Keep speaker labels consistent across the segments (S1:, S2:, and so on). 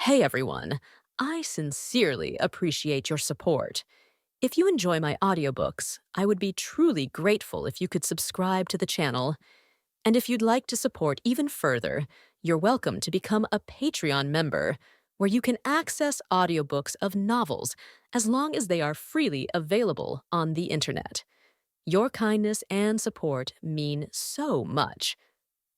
S1: Hey everyone, I sincerely appreciate your support. If you enjoy my audiobooks, I would be truly grateful if you could subscribe to the channel. And if you'd like to support even further, you're welcome to become a Patreon member, where you can access audiobooks of novels as long as they are freely available on the internet. Your kindness and support mean so much.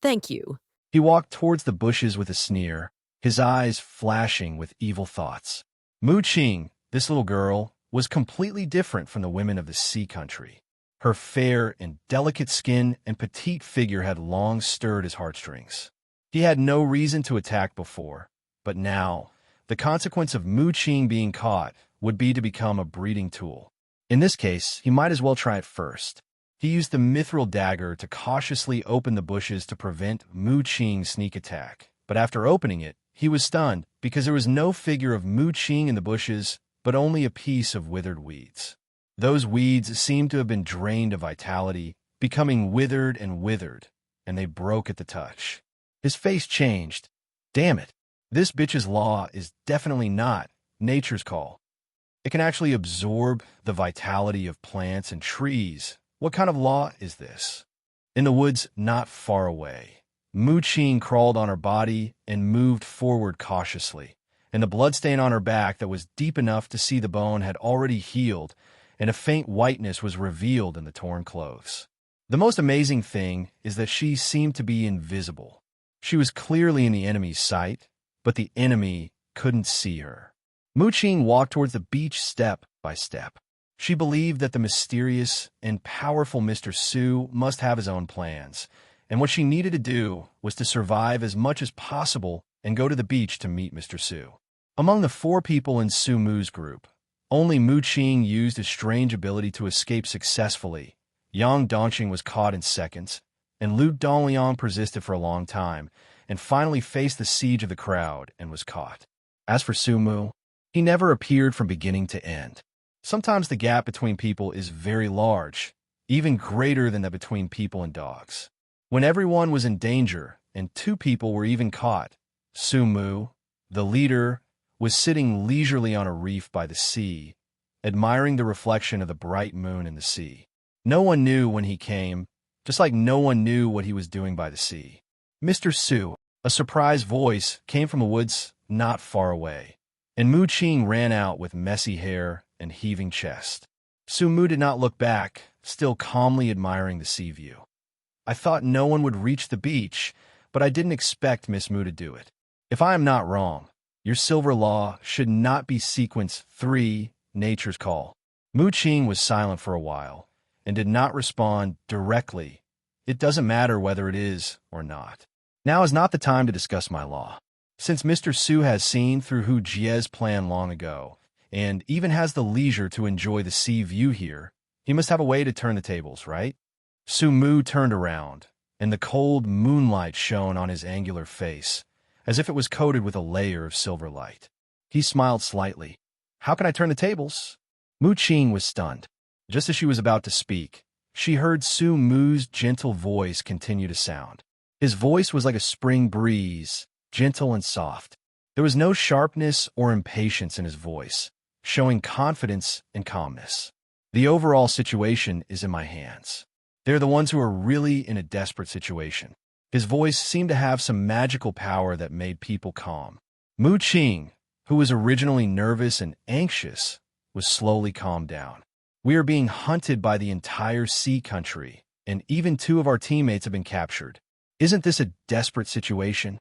S1: Thank you.
S2: He walked towards the bushes with a sneer, his eyes flashing with evil thoughts. Mu Qing, this little girl, was completely different from the women of the sea country. Her fair and delicate skin and petite figure had long stirred his heartstrings. He had no reason to attack before, but now, the consequence of Mu Qing being caught would be to become a breeding tool. In this case, he might as well try it first. He used the mithril dagger to cautiously open the bushes to prevent Mu Qing's sneak attack. But after opening it, he was stunned because there was no figure of Mu Qing in the bushes, but only a piece of withered weeds. Those weeds seemed to have been drained of vitality, becoming withered, and they broke at the touch. His face changed. Damn it. This bitch's law is definitely not nature's call. It can actually absorb the vitality of plants and trees. What kind of law is this? In the woods not far away, Mu Qing crawled on her body and moved forward cautiously, and the bloodstain on her back that was deep enough to see the bone had already healed, and a faint whiteness was revealed in the torn clothes. The most amazing thing is that she seemed to be invisible. She was clearly in the enemy's sight, but the enemy couldn't see her. Mu Qing walked towards the beach step by step. She believed that the mysterious and powerful Mr. Su must have his own plans, and what she needed to do was to survive as much as possible and go to the beach to meet Mr. Su. Among the 4 people in Su Mu's group, only Mu Qing used his strange ability to escape successfully. Yang Dongqing was caught in seconds, and Lu Dongliang persisted for a long time, and finally faced the siege of the crowd and was caught. As for Su Mu, he never appeared from beginning to end. Sometimes the gap between people is very large, even greater than that between people and dogs. When everyone was in danger and 2 people were even caught, Su Mu, the leader, was sitting leisurely on a reef by the sea, admiring the reflection of the bright moon in the sea. No one knew when he came, just like no one knew what he was doing by the sea. Mr. Su, a surprised voice came from the woods not far away, and Mu Qing ran out with messy hair and heaving chest. Su Mu did not look back, still calmly admiring the sea view. I thought no one would reach the beach, but I didn't expect Miss Mu to do it. If I am not wrong, your silver law should not be sequence 3, nature's call. Mu Qing was silent for a while and did not respond directly. It doesn't matter whether it is or not. Now is not the time to discuss my law. Since Mr. Su has seen through Hu Jie's plan long ago, and even has the leisure to enjoy the sea view here, he must have a way to turn the tables, right? Su Mu turned around, and the cold moonlight shone on his angular face, as if it was coated with a layer of silver light. He smiled slightly. How can I turn the tables? Mu Qing was stunned. Just as she was about to speak, she heard Su Mu's gentle voice continue to sound. His voice was like a spring breeze, gentle and soft. There was no sharpness or impatience in his voice, showing confidence and calmness. The overall situation is in my hands. They're the ones who are really in a desperate situation. His voice seemed to have some magical power that made people calm. Mu Qing, who was originally nervous and anxious, was slowly calmed down. We are being hunted by the entire sea country, and even 2 of our teammates have been captured. Isn't this a desperate situation?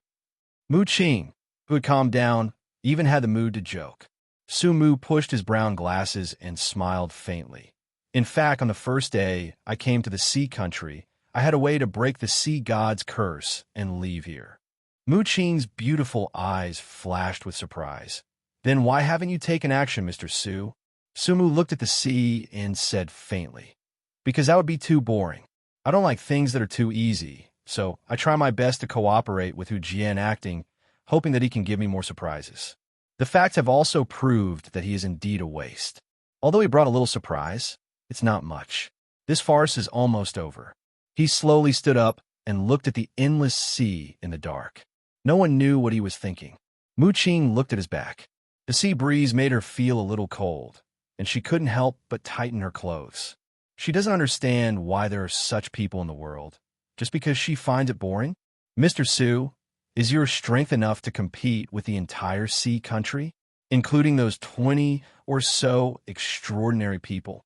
S2: Mu Qing, who had calmed down, even had the mood to joke. Su Mu pushed his brown glasses and smiled faintly. In fact, on the first day I came to the sea country, I had a way to break the sea god's curse and leave here. Mu Qing's beautiful eyes flashed with surprise. Then why haven't you taken action, Mr. Su? Su Mu looked at the sea and said faintly, because that would be too boring. I don't like things that are too easy, so I try my best to cooperate with Hu Jian acting, hoping that he can give me more surprises. The facts have also proved that he is indeed a waste. Although he brought a little surprise, it's not much. This farce is almost over. He slowly stood up and looked at the endless sea in the dark. No one knew what he was thinking. Mu Qing looked at his back. The sea breeze made her feel a little cold, and she couldn't help but tighten her clothes. She doesn't understand why there are such people in the world, just because she finds it boring. Mr. Su, is your strength enough to compete with the entire sea country, including those 20 or so extraordinary people?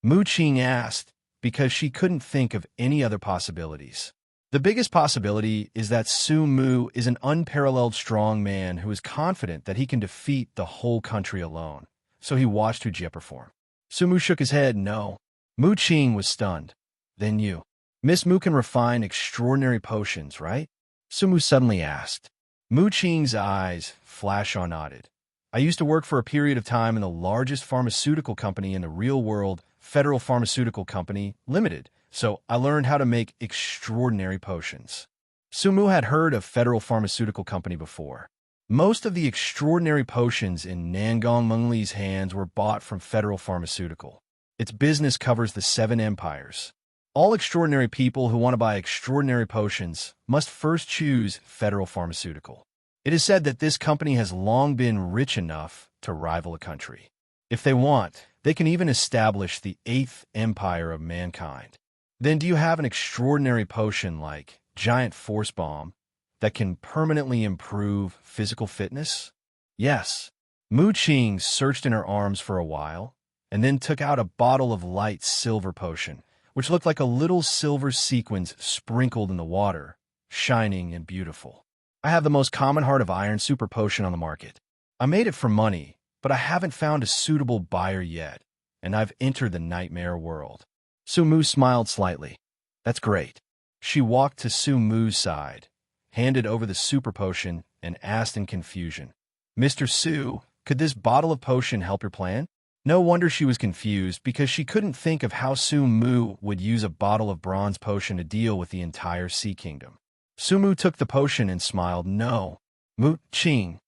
S2: Mu Qing asked, because she couldn't think of any other possibilities. The biggest possibility is that Su Mu is an unparalleled strong man who is confident that he can defeat the whole country alone, so he watched Hu Jie perform. Su Mu shook his head, no. Mu Qing was stunned. Then you. Miss Mu can refine extraordinary potions, right? Su Mu suddenly asked. Mu Qing's eyes flashed on nodded. I used to work for a period of time in the largest pharmaceutical company in the real world, Federal Pharmaceutical Company Limited, so I learned how to make extraordinary potions. Su Mu had heard of Federal Pharmaceutical Company before. Most of the extraordinary potions in Nangong Mengli's hands were bought from Federal Pharmaceutical. Its business covers the 7 empires. All extraordinary people who want to buy extraordinary potions must first choose Federal Pharmaceutical. It is said that this company has long been rich enough to rival a country. If they want, they can even establish the 8th empire of mankind. Then do you have an extraordinary potion like Giant Force Bomb that can permanently improve physical fitness? Yes. Mu Qing searched in her arms for a while, and then took out a bottle of light silver potion, which looked like a little silver sequins sprinkled in the water, shining and beautiful. I have the most common heart of iron super potion on the market. I made it for money, but I haven't found a suitable buyer yet, and I've entered the nightmare world. Su Mu smiled slightly. That's great. She walked to Su Mu's side, handed over the super potion, and asked in confusion, Mr. Su, could this bottle of potion help your plan? No wonder she was confused, because she couldn't think of how Su Mu would use a bottle of bronze potion to deal with the entire Sea Kingdom. Su Mu took the potion and smiled, no. Mu Qing.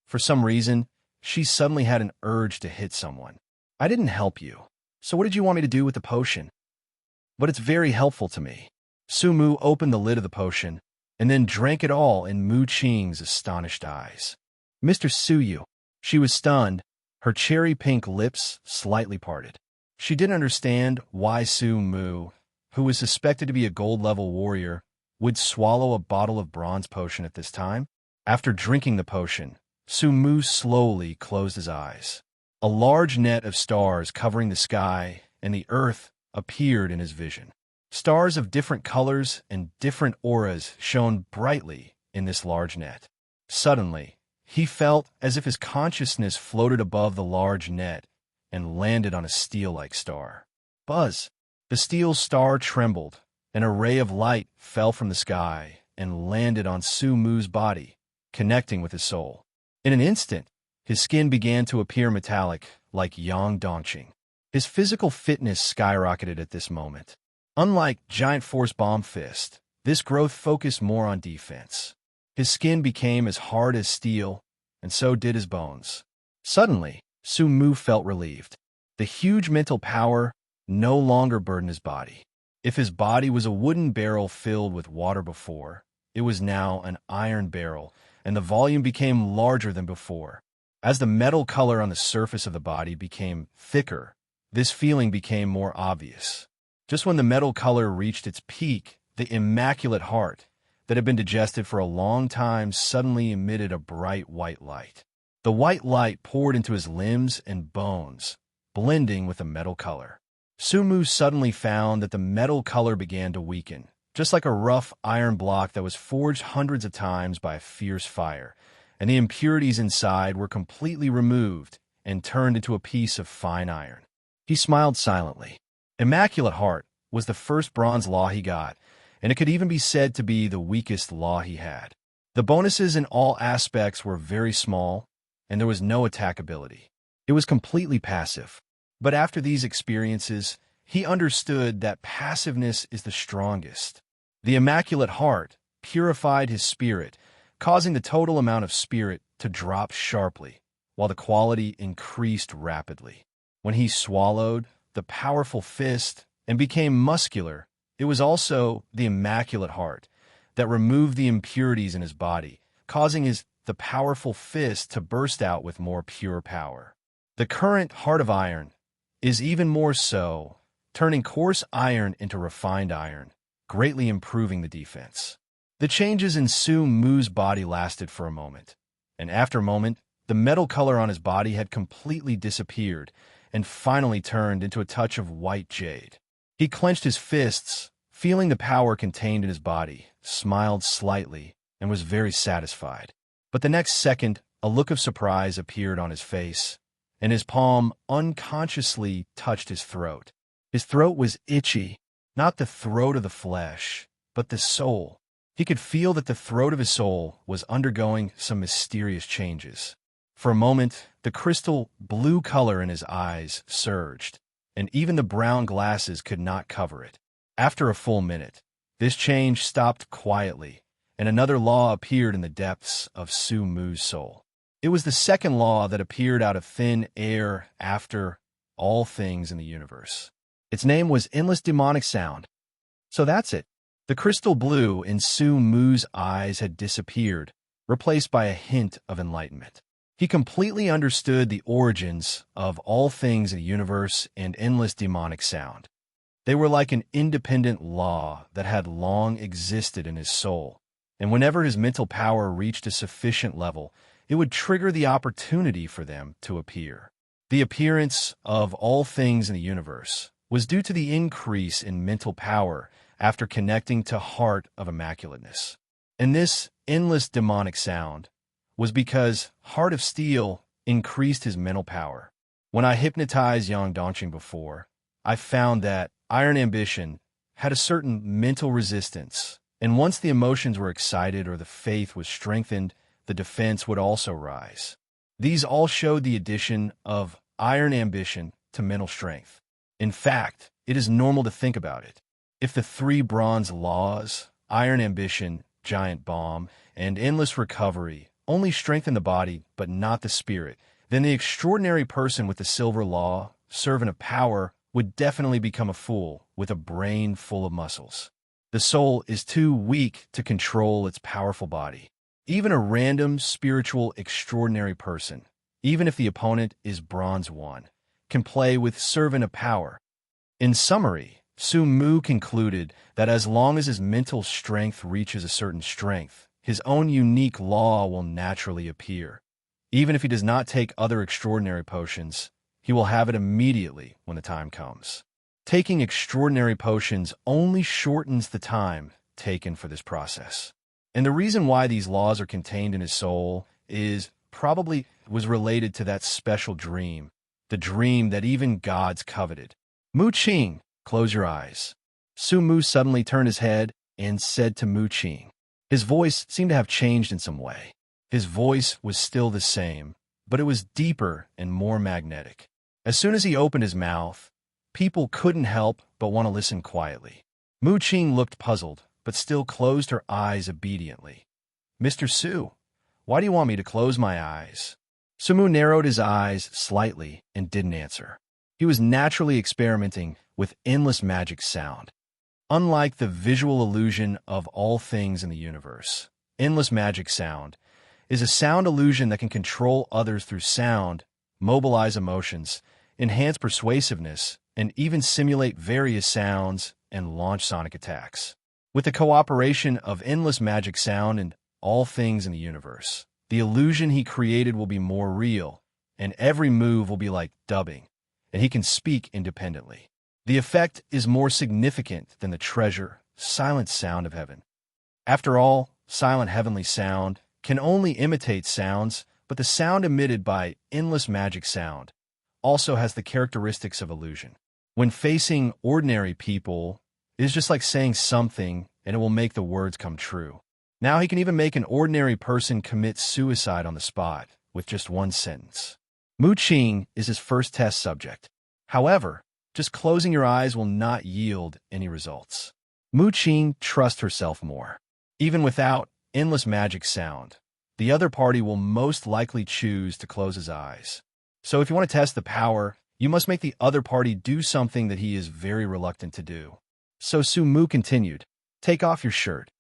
S2: For some reason, she suddenly had an urge to hit someone. I didn't help you. So what did you want me to do with the potion? But it's very helpful to me. Su Mu opened the lid of the potion, and then drank it all in Mu Qing's astonished eyes. Mr. Suyu. She was stunned, her cherry-pink lips slightly parted. She didn't understand why Su Mu, who was suspected to be a gold-level warrior, would swallow a bottle of bronze potion at this time. After drinking the potion, Su Mu slowly closed his eyes. A large net of stars covering the sky and the earth appeared in his vision. Stars of different colors and different auras shone brightly in this large net. Suddenly, he felt as if his consciousness floated above the large net and landed on a steel-like star. Buzz! The steel star trembled, and a ray of light fell from the sky and landed on Su Mu's body, connecting with his soul. In an instant, his skin began to appear metallic, like Yang Dongqing. His physical fitness skyrocketed at this moment. Unlike Giant Force Bomb Fist, this growth focused more on defense. His skin became as hard as steel, and so did his bones. Suddenly, Su Mu felt relieved. The huge mental power no longer burdened his body. If his body was a wooden barrel filled with water before, it was now an iron barrel, and the volume became larger than before. As the metal color on the surface of the body became thicker, this feeling became more obvious. Just when the metal color reached its peak, the immaculate heart, that had been digested for a long time, suddenly emitted a bright white light. The white light poured into his limbs and bones, blending with the metal color. Su Mu suddenly found that the metal color began to weaken, just like a rough iron block that was forged hundreds of times by a fierce fire, and the impurities inside were completely removed and turned into a piece of fine iron. He smiled silently. Immaculate Heart was the first bronze law he got, and it could even be said to be the weakest law he had. The bonuses in all aspects were very small, and there was no attack ability. It was completely passive. But after these experiences, he understood that passiveness is the strongest. The Immaculate Heart purified his spirit, causing the total amount of spirit to drop sharply, while the quality increased rapidly. When he swallowed the powerful fist and became muscular, it was also the Immaculate Heart that removed the impurities in his body, causing his the powerful fist to burst out with more pure power. The current heart of iron is even more so, turning coarse iron into refined iron, greatly improving the defense. The changes in Su Mu's body lasted for a moment, and after a moment, the metal color on his body had completely disappeared and finally turned into a touch of white jade. He clenched his fists, feeling the power contained in his body, smiled slightly, and was very satisfied. But the next second, a look of surprise appeared on his face, and his palm unconsciously touched his throat. His throat was itchy, not the throat of the flesh, but the soul. He could feel that the throat of his soul was undergoing some mysterious changes. For a moment, the crystal blue color in his eyes surged, and even the brown glasses could not cover it. After a full minute, this change stopped quietly, and another law appeared in the depths of Su Mu's soul. It was the second law that appeared out of thin air after all things in the universe. Its name was endless demonic sound. So that's it. The crystal blue in Su Mu's eyes had disappeared, replaced by a hint of enlightenment. He completely understood the origins of all things in the universe and endless demonic sound. They were like an independent law that had long existed in his soul, and whenever his mental power reached a sufficient level, it would trigger the opportunity for them to appear. The appearance of all things in the universe was due to the increase in mental power after connecting to Heart of Immaculateness. And this endless demonic sound was because Heart of Steel increased his mental power. When I hypnotized Yang Dongqing before, I found that Iron Ambition had a certain mental resistance, and once the emotions were excited or the faith was strengthened, the defense would also rise. These all showed the addition of Iron Ambition to mental strength. In fact, it is normal to think about it. If the three bronze laws, Iron Ambition, Giant Bomb, and Endless Recovery, only strengthen the body but not the spirit, then the extraordinary person with the silver law, servant of power, would definitely become a fool with a brain full of muscles. The soul is too weak to control its powerful body. Even a random, spiritual, extraordinary person, even if the opponent is Bronze 1, can play with Servant of Power. In summary, Su Mu concluded that as long as his mental strength reaches a certain strength, his own unique law will naturally appear. Even if he does not take other extraordinary potions, he will have it immediately when the time comes. Taking extraordinary potions only shortens the time taken for this process. And the reason why these laws are contained in his soul is probably was related to that special dream, the dream that even gods coveted. Mu Qing, close your eyes. Su Mu suddenly turned his head and said to Mu Qing. His voice seemed to have changed in some way. His voice was still the same, but it was deeper and more magnetic. As soon as he opened his mouth, people couldn't help but want to listen quietly. Mu Qing looked puzzled, but still closed her eyes obediently. Mr. Su, why do you want me to close my eyes? Su Mu narrowed his eyes slightly and didn't answer. He was naturally experimenting with endless magic sound. Unlike the visual illusion of all things in the universe, endless magic sound is a sound illusion that can control others through sound, mobilize emotions, enhance persuasiveness, and even simulate various sounds and launch sonic attacks. With the cooperation of endless magic sound and all things in the universe, the illusion he created will be more real, and every move will be like dubbing, and he can speak independently. The effect is more significant than the treasure, silent sound of heaven. After all, silent heavenly sound can only imitate sounds, but the sound emitted by endless magic sound also has the characteristics of illusion. When facing ordinary people, it is just like saying something and it will make the words come true. Now he can even make an ordinary person commit suicide on the spot with just one sentence. Mu Qing is his first test subject. However, just closing your eyes will not yield any results. Mu Qing trusts herself more. Even without endless magic sound, the other party will most likely choose to close his eyes. So if you want to test the power, you must make the other party do something that he is very reluctant to do. So Su Mu continued, take off your shirt.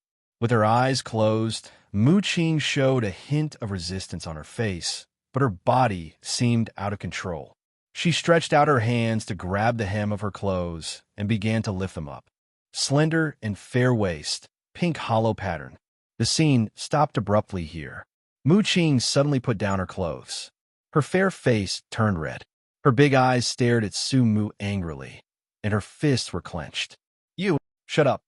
S2: With her eyes closed, Mu Qing showed a hint of resistance on her face, but her body seemed out of control. She stretched out her hands to grab the hem of her clothes and began to lift them up. Slender and fair waist, pink hollow pattern. The scene stopped abruptly here. Mu Qing suddenly put down her clothes. Her fair face turned red. Her big eyes stared at Su Mu angrily, and her fists were clenched. You, shut up.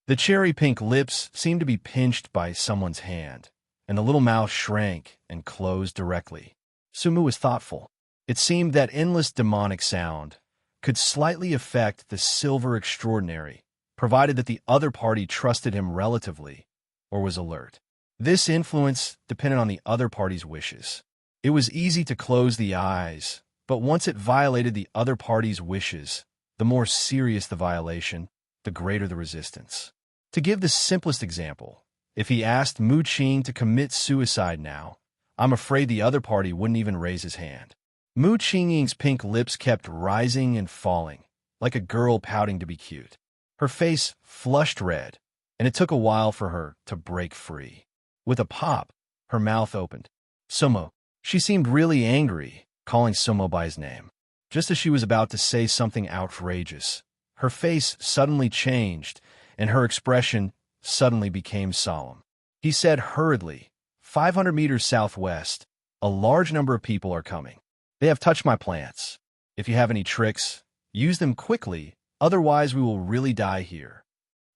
S2: The cherry-pink lips seemed to be pinched by someone's hand, and the little mouth shrank and closed directly. Su Mu was thoughtful. It seemed that endless demonic sound could slightly affect the silver extraordinary, provided that the other party trusted him relatively or was alert. This influence depended on the other party's wishes. It was easy to close the eyes, but once it violated the other party's wishes, the more serious the violation, the greater the resistance. To give the simplest example, if he asked Mu Qing to commit suicide now, I'm afraid the other party wouldn't even raise his hand. Mu Qing's pink lips kept rising and falling, like a girl pouting to be cute. Her face flushed red, and it took a while for her to break free. With a pop, her mouth opened. Sumo. She seemed really angry, calling Sumo by his name. Just as she was about to say something outrageous, her face suddenly changed, and her expression suddenly became solemn. He said hurriedly, 500 meters southwest, a large number of people are coming. They have touched my plants. If you have any tricks, use them quickly, otherwise we will really die here.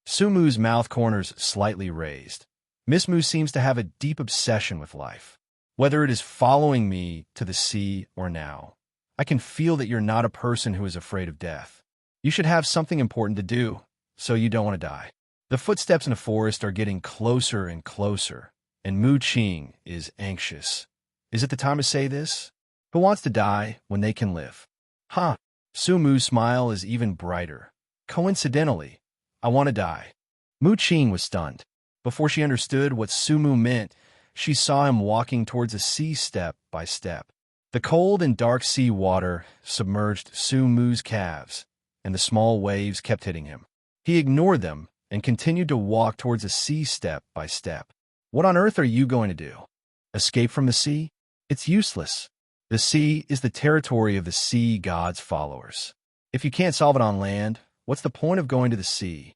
S2: Su Mu's mouth corners slightly raised. Miss Mu seems to have a deep obsession with life. Whether it is following me to the sea or now, I can feel that you're not a person who is afraid of death. You should have something important to do, so you don't want to die. The footsteps in the forest are getting closer and closer, and Mu Qing is anxious. Is it the time to say this? Who wants to die when they can live? Huh. Su Mu's smile is even brighter. Coincidentally, I want to die. Mu Qing was stunned. Before she understood what Su Mu meant, she saw him walking towards the sea step by step. The cold and dark sea water submerged Su Mu's calves, and the small waves kept hitting him. He ignored them and continued to walk towards the sea step by step. What on earth are you going to do? Escape from the sea? It's useless. The sea is the territory of the sea god's followers. If you can't solve it on land, what's the point of going to the sea?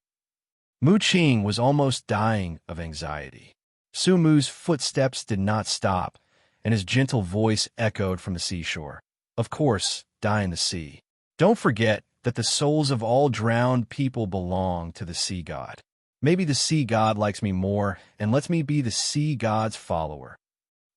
S2: Mu Qing was almost dying of anxiety. Su Mu's footsteps did not stop, and his gentle voice echoed from the seashore. Of course, die in the sea. Don't forget that the souls of all drowned people belong to the sea god. Maybe the sea god likes me more and lets me be the sea god's follower.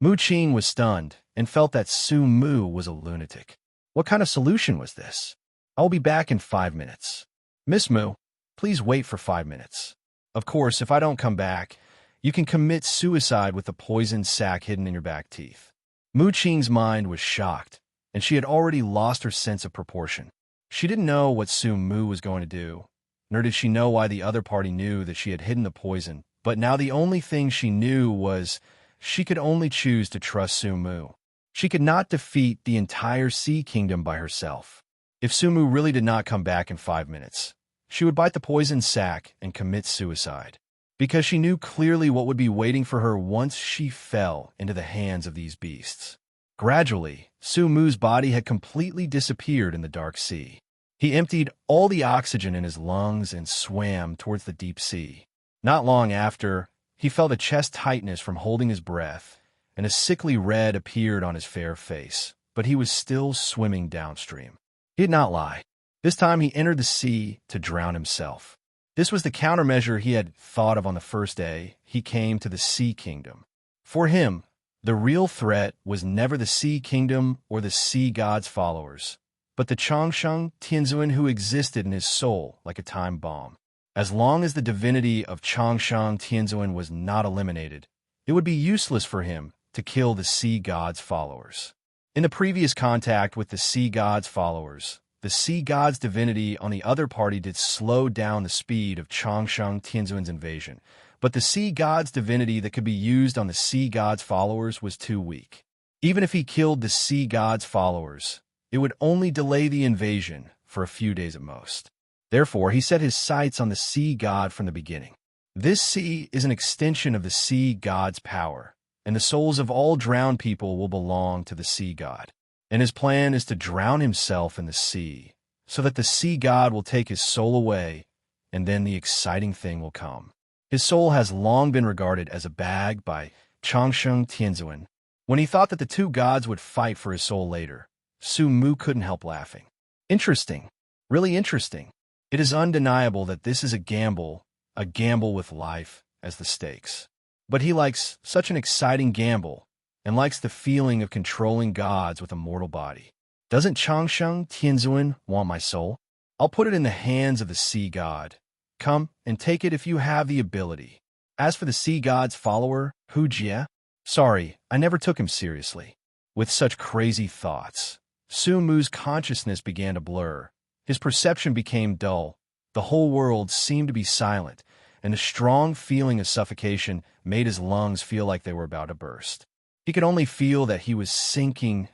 S2: Mu Qing was stunned and felt that Su Mu was a lunatic. What kind of solution was this? I'll be back in 5 minutes. Miss Mu, please wait for 5 minutes. Of course, if I don't come back, you can commit suicide with the poisoned sac hidden in your back teeth. Mu Qing's mind was shocked, and she had already lost her sense of proportion. She didn't know what Su Mu was going to do, nor did she know why the other party knew that she had hidden the poison, but now the only thing she knew was she could only choose to trust Su Mu. She could not defeat the entire Sea Kingdom by herself. If Su Mu really did not come back in 5 minutes, she would bite the poison sac and commit suicide, because she knew clearly what would be waiting for her once she fell into the hands of these beasts. Gradually, Su Mu's body had completely disappeared in the dark sea. He emptied all the oxygen in his lungs and swam towards the deep sea. Not long after, he felt a chest tightness from holding his breath, and a sickly red appeared on his fair face, but he was still swimming downstream. He did not lie. This time he entered the sea to drown himself. This was the countermeasure he had thought of on the first day he came to the Sea Kingdom. For him, the real threat was never the Sea Kingdom or the sea god's followers, but the Changsheng Tianzuan who existed in his soul like a time bomb. As long as the divinity of Changsheng Tianzuan was not eliminated, it would be useless for him to kill the sea god's followers. In the previous contact with the sea god's followers, the sea god's divinity on the other party did slow down the speed of Changsheng Tianzuan's invasion, but the sea god's divinity that could be used on the sea god's followers was too weak. Even if he killed the sea god's followers, it would only delay the invasion for a few days at most. Therefore, he set his sights on the sea god from the beginning. This sea is an extension of the sea god's power, and the souls of all drowned people will belong to the sea god. And his plan is to drown himself in the sea, so that the sea god will take his soul away, and then the exciting thing will come. His soul has long been regarded as a bag by Changsheng Tianzuan. When he thought that the two gods would fight for his soul later, Su Mu couldn't help laughing. Interesting. Really interesting. It is undeniable that this is a gamble with life as the stakes. But he likes such an exciting gamble and likes the feeling of controlling gods with a mortal body. Doesn't Changsheng Tianzuan want my soul? I'll put it in the hands of the sea god. Come and take it if you have the ability. As for the sea god's follower, Hu Jie, sorry, I never took him seriously. With such crazy thoughts, Su Mu's consciousness began to blur. His perception became dull. The whole world seemed to be silent, and a strong feeling of suffocation made his lungs feel like they were about to burst. He could only feel that he was sinking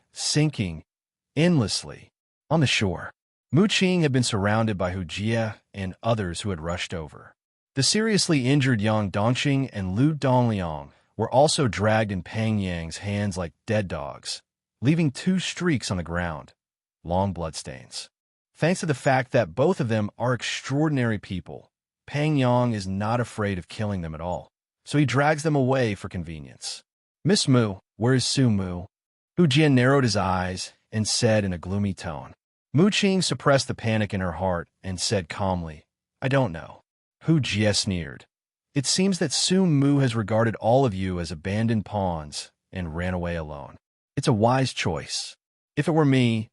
S2: endlessly on the shore. Mu Qing had been surrounded by Hu Jie and others who had rushed over. The seriously injured Yang Dongqing and Lu Dongliang were also dragged in Pang Yang's hands like dead dogs, leaving 2 streaks on the ground, long bloodstains. Thanks to the fact that both of them are extraordinary people, Pang Yang is not afraid of killing them at all, so he drags them away for convenience. Miss Mu, where is Su Mu? Hu Jie narrowed his eyes and said in a gloomy tone. Mu Qing suppressed the panic in her heart and said calmly, I don't know. Hu Jie sneered. It seems that Su Mu has regarded all of you as abandoned pawns and ran away alone. It's a wise choice. If it were me,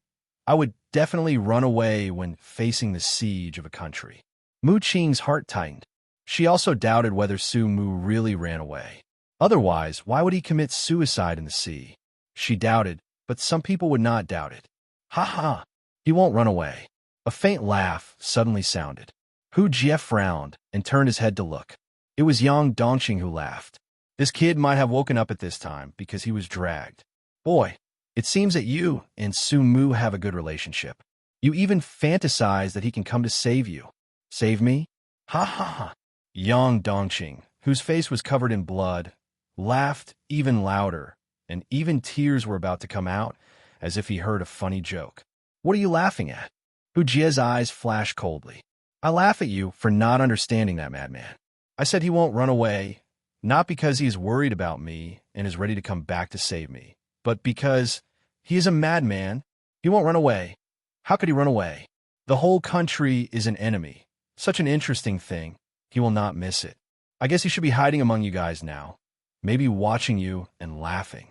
S2: I would definitely run away when facing the siege of a country. Mu Qing's heart tightened. She also doubted whether Su Mu really ran away. Otherwise, why would he commit suicide in the sea? She doubted, but some people would not doubt it. Ha ha! He won't run away. A faint laugh suddenly sounded. Hu Jie frowned and turned his head to look. It was Yang Dongqing who laughed. This kid might have woken up at this time because he was dragged. Boy, it seems that you and Su Mu have a good relationship. You even fantasize that he can come to save you. Save me? Ha ha ha. Yang Dongqing, whose face was covered in blood, laughed even louder, and even tears were about to come out, as if he heard a funny joke. What are you laughing at? Hu Jie's eyes flashed coldly. I laugh at you for not understanding that madman. I said he won't run away, not because he is worried about me and is ready to come back to save me, but because he is a madman. He won't run away. How could he run away? The whole country is an enemy. Such an interesting thing. He will not miss it. I guess he should be hiding among you guys now, maybe watching you and laughing.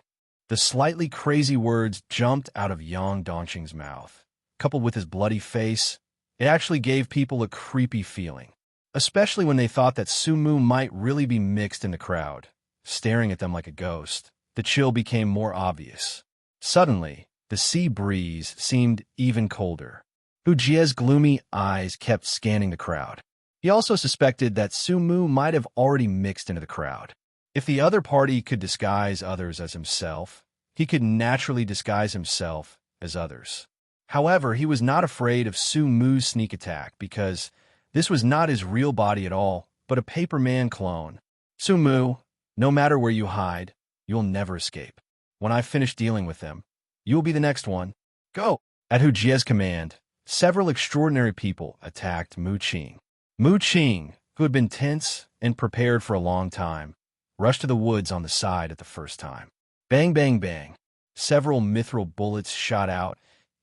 S2: The slightly crazy words jumped out of Yang Dongqing's mouth. Coupled with his bloody face, it actually gave people a creepy feeling, especially when they thought that Su Mu might really be mixed in the crowd, staring at them like a ghost. The chill became more obvious. Suddenly, the sea breeze seemed even colder. Hu Jie's gloomy eyes kept scanning the crowd. He also suspected that Su Mu might have already mixed into the crowd. If the other party could disguise others as himself, he could naturally disguise himself as others. However, he was not afraid of Su Mu's sneak attack because this was not his real body at all, but a paperman clone. Su Mu, no matter where you hide, you'll never escape. When I finish dealing with them, you will be the next one. Go! At Hu Jie's command, several extraordinary people attacked Mu Qing. Mu Qing, who had been tense and prepared for a long time, rushed to the woods on the side at the first time. Bang, bang, bang. Several mithril bullets shot out,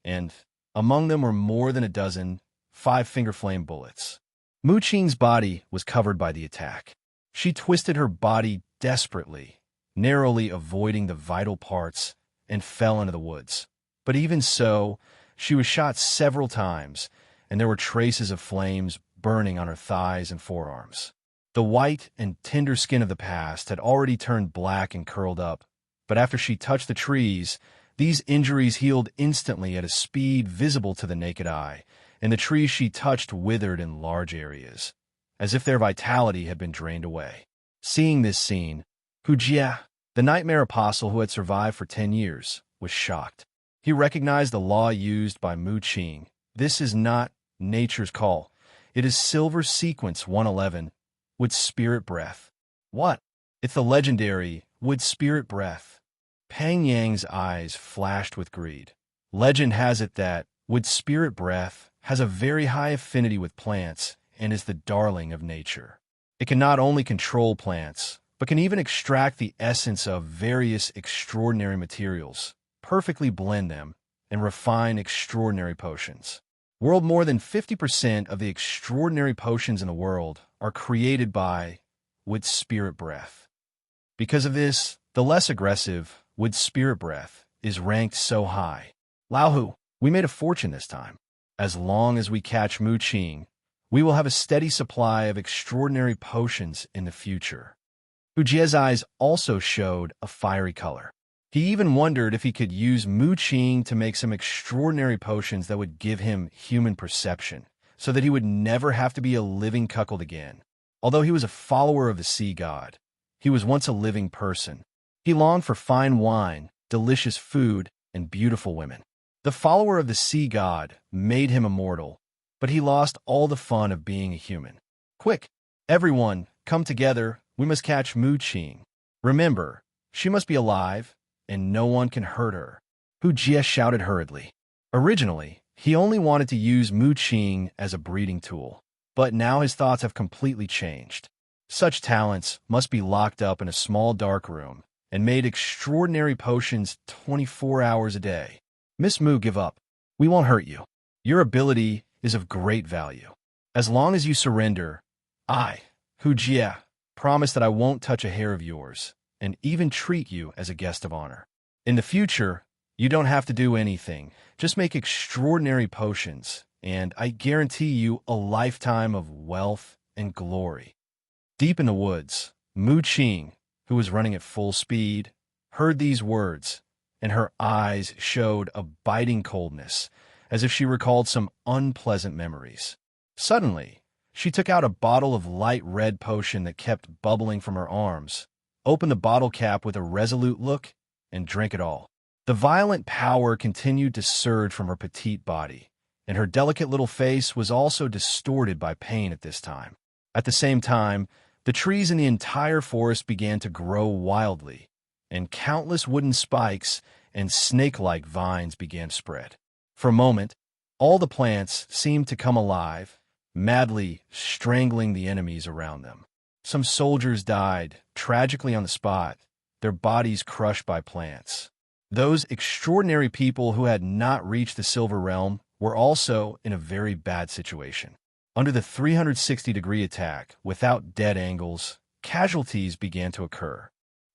S2: and among them were more than a dozen 5-finger flame bullets. Mu Qing's body was covered by the attack. She twisted her body desperately, narrowly avoiding the vital parts, and fell into the woods. But even so, she was shot several times, and there were traces of flames burning on her thighs and forearms. The white and tender skin of the past had already turned black and curled up, but after she touched the trees, these injuries healed instantly at a speed visible to the naked eye, and the trees she touched withered in large areas, as if their vitality had been drained away. Seeing this scene, Hu Jie, the nightmare apostle who had survived for 10 years, was shocked. He recognized the law used by Mu Qing. This is not nature's call. It is Silver Sequence 111, Wood Spirit Breath. What? It's the legendary Wood Spirit Breath. Pang Yang's eyes flashed with greed. Legend has it that Wood Spirit Breath has a very high affinity with plants and is the darling of nature. It can not only control plants, but can even extract the essence of various extraordinary materials, perfectly blend them, and refine extraordinary potions. More than 50% of the extraordinary potions in the world are created by Wood Spirit Breath. Because of this, the less aggressive Wood Spirit Breath is ranked so high. Laohu, we made a fortune this time. As long as we catch Mu Qing, we will have a steady supply of extraordinary potions in the future. Hu Jie's eyes also showed a fiery color. He even wondered if he could use Mu Qing to make some extraordinary potions that would give him human perception, so that he would never have to be a living cuckold again. Although he was a follower of the sea god, he was once a living person. He longed for fine wine, delicious food, and beautiful women. The follower of the sea god made him immortal, but he lost all the fun of being a human. Quick, everyone, come together, we must catch Mu Qing. Remember, she must be alive, and no one can hurt her. Hu Jie shouted hurriedly. Originally, he only wanted to use Mu Qing as a breeding tool, but now his thoughts have completely changed. Such talents must be locked up in a small dark room and made extraordinary potions 24 hours a day. Miss Mu, give up. We won't hurt you. Your ability is of great value. As long as you surrender, I, Hu Jie, promise that I won't touch a hair of yours, and even treat you as a guest of honor. In the future, you don't have to do anything. Just make extraordinary potions, and I guarantee you a lifetime of wealth and glory. Deep in the woods, Mu Qing, who was running at full speed, heard these words, and her eyes showed a biting coldness, as if she recalled some unpleasant memories. Suddenly, she took out a bottle of light red potion that kept bubbling from her arms, opened the bottle cap with a resolute look, and drank it all. The violent power continued to surge from her petite body, and her delicate little face was also distorted by pain at this time. At the same time, the trees in the entire forest began to grow wildly, and countless wooden spikes and snake-like vines began to spread. For a moment, all the plants seemed to come alive, madly strangling the enemies around them. Some soldiers died, tragically on the spot, their bodies crushed by plants. Those extraordinary people who had not reached the Silver Realm were also in a very bad situation. Under the 360-degree attack, without dead angles, casualties began to occur.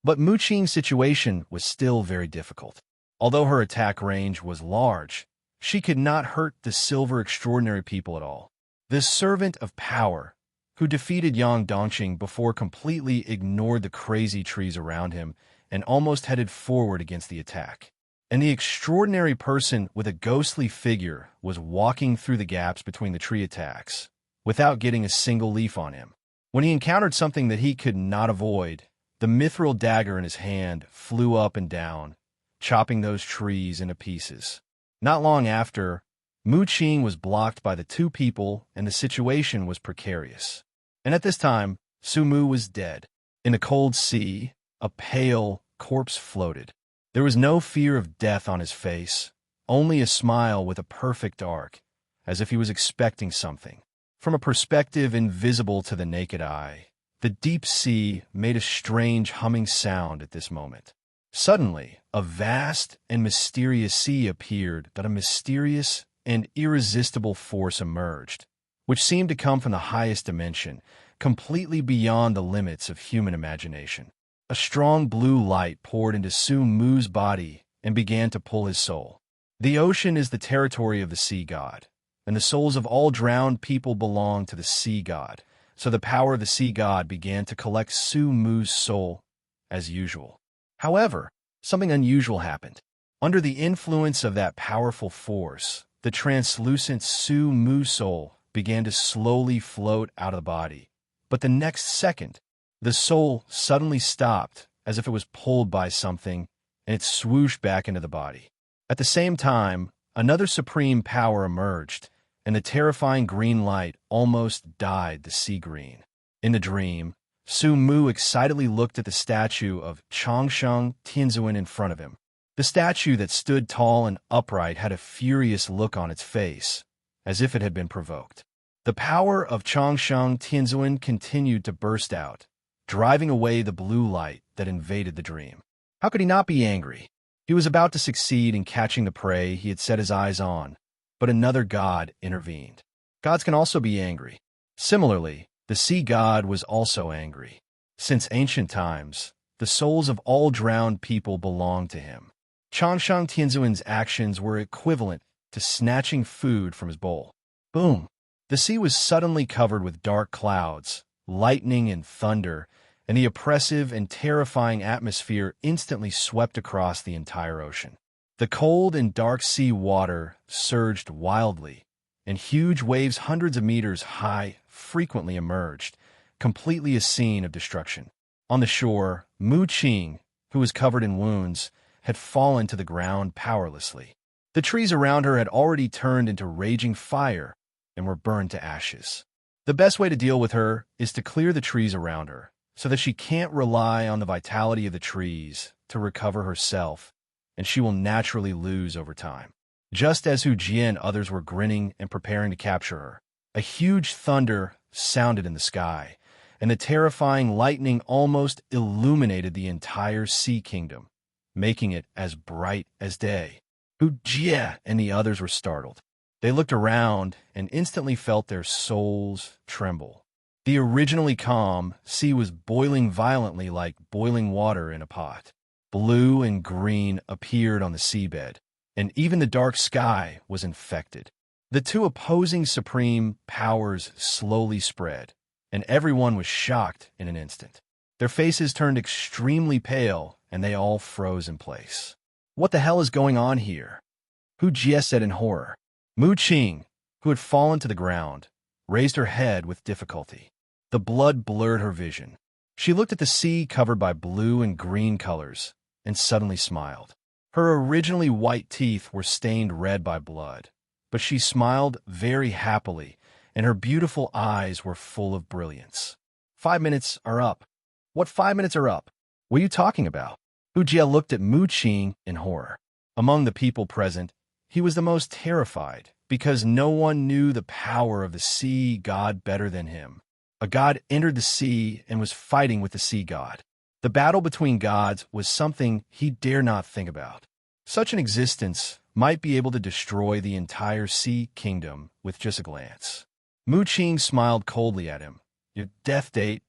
S2: But Mu Qing's situation was still very difficult. Although her attack range was large, she could not hurt the silver extraordinary people at all. The servant of power, who defeated Yang Dongqing before completely ignored the crazy trees around him and almost headed forward against the attack. And the extraordinary person with a ghostly figure was walking through the gaps between the tree attacks, without getting a single leaf on him. When he encountered something that he could not avoid, the mithril dagger in his hand flew up and down, chopping those trees into pieces. Not long after, Mu Qing was blocked by the two people and the situation was precarious. And at this time, Su Mu was dead. In a cold sea, a pale corpse floated. There was no fear of death on his face, only a smile with a perfect arc, as if he was expecting something. From a perspective invisible to the naked eye, the deep sea made a strange humming sound at this moment. Suddenly, a vast and mysterious sea appeared, but a mysterious and irresistible force emerged, which seemed to come from the highest dimension, completely beyond the limits of human imagination. A strong blue light poured into Su Mu's body and began to pull his soul. The ocean is the territory of the sea god, and the souls of all drowned people belong to the sea god, so the power of the sea god began to collect Su Mu's soul as usual. However, something unusual happened. Under the influence of that powerful force, the translucent Su Mu soul began to slowly float out of the body. But the next second, the soul suddenly stopped as if it was pulled by something, and it swooshed back into the body. At the same time, another supreme power emerged, and the terrifying green light almost dyed the sea green. In the dream, Su Mu excitedly looked at the statue of Changsheng Tianzuan in front of him. The statue that stood tall and upright had a furious look on its face, as if it had been provoked. The power of Changsheng Tianzuan continued to burst out, driving away the blue light that invaded the dream. How could he not be angry? He was about to succeed in catching the prey he had set his eyes on, but another god intervened. Gods can also be angry. Similarly, the sea god was also angry. Since ancient times, the souls of all drowned people belonged to him. Changsheng Tianzuan's actions were equivalent to snatching food from his bowl. Boom! The sea was suddenly covered with dark clouds, lightning and thunder, and the oppressive and terrifying atmosphere instantly swept across the entire ocean. The cold and dark sea water surged wildly, and huge waves hundreds of meters high frequently emerged, completely a scene of destruction. On the shore, Mu Qing, who was covered in wounds, had fallen to the ground powerlessly. The trees around her had already turned into raging fire and were burned to ashes. The best way to deal with her is to clear the trees around her, so that she can't rely on the vitality of the trees to recover herself, and she will naturally lose over time. Just as Hu Jie and others were grinning and preparing to capture her, a huge thunder sounded in the sky, and the terrifying lightning almost illuminated the entire sea kingdom, making it as bright as day. Hu Jie and the others were startled. They looked around and instantly felt their souls tremble. The originally calm sea was boiling violently like boiling water in a pot. Blue and green appeared on the seabed, and even the dark sky was infected. The two opposing supreme powers slowly spread, and everyone was shocked in an instant. Their faces turned extremely pale, and they all froze in place. What the hell is going on here? Hu Jie said in horror. Mu Qing, who had fallen to the ground, raised her head with difficulty. The blood blurred her vision. She looked at the sea covered by blue and green colors, and suddenly smiled. Her originally white teeth were stained red by blood, but she smiled very happily, and her beautiful eyes were full of brilliance. 5 minutes are up. What 5 minutes are up? What are you talking about? Hu Jie looked at Mu Qing in horror. Among the people present, he was the most terrified, because no one knew the power of the sea god better than him. A god entered the sea and was fighting with the sea god. The battle between gods was something he dare not think about. Such an existence might be able to destroy the entire sea kingdom with just a glance. Mu Qing smiled coldly at him. Your death date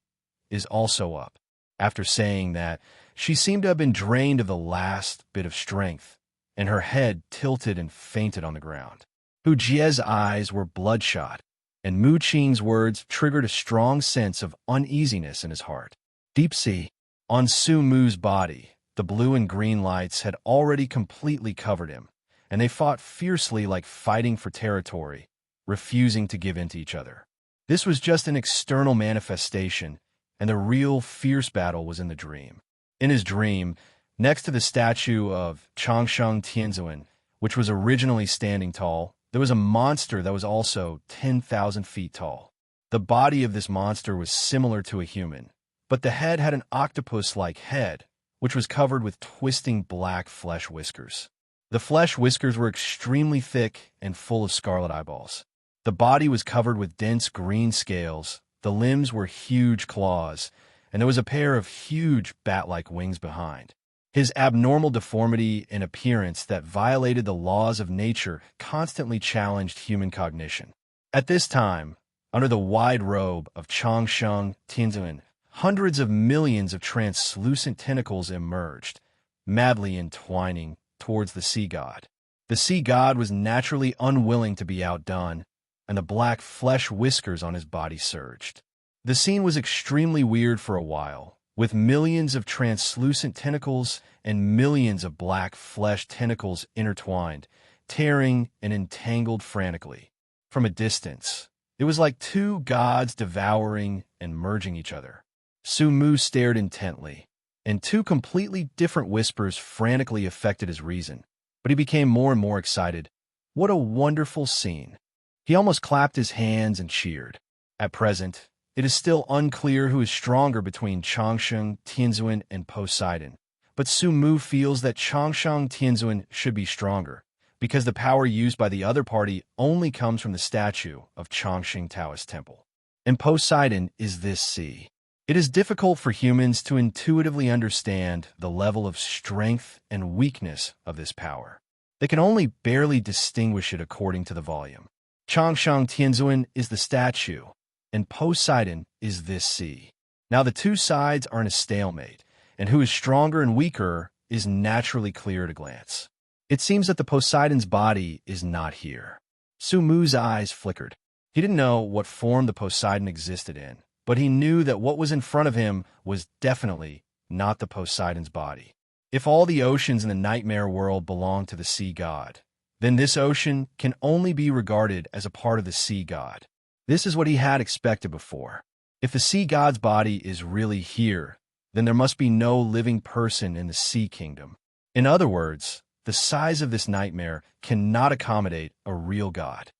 S2: is also up. After saying that, she seemed to have been drained of the last bit of strength, and her head tilted and fainted on the ground. Hu Jie's eyes were bloodshot, and Mu Qing's words triggered a strong sense of uneasiness in his heart. Deep sea. On Su Mu's body, the blue and green lights had already completely covered him, and they fought fiercely like fighting for territory, refusing to give in to each other. This was just an external manifestation, and the real fierce battle was in the dream. In his dream, next to the statue of Changsheng Tianzuan, which was originally standing tall, there was a monster that was also 10,000 feet tall. The body of this monster was similar to a human, but the head had an octopus-like head, which was covered with twisting black flesh whiskers. The flesh whiskers were extremely thick and full of scarlet eyeballs. The body was covered with dense green scales, the limbs were huge claws, and there was a pair of huge bat-like wings behind. His abnormal deformity and appearance that violated the laws of nature constantly challenged human cognition. At this time, under the wide robe of Changsheng Tianzuan, hundreds of millions of translucent tentacles emerged, madly entwining towards the sea god. The sea god was naturally unwilling to be outdone, and the black flesh whiskers on his body surged. The scene was extremely weird for a while, with millions of translucent tentacles and millions of black flesh tentacles intertwined, tearing and entangled frantically. From a distance, it was like two gods devouring and merging each other. Su Mu stared intently, and two completely different whispers frantically affected his reason, but he became more and more excited. What a wonderful scene! He almost clapped his hands and cheered. At present, It is still unclear who is stronger between Changsheng, Tianzuan, and Poseidon, but Su Mu feels that Changsheng Tianzuan should be stronger, because the power used by the other party only comes from the statue of Changsheng Taoist Temple. And Poseidon is this sea. It is difficult for humans to intuitively understand the level of strength and weakness of this power. They can only barely distinguish it according to the volume. Changsheng Tianzuan is the statue, and Poseidon is this sea. Now the two sides are in a stalemate, and who is stronger and weaker is naturally clear at a glance. It seems that the Poseidon's body is not here. Su Mu's eyes flickered. He didn't know what form the Poseidon existed in, but he knew that what was in front of him was definitely not the Poseidon's body. If all the oceans in the nightmare world belong to the sea god, then this ocean can only be regarded as a part of the sea god. This is what he had expected before. If the sea god's body is really here, then there must be no living person in the sea kingdom. In other words, the size of this nightmare cannot accommodate a real god.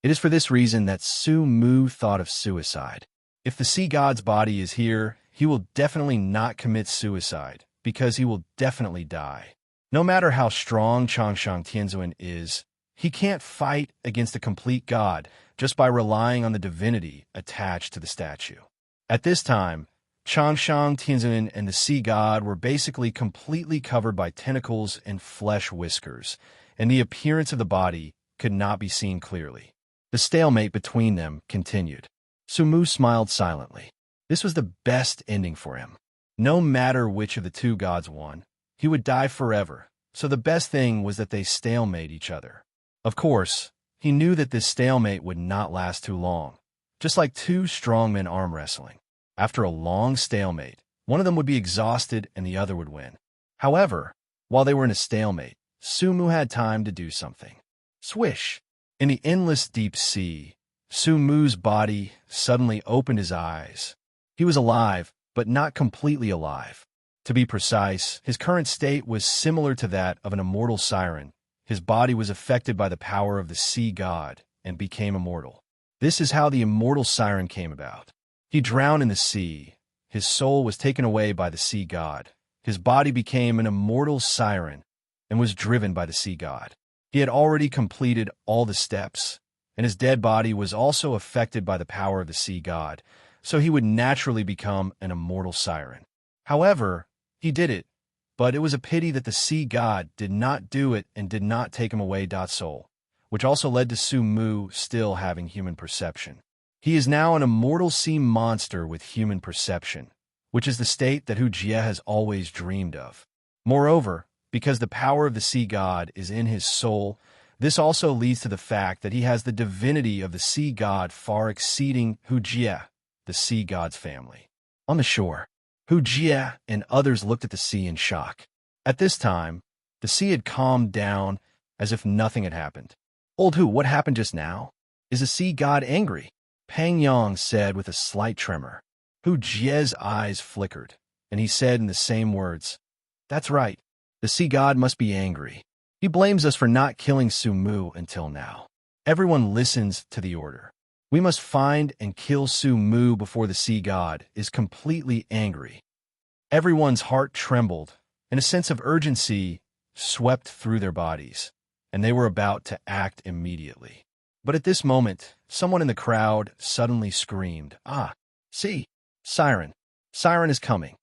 S2: It is for this reason that Su Mu thought of suicide. If the sea god's body is here, he will definitely not commit suicide, because he will definitely die. No matter how strong Changsheng Tianzuan is, he can't fight against a complete god just by relying on the divinity attached to the statue. At this time, Changsheng Tianzuan and the sea god were basically completely covered by tentacles and flesh whiskers, and the appearance of the body could not be seen clearly. The stalemate between them continued. Su Mu smiled silently. This was the best ending for him. No matter which of the two gods won, he would die forever, so the best thing was that they stalemate each other. Of course, he knew that this stalemate would not last too long, just like two strongmen arm wrestling. After a long stalemate, one of them would be exhausted and the other would win. However, while they were in a stalemate, Su Mu had time to do something. Swish! In the endless deep sea, Su Mu's body suddenly opened his eyes. He was alive, but not completely alive. To be precise, his current state was similar to that of an immortal siren. His body was affected by the power of the sea god and became immortal. This is how the immortal siren came about. He drowned in the sea. His soul was taken away by the sea god. His body became an immortal siren and was driven by the sea god. He had already completed all the steps, and his dead body was also affected by the power of the sea god, so he would naturally become an immortal siren. However, he did it, but it was a pity that the sea god did not do it and did not take him away. Soul, which also led to Su Mu still having human perception. He is now an immortal sea monster with human perception, which is the state that Hu Jie has always dreamed of. Moreover, because the power of the sea god is in his soul, this also leads to the fact that he has the divinity of the sea god far exceeding Hu Jie, the sea god's family. On the shore, Hu Jie and others looked at the sea in shock. At this time, the sea had calmed down as if nothing had happened. Old Hu, what happened just now? Is the sea god angry? Pang Yang said with a slight tremor. Hu Jie's eyes flickered, and he said in the same words, "That's right. The sea god must be angry. He blames us for not killing Su Mu until now. Everyone listens to the order. We must find and kill Su Mu before the sea god is completely angry." Everyone's heart trembled, and a sense of urgency swept through their bodies, and they were about to act immediately. But at this moment, someone in the crowd suddenly screamed, "Ah, see, siren! Siren is coming!"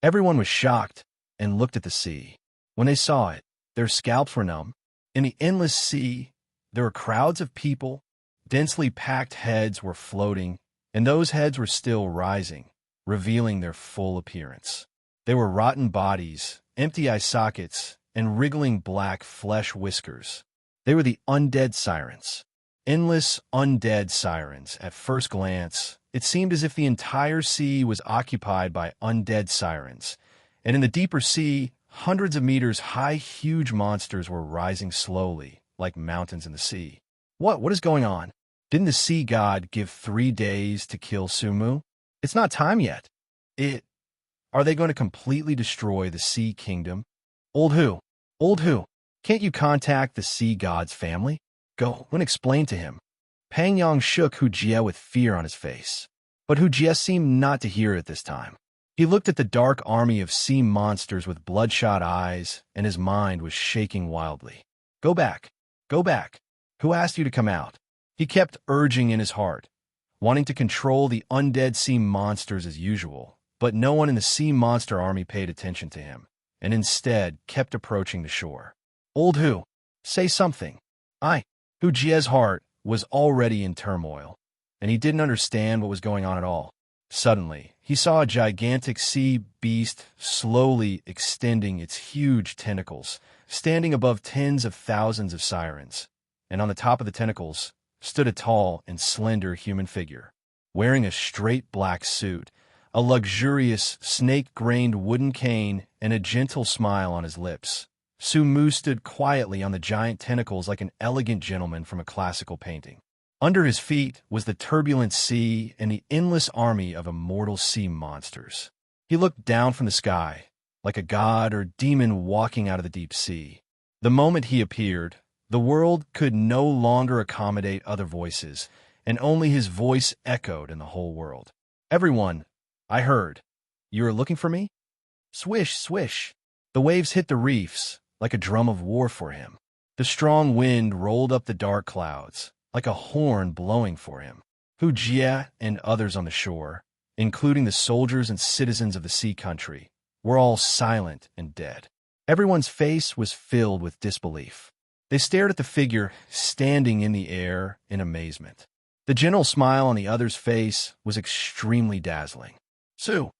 S2: Everyone was shocked and looked at the sea. When they saw it, their scalps were numb. In the endless sea, there were crowds of people. Densely packed heads were floating, and those heads were still rising, revealing their full appearance. They were rotten bodies, empty eye sockets, and wriggling black flesh whiskers. They were the undead sirens. Endless undead sirens. At first glance, it seemed as if the entire sea was occupied by undead sirens, and in the deeper sea, hundreds of meters high, huge monsters were rising slowly, like mountains in the sea. What is going on? Didn't the sea god give 3 days to kill Su Mu? It's not time yet. Are they going to completely destroy the sea kingdom? Old Hu, can't you contact the sea god's family? Go and explain to him. Pang Yang shook Hu Jie with fear on his face. But Hu Jie seemed not to hear it this time. He looked at the dark army of sea monsters with bloodshot eyes, and his mind was shaking wildly. Go back. Go back. Who asked you to come out? He kept urging in his heart, wanting to control the undead sea monsters as usual, but no one in the sea monster army paid attention to him, and instead kept approaching the shore. Old Hu, say something. Hu Jie's heart was already in turmoil, and he didn't understand what was going on at all. Suddenly, he saw a gigantic sea beast slowly extending its huge tentacles, standing above tens of thousands of sirens, and on the top of the tentacles stood a tall and slender human figure, wearing a straight black suit, a luxurious snake-grained wooden cane, and a gentle smile on his lips. Su Mu stood quietly on the giant tentacles like an elegant gentleman from a classical painting. Under his feet was the turbulent sea and the endless army of immortal sea monsters. He looked down from the sky, like a god or demon walking out of the deep sea. The moment he appeared, the world could no longer accommodate other voices, and only his voice echoed in the whole world. Everyone, I heard. You are looking for me? Swish, swish. The waves hit the reefs like a drum of war for him. The strong wind rolled up the dark clouds like a horn blowing for him. Hu Jie and others on the shore, including the soldiers and citizens of the sea country, were all silent and dead. Everyone's face was filled with disbelief. They stared at the figure standing in the air in amazement. The gentle smile on the other's face was extremely dazzling. Su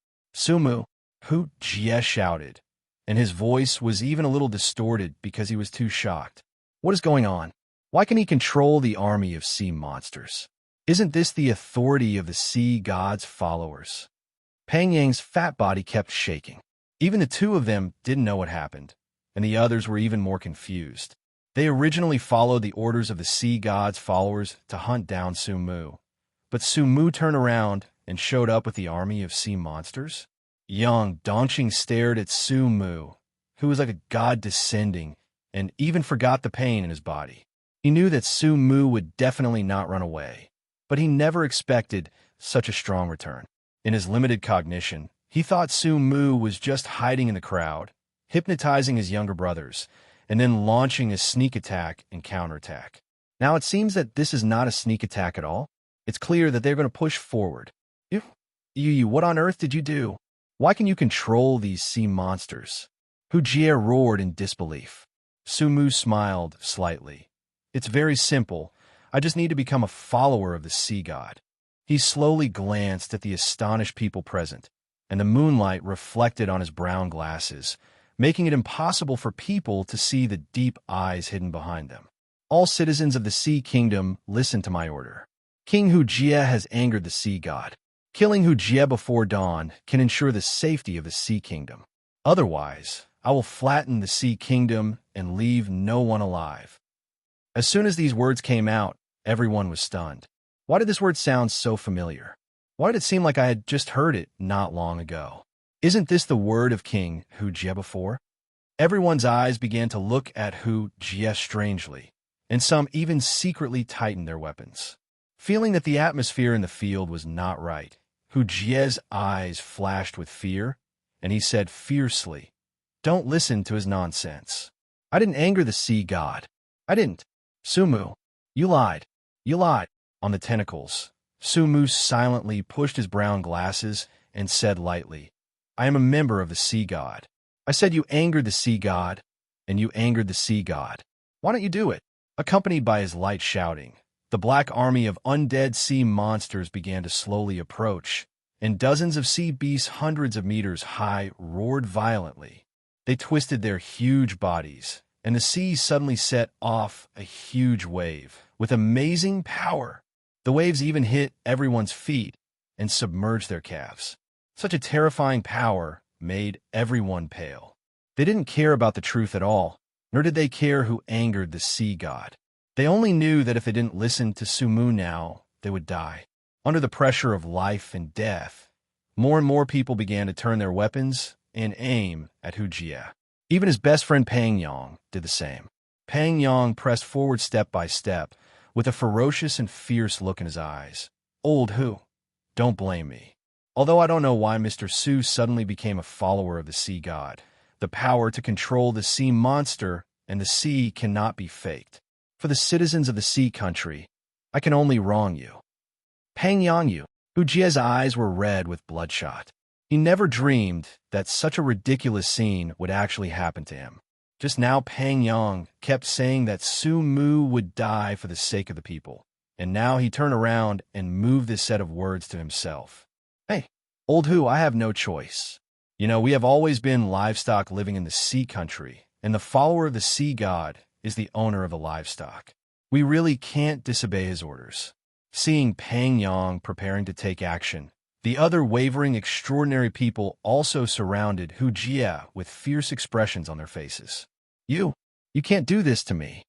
S2: Mu, Hu Jie shouted, and his voice was even a little distorted because he was too shocked. What is going on? Why can he control the army of sea monsters? Isn't this the authority of the sea god's followers? Pang Yang's fat body kept shaking. Even the two of them didn't know what happened, and the others were even more confused. They originally followed the orders of the sea god's followers to hunt down Su Mu, but Su Mu turned around and showed up with the army of sea monsters. Young Dongqing stared at Su Mu, who was like a god descending, and even forgot the pain in his body. He knew that Su Mu would definitely not run away, but he never expected such a strong return. In his limited cognition, he thought Su Mu was just hiding in the crowd, hypnotizing his younger brothers, and then launching a sneak attack and counterattack. Now it seems that this is not a sneak attack at all. It's clear that they're going to push forward. You, what on earth did you do? Why can you control these sea monsters? Hu Jie roared in disbelief. Su Mu smiled slightly. It's very simple. I just need to become a follower of the sea god. He slowly glanced at the astonished people present, and the moonlight reflected on his brown glasses, making it impossible for people to see the deep eyes hidden behind them. All citizens of the Sea Kingdom, listen to my order. King Hu Jie has angered the sea god. Killing Hu Jie before dawn can ensure the safety of the Sea Kingdom. Otherwise, I will flatten the Sea Kingdom and leave no one alive. As soon as these words came out, everyone was stunned. Why did this word sound so familiar? Why did it seem like I had just heard it not long ago? Isn't this the word of King Hu Jie before? Everyone's eyes began to look at Hu Jie strangely, and some even secretly tightened their weapons. Feeling that the atmosphere in the field was not right, Hu Jie's eyes flashed with fear, and he said fiercely, "Don't listen to his nonsense. I didn't anger the sea god. I didn't. Su Mu, you lied. You lied." On the tentacles, Su Mu silently pushed his brown glasses and said lightly, "I am a member of the sea god. I said you angered the sea god, and you angered the sea god. Why don't you do it?" Accompanied by his light shouting, the black army of undead sea monsters began to slowly approach, and dozens of sea beasts hundreds of meters high roared violently. They twisted their huge bodies, and the sea suddenly set off a huge wave with amazing power. The waves even hit everyone's feet and submerged their calves. Such a terrifying power made everyone pale. They didn't care about the truth at all, nor did they care who angered the sea god. They only knew that if they didn't listen to Su Mu now, they would die. Under the pressure of life and death, more and more people began to turn their weapons and aim at Hu Jie. Even his best friend Pang Yang did the same. Pang Yang pressed forward step by step, with a ferocious and fierce look in his eyes. "Old Hu, don't blame me. Although I don't know why Mr. Su suddenly became a follower of the sea god. The power to control the sea monster and the sea cannot be faked. For the citizens of the sea country, I can only wrong you. Pang Yongyu, Hu Jie's eyes were red with bloodshot. He never dreamed that such a ridiculous scene would actually happen to him. Just now Pang Yang kept saying that Su Mu would die for the sake of the people, and now he turned around and moved this set of words to himself. Hey, old Hu, I have no choice. You know, we have always been livestock living in the sea country, and the follower of the sea god is the owner of the livestock. We really can't disobey his orders. Seeing Pang Yang preparing to take action, the other wavering extraordinary people also surrounded Hu Jie with fierce expressions on their faces. You can't do this to me.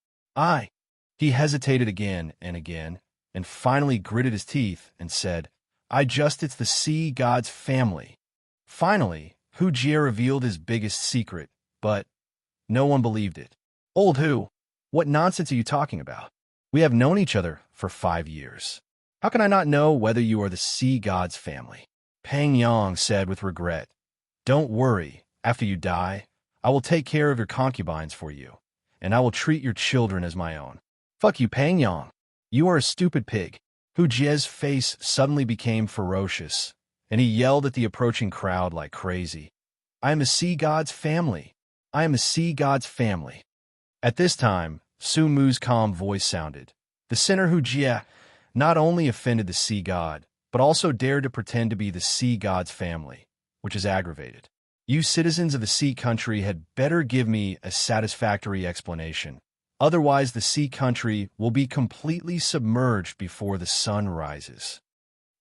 S2: He hesitated again, and finally gritted his teeth and said, it's the sea god's family. Finally, Hu Jie revealed his biggest secret, but no one believed it. Old Hu, what nonsense are you talking about? We have known each other for 5 years. How can I not know whether you are the sea god's family? Pang Yang said with regret, Don't worry, after you die, I will take care of your concubines for you, and I will treat your children as my own. Fuck you, Pang Yang. You are a stupid pig. Hu Jie's face suddenly became ferocious, and he yelled at the approaching crowd like crazy. I am a sea god's family. I am a sea god's family. At this time, Su Mu's calm voice sounded. The sinner Hu Jie not only offended the sea god, but also dared to pretend to be the sea god's family, which is aggravated. You citizens of the sea country had better give me a satisfactory explanation. Otherwise, the sea country will be completely submerged before the sun rises.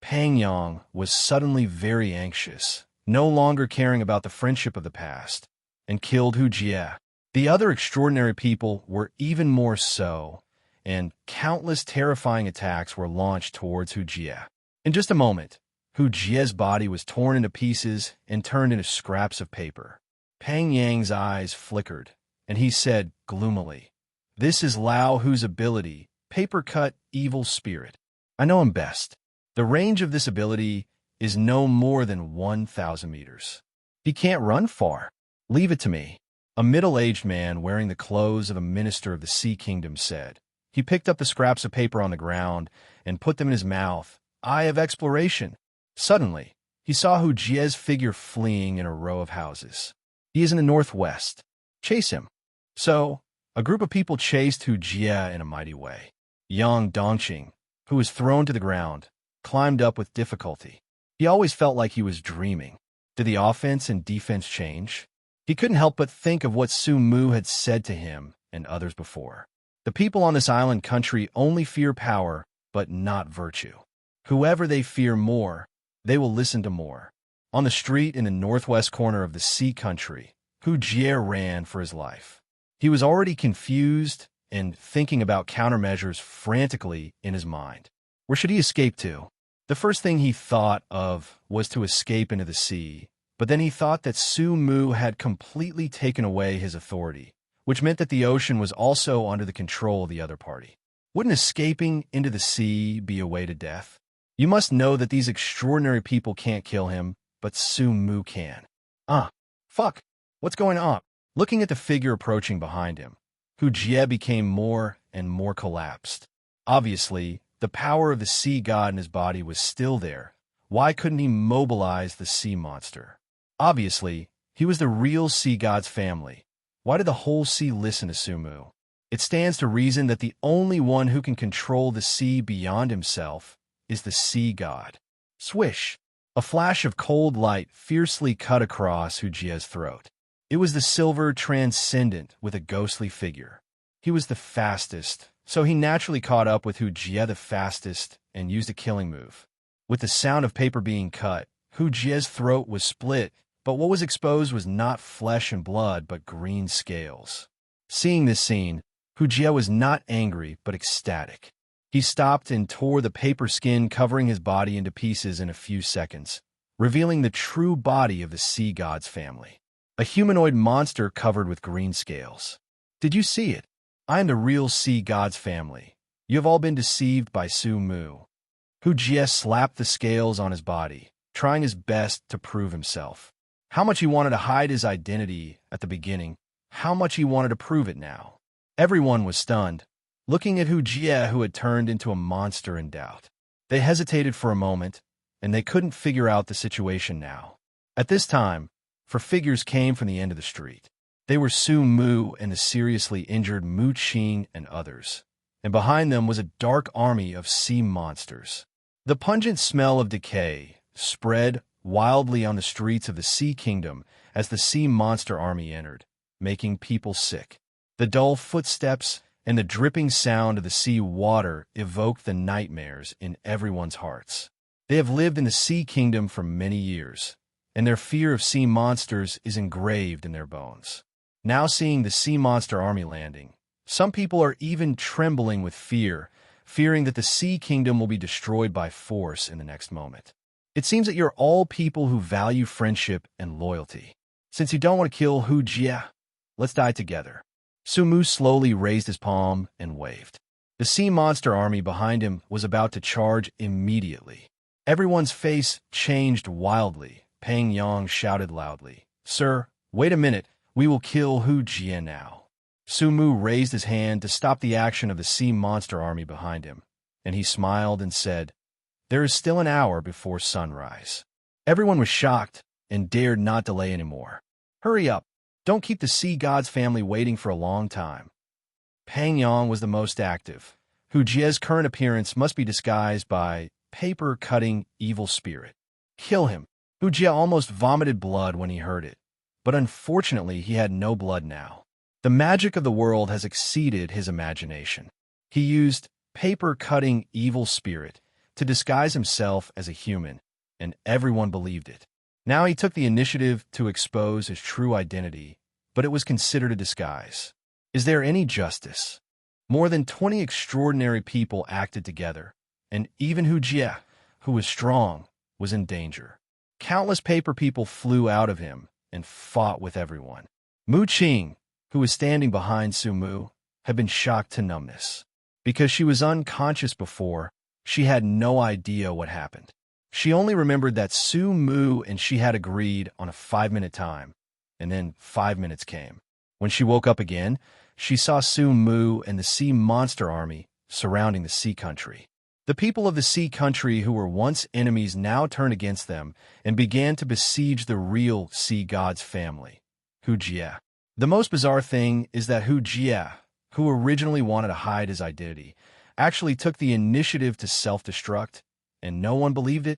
S2: Pang Yang was suddenly very anxious, no longer caring about the friendship of the past, and killed Hu Jie. The other extraordinary people were even more so, and countless terrifying attacks were launched towards Hu Jie. In just a moment, Hu Jie's body was torn into pieces and turned into scraps of paper. Pang Yang's eyes flickered, and he said gloomily, This is Lao Hu's ability, paper-cut evil spirit. I know him best. The range of this ability is no more than 1,000 meters. He can't run far. Leave it to me. A middle-aged man wearing the clothes of a minister of the Sea Kingdom said. He picked up the scraps of paper on the ground and put them in his mouth. Eye of exploration. Suddenly, he saw Hu Jie's figure fleeing in a row of houses. He is in the northwest. Chase him. So, a group of people chased Hu Jie in a mighty way. Yang Dongqing, who was thrown to the ground, climbed up with difficulty. He always felt like he was dreaming. Did the offense and defense change? He couldn't help but think of what Su Mu had said to him and others before. The people on this island country only fear power, but not virtue. Whoever they fear more, they will listen to more. On the street in the northwest corner of the sea country, Hu Jie ran for his life. He was already confused and thinking about countermeasures frantically in his mind. Where should he escape to? The first thing he thought of was to escape into the sea, but then he thought that Su Mu had completely taken away his authority, which meant that the ocean was also under the control of the other party. Wouldn't escaping into the sea be a way to death? You must know that these extraordinary people can't kill him, but Su Mu can. Fuck. What's going on? Looking at the figure approaching behind him, Hu Jie became more and more collapsed. Obviously, the power of the sea god in his body was still there. Why couldn't he mobilize the sea monster? Obviously, he was the real sea god's family. Why did the whole sea listen to Su Mu? It stands to reason that the only one who can control the sea beyond himself is the sea god. Swish! A flash of cold light fiercely cut across Hu Jie's throat. It was the silver transcendent with a ghostly figure. He was the fastest, so he naturally caught up with Hu Jie the fastest and used a killing move. With the sound of paper being cut, Hu Jie's throat was split, but what was exposed was not flesh and blood but green scales. Seeing this scene, Hu Jie was not angry but ecstatic. He stopped and tore the paper skin covering his body into pieces in a few seconds, revealing the true body of the sea god's family. A humanoid monster covered with green scales. Did you see it? I am the real sea god's family. You have all been deceived by Su Mu. Hu Jie slapped the scales on his body, trying his best to prove himself. How much he wanted to hide his identity at the beginning, how much he wanted to prove it now. Everyone was stunned, looking at Hu Jie, who had turned into a monster in doubt. They hesitated for a moment, and they couldn't figure out the situation now. At this time, four figures came from the end of the street. They were Su Mu and the seriously injured Mu Qing and others, and behind them was a dark army of sea monsters. The pungent smell of decay spread wildly on the streets of the Sea Kingdom as the sea monster army entered, making people sick. The dull footsteps and the dripping sound of the sea water evoked the nightmares in everyone's hearts. They have lived in the Sea Kingdom for many years, and their fear of sea monsters is engraved in their bones. Now seeing the sea monster army landing, some people are even trembling with fear, fearing that the Sea Kingdom will be destroyed by force in the next moment. It seems that you're all people who value friendship and loyalty. Since you don't want to kill Hu Jie, let's die together. Su Mu slowly raised his palm and waved. The sea monster army behind him was about to charge immediately. Everyone's face changed wildly. Peng Yang shouted loudly, "Sir, wait a minute, we will kill Hu Jie now." Su Mu raised his hand to stop the action of the sea monster army behind him, and he smiled and said, "There is still an hour before sunrise." Everyone was shocked and dared not delay anymore. "Hurry up. Don't keep the sea god's family waiting for a long time." Peng Yang was the most active. Hu Jie's current appearance must be disguised by paper-cutting evil spirit. Kill him. Hu Jie almost vomited blood when he heard it, but unfortunately he had no blood now. The magic of the world has exceeded his imagination. He used paper-cutting evil spirit to disguise himself as a human, and everyone believed it. Now he took the initiative to expose his true identity, but it was considered a disguise. Is there any justice? More than 20 extraordinary people acted together, and even Hu Jie, who was strong, was in danger. Countless paper people flew out of him and fought with everyone. Mu Qing, who was standing behind Su Mu, had been shocked to numbness. Because she was unconscious before, she had no idea what happened. She only remembered that Su Mu and she had agreed on a 5-minute time, and then 5 minutes came. When she woke up again, she saw Su Mu and the sea monster army surrounding the sea country. The people of the sea country who were once enemies now turned against them and began to besiege the real sea god's family, Hu Jie. The most bizarre thing is that Hu Jie, who originally wanted to hide his identity, actually took the initiative to self-destruct, and no one believed it.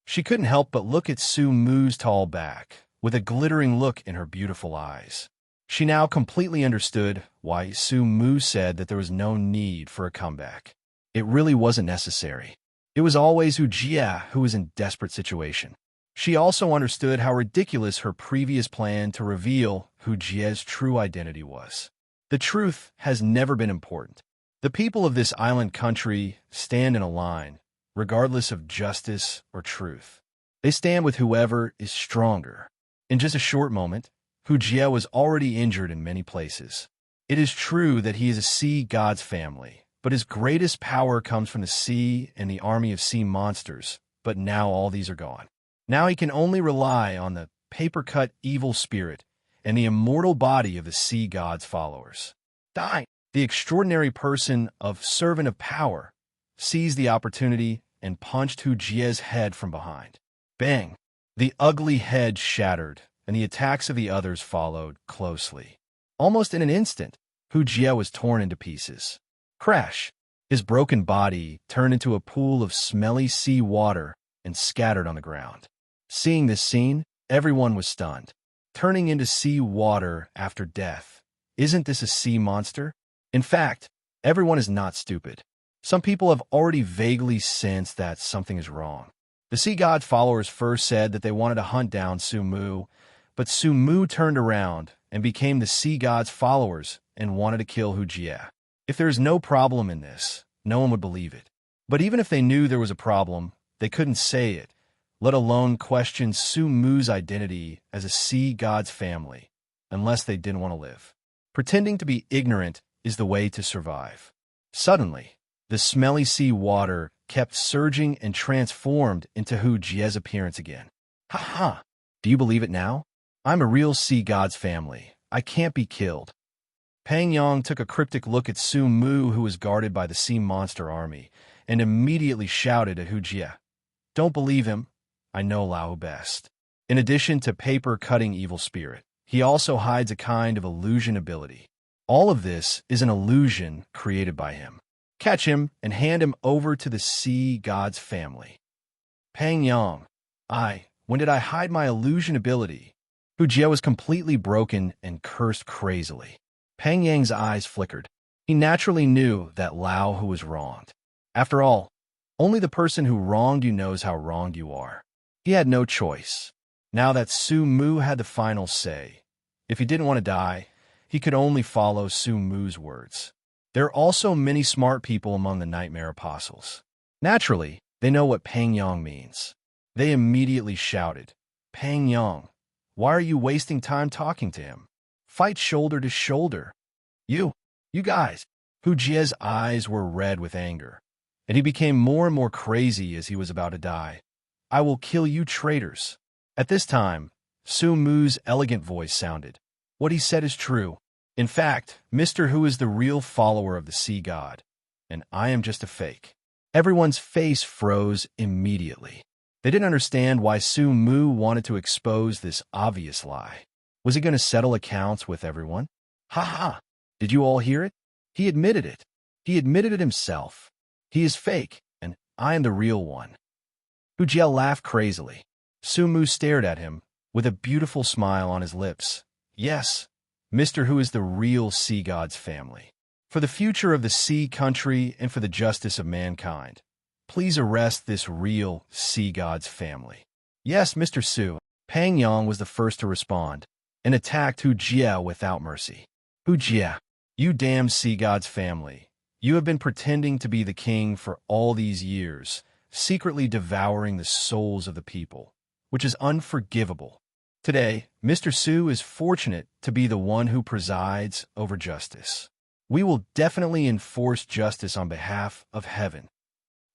S2: She couldn't help but look at Su Mu's tall back, with a glittering look in her beautiful eyes. She now completely understood why Su Mu said that there was no need for a comeback. It really wasn't necessary. It was always Hu Jie who was in desperate situation. She also understood how ridiculous her previous plan to reveal Hu Jie's true identity was. The truth has never been important. The people of this island country stand in a line, regardless of justice or truth. They stand with whoever is stronger. In just a short moment, Hu Jie was already injured in many places. It is true that he is a sea god's family, but his greatest power comes from the sea and the army of sea monsters, but now all these are gone. Now he can only rely on the paper-cut evil spirit and the immortal body of the sea god's followers. Die! The extraordinary person of servant of power seized the opportunity and punched Hu Jie's head from behind. Bang! The ugly head shattered, and the attacks of the others followed closely. Almost in an instant, Hu Jie was torn into pieces. Crash! His broken body turned into a pool of smelly sea water and scattered on the ground. Seeing this scene, everyone was stunned. Turning into sea water after death. Isn't this a sea monster? In fact, everyone is not stupid. Some people have already vaguely sensed that something is wrong. The sea god followers first said that they wanted to hunt down Su Mu, but Su Mu turned around and became the sea god's followers and wanted to kill Hu Jie. If there is no problem in this, no one would believe it. But even if they knew there was a problem, they couldn't say it, let alone question Su Mu's identity as a sea god's family, unless they didn't want to live. Pretending to be ignorant is the way to survive. Suddenly, the smelly sea water kept surging and transformed into Hu Jie's appearance again. Ha ha! Do you believe it now? I'm a real sea god's family. I can't be killed. Pang Yang took a cryptic look at Su Mu, who was guarded by the sea monster army, and immediately shouted at Hu Jie. Don't believe him. I know Lao best. In addition to paper-cutting evil spirit, he also hides a kind of illusion ability. All of this is an illusion created by him. Catch him and hand him over to the sea god's family. Pang Yang, when did I hide my illusion ability? Hu Jie was completely broken and cursed crazily. Pang Yang's eyes flickered. He naturally knew that Lao Hu was wronged. After all, only the person who wronged you knows how wronged you are. He had no choice. Now that Su Mu had the final say, if he didn't want to die, he could only follow Su Mu's words. There are also many smart people among the Nightmare Apostles. Naturally, they know what Pang Yang means. They immediately shouted, Pang Yang, why are you wasting time talking to him? Fight shoulder to shoulder. You guys. Hu Jie's eyes were red with anger, and he became more and more crazy as he was about to die. I will kill you traitors. At this time, Su Mu's elegant voice sounded. What he said is true. In fact, Mr. Hu is the real follower of the sea god, and I am just a fake. Everyone's face froze immediately. They didn't understand why Su Mu wanted to expose this obvious lie. Was he going to settle accounts with everyone? Ha ha! Did you all hear it? He admitted it. He admitted it himself. He is fake, and I am the real one. Hu Jie laughed crazily. Su Mu stared at him, with a beautiful smile on his lips. Yes, Mr. Hu is the real sea god's family. For the future of the sea country and for the justice of mankind, please arrest this real sea god's family. Yes, Mr. Su. Pang Yang was the first to respond, and attacked Hu Jie without mercy. Hu Jie, you damn sea god's family. You have been pretending to be the king for all these years, secretly devouring the souls of the people, which is unforgivable. Today, Mr. Su is fortunate to be the one who presides over justice. We will definitely enforce justice on behalf of heaven.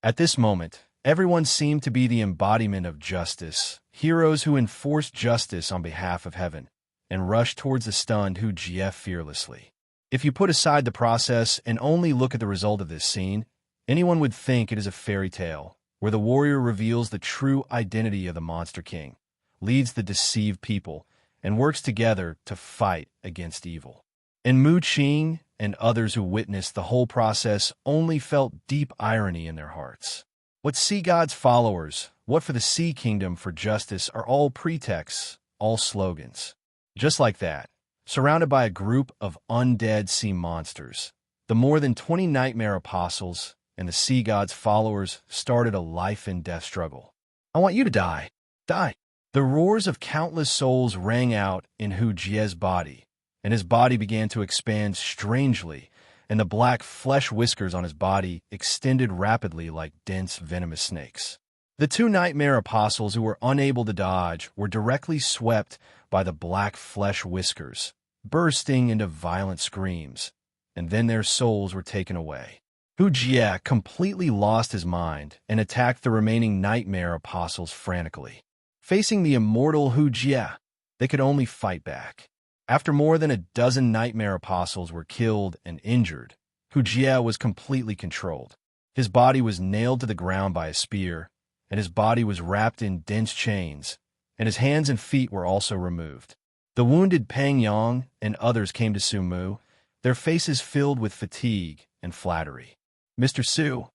S2: At this moment, everyone seemed to be the embodiment of justice, heroes who enforce justice on behalf of heaven, and rushed towards the stunned Hu Jie fearlessly. If you put aside the process and only look at the result of this scene, anyone would think it is a fairy tale, where the warrior reveals the true identity of the Monster King, leads the deceived people, and works together to fight against evil. And Mu Qing and others who witnessed the whole process only felt deep irony in their hearts. What sea god's followers, what for the sea kingdom for justice are all pretexts, all slogans. Just like that, surrounded by a group of undead sea monsters, the more than 20 Nightmare Apostles and the sea god's followers started a life-and-death struggle. I want you to die. Die. The roars of countless souls rang out in Hu Jie's body, and his body began to expand strangely, and the black flesh whiskers on his body extended rapidly like dense venomous snakes. The two Nightmare Apostles who were unable to dodge were directly swept by the black flesh whiskers, bursting into violent screams, and then their souls were taken away. Hu Jie completely lost his mind and attacked the remaining Nightmare Apostles frantically. Facing the immortal Hu Jie, they could only fight back. After more than a dozen Nightmare Apostles were killed and injured, Hu Jie was completely controlled. His body was nailed to the ground by a spear, and his body was wrapped in dense chains, and his hands and feet were also removed. The wounded Pang Yang and others came to Su Mu, their faces filled with fatigue and flattery. Mr. Su,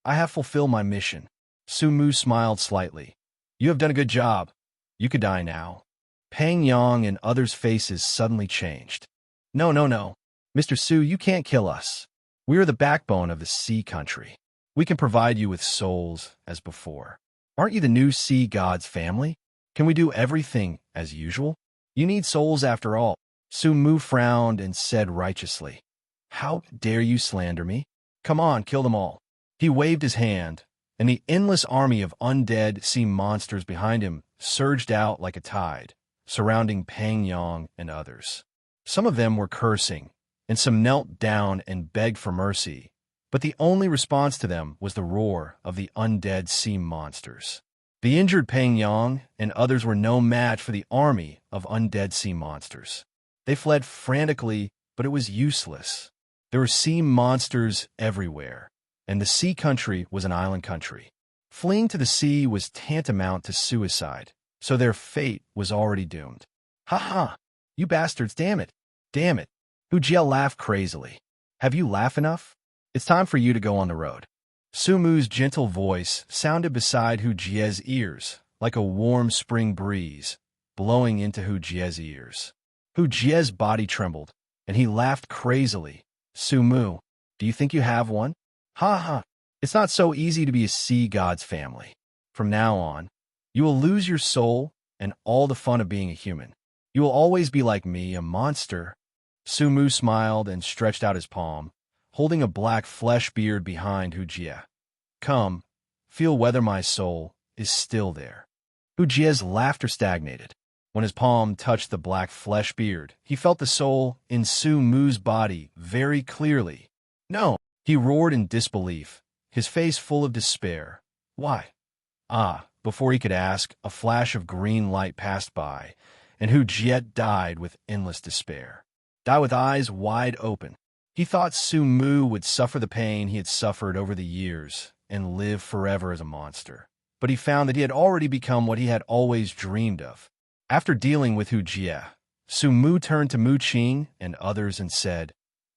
S2: I have fulfilled my mission. Su Mu smiled slightly. You have done a good job. You could die now. Pang Yang and others' faces suddenly changed. No. Mr. Su, you can't kill us. We are the backbone of the sea country. We can provide you with souls as before. Aren't you the new sea god's family? Can we do everything as usual? You need souls after all. Su Mu frowned and said righteously, How dare you slander me? Come on, kill them all. He waved his hand, and the endless army of undead sea monsters behind him surged out like a tide, surrounding Pang Yang and others. Some of them were cursing, and some knelt down and begged for mercy, but the only response to them was the roar of the undead sea monsters. The injured Peng Yang and others were no match for the army of undead sea monsters. They fled frantically, but it was useless. There were sea monsters everywhere, and the sea country was an island country. Fleeing to the sea was tantamount to suicide, so their fate was already doomed. Ha ha! You bastards, damn it! Damn it! Hu Jie laughed crazily. Have you laughed enough? It's time for you to go on the road. Su Mu's gentle voice sounded beside Hu Jie's ears, like a warm spring breeze, blowing into Hu Jie's ears. Hu Jie's body trembled, and he laughed crazily. Su Mu, do you think you have one? Ha ha! It's not so easy to be a sea god's family. From now on, you will lose your soul and all the fun of being a human. You will always be like me, a monster. Su Mu smiled and stretched out his palm, holding a black flesh beard behind Hu Jie. Come, feel whether my soul is still there. Hu Jie's laughter stagnated. When his palm touched the black flesh beard, he felt the soul in Su Mu's body very clearly. No, he roared in disbelief, his face full of despair. Why? Before he could ask, a flash of green light passed by, and Hu Jie died with endless despair. Died with eyes wide open. He thought Su Mu would suffer the pain he had suffered over the years and live forever as a monster. But he found that he had already become what he had always dreamed of. After dealing with Hu Jie, Su Mu turned to Mu Qing and others and said,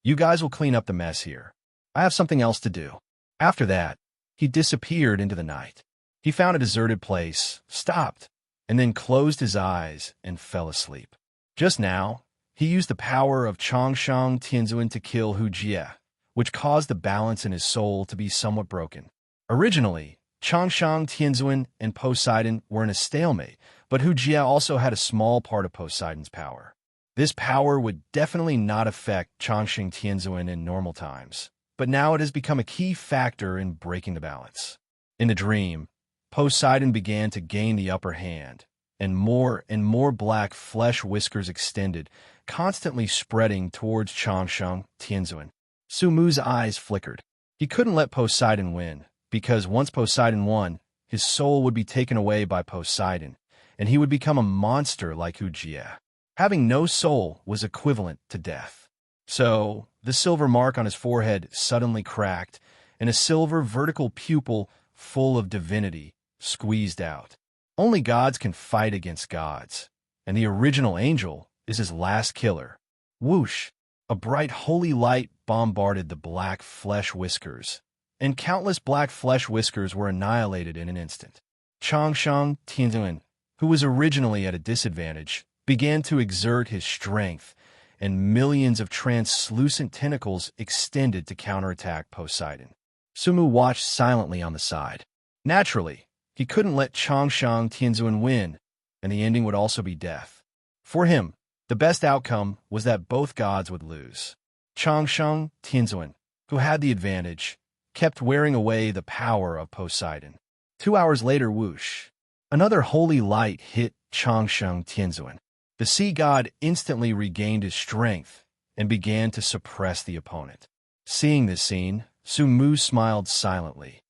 S2: "You guys will clean up the mess here. I have something else to do." After that, he disappeared into the night. He found a deserted place, stopped, and then closed his eyes and fell asleep. Just now, he used the power of Changshang Tianzuan to kill Hu Jie, which caused the balance in his soul to be somewhat broken. Originally, Changshang Tianzuan and Poseidon were in a stalemate, but Hu Jie also had a small part of Poseidon's power. This power would definitely not affect Changshang Tianzuan in normal times, but now it has become a key factor in breaking the balance. In the dream, Poseidon began to gain the upper hand, and more black flesh whiskers extended, constantly spreading towards Changshang Tianzuan. Su Mu's eyes flickered. He couldn't let Poseidon win, because once Poseidon won, his soul would be taken away by Poseidon, and he would become a monster like Hu Jie. Having no soul was equivalent to death. So, the silver mark on his forehead suddenly cracked, and a silver vertical pupil full of divinity squeezed out. Only gods can fight against gods, and the original angel is his last killer. Whoosh! A bright holy light bombarded the black flesh whiskers, and countless black flesh whiskers were annihilated in an instant. Changshang Tianzuan, who was originally at a disadvantage, began to exert his strength, and millions of translucent tentacles extended to counterattack Poseidon. Su Mu watched silently on the side. Naturally, he couldn't let Changshang Tianzuan win, and the ending would also be death. For him, the best outcome was that both gods would lose. Changshang Tianzuan, who had the advantage, kept wearing away the power of Poseidon. 2 hours later, whoosh! Another holy light hit Changshang Tianzuan. The sea god instantly regained his strength and began to suppress the opponent. Seeing this scene, Su Mu smiled silently.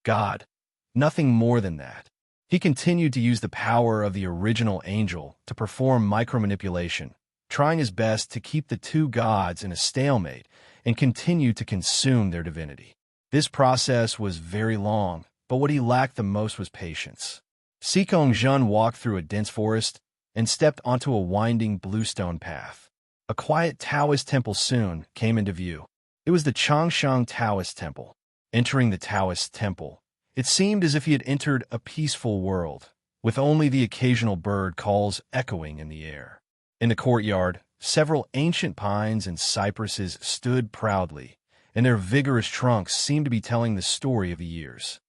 S2: God, nothing more than that. He continued to use the power of the original angel to perform micromanipulation, trying his best to keep the two gods in a stalemate and continue to consume their divinity. This process was very long, but what he lacked the most was patience. Sikong Zhen walked through a dense forest and stepped onto a winding bluestone path. A quiet Taoist temple soon came into view. It was the Changshang Taoist temple. Entering the Taoist temple, it seemed as if he had entered a peaceful world, with only the occasional bird calls echoing in the air. In the courtyard, several ancient pines and cypresses stood proudly, and their vigorous trunks seemed to be telling the story of the years.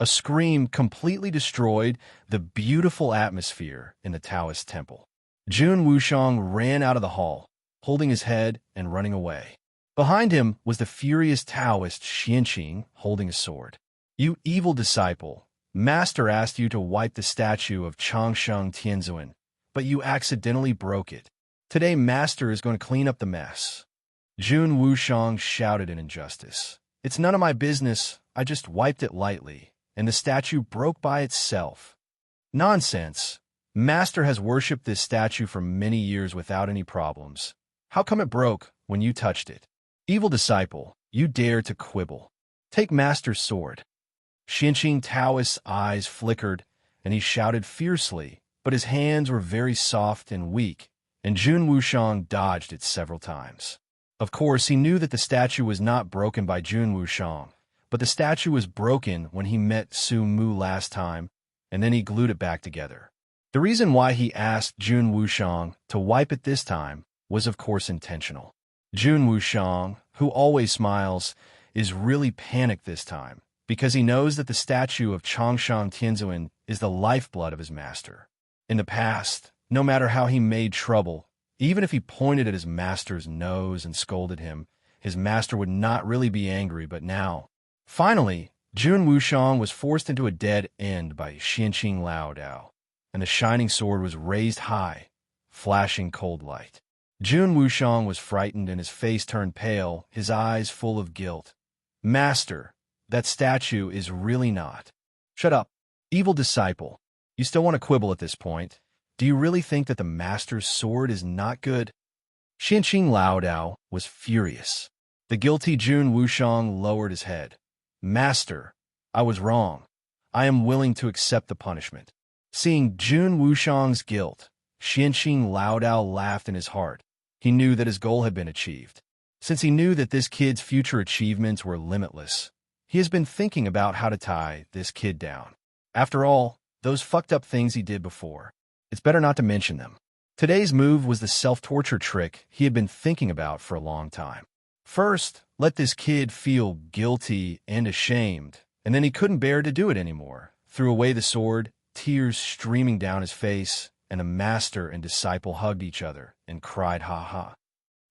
S2: A scream completely destroyed the beautiful atmosphere in the Taoist temple. Jun Wushang ran out of the hall, holding his head and running away. Behind him was the furious Taoist Xianqing holding a sword. "You evil disciple, Master asked you to wipe the statue of Changshang Tianzuan, but you accidentally broke it. Today Master is going to clean up the mess." Jun Wushang shouted in injustice. It's none of my business. I just wiped it lightly, and the statue broke by itself. Nonsense. Master has worshipped this statue for many years without any problems. How come it broke when you touched it? Evil disciple, you dare to quibble. Take Master's sword. Xianqing Taoist's eyes flickered, and he shouted fiercely, but his hands were very soft and weak, and Jun Wushang dodged it several times. Of course, he knew that the statue was not broken by Jun Wushang, but the statue was broken when he met Su Mu last time, and then he glued it back together. The reason why he asked Jun Wushang to wipe it this time was of course intentional. Jun Wushang, who always smiles, is really panicked this time, because he knows that the statue of Changshan Tianzuan is the lifeblood of his master. In the past, no matter how he made trouble, even if he pointed at his master's nose and scolded him, his master would not really be angry, but now. Finally, Jun Wushang was forced into a dead end by Xianqing Laodao, and the shining sword was raised high, flashing cold light. Jun Wushang was frightened and his face turned pale, his eyes full of guilt. Master, that statue is really not. Shut up, evil disciple. You still want to quibble at this point. Do you really think that the master's sword is not good? Xianqing Laodao was furious. The guilty Jun Wushang lowered his head. Master, I was wrong. I am willing to accept the punishment. Seeing Jun Wushang's guilt, Xianqing Laodao laughed in his heart. He knew that his goal had been achieved. Since he knew that this kid's future achievements were limitless, he has been thinking about how to tie this kid down. After all, those fucked up things he did before, it's better not to mention them. Today's move was the self-torture trick he had been thinking about for a long time. First, let this kid feel guilty and ashamed, and then he couldn't bear to do it anymore. Threw away the sword, tears streaming down his face, and the master and disciple hugged each other and cried ha-ha.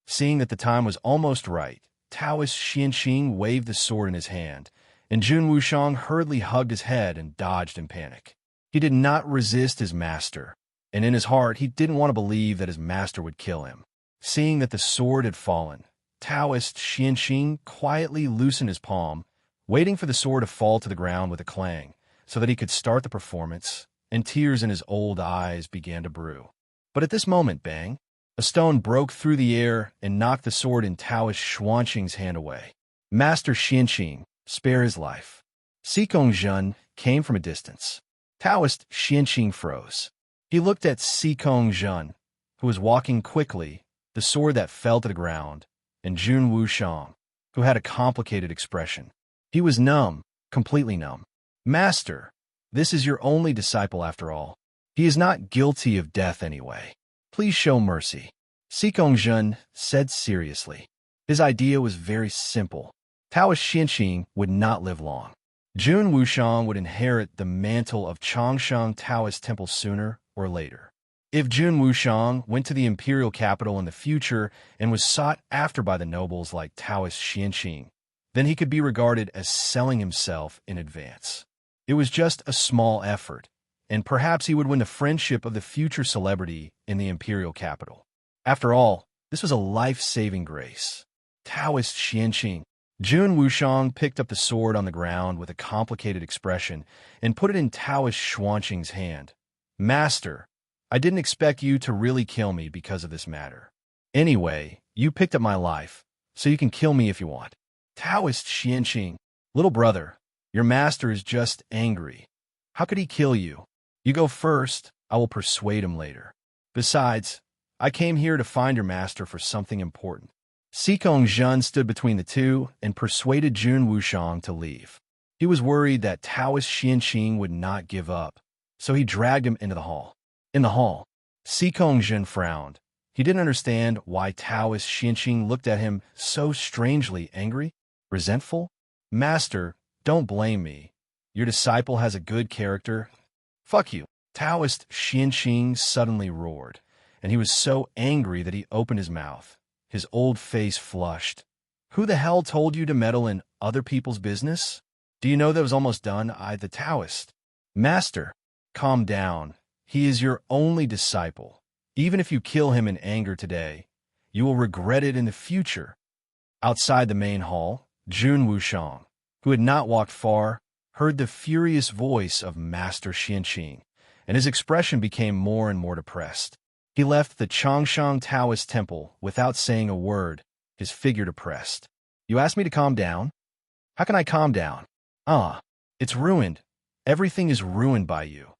S2: Seeing that the time was almost right, Taoist Xianqing waved the sword in his hand, and Jun Wushang hurriedly hugged his head and dodged in panic. He did not resist his master, and in his heart he didn't want to believe that his master would kill him. Seeing that the sword had fallen, Taoist Xianqing quietly loosened his palm, waiting for the sword to fall to the ground with a clang, so that he could start the performance, and tears in his old eyes began to brew. But at this moment, bang, a stone broke through the air and knocked the sword in Taoist Xuanqing's hand away. Master Xianqing, spare his life. Sikong Zhen came from a distance. Taoist Xianqing froze. He looked at Sikong Zhen, who was walking quickly, the sword that fell to the ground, and Jun Wushang, who had a complicated expression. He was numb, completely numb. Master, this is your only disciple after all. He is not guilty of death anyway. Please show mercy. Sikong Zhen said seriously. His idea was very simple. Taoist Xianqing would not live long. Jun Wushang would inherit the mantle of Changshan Taoist Temple sooner or later. If Jun Wushang went to the imperial capital in the future and was sought after by the nobles like Taoist Xianqing, then he could be regarded as selling himself in advance. It was just a small effort, and perhaps he would win the friendship of the future celebrity in the imperial capital. After all, this was a life-saving grace. Taoist Xianqing. Jun Wushang picked up the sword on the ground with a complicated expression and put it in Taoist Xuanqing's hand. Master, I didn't expect you to really kill me because of this matter. Anyway, you picked up my life, so you can kill me if you want. Taoist Xianqing. Little brother, your master is just angry. How could he kill you? You go first, I will persuade him later. Besides, I came here to find your master for something important. Sikong Zhen stood between the two and persuaded Jun Wushang to leave. He was worried that Taoist Xianqing would not give up, so he dragged him into the hall. In the hall, Sikong Zhen frowned. He didn't understand why Taoist Xianqing looked at him so strangely angry, resentful. Master, don't blame me. Your disciple has a good character. Fuck you. Taoist Xianqing suddenly roared, and he was so angry that he opened his mouth. His old face flushed. Who the hell told you to meddle in other people's business? Do you know that was almost done? The Taoist. Master, calm down. He is your only disciple. Even if you kill him in anger today, you will regret it in the future. Outside the main hall, Jun Wushang, who had not walked far, heard the furious voice of Master Xianqing, and his expression became more and more depressed. He left the Changshan Taoist temple without saying a word, his figure depressed. You asked me to calm down? How can I calm down? Ah, it's ruined. Everything is ruined by you.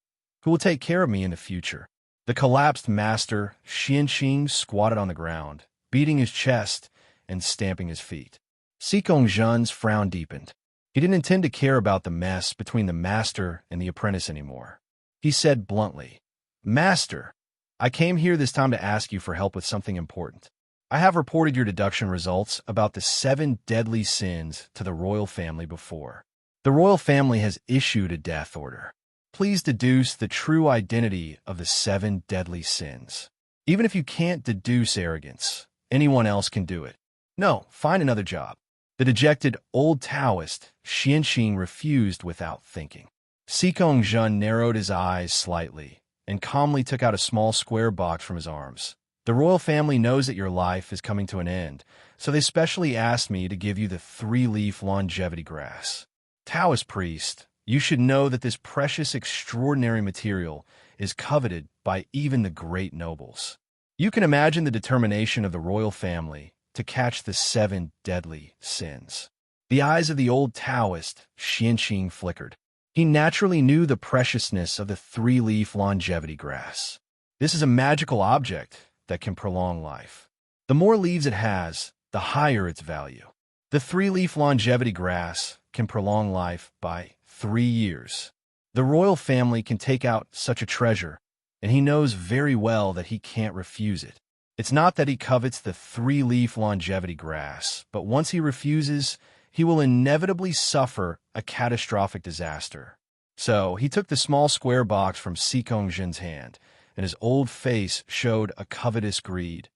S2: Who will take care of me in the future? The collapsed master, Xianqing, squatted on the ground, beating his chest and stamping his feet. Sikong Zhen's frown deepened. He didn't intend to care about the mess between the master and the apprentice anymore. He said bluntly, Master, I came here this time to ask you for help with something important. I have reported your deduction results about the 7 deadly sins to the royal family before. The royal family has issued a death order. Please deduce the true identity of the 7 deadly sins. Even if you can't deduce arrogance, anyone else can do it. No, find another job. The dejected old Taoist, Xianqing, refused without thinking. Sikong Zhen narrowed his eyes slightly and calmly took out a small square box from his arms. The royal family knows that your life is coming to an end, so they specially asked me to give you the 3-leaf longevity grass. Taoist priest, you should know that this precious, extraordinary material is coveted by even the great nobles. You can imagine the determination of the royal family to catch the 7 deadly sins. The eyes of the old Taoist, Xianqing, flickered. He naturally knew the preciousness of the 3-leaf longevity grass. This is a magical object that can prolong life. The more leaves it has, the higher its value. The 3-leaf longevity grass can prolong life by 3 years. The royal family can take out such a treasure, and he knows very well that he can't refuse it. It's not that he covets the 3-leaf longevity grass, but once he refuses, he will inevitably suffer a catastrophic disaster. So he took the small square box from Sikong Zhen's hand, and his old face showed a covetous greed.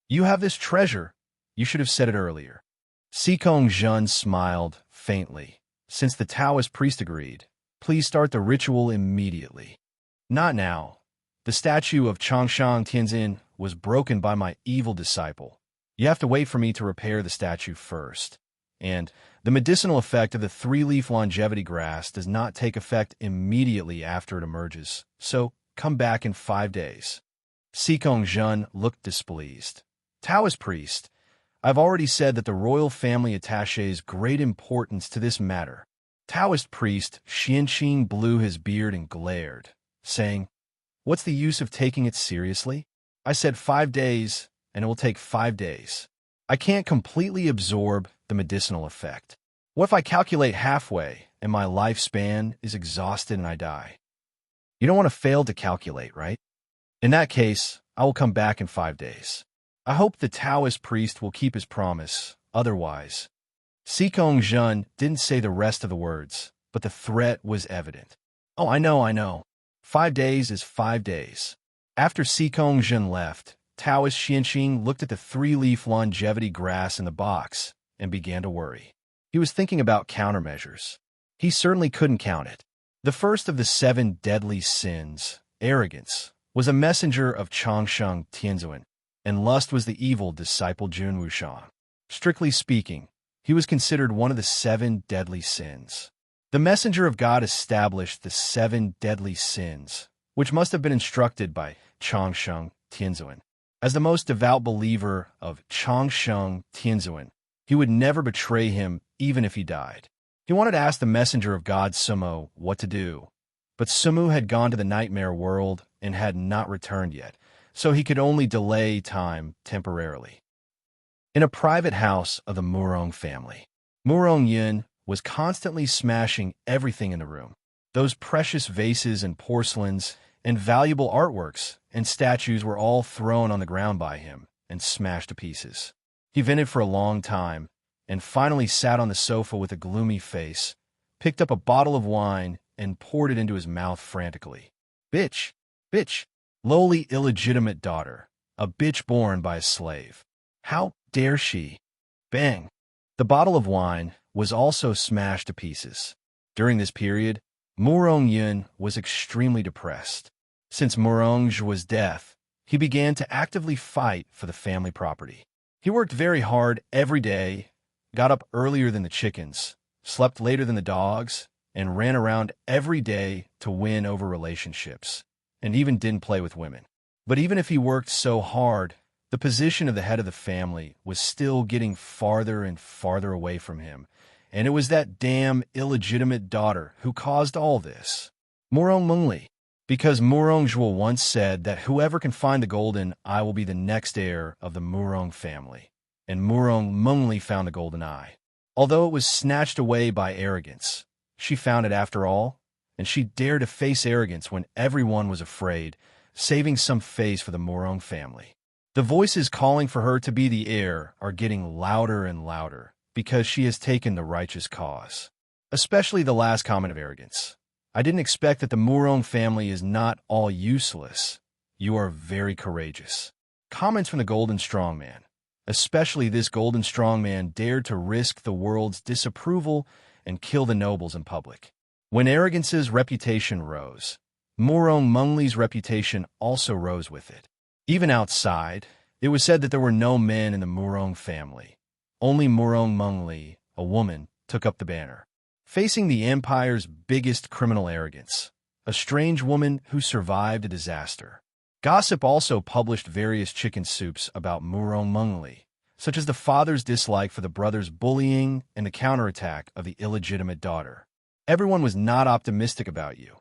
S2: You have this treasure. You should have said it earlier. Sikong Zhen smiled faintly. Since the Taoist priest agreed, please start the ritual immediately. Not now. The statue of Changshan Tianzin was broken by my evil disciple. You have to wait for me to repair the statue first. And the medicinal effect of the 3-leaf longevity grass does not take effect immediately after it emerges, so come back in 5 days. Sikong Zhen looked displeased. Taoist priest, I've already said that the royal family attaches great importance to this matter. Taoist priest Xianqing blew his beard and glared, saying, What's the use of taking it seriously? I said 5 days, and it will take 5 days. I can't completely absorb the medicinal effect. What if I calculate halfway and my lifespan is exhausted and I die? You don't want to fail to calculate, right? In that case, I will come back in 5 days. I hope the Taoist priest will keep his promise. Otherwise, Sikong Zhen didn't say the rest of the words, but the threat was evident. Oh, I know. 5 days is 5 days. After Sikong Zhen left, Taoist Xianqing looked at the 3-leaf longevity grass in the box and began to worry. He was thinking about countermeasures. He certainly couldn't count it. The first of the 7 deadly sins, arrogance, was a messenger of Changshan Tianzin, and lust was the evil disciple Jun Wushang. Strictly speaking, he was considered one of the 7 deadly sins. The messenger of God established the 7 deadly sins, which must have been instructed by Changshan Tianzin. As the most devout believer of Changshan Tianzin, he would never betray him even if he died. He wanted to ask the messenger of God, Sumo, what to do, but Sumu had gone to the nightmare world and had not returned yet, so he could only delay time temporarily. In a private house of the Murong family, Murong Yin was constantly smashing everything in the room. Those precious vases and porcelains and valuable artworks and statues were all thrown on the ground by him and smashed to pieces. He vented for a long time and finally sat on the sofa with a gloomy face, picked up a bottle of wine and poured it into his mouth frantically. Bitch! Bitch! Lowly illegitimate daughter, a bitch born by a slave. How dare she? Bang! The bottle of wine was also smashed to pieces. During this period, Murong Yin was extremely depressed. Since Murong was deaf, he began to actively fight for the family property. He worked very hard every day, got up earlier than the chickens, slept later than the dogs, and ran around every day to win over relationships, and even didn't play with women. But even if he worked so hard, the position of the head of the family was still getting farther and farther away from him, and it was that damn illegitimate daughter who caused all this. Murong Mengli. Because Murong Zhuo once said that whoever can find the golden eye will be the next heir of the Murong family, and Murong Mengli found the golden eye. Although it was snatched away by arrogance, she found it after all, and she dared to face arrogance when everyone was afraid, saving some face for the Murong family. The voices calling for her to be the heir are getting louder and louder because she has taken the righteous cause. Especially the last comment of arrogance. I didn't expect that the Murong family is not all useless. You are very courageous. Comments from the Golden Strongman. Especially this Golden Strongman dared to risk the world's disapproval and kill the nobles in public. When arrogance's reputation rose, Murong Mengli's reputation also rose with it. Even outside, it was said that there were no men in the Murong family. Only Murong Mengli, a woman, took up the banner. Facing the empire's biggest criminal arrogance, a strange woman who survived a disaster. Gossip also published various chicken soups about Murong Mengli, such as the father's dislike for the brother's bullying and the counterattack of the illegitimate daughter. Everyone was not optimistic about you,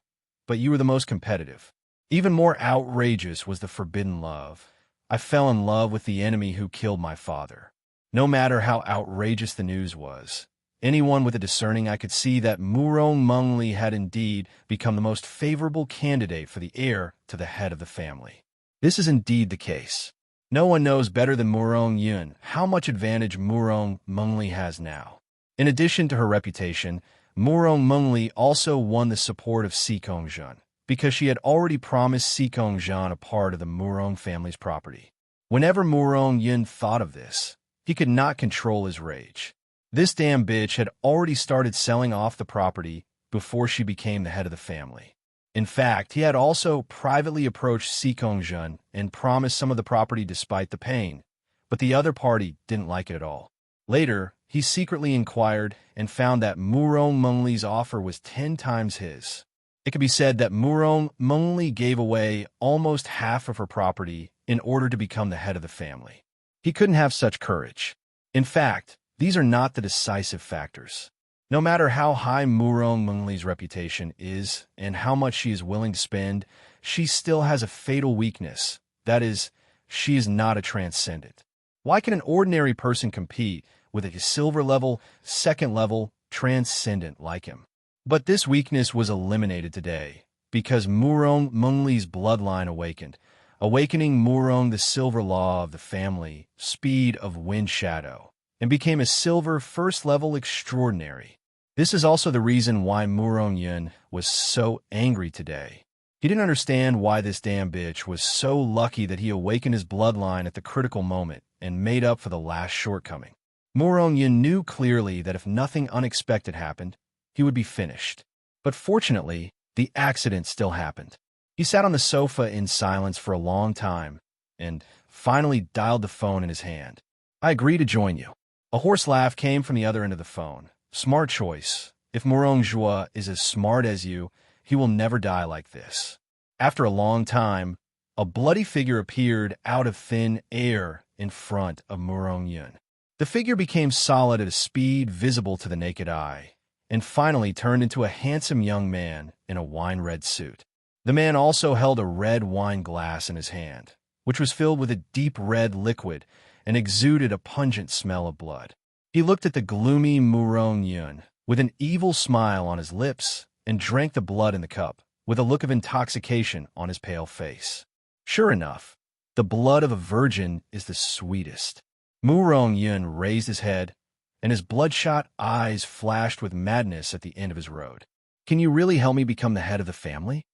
S2: but you were the most competitive. Even more outrageous was the forbidden love. I fell in love with the enemy who killed my father. No matter how outrageous the news was, anyone with a discerning eye could see that Murong Mengli had indeed become the most favorable candidate for the heir to the head of the family. This is indeed the case. No one knows better than Murong Yun how much advantage Murong Mengli has now. In addition to her reputation, Murong Mengli also won the support of Sikongzhan, because she had already promised Sikongzhan a part of the Murong family's property. Whenever Murong Yun thought of this, he could not control his rage. This damn bitch had already started selling off the property before she became the head of the family. In fact, he had also privately approached Sikongzhan and promised some of the property despite the pain, but the other party didn't like it at all. Later, he secretly inquired and found that Murong Mengli's offer was 10 times his. It could be said that Murong Mengli gave away almost half of her property in order to become the head of the family. He couldn't have such courage. In fact, these are not the decisive factors. No matter how high Murong Mengli's reputation is and how much she is willing to spend, she still has a fatal weakness. That is, she is not a transcendent. Why can an ordinary person compete with a silver level, second level, transcendent like him? But this weakness was eliminated today because Murong Mengli's bloodline awakened, awakening Murong the silver law of the family, speed of wind shadow, and became a silver first-level extraordinary. This is also the reason why Murong Yun was so angry today. He didn't understand why this damn bitch was so lucky that he awakened his bloodline at the critical moment and made up for the last shortcoming. Murong Yun knew clearly that if nothing unexpected happened, he would be finished. But fortunately, the accident still happened. He sat on the sofa in silence for a long time and finally dialed the phone in his hand. I agree to join you. A hoarse laugh came from the other end of the phone. Smart choice. If Murong Zhuo is as smart as you, he will never die like this. After a long time, a bloody figure appeared out of thin air in front of Murong Yun. The figure became solid at a speed visible to the naked eye, and finally turned into a handsome young man in a wine-red suit. The man also held a red wine glass in his hand, which was filled with a deep red liquid and exuded a pungent smell of blood. He looked at the gloomy Murong Yun with an evil smile on his lips and drank the blood in the cup with a look of intoxication on his pale face. Sure enough, the blood of a virgin is the sweetest. Murong Yun raised his head, and his bloodshot eyes flashed with madness at the end of his road. Can you really help me become the head of the family?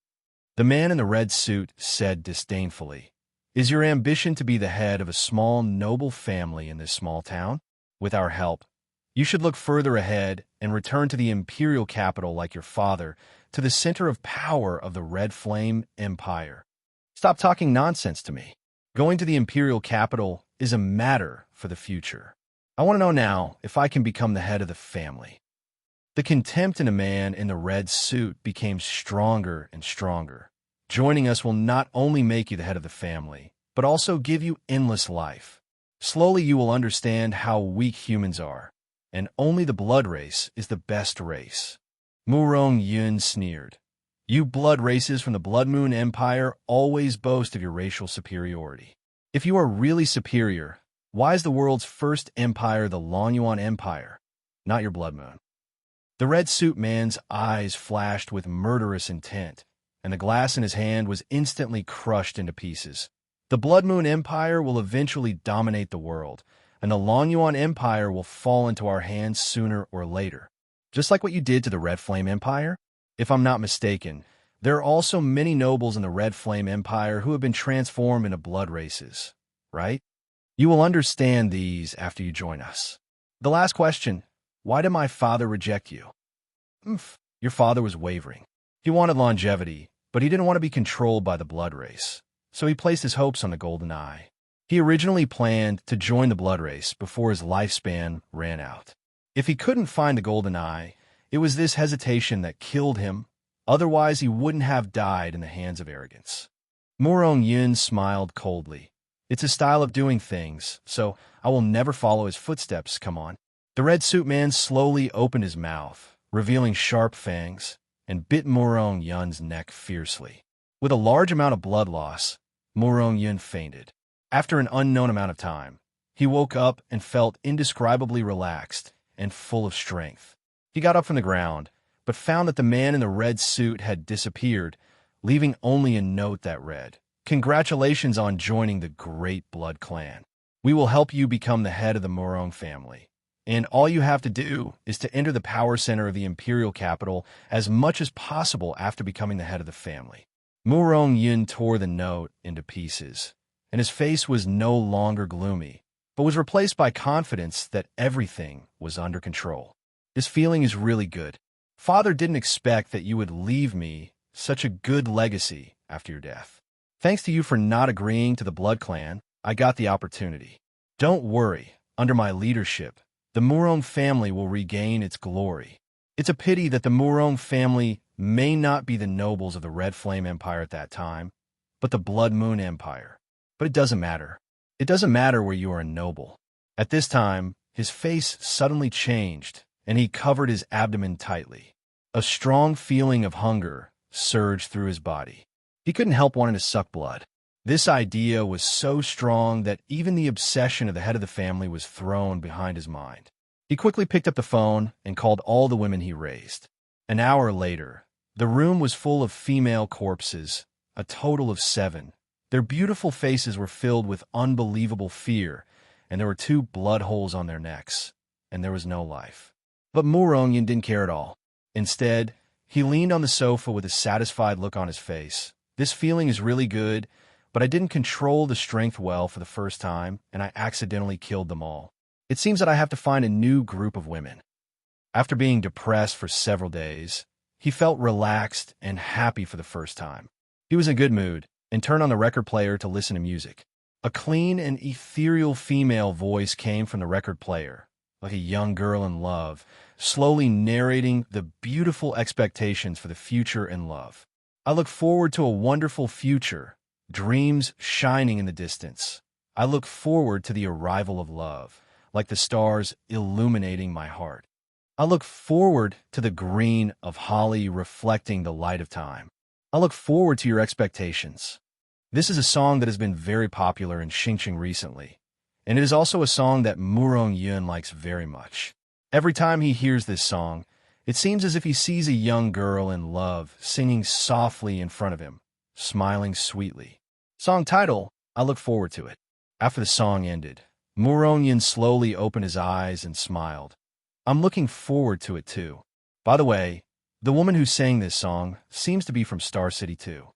S2: The man in the red suit said disdainfully, Is your ambition to be the head of a small, noble family in this small town? With our help, you should look further ahead and return to the imperial capital like your father, to the center of power of the Red Flame Empire. Stop talking nonsense to me. Going to the imperial capital is a matter for the future. I want to know now if I can become the head of the family. The contempt in a man in the red suit became stronger and stronger. Joining us will not only make you the head of the family, but also give you endless life. Slowly you will understand how weak humans are, and only the blood race is the best race. Murong Yun sneered. You blood races from the Blood Moon Empire always boast of your racial superiority. If you are really superior, why is the world's first empire the Longyuan Empire, not your Blood Moon? The red suit man's eyes flashed with murderous intent, and the glass in his hand was instantly crushed into pieces. The Blood Moon Empire will eventually dominate the world, and the Longyuan Empire will fall into our hands sooner or later. Just like what you did to the Red Flame Empire? If I'm not mistaken, there are also many nobles in the Red Flame Empire who have been transformed into blood races, right? You will understand these after you join us. The last question, why did my father reject you? Your father was wavering. He wanted longevity, but he didn't want to be controlled by the blood race, so he placed his hopes on the golden eye. He originally planned to join the blood race before his lifespan ran out. If he couldn't find the golden eye, it was this hesitation that killed him. Otherwise, he wouldn't have died in the hands of arrogance. Murong Yun smiled coldly. It's a style of doing things, so I will never follow his footsteps, come on. The red suit man slowly opened his mouth, revealing sharp fangs, and bit Murong Yun's neck fiercely. With a large amount of blood loss, Murong Yun fainted. After an unknown amount of time, he woke up and felt indescribably relaxed and full of strength. He got up from the ground, but found that the man in the red suit had disappeared, leaving only a note that read, "Congratulations on joining the Great Blood Clan. We will help you become the head of the Murong family. And all you have to do is to enter the power center of the imperial capital as much as possible after becoming the head of the family." Murong Yun tore the note into pieces, and his face was no longer gloomy, but was replaced by confidence that everything was under control. This feeling is really good. Father didn't expect that you would leave me such a good legacy after your death. Thanks to you for not agreeing to the Blood Clan, I got the opportunity. Don't worry, under my leadership, the Murong family will regain its glory. It's a pity that the Murong family may not be the nobles of the Red Flame Empire at that time, but the Blood Moon Empire. But it doesn't matter. It doesn't matter where you are a noble. At this time, his face suddenly changed, and he covered his abdomen tightly. A strong feeling of hunger surged through his body. He couldn't help wanting to suck blood. This idea was so strong that even the obsession of the head of the family was thrown behind his mind. He quickly picked up the phone and called all the women he raised. An hour later, the room was full of female corpses, a total of 7. Their beautiful faces were filled with unbelievable fear, and there were 2 blood holes on their necks, and there was no life. But Murong Yun didn't care at all. Instead, he leaned on the sofa with a satisfied look on his face. This feeling is really good, but I didn't control the strength well for the first time, and I accidentally killed them all. It seems that I have to find a new group of women. After being depressed for several days, he felt relaxed and happy for the first time. He was in a good mood and turned on the record player to listen to music. A clean and ethereal female voice came from the record player, like a young girl in love, slowly narrating the beautiful expectations for the future and love. I look forward to a wonderful future, dreams shining in the distance. I look forward to the arrival of love, like the stars illuminating my heart. I look forward to the green of holly reflecting the light of time. I look forward to your expectations. This is a song that has been very popular in Xingqing recently, and it is also a song that Murong Yun likes very much. Every time he hears this song, it seems as if he sees a young girl in love singing softly in front of him, smiling sweetly. Song title, I look forward to it. After the song ended, Murong Yun slowly opened his eyes and smiled. I'm looking forward to it too. By the way, the woman who sang this song seems to be from Star City too.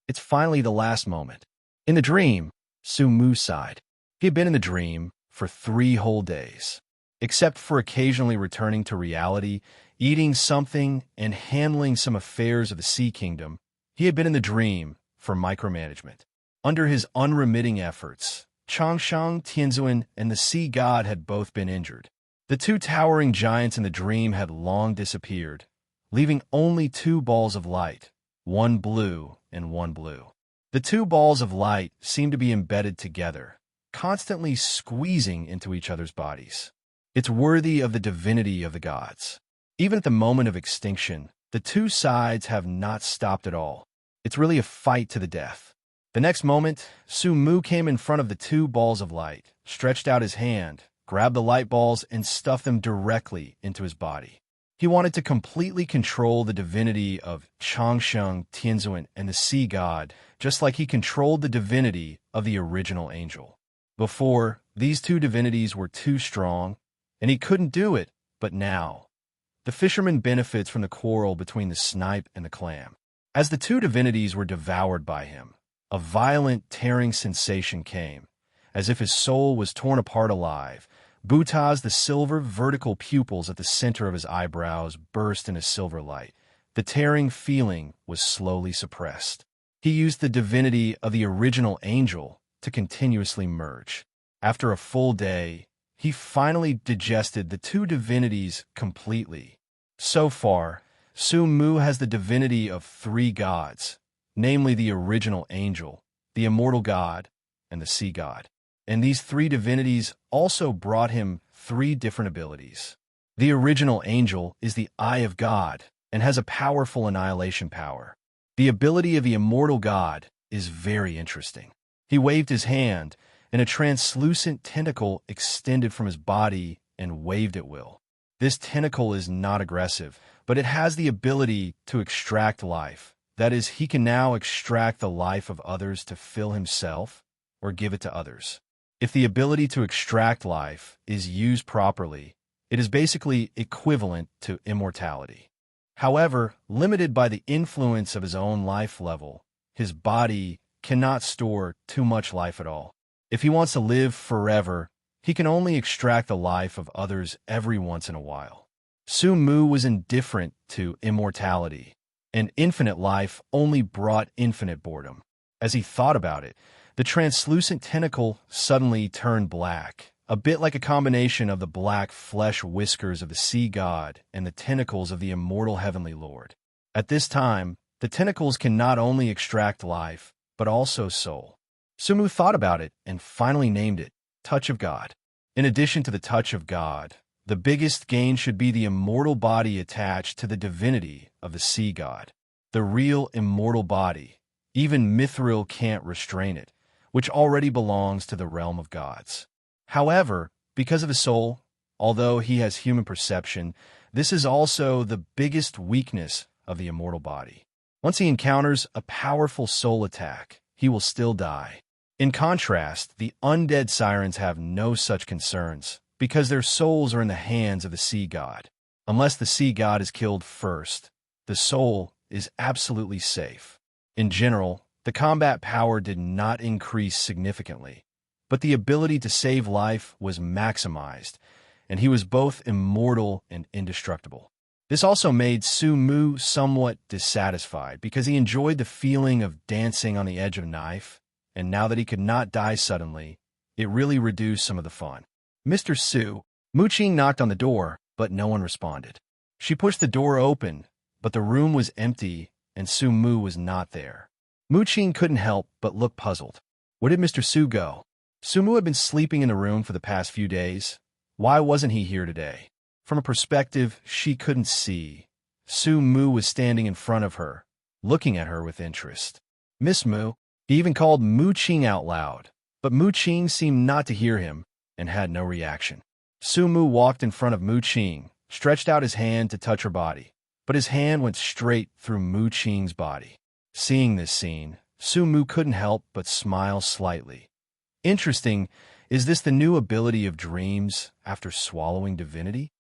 S2: It's finally the last moment. In the dream, Su Mu sighed. He had been in the dream for 3 whole days. Except for occasionally returning to reality, eating something, and handling some affairs of the Sea Kingdom, he had been in the dream for micromanagement. Under his unremitting efforts, Changsheng Tianzuan and the sea god had both been injured. The two towering giants in the dream had long disappeared, leaving only two balls of light, one blue and one blue. The two balls of light seemed to be embedded together, constantly squeezing into each other's bodies. It's worthy of the divinity of the gods. Even at the moment of extinction, the two sides have not stopped at all. It's really a fight to the death. The next moment, Su Mu came in front of the two balls of light, stretched out his hand, grabbed the light balls, and stuffed them directly into his body. He wanted to completely control the divinity of Changsheng Tianzuan and the sea god, just like he controlled the divinity of the original angel. Before, these two divinities were too strong, and he couldn't do it, but now. The fisherman benefits from the quarrel between the snipe and the clam. As the two divinities were devoured by him, a violent tearing sensation came, as if his soul was torn apart alive. Buta's the silver vertical pupils at the center of his eyebrows burst into silver light. The tearing feeling was slowly suppressed. He used the divinity of the original angel to continuously merge. After a full day, he finally digested the two divinities completely. So far, Su Mu has the divinity of three gods, namely the original angel, the immortal god, and the sea god. And these three divinities also brought him three different abilities. The original angel is the Eye of God and has a powerful annihilation power. The ability of the immortal god is very interesting. He waved his hand, and a translucent tentacle extended from his body and waved at will. This tentacle is not aggressive, but it has the ability to extract life. That is, he can now extract the life of others to fill himself or give it to others. If the ability to extract life is used properly, it is basically equivalent to immortality. However, limited by the influence of his own life level, his body cannot store too much life at all. If he wants to live forever, he can only extract the life of others every once in a while. Su Mu was indifferent to immortality, and infinite life only brought infinite boredom. As he thought about it, the translucent tentacle suddenly turned black, a bit like a combination of the black flesh whiskers of the sea god and the tentacles of the immortal heavenly lord. At this time, the tentacles can not only extract life, but also soul. Su Mu thought about it and finally named it Touch of God. In addition to the touch of God, the biggest gain should be the immortal body attached to the divinity of the sea god. The real immortal body, even Mithril can't restrain it, which already belongs to the realm of gods. However, because of his soul, although he has human perception, this is also the biggest weakness of the immortal body. Once he encounters a powerful soul attack, he will still die. In contrast, the undead sirens have no such concerns, because their souls are in the hands of the sea god. Unless the sea god is killed first, the soul is absolutely safe. In general, the combat power did not increase significantly, but the ability to save life was maximized, and he was both immortal and indestructible. This also made Su Mu somewhat dissatisfied because he enjoyed the feeling of dancing on the edge of a knife, and now that he could not die suddenly, it really reduced some of the fun. Mr. Su, Mu Qing knocked on the door, but no one responded. She pushed the door open, but the room was empty and Su Mu was not there. Mu Qing couldn't help but look puzzled. Where did Mr. Su go? Su Mu had been sleeping in the room for the past few days. Why wasn't he here today? From a perspective she couldn't see, Su Mu was standing in front of her, looking at her with interest. Miss Mu, he even called Mu Qing out loud, but Mu Qing seemed not to hear him and had no reaction. Su Mu walked in front of Mu Qing, stretched out his hand to touch her body, but his hand went straight through Mu Qing's body. Seeing this scene, Su Mu couldn't help but smile slightly. Interesting, is this the new ability of dreams after swallowing divinity?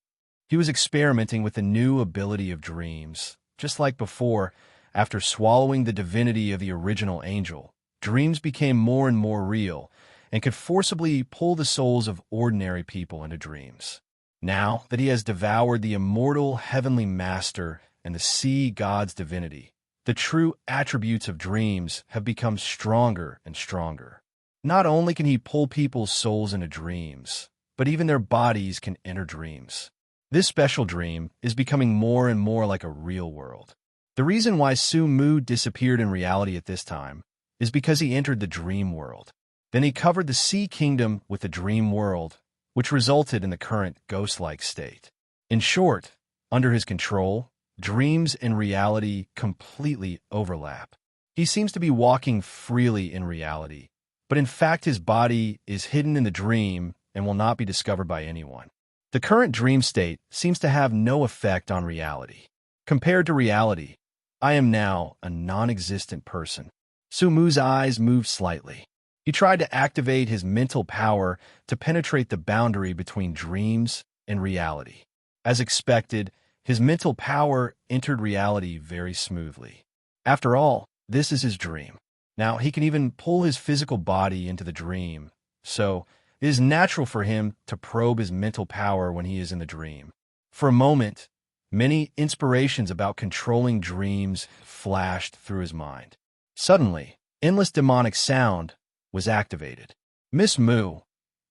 S2: He was experimenting with the new ability of dreams. Just like before, after swallowing the divinity of the original angel, dreams became more and more real and could forcibly pull the souls of ordinary people into dreams. Now that he has devoured the immortal heavenly master and the sea god's divinity, the true attributes of dreams have become stronger and stronger. Not only can he pull people's souls into dreams, but even their bodies can enter dreams. This special dream is becoming more and more like a real world. The reason why Su Mu disappeared in reality at this time is because he entered the dream world. Then he covered the Sea Kingdom with the dream world, which resulted in the current ghost-like state. In short, under his control, dreams and reality completely overlap. He seems to be walking freely in reality, but in fact his body is hidden in the dream and will not be discovered by anyone. The current dream state seems to have no effect on reality. Compared to reality, I am now a non-existent person. Su Mu's eyes moved slightly. He tried to activate his mental power to penetrate the boundary between dreams and reality. As expected, his mental power entered reality very smoothly. After all, this is his dream. Now, he can even pull his physical body into the dream, so it is natural for him to probe his mental power when he is in the dream. For a moment, many inspirations about controlling dreams flashed through his mind. Suddenly, endless demonic sound was activated. "Miss Mu,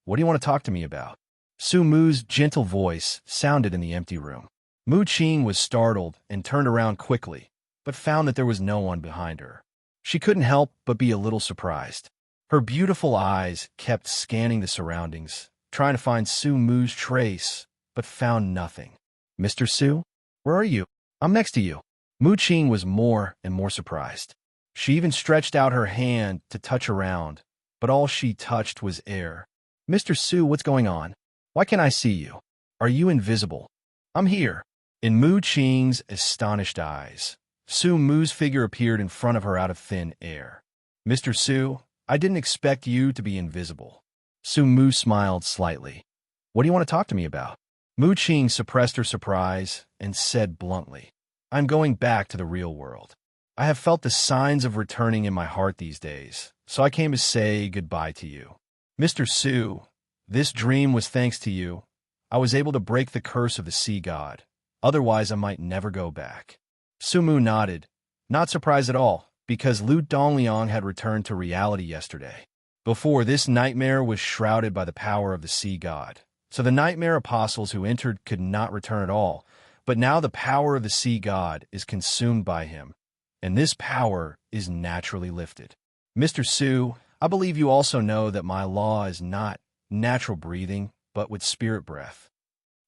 S2: what do you want to talk to me about?" Su Mu's gentle voice sounded in the empty room. Mu Qing was startled and turned around quickly, but found that there was no one behind her. She couldn't help but be a little surprised. Her beautiful eyes kept scanning the surroundings, trying to find Su Mu's trace, but found nothing. "Mr. Su, where are you? I'm next to you." Mu Qing was more and more surprised. She even stretched out her hand to touch around, but all she touched was air. "Mr. Su, what's going on? Why can't I see you? Are you invisible?" "I'm here." In Mu Qing's astonished eyes, Su Mu's figure appeared in front of her out of thin air. "Mr. Su, I didn't expect you to be invisible." Su Mu smiled slightly. "What do you want to talk to me about?" Mu Qing suppressed her surprise and said bluntly, "I'm going back to the real world. I have felt the signs of returning in my heart these days, so I came to say goodbye to you. Mr. Su, this dream was thanks to you. I was able to break the curse of the sea god. Otherwise, I might never go back." Su Mu nodded, not surprised at all, because Lu Dongliang had returned to reality yesterday. Before, this nightmare was shrouded by the power of the sea god, so the nightmare apostles who entered could not return at all, but now the power of the sea god is consumed by him, and this power is naturally lifted. "Mr. Su, I believe you also know that my law is not natural breathing, but with spirit breath.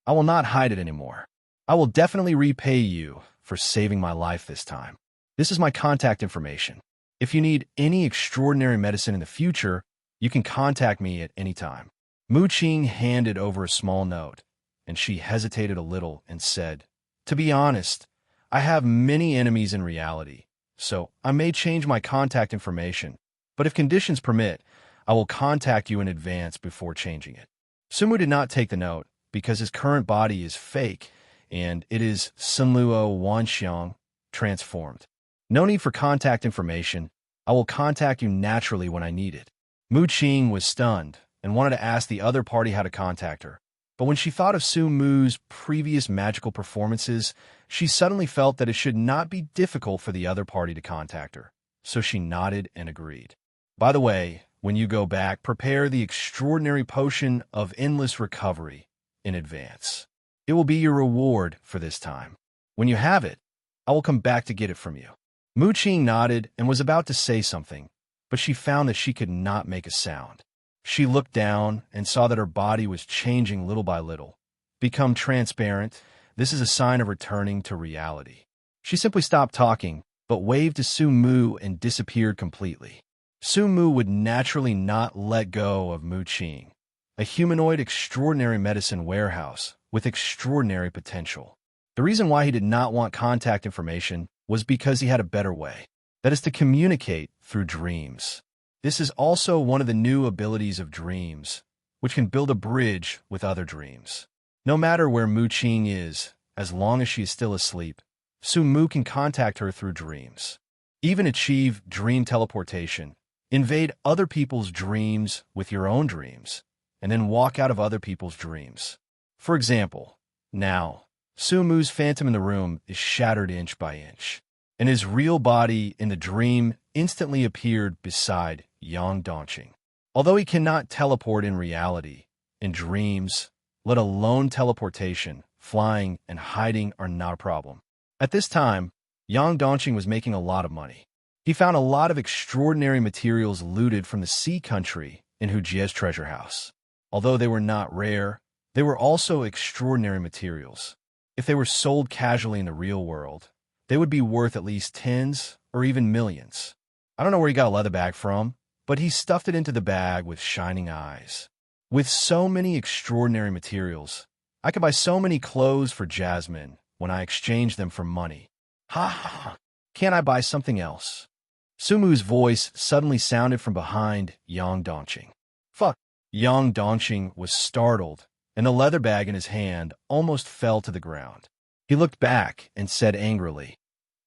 S2: I will not hide it anymore. I will definitely repay you for saving my life this time. This is my contact information. If you need any extraordinary medicine in the future, you can contact me at any time." Mu Qing handed over a small note, and she hesitated a little and said, "To be honest, I have many enemies in reality, so I may change my contact information, but if conditions permit, I will contact you in advance before changing it." Sumu did not take the note because his current body is fake, and it is Sunluo Wanxiang transformed. "No need for contact information. I will contact you naturally when I need it." Mu Qing was stunned and wanted to ask the other party how to contact her. But when she thought of Su Mu's previous magical performances, she suddenly felt that it should not be difficult for the other party to contact her. So she nodded and agreed. "By the way, when you go back, prepare the extraordinary potion of endless recovery in advance. It will be your reward for this time. When you have it, I will come back to get it from you." Mu Qing nodded and was about to say something, but she found that she could not make a sound. She looked down and saw that her body was changing little by little. Become transparent, this is a sign of returning to reality. She simply stopped talking, but waved to Su Mu and disappeared completely. Su Mu would naturally not let go of Mu Qing, a humanoid extraordinary medicine warehouse with extraordinary potential. The reason why he did not want contact information was because he had a better way, that is to communicate through dreams. This is also one of the new abilities of dreams, which can build a bridge with other dreams. No matter where Mu Qing is, as long as she is still asleep, Su Mu can contact her through dreams. Even achieve dream teleportation, invade other people's dreams with your own dreams, and then walk out of other people's dreams. For example, now, Su Mu's phantom in the room is shattered inch by inch, and his real body in the dream instantly appeared beside Yang Dongqing. Although he cannot teleport in reality, in dreams, let alone teleportation, flying and hiding are not a problem. At this time, Yang Dongqing was making a lot of money. He found a lot of extraordinary materials looted from the sea country in Hujie's treasure house. Although they were not rare, they were also extraordinary materials. If they were sold casually in the real world, they would be worth at least tens or even millions. I don't know where he got a leather bag from, but he stuffed it into the bag with shining eyes. With so many extraordinary materials, I could buy so many clothes for Jasmine when I exchange them for money. Ha ha ha! Can't I buy something else? Sumu's voice suddenly sounded from behind Yang Dongqing. Fuck! Yang Dongqing was startled, and the leather bag in his hand almost fell to the ground. He looked back and said angrily,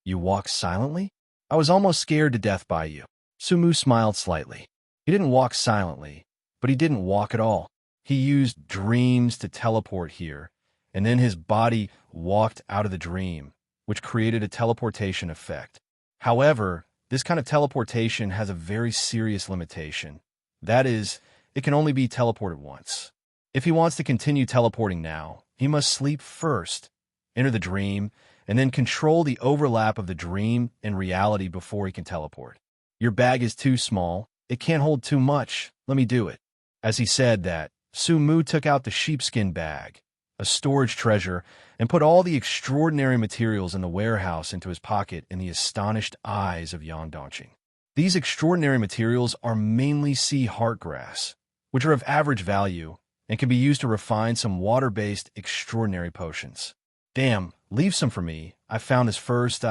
S2: "You walk silently? I was almost scared to death by you." Sumu smiled slightly. He didn't walk silently, but he didn't walk at all. He used dreams to teleport here, and then his body walked out of the dream, which created a teleportation effect. However, this kind of teleportation has a very serious limitation. That is, it can only be teleported once. If he wants to continue teleporting now, he must sleep first, enter the dream, and then control the overlap of the dream and reality before he can teleport. Your bag is too small. It can't hold too much. Let me do it. As he said that, Sumu took out the sheepskin bag, a storage treasure, and put all the extraordinary materials in the warehouse into his pocket in the astonished eyes of Yang Dongqing. These extraordinary materials are mainly sea heartgrass, which are of average value and can be used to refine some water-based extraordinary potions. Damn, leave some for me. I found this first.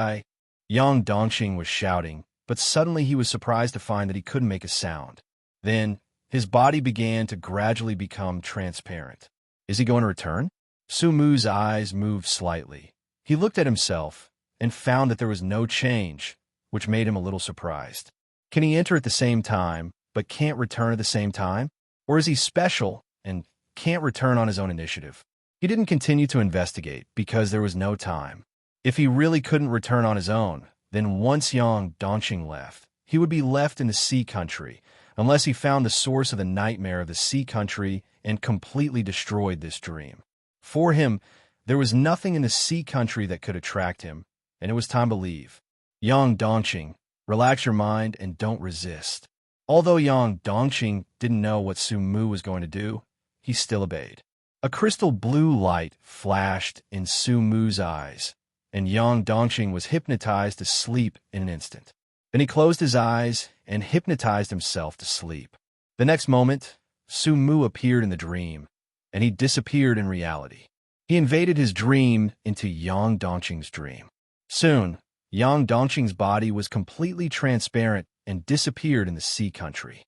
S2: Yang Dongqing was shouting, but suddenly he was surprised to find that he couldn't make a sound. Then, his body began to gradually become transparent. Is he going to return? Sumu's eyes moved slightly. He looked at himself and found that there was no change, which made him a little surprised. Can he enter at the same time, but can't return at the same time? Or is he special and can't return on his own initiative? He didn't continue to investigate because there was no time. If he really couldn't return on his own, then once Yang Dongqing left, he would be left in the sea country, unless he found the source of the nightmare of the sea country and completely destroyed this dream. For him, there was nothing in the sea country that could attract him, and it was time to leave. Yang Dongqing, relax your mind and don't resist. Although Yang Dongqing didn't know what Sumu was going to do, he still obeyed. A crystal blue light flashed in Sumu's eyes, and Yang Dongqing was hypnotized to sleep in an instant. Then he closed his eyes and hypnotized himself to sleep. The next moment, Sumu appeared in the dream, and he disappeared in reality. He invaded his dream into Yang Dongqing's dream. Soon, Yang Dongqing's body was completely transparent and disappeared in the sea country.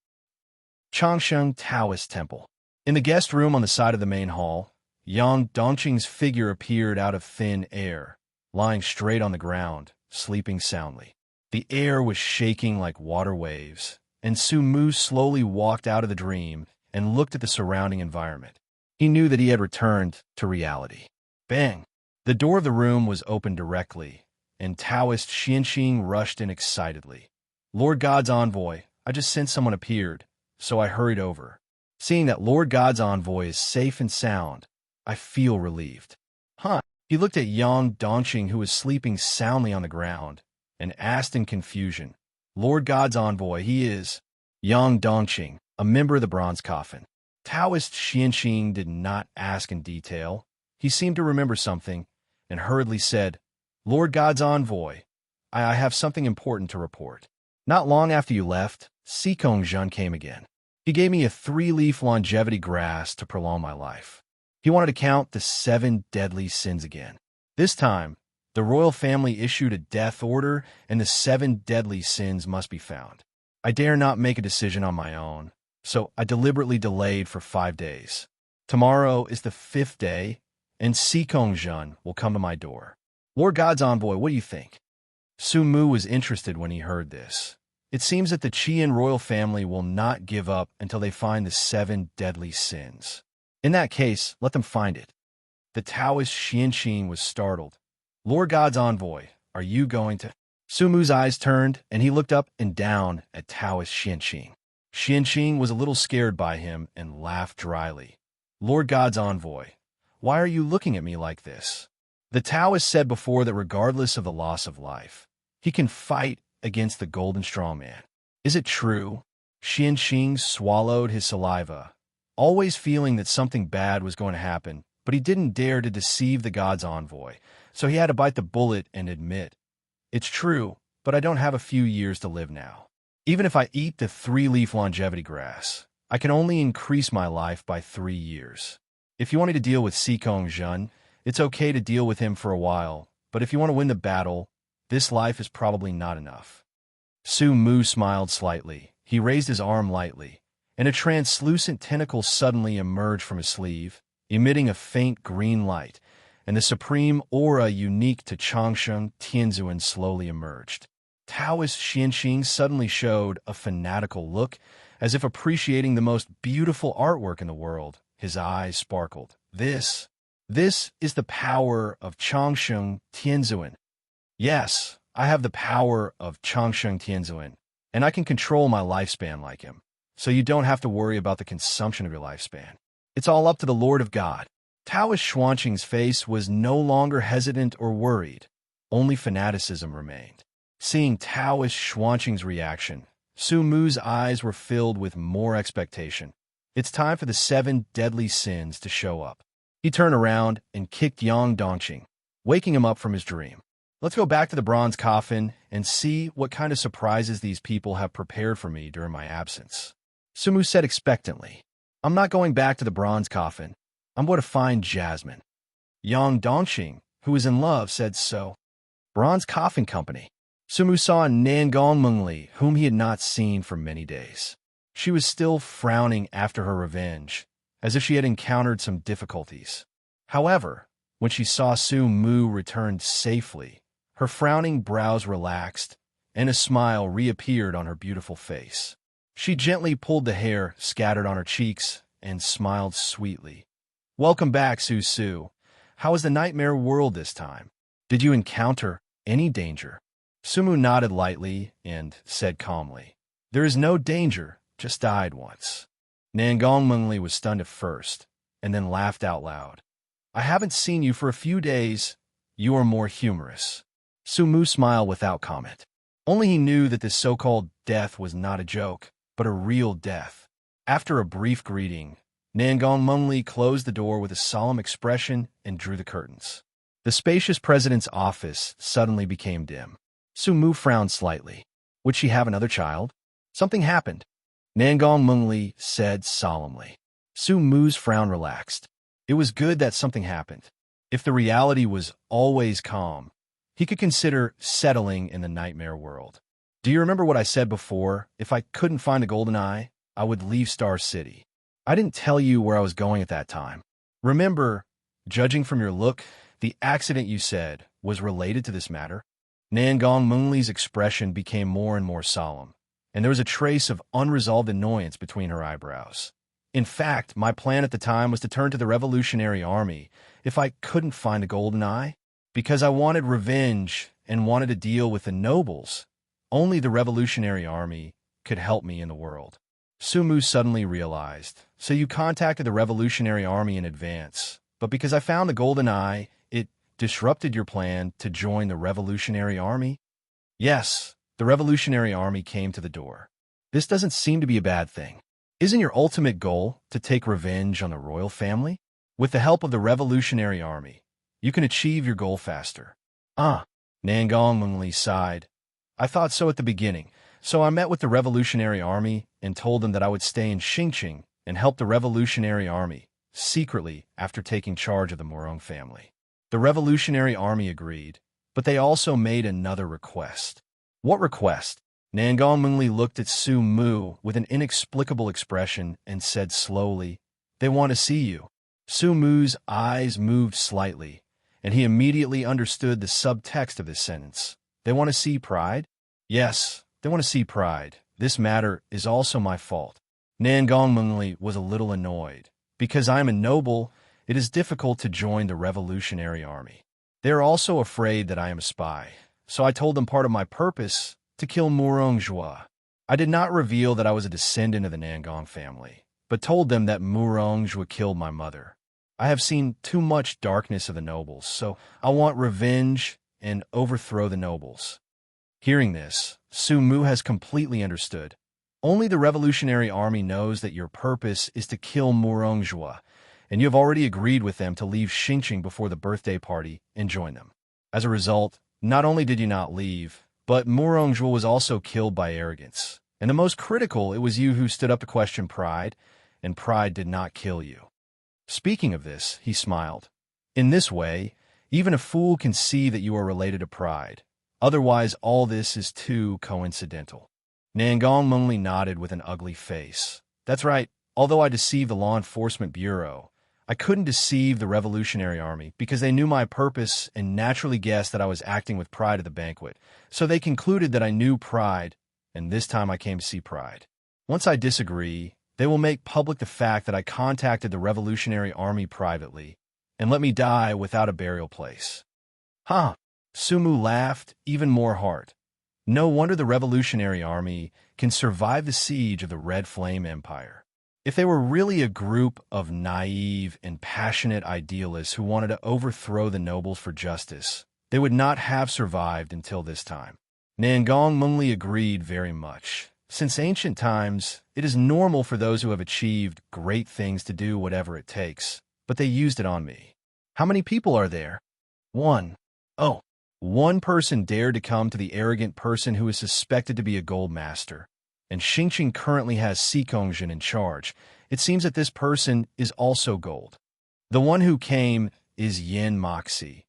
S2: Changsheng Taoist Temple. In the guest room on the side of the main hall, Yang Dongqing's figure appeared out of thin air, lying straight on the ground, sleeping soundly. The air was shaking like water waves, and Sumu slowly walked out of the dream and looked at the surrounding environment. He knew that he had returned to reality. Bang! The door of the room was opened directly, and Taoist Xianxing rushed in excitedly. Lord God's envoy, I just sensed someone appeared, so I hurried over. Seeing that Lord God's envoy is safe and sound, I feel relieved. Huh? He looked at Yang Dongqing, who was sleeping soundly on the ground, and asked in confusion, Lord God's envoy, he is Yang Dongqing, a member of the bronze coffin. Taoist Xianxing did not ask in detail. He seemed to remember something, and hurriedly said, Lord God's envoy, I have something important to report. Not long after you left, Sikong Zhen came again. He gave me a 3-leaf longevity grass to prolong my life. He wanted to count the 7 deadly sins again. This time, the royal family issued a death order, and the 7 deadly sins must be found. I dare not make a decision on my own, so I deliberately delayed for 5 days. Tomorrow is the 5th day, and Sikong Zhen will come to my door. Lord God's envoy, what do you think? Sumu was interested when he heard this. It seems that the Qian royal family will not give up until they find the 7 deadly sins. In that case, let them find it. The Taoist Xianxing was startled. Lord God's envoy, are you going to... Sumu's eyes turned, and he looked up and down at Taoist Xianxing. Xianqing was a little scared by him and laughed dryly. Lord God's envoy, why are you looking at me like this? The Taoist said before that regardless of the loss of life, he can fight against the golden strongman. Is it true? Xianqing swallowed his saliva, always feeling that something bad was going to happen, but he didn't dare to deceive the God's envoy, so he had to bite the bullet and admit, it's true, but I don't have a few years to live now. Even if I eat the 3-leaf longevity grass, I can only increase my life by 3 years. If you want me to deal with Sikong Zhen, it's okay to deal with him for a while, but if you want to win the battle, this life is probably not enough. Su Mu smiled slightly. He raised his arm lightly, and a translucent tentacle suddenly emerged from his sleeve, emitting a faint green light, and the supreme aura unique to Changsheng Tianzuan slowly emerged. Taoist Xianqing suddenly showed a fanatical look, as if appreciating the most beautiful artwork in the world. His eyes sparkled. This is the power of Changsheng Tianzuan. Yes, I have the power of Changsheng Tianzuan, and I can control my lifespan like him, so you don't have to worry about the consumption of your lifespan. It's all up to the Lord of God. Taoist Xuanqing's face was no longer hesitant or worried. Only fanaticism remained. Seeing Taoist Xuanqing's reaction, Su Mu's eyes were filled with more expectation. It's time for the 7 deadly sins to show up. He turned around and kicked Yang Dongqing, waking him up from his dream. Let's go back to the bronze coffin and see what kind of surprises these people have prepared for me during my absence. Su Mu said expectantly, I'm not going back to the bronze coffin. I'm going to find Jasmine. Yang Dongqing, who was in love, said so. Bronze Coffin Company. Su Mu saw Nangong Mengli, whom he had not seen for many days. She was still frowning after her revenge, as if she had encountered some difficulties. However, when she saw Su Mu return safely, her frowning brows relaxed, and a smile reappeared on her beautiful face. She gently pulled the hair scattered on her cheeks and smiled sweetly. Welcome back, Su Su. How was the nightmare world this time? Did you encounter any danger? Su Mu nodded lightly and said calmly, There is no danger, just died once. Nangong Mengli was stunned at first, and then laughed out loud. I haven't seen you for a few days. You are more humorous. Su Mu smiled without comment. Only he knew that this so-called death was not a joke, but a real death. After a brief greeting, Nangong Mengli closed the door with a solemn expression and drew the curtains. The spacious president's office suddenly became dim. Su Mu frowned slightly. Would she have another child? Something happened. Nangong Mengli said solemnly. Su Mu's frown relaxed. It was good that something happened. If the reality was always calm, he could consider settling in the nightmare world. Do you remember what I said before? If I couldn't find a golden eye, I would leave Star City. I didn't tell you where I was going at that time. Remember, judging from your look, the accident you said was related to this matter? Nangong Mengli's expression became more and more solemn, and there was a trace of unresolved annoyance between her eyebrows. In fact, my plan at the time was to turn to the Revolutionary Army if I couldn't find a golden eye, because I wanted revenge and wanted to deal with the nobles. Only the Revolutionary Army could help me in the world. Su Mu suddenly realized, so you contacted the Revolutionary Army in advance, but because I found the golden eye, it disrupted your plan to join the Revolutionary Army? Yes, the Revolutionary Army came to the door. This doesn't seem to be a bad thing. Isn't your ultimate goal to take revenge on the royal family? With the help of the Revolutionary Army, you can achieve your goal faster. Nangong Mengli sighed. I thought so at the beginning, so I met with the Revolutionary Army and told them that I would stay in Xingqing and help the Revolutionary Army, secretly after taking charge of the Morong family. The Revolutionary Army agreed, but they also made another request. What request? Nangong Mengli looked at Su Mu with an inexplicable expression and said slowly, They want to see you. Su Mu's eyes moved slightly, and he immediately understood the subtext of this sentence. They want to see pride? Yes, they want to see pride. This matter is also my fault. Nangong Mengli was a little annoyed. Because I am a noble, it is difficult to join the Revolutionary Army. They are also afraid that I am a spy, so I told them part of my purpose to kill Morong Jua. I did not reveal that I was a descendant of the Nangong family, but told them that Murongjwa killed my mother. I have seen too much darkness of the nobles, so I want revenge and overthrow the nobles. Hearing this, Su Mu has completely understood. Only the Revolutionary Army knows that your purpose is to kill Murongjwa, and you have already agreed with them to leave Xingqing before the birthday party and join them. As a result, not only did you not leave, but Murongjwa was also killed by arrogance. And the most critical, it was you who stood up to question pride, and pride did not kill you. Speaking of this, he smiled. In this way, even a fool can see that you are related to pride. Otherwise, all this is too coincidental. Nangong Mengli nodded with an ugly face. That's right. Although I deceived the Law Enforcement Bureau, I couldn't deceive the Revolutionary Army because they knew my purpose and naturally guessed that I was acting with pride at the banquet. So they concluded that I knew pride, and this time I came to see pride. Once I disagree, they will make public the fact that I contacted the Revolutionary Army privately and let me die without a burial place. Huh. Sumu laughed even more hard. No wonder the Revolutionary Army can survive the siege of the Red Flame Empire. If they were really a group of naive and passionate idealists who wanted to overthrow the nobles for justice, they would not have survived until this time. Nangong Mengli agreed very much. Since ancient times, it is normal for those who have achieved great things to do whatever it takes, but they used it on me. How many people are there? One. Oh, one person dared to come to the arrogant person who is suspected to be a gold master, and Xingqing currently has Sikongjin in charge. It seems that this person is also gold. The one who came is Yin Moxie,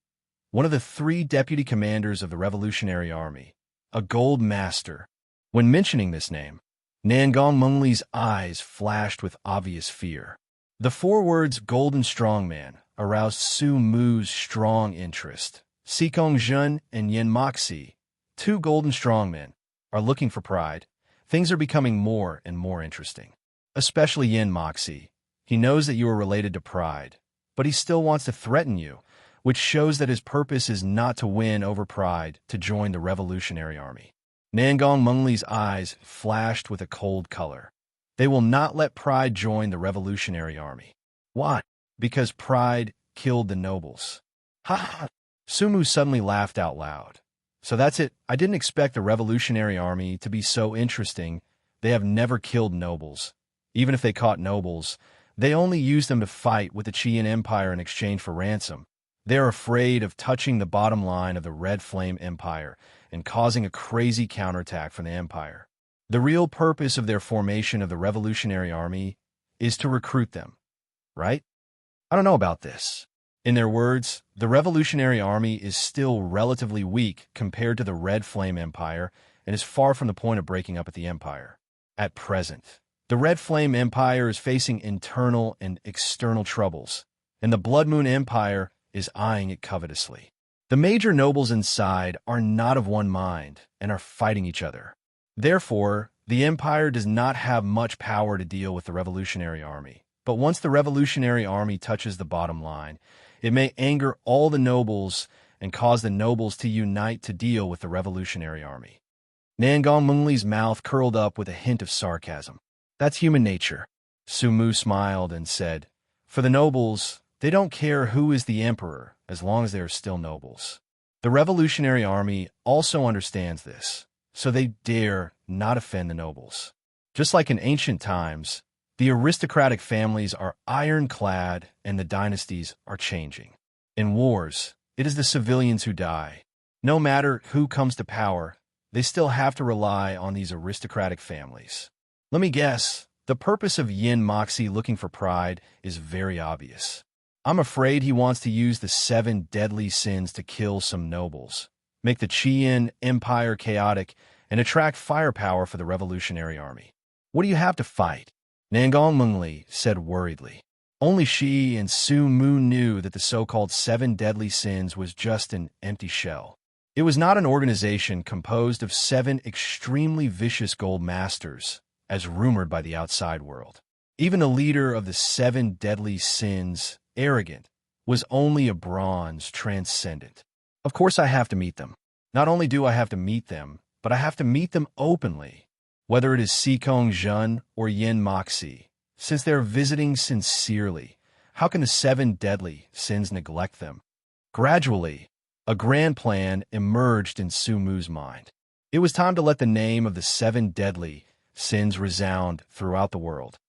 S2: one of the 3 deputy commanders of the Revolutionary Army, a gold master. When mentioning this name, Nangong Mengli's eyes flashed with obvious fear. The 4 words golden strongman aroused Su Mu's strong interest. Sikongjin and Yin Moxie, 2 golden strongmen, are looking for pride. Things are becoming more and more interesting. Especially Yin Moxie. He knows that you are related to pride, but he still wants to threaten you, which shows that his purpose is not to win over pride to join the Revolutionary Army. Nangong Mengli's eyes flashed with a cold color. They will not let pride join the Revolutionary Army. Why? Because pride killed the nobles. Ha ha! Sumu suddenly laughed out loud. So that's it. I didn't expect the Revolutionary Army to be so interesting. They have never killed nobles. Even if they caught nobles, they only used them to fight with the Qian Empire in exchange for ransom. They are afraid of touching the bottom line of the Red Flame Empire and causing a crazy counterattack from the Empire. The real purpose of their formation of the Revolutionary Army is to recruit them, right? I don't know about this. In their words, the Revolutionary Army is still relatively weak compared to the Red Flame Empire and is far from the point of breaking up at the Empire. At present, the Red Flame Empire is facing internal and external troubles, and the Blood Moon Empire is eyeing it covetously. The major nobles inside are not of one mind and are fighting each other. Therefore, the Empire does not have much power to deal with the Revolutionary Army. But once the Revolutionary Army touches the bottom line, it may anger all the nobles and cause the nobles to unite to deal with the Revolutionary Army. Nangong Mengli's mouth curled up with a hint of sarcasm. That's human nature. Sumu smiled and said, for the nobles, they don't care who is the emperor as long as they are still nobles. The Revolutionary Army also understands this, so they dare not offend the nobles. Just like in ancient times, the aristocratic families are ironclad and the dynasties are changing. In wars, it is the civilians who die. No matter who comes to power, they still have to rely on these aristocratic families. Let me guess, the purpose of Yin Moxie looking for pride is very obvious. I'm afraid he wants to use the 7 deadly sins to kill some nobles, make the Qian Empire chaotic, and attract firepower for the Revolutionary Army. What do you have to fight? Nangong Mengli said worriedly. Only she and Su Mu knew that the so-called 7 deadly sins was just an empty shell. It was not an organization composed of 7 extremely vicious gold masters, as rumored by the outside world. Even the leader of the 7 deadly sins, arrogant, was only a bronze transcendent. Of course I have to meet them. Not only do I have to meet them, but I have to meet them openly. whether it is Sikong Jun or Yin Moxie, since they are visiting sincerely. How can the 7 deadly sins neglect them? Gradually, a grand plan emerged in Sumu's mind. It was time to let the name of the 7 deadly sins resound throughout the world.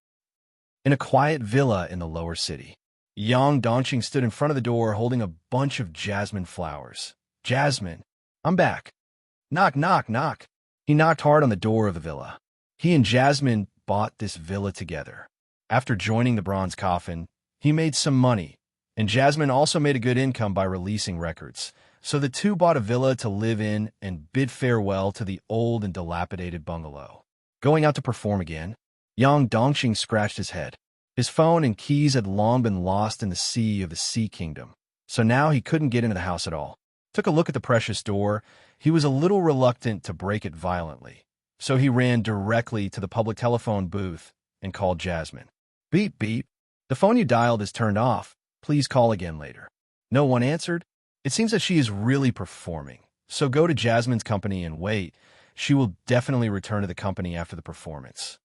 S2: In a quiet villa in the lower city, Yang Dongqing stood in front of the door holding a bunch of jasmine flowers. "Jasmine, I'm back." "Knock, knock, knock." He knocked hard on the door of the villa. He and Jasmine bought this villa together. After joining the bronze coffin, he made some money, and Jasmine also made a good income by releasing records. So the two bought a villa to live in and bid farewell to the old and dilapidated bungalow. Going out to perform again, Yang Dongqing scratched his head. His phone and keys had long been lost in the sea of the Sea Kingdom, so now he couldn't get into the house at all. Took a look at the precious door. He was a little reluctant to break it violently, so he ran directly to the public telephone booth and called Jasmine. "Beep, beep. The phone you dialed is turned off. Please call again later." No one answered. It seems that she is really performing, so go to Jasmine's company and wait. She will definitely return to the company after the performance.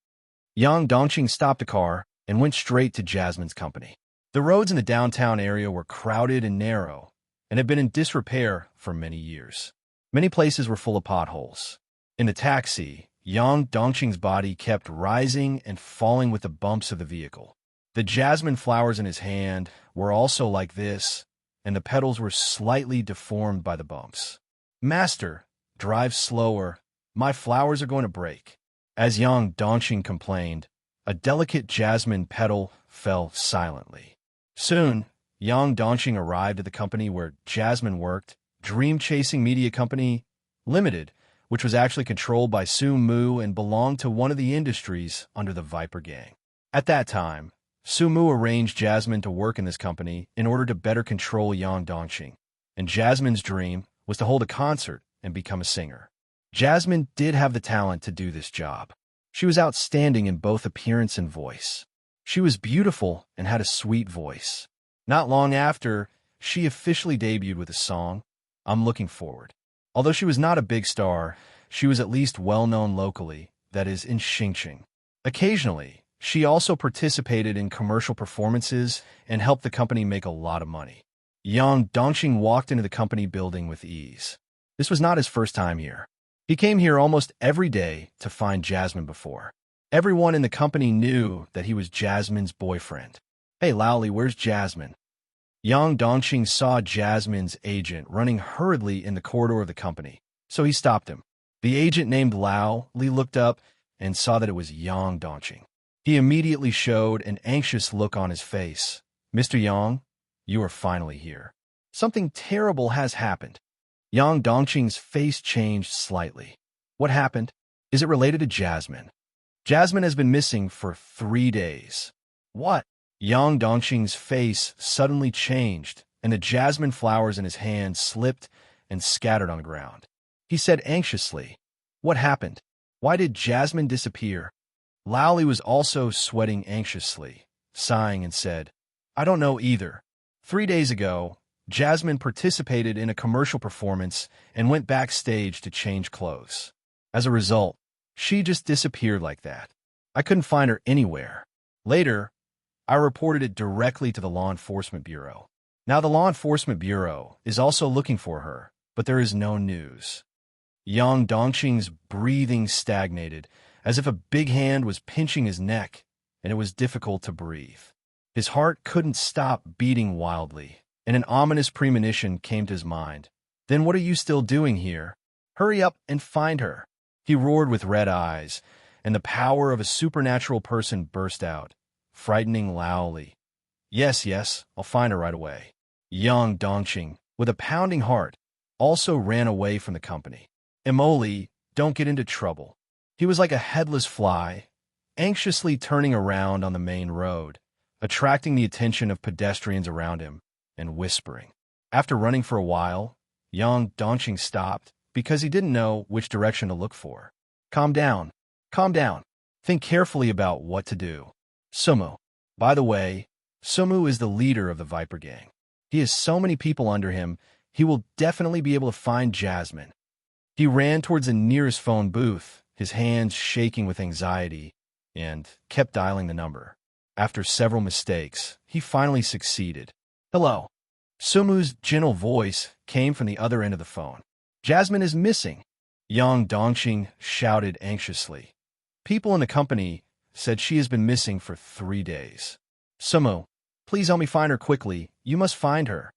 S2: Yang Dongqing stopped the car and went straight to Jasmine's company. The roads in the downtown area were crowded and narrow, and had been in disrepair for many years. Many places were full of potholes. In the taxi, Yang Dongqing's body kept rising and falling with the bumps of the vehicle. The jasmine flowers in his hand were also like this, and the petals were slightly deformed by the bumps. "Master, drive slower. My flowers are going to break." As Yang Dongqing complained, a delicate jasmine petal fell silently. Soon, Yang Dongqing arrived at the company where Jasmine worked, Dream Chasing Media Company Limited, which was actually controlled by Sumu and belonged to one of the industries under the Viper Gang. At that time, Sumu arranged Jasmine to work in this company in order to better control Yang Dongqing, and Jasmine's dream was to hold a concert and become a singer. Jasmine did have the talent to do this job. She was outstanding in both appearance and voice. She was beautiful and had a sweet voice. Not long after, she officially debuted with a song, "I'm Looking Forward." Although she was not a big star, she was at least well-known locally, that is, in Xinjiang. Occasionally, she also participated in commercial performances and helped the company make a lot of money. Yang Dongqing walked into the company building with ease. This was not his first time here. He came here almost every day to find Jasmine before. Everyone in the company knew that he was Jasmine's boyfriend. "Hey, Laoli, where's Jasmine?" Yang Dongqing saw Jasmine's agent running hurriedly in the corridor of the company, so he stopped him. The agent named Lao Li looked up and saw that it was Yang Dongqing. He immediately showed an anxious look on his face. "Mr. Yang, you are finally here. Something terrible has happened." Yang Dongqing's face changed slightly. "What happened? Is it related to Jasmine?" "Jasmine has been missing for 3 days." "What?" Yang Dongqing's face suddenly changed, and the jasmine flowers in his hand slipped and scattered on the ground. He said anxiously, "What happened? Why did Jasmine disappear?" Laoli was also sweating anxiously, sighing and said, "I don't know either. 3 days ago, Jasmine participated in a commercial performance and went backstage to change clothes. As a result, she just disappeared like that. I couldn't find her anywhere. Later, I reported it directly to the Law Enforcement Bureau. Now the Law Enforcement Bureau is also looking for her, but there is no news." Yang Dongqing's breathing stagnated, as if a big hand was pinching his neck, and it was difficult to breathe. His heart couldn't stop beating wildly, and an ominous premonition came to his mind. "Then what are you still doing here? Hurry up and find her." He roared with red eyes, and the power of a supernatural person burst out, frightening Laoli. Yes, I'll find her right away." Yang Dongqing, with a pounding heart, also ran away from the company. Emoli, don't get into trouble. He was like a headless fly, anxiously turning around on the main road, attracting the attention of pedestrians around him, and whispering. After running for a while, Yang Dongqing stopped because he didn't know which direction to look for. Calm down. Think carefully about what to do. Sumu. By the way, Sumu is the leader of the Viper Gang. He has so many people under him, he will definitely be able to find Jasmine. He ran towards the nearest phone booth his hands shaking with anxiety, and kept dialing the number. After several mistakes, he finally succeeded. "Hello." Sumu's gentle voice came from the other end of the phone. "Jasmine is missing," Yang Dongqing shouted anxiously. "People in the company said she has been missing for 3 days. Sumu, please help me find her quickly. You must find her.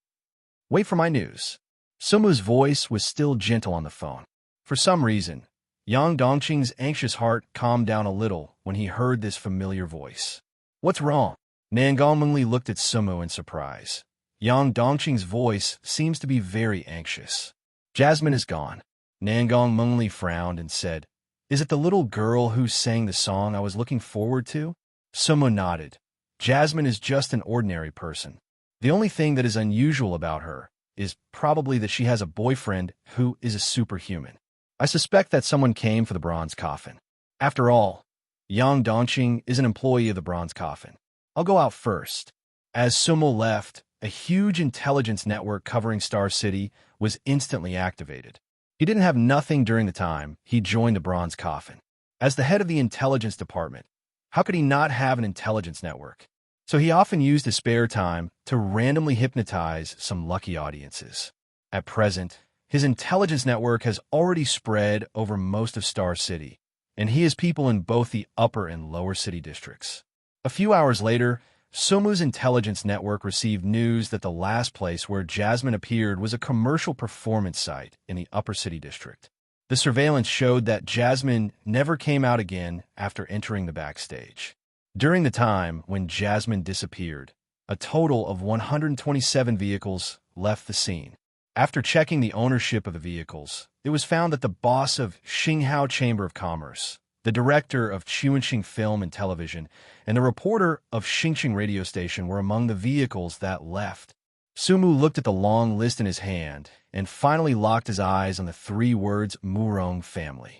S2: Wait for my news." Sumu's voice was still gentle on the phone. For some reason, Yang Dongqing's anxious heart calmed down a little when he heard this familiar voice. "What's wrong?" Nangang Mengli looked at Sumu in surprise. Yang Dongqing's voice seems to be very anxious. "Jasmine is gone." Nangang Mengli frowned and said, "Is it the little girl who sang the song I was looking forward to?" Sumu nodded. "Jasmine is just an ordinary person. The only thing that is unusual about her is probably that she has a boyfriend who is a superhuman. I suspect that someone came for the bronze coffin. After all, Yang Dongqing is an employee of the bronze coffin. I'll go out first." As Sumu left, a huge intelligence network covering Star City was instantly activated. He didn't have nothing during the time he joined the bronze coffin. As the head of the intelligence department, how could he not have an intelligence network? So he often used his spare time to randomly hypnotize some lucky audiences. At present, his intelligence network has already spread over most of Star City, and he has people in both the upper and lower city districts. A few hours later, Sumu's intelligence network received news that the last place where Jasmine appeared was a commercial performance site in the upper city district. The surveillance showed that Jasmine never came out again after entering the backstage. During the time when Jasmine disappeared, a total of 127 vehicles left the scene. After checking the ownership of the vehicles, it was found that the boss of Xinghao Chamber of Commerce, the director of Chuanxing Film and Television, and the reporter of Xingqing Radio Station were among the vehicles that left. Sumu looked at the long list in his hand and finally locked his eyes on the 3 words Murong family.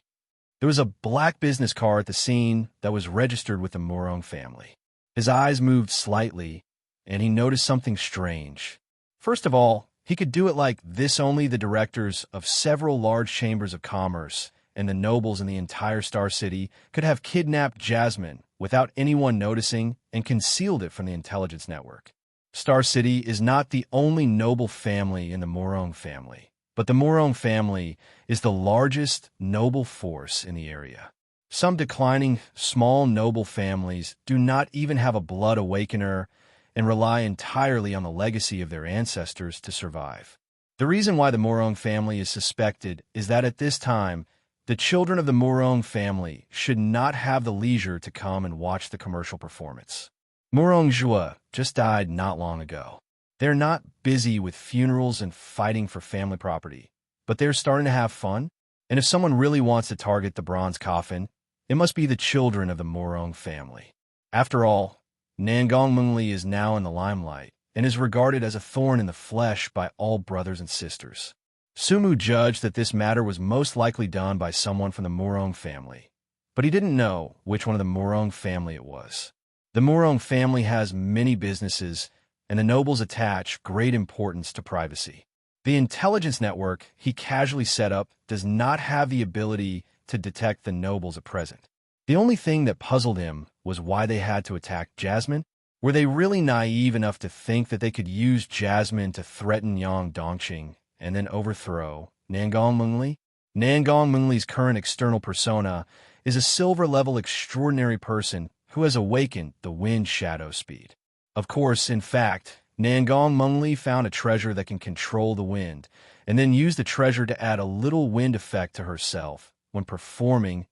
S2: There was a black business car at the scene that was registered with the Murong family. His eyes moved slightly, and he noticed something strange. First of all, he could do it like this: only the directors of several large chambers of commerce and the nobles in the entire Star City could have kidnapped Jasmine without anyone noticing and concealed it from the intelligence network. Star City is not the only noble family in the Murong family, but the Murong family is the largest noble force in the area. Some declining small noble families do not even have a blood awakener and rely entirely on the legacy of their ancestors to survive. The reason why the Murong family is suspected is that at this time, the children of the Murong family should not have the leisure to come and watch the commercial performance. Murong Zhua just died not long ago. They're not busy with funerals and fighting for family property, but they're starting to have fun. And if someone really wants to target the bronze coffin, it must be the children of the Murong family. After all, Nangang Mengli is now in the limelight and is regarded as a thorn in the flesh by all brothers and sisters. Sumu judged that this matter was most likely done by someone from the Murong family, but he didn't know which one of the Murong family it was. The Murong family has many businesses, and the nobles attach great importance to privacy. The intelligence network he casually set up does not have the ability to detect the nobles at present. The only thing that puzzled him was why they had to attack Jasmine. Were they really naive enough to think that they could use Jasmine to threaten Yang Dongqing and then overthrow Nangang Mengli? Nangang Mengli's current external persona is a silver-level extraordinary person who has awakened the wind shadow speed. Of course, in fact, Nangang Mengli found a treasure that can control the wind, and then used the treasure to add a little wind effect to herself when performing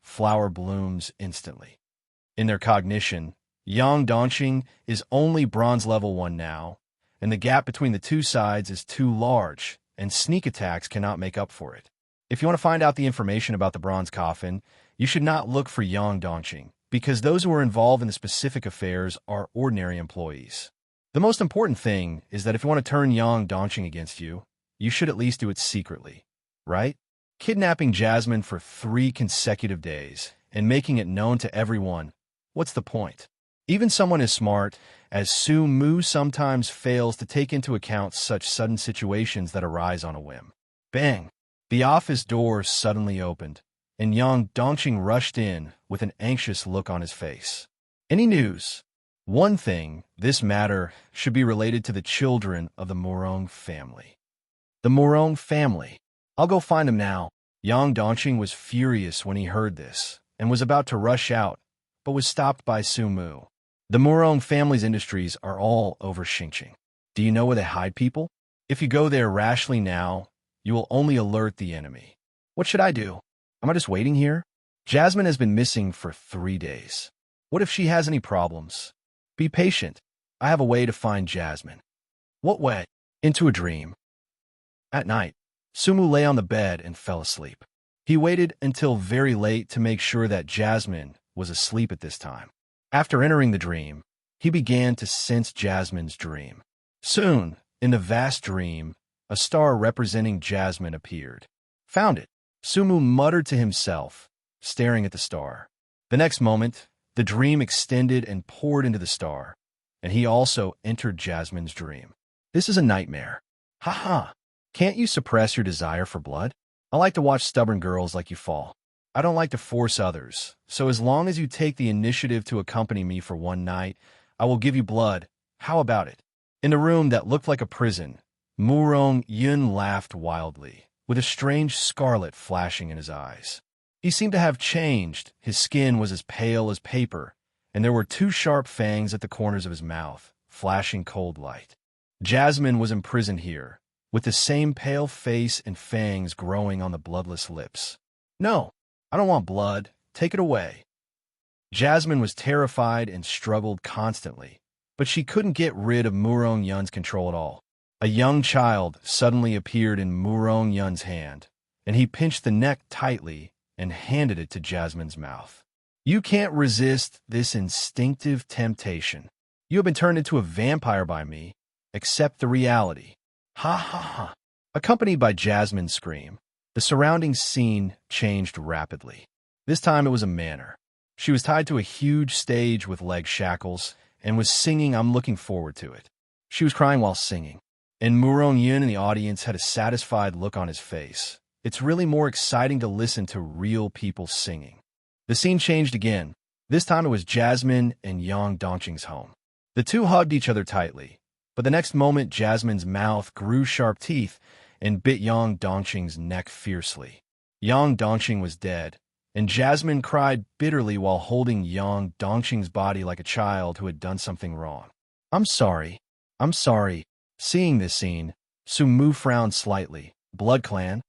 S2: flower blooms instantly. In their cognition, Yang Dongqing is only bronze level 1 now, and the gap between the two sides is too large, and sneak attacks cannot make up for it. If you want to find out the information about the bronze coffin, you should not look for Yang Dongqing, because those who are involved in the specific affairs are ordinary employees. The most important thing is that if you want to turn Yang Dongqing against you, you should at least do it secretly, right? Kidnapping Jasmine for 3 consecutive days and making it known to everyone, what's the point? Even someone as smart as Su Mu sometimes fails to take into account such sudden situations that arise on a whim. Bang! The office door suddenly opened, and Yang Dongqing rushed in with an anxious look on his face. Any news? One thing, this matter should be related to the children of the Morong family. The Morong family. I'll go find them now. Yang Dongqing was furious when he heard this and was about to rush out, but was stopped by Su Mu. The Morong family's industries are all over Xingqing. Do you know where they hide people? If you go there rashly now, you will only alert the enemy. What should I do? Am I just waiting here? Jasmine has been missing for 3 days. What if she has any problems? Be patient. I have a way to find Jasmine. What way? Into a dream. At night, Sumu lay on the bed and fell asleep. He waited until very late to make sure that Jasmine was asleep at this time. After entering the dream, he began to sense Jasmine's dream. Soon, in the vast dream, a star representing Jasmine appeared. Found it. Sumu muttered to himself, staring at the star. The next moment, the dream extended and poured into the star, and he also entered Jasmine's dream. This is a nightmare. Ha ha! Can't you suppress your desire for blood? I like to watch stubborn girls like you fall. I don't like to force others, so as long as you take the initiative to accompany me for one night, I will give you blood. How about it? In the room that looked like a prison, Murong Yun laughed wildly, with a strange scarlet flashing in his eyes. He seemed to have changed. His skin was as pale as paper, and there were 2 sharp fangs at the corners of his mouth, flashing cold light. Jasmine was imprisoned here, with the same pale face and fangs growing on the bloodless lips. No, I don't want blood. Take it away. Jasmine was terrified and struggled constantly, but she couldn't get rid of Murong Yun's control at all. A young child suddenly appeared in Murong Yun's hand, and he pinched the neck tightly and handed it to Jasmine's mouth. You can't resist this instinctive temptation. You have been turned into a vampire by me. Accept the reality. Ha ha ha. Accompanied by Jasmine's scream, the surrounding scene changed rapidly. This time it was a manor. She was tied to a huge stage with leg shackles and was singing "I'm Looking Forward to It." She was crying while singing, and Murong Yun in the audience had a satisfied look on his face. It's really more exciting to listen to real people singing. The scene changed again. This time it was Jasmine and Yang Dongqing's home. The two hugged each other tightly, but the next moment Jasmine's mouth grew sharp teeth and bit Yang Dongqing's neck fiercely. Yang Dongqing was dead, and Jasmine cried bitterly while holding Yang Dongqing's body like a child who had done something wrong. I'm sorry. Seeing this scene, Sumu frowned slightly. Blood clan?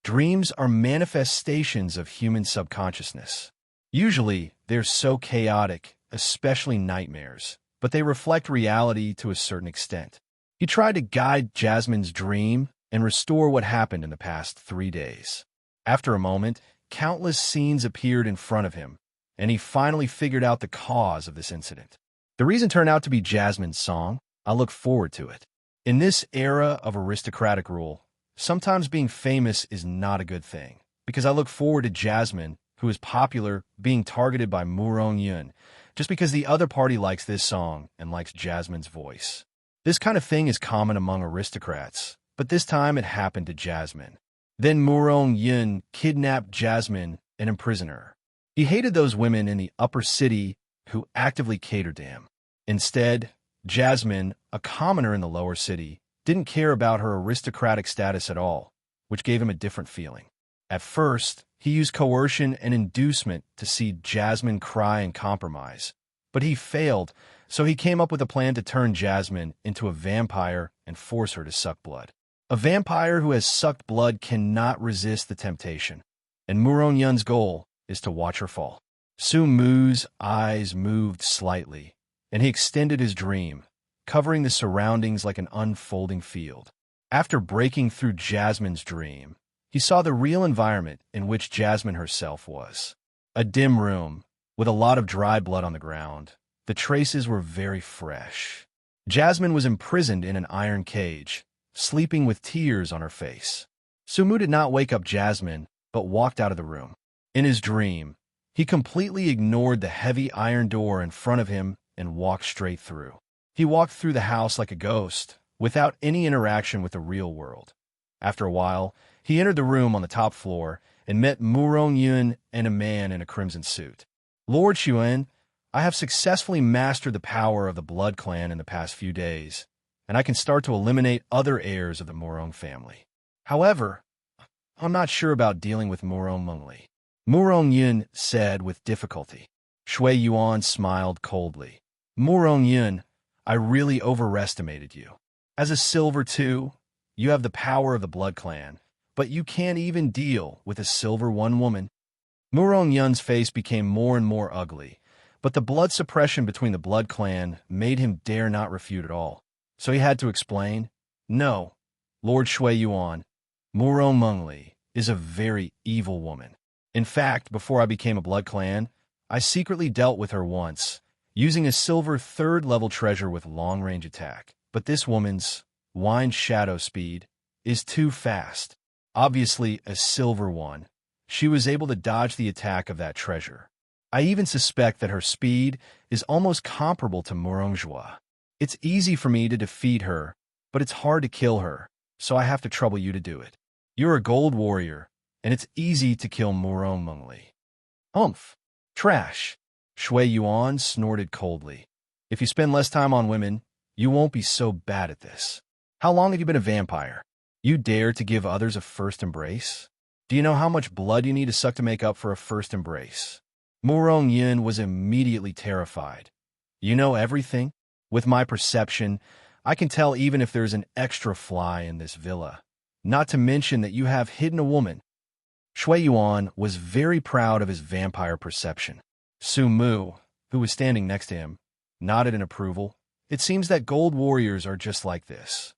S2: Dreams are manifestations of human subconsciousness. Usually, they're so chaotic, especially nightmares, but they reflect reality to a certain extent. He tried to guide Jasmine's dream and restore what happened in the past 3 days. After a moment, countless scenes appeared in front of him, and he finally figured out the cause of this incident. The reason turned out to be Jasmine's song. I look forward to it. In this era of aristocratic rule, sometimes being famous is not a good thing, because I look forward to Jasmine, who is popular, being targeted by Murong Yun, just because the other party likes this song and likes Jasmine's voice. This kind of thing is common among aristocrats, but this time it happened to Jasmine. Then Murong Yun kidnapped Jasmine and imprisoned her. He hated those women in the upper city who actively catered to him. Instead, Jasmine, a commoner in the lower city, didn't care about her aristocratic status at all, which gave him a different feeling. At first, he used coercion and inducement to see Jasmine cry and compromise, but he failed, so he came up with a plan to turn Jasmine into a vampire and force her to suck blood. A vampire who has sucked blood cannot resist the temptation, and Murong Yun's goal is to watch her fall. Su Mu's eyes moved slightly, and he extended his dream, covering the surroundings like an unfolding field. After breaking through Jasmine's dream, he saw the real environment in which Jasmine herself was. A dim room, with a lot of dry blood on the ground. The traces were very fresh. Jasmine was imprisoned in an iron cage, sleeping with tears on her face. Sumu did not wake up Jasmine, but walked out of the room. In his dream, he completely ignored the heavy iron door in front of him and walked straight through. He walked through the house like a ghost, without any interaction with the real world. After a while, He entered the room on the top floor and met Murong Yun and a man in a crimson suit. Lord Xuan, I have successfully mastered the power of the Blood Clan in the past few days, and I can start to eliminate other heirs of the Murong family. However, I'm not sure about dealing with Murong Mengli. Murong Yun said with difficulty. Shui Yuan smiled coldly. Murong Yun, I really overestimated you. As a Silver 2, you have the power of the Blood Clan, but you can't even deal with a Silver 1 woman. Murong Yun's face became more and more ugly, but the blood suppression between the Blood Clan made him dare not refute at all. So he had to explain, no, Lord Shui Yuan, Murong Mengli is a very evil woman. In fact, before I became a Blood Clan, I secretly dealt with her once, using a Silver 3rd level treasure with long-range attack. But this woman's Wine Shadow speed is too fast. Obviously a Silver 1. She was able to dodge the attack of that treasure. I even suspect that her speed is almost comparable to Murong Jua. It's easy for me to defeat her, but it's hard to kill her, so I have to trouble you to do it. You're a gold warrior, and it's easy to kill Murong Mengli. Humph. Trash. Shui Yuan snorted coldly. If you spend less time on women, you won't be so bad at this. How long have you been a vampire? You dare to give others a first embrace? Do you know how much blood you need to suck to make up for a first embrace? Murong Yun was immediately terrified. You know everything? With my perception, I can tell even if there's an extra fly in this villa. Not to mention that you have hidden a woman. Shui Yuan was very proud of his vampire perception. Su Mu, who was standing next to him, nodded in approval. It seems that gold warriors are just like this.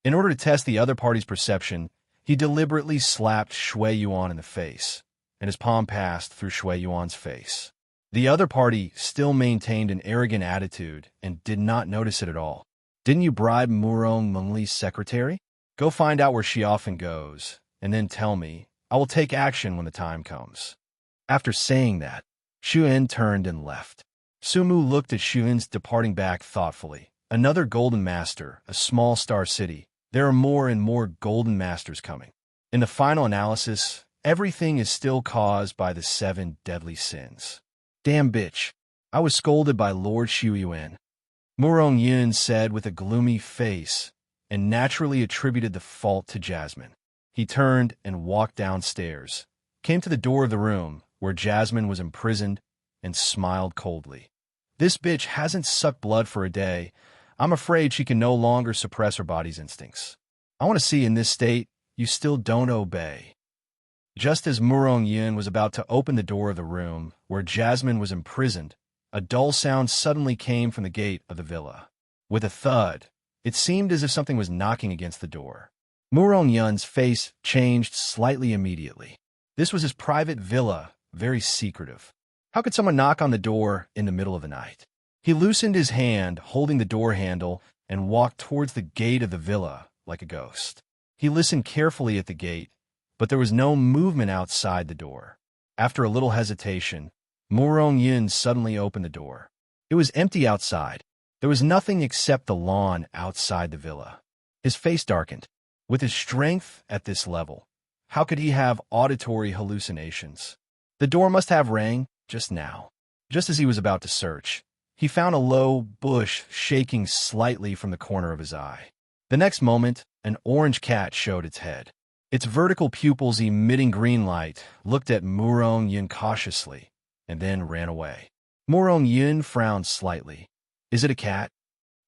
S2: In order to test the other party's perception, he deliberately slapped Shui Yuan in the face, and his palm passed through Shui Yuan's face. The other party still maintained an arrogant attitude and did not notice it at all. Didn't you bribe Murong Mengli's secretary? Go find out where she often goes, and then tell me. I will take action when the time comes. After saying that, Xuan turned and left. Sumu looked at Xuan's departing back thoughtfully. Another Golden Master, a small star city. There are more and more Golden Masters coming. In the final analysis, everything is still caused by the 7 deadly sins. Damn bitch. I was scolded by Lord Xuyuan. Murong Yun said with a gloomy face, and naturally attributed the fault to Jasmine. He turned and walked downstairs, came to the door of the room where Jasmine was imprisoned, and smiled coldly. This bitch hasn't sucked blood for a day. I'm afraid she can no longer suppress her body's instincts. I want to see in this state you still don't obey. Just as Murong Yun was about to open the door of the room where Jasmine was imprisoned, a dull sound suddenly came from the gate of the villa. With a thud, it seemed as if something was knocking against the door. Murong Yun's face changed slightly immediately. This was his private villa, very secretive. How could someone knock on the door in the middle of the night? He loosened his hand, holding the door handle, and walked towards the gate of the villa like a ghost. He listened carefully at the gate, but there was no movement outside the door. After a little hesitation, Murong Yun suddenly opened the door. It was empty outside. There was nothing except the lawn outside the villa. His face darkened. With his strength at this level, how could he have auditory hallucinations? The door must have rang just now. Just as he was about to search, he found a low bush shaking slightly from the corner of his eye. The next moment, an orange cat showed its head. Its vertical pupils emitting green light looked at Murong Yun cautiously, and then ran away. Murong Yun frowned slightly. Is it a cat?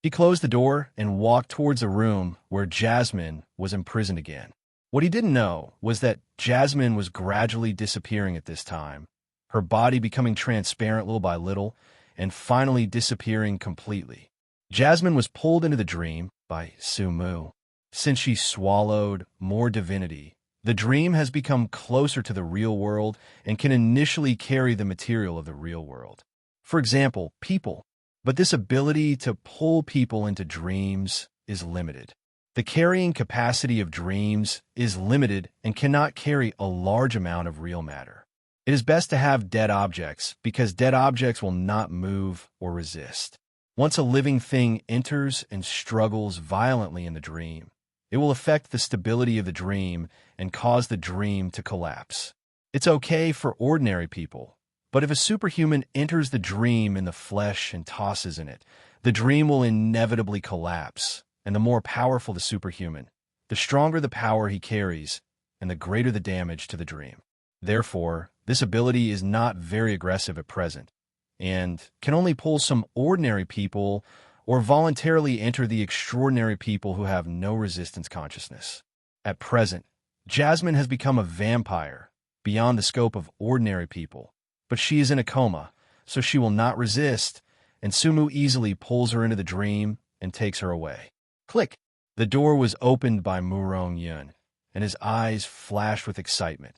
S2: He closed the door and walked towards the room where Jasmine was imprisoned again. What he didn't know was that Jasmine was gradually disappearing at this time, her body becoming transparent little by little, and finally disappearing completely. Jasmine was pulled into the dream by Sumu. Since she swallowed more divinity, the dream has become closer to the real world and can initially carry the material of the real world. For example, people. But this ability to pull people into dreams is limited. The carrying capacity of dreams is limited and cannot carry a large amount of real matter. It is best to have dead objects because dead objects will not move or resist. Once a living thing enters and struggles violently in the dream, It will affect the stability of the dream and cause the dream to collapse. It's okay for ordinary people, but if a superhuman enters the dream in the flesh and tosses in it, the dream will inevitably collapse, and the more powerful the superhuman, the stronger the power he carries, and the greater the damage to the dream. Therefore, this ability is not very aggressive at present, and can only pull some ordinary people or voluntarily enter the extraordinary people who have no resistance consciousness. At present, Jasmine has become a vampire, beyond the scope of ordinary people, but she is in a coma, so she will not resist, and Sumu easily pulls her into the dream and takes her away. Click! The door was opened by Murong Yun, and his eyes flashed with excitement.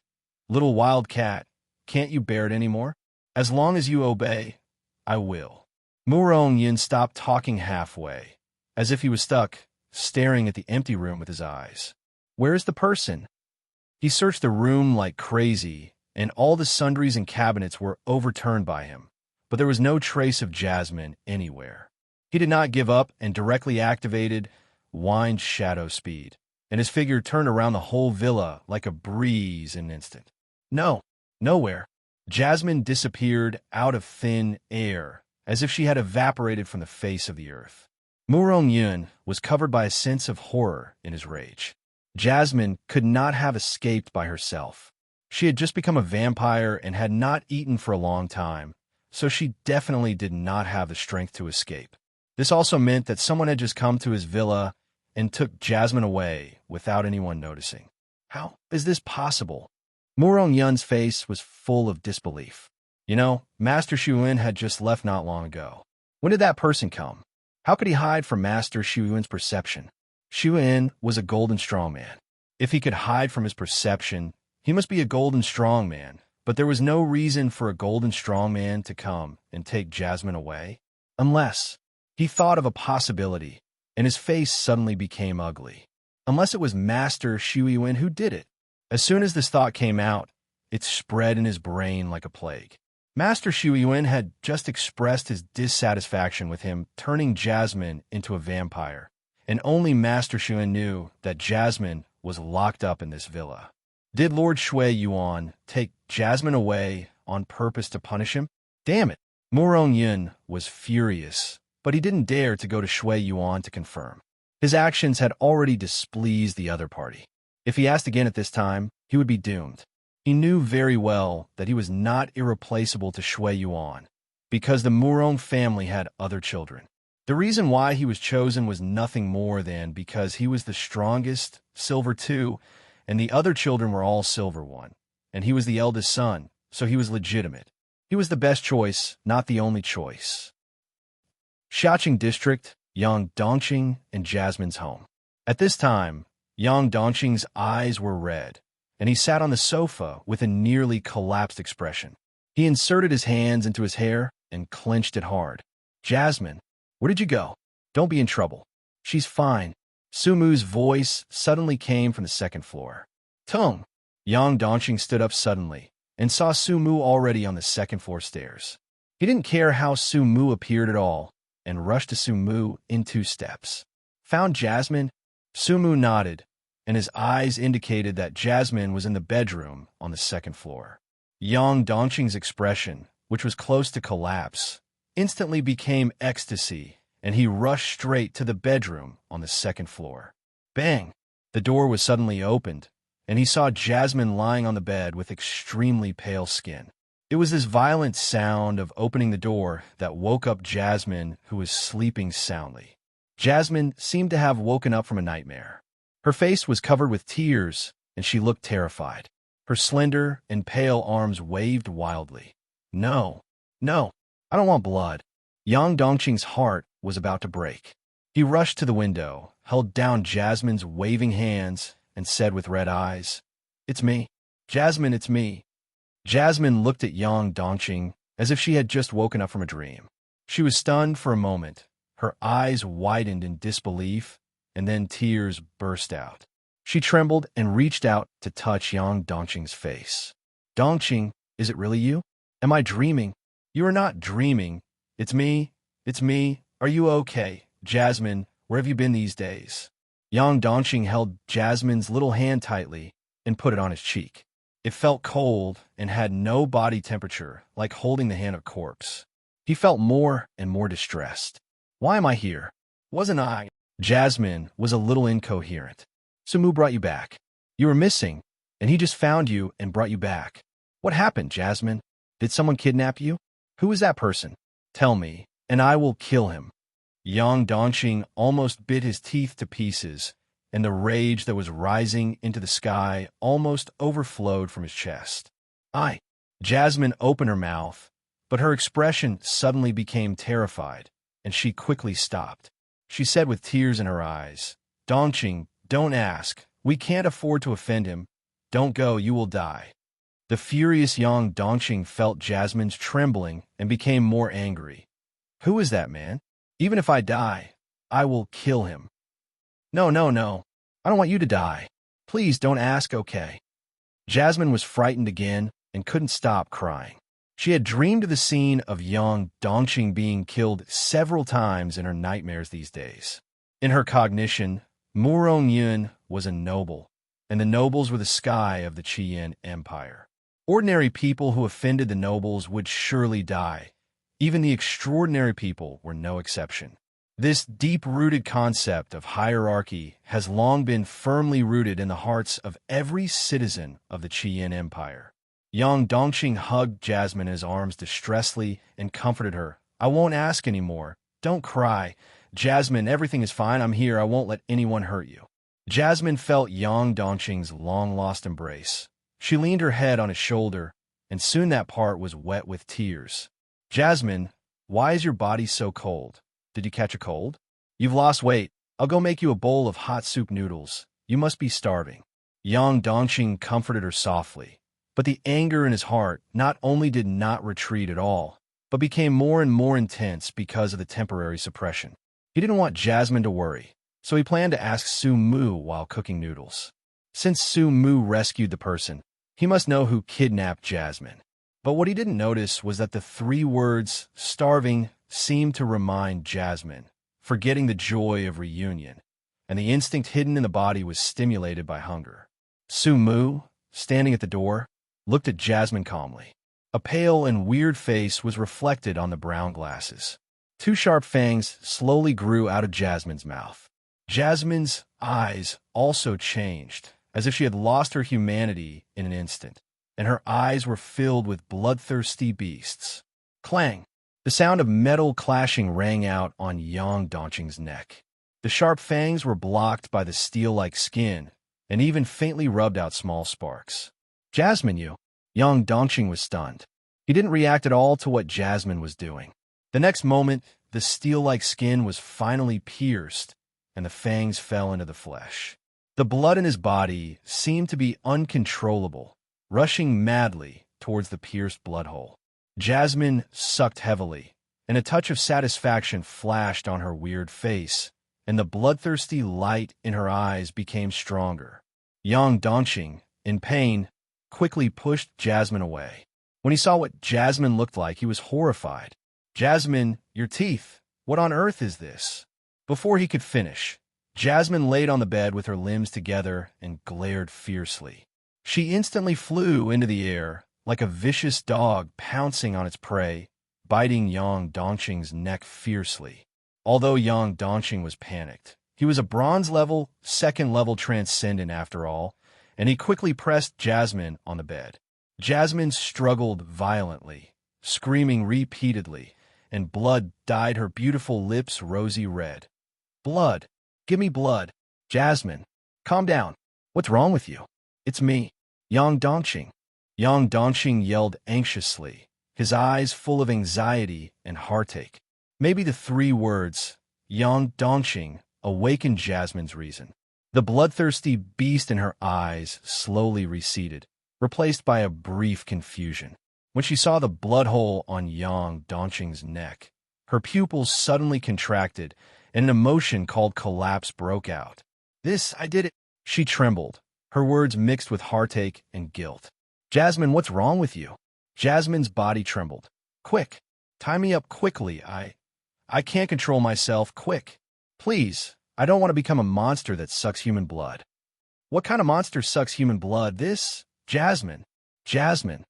S2: Little wild cat, can't you bear it anymore? As long as you obey, I will. Murong Yun stopped talking halfway, as if he was stuck, staring at the empty room with his eyes. Where's the person? He searched the room like crazy, and all the sundries and cabinets were overturned by him, but there was no trace of Jasmine anywhere. He did not give up and directly activated Wind Shadow Speed, and his figure turned around the whole villa like a breeze in an instant. No, nowhere. Jasmine disappeared out of thin air, as if she had evaporated from the face of the earth. Murong Yun was covered by a sense of horror in his rage. Jasmine could not have escaped by herself. She had just become a vampire and had not eaten for a long time, so she definitely did not have the strength to escape. This also meant that someone had just come to his villa and took Jasmine away without anyone noticing. How is this possible? Murong Yun's face was full of disbelief. You know, Master Shuyin had just left not long ago. When did that person come? How could he hide from Master Shuyin's perception? Shuyin was a golden strong man. If he could hide from his perception, he must be a golden strong man, but there was no reason for a golden strong man to come and take Jasmine away. Unless he thought of a possibility, and his face suddenly became ugly. Unless it was Master Shuyin who did it. As soon as this thought came out, it spread in his brain like a plague. Master Shuyin had just expressed his dissatisfaction with him turning Jasmine into a vampire, and only Master Shuyin knew that Jasmine was locked up in this villa. Did Lord Shui Yuan take Jasmine away on purpose to punish him? Damn it! Murong Yun was furious, but he didn't dare to go to Shui Yuan to confirm. His actions had already displeased the other party. If he asked again at this time, he would be doomed. He knew very well that he was not irreplaceable to Shui Yuan, because the Murong family had other children. The reason why he was chosen was nothing more than because he was the strongest, Silver 2, and the other children were all Silver 1, and he was the eldest son, so he was legitimate. He was the best choice, not the only choice. Xiaoqing District, Yang Dongqing, and Jasmine's home. At this time, Yang Dongqing's eyes were red, and he sat on the sofa with a nearly collapsed expression. He inserted his hands into his hair and clenched it hard. Jasmine, where did you go? Don't be in trouble. She's fine. Sumu's voice suddenly came from the second floor. Tong! Yang Dongqing stood up suddenly and saw Sumu already on the second floor stairs. He didn't care how Sumu appeared at all and rushed to Sumu in 2 steps. Found Jasmine? Sumu nodded, and his eyes indicated that Jasmine was in the bedroom on the second floor. Yang Dongqing's expression, which was close to collapse, instantly became ecstasy, and he rushed straight to the bedroom on the second floor. Bang! The door was suddenly opened, and he saw Jasmine lying on the bed with extremely pale skin. It was this violent sound of opening the door that woke up Jasmine, who was sleeping soundly. Jasmine seemed to have woken up from a nightmare. Her face was covered with tears, and she looked terrified. Her slender and pale arms waved wildly. No, no, I don't want blood. Yang Dongqing's heart was about to break. He rushed to the window, held down Jasmine's waving hands, and said with red eyes, It's me. Jasmine, it's me. Jasmine looked at Yang Dongqing as if she had just woken up from a dream. She was stunned for a moment. Her eyes widened in disbelief, and then tears burst out. She trembled and reached out to touch Yang Dongqing's face. Dongqing, is it really you? Am I dreaming? You are not dreaming. It's me. It's me. Are you okay? Jasmine, where have you been these days? Yang Dongqing held Jasmine's little hand tightly and put it on his cheek. It felt cold and had no body temperature, like holding the hand of a corpse. He felt more and more distressed. Why am I here? Wasn't I? Jasmine was a little incoherent. Sumu brought you back. You were missing, and he just found you and brought you back. What happened, Jasmine? Did someone kidnap you? Who is that person? Tell me, and I will kill him. Yang Dongqing almost bit his teeth to pieces, and the rage that was rising into the sky almost overflowed from his chest. Jasmine opened her mouth, but her expression suddenly became terrified, and she quickly stopped. She said with tears in her eyes, Dongqing, don't ask. We can't afford to offend him. Don't go, you will die. The furious Yang Dongqing felt Jasmine's trembling and became more angry. Who is that man? Even if I die, I will kill him. No, no, no. I don't want you to die. Please don't ask, okay? Jasmine was frightened again and couldn't stop crying. She had dreamed of the scene of Yang Dongqing being killed several times in her nightmares these days. In her cognition, Murong Yun was a noble, and the nobles were the sky of the Qian Empire. Ordinary people who offended the nobles would surely die. Even the extraordinary people were no exception. This deep-rooted concept of hierarchy has long been firmly rooted in the hearts of every citizen of the Qian Empire. Yang Dongqing hugged Jasmine in his arms distressfully and comforted her. I won't ask anymore. Don't cry. Jasmine, everything is fine. I'm here. I won't let anyone hurt you. Jasmine felt Yang Dongqing's long-lost embrace. She leaned her head on his shoulder, and soon that part was wet with tears. Jasmine, why is your body so cold? Did you catch a cold? You've lost weight. I'll go make you a bowl of hot soup noodles. You must be starving. Yang Dongqing comforted her softly. But the anger in his heart not only did not retreat at all, but became more and more intense because of the temporary suppression. He didn't want Jasmine to worry, so he planned to ask Su Mu while cooking noodles. Since Su Mu rescued the person, he must know who kidnapped Jasmine. But what he didn't notice was that the three words, starving, seemed to remind Jasmine, forgetting the joy of reunion, and the instinct hidden in the body was stimulated by hunger. Su Mu, standing at the door, looked at Jasmine calmly. A pale and weird face was reflected on the brown glasses. Two sharp fangs slowly grew out of Jasmine's mouth. Jasmine's eyes also changed, as if she had lost her humanity in an instant, and her eyes were filled with bloodthirsty beasts. Clang! The sound of metal clashing rang out on Yang Dongqing's neck. The sharp fangs were blocked by the steel-like skin, and even faintly rubbed out small sparks. Jasmine, you! Yang Dongqing was stunned. He didn't react at all to what Jasmine was doing. The next moment, the steel-like skin was finally pierced, and the fangs fell into the flesh. The blood in his body seemed to be uncontrollable, rushing madly towards the pierced blood hole. Jasmine sucked heavily, and a touch of satisfaction flashed on her weird face, and the bloodthirsty light in her eyes became stronger. Yang Dongqing, in pain, quickly pushed Jasmine away. When he saw what Jasmine looked like, he was horrified. Jasmine, your teeth! What on earth is this? Before he could finish, Jasmine laid on the bed with her limbs together and glared fiercely. She instantly flew into the air, like a vicious dog pouncing on its prey, biting Yang Dongqing's neck fiercely. Although Yang Dongqing was panicked, he was a bronze-level, second-level transcendent after all, and he quickly pressed Jasmine on the bed. Jasmine struggled violently, screaming repeatedly, and blood dyed her beautiful lips rosy red. Blood! Give me blood! Jasmine, calm down. What's wrong with you? It's me, Yang Dongqing. Yang Dongqing yelled anxiously, his eyes full of anxiety and heartache. Maybe the three words, Yang Dongqing, awakened Jasmine's reason. The bloodthirsty beast in her eyes slowly receded, replaced by a brief confusion. When she saw the blood hole on Yang Dongqing's neck, her pupils suddenly contracted, and an emotion called collapse broke out. I did it. She trembled, her words mixed with heartache and guilt. Jasmine, what's wrong with you? Jasmine's body trembled. Quick, tie me up quickly. I can't control myself. Quick. Please, I don't want to become a monster that sucks human blood. What kind of monster sucks human blood? This? Jasmine. Jasmine.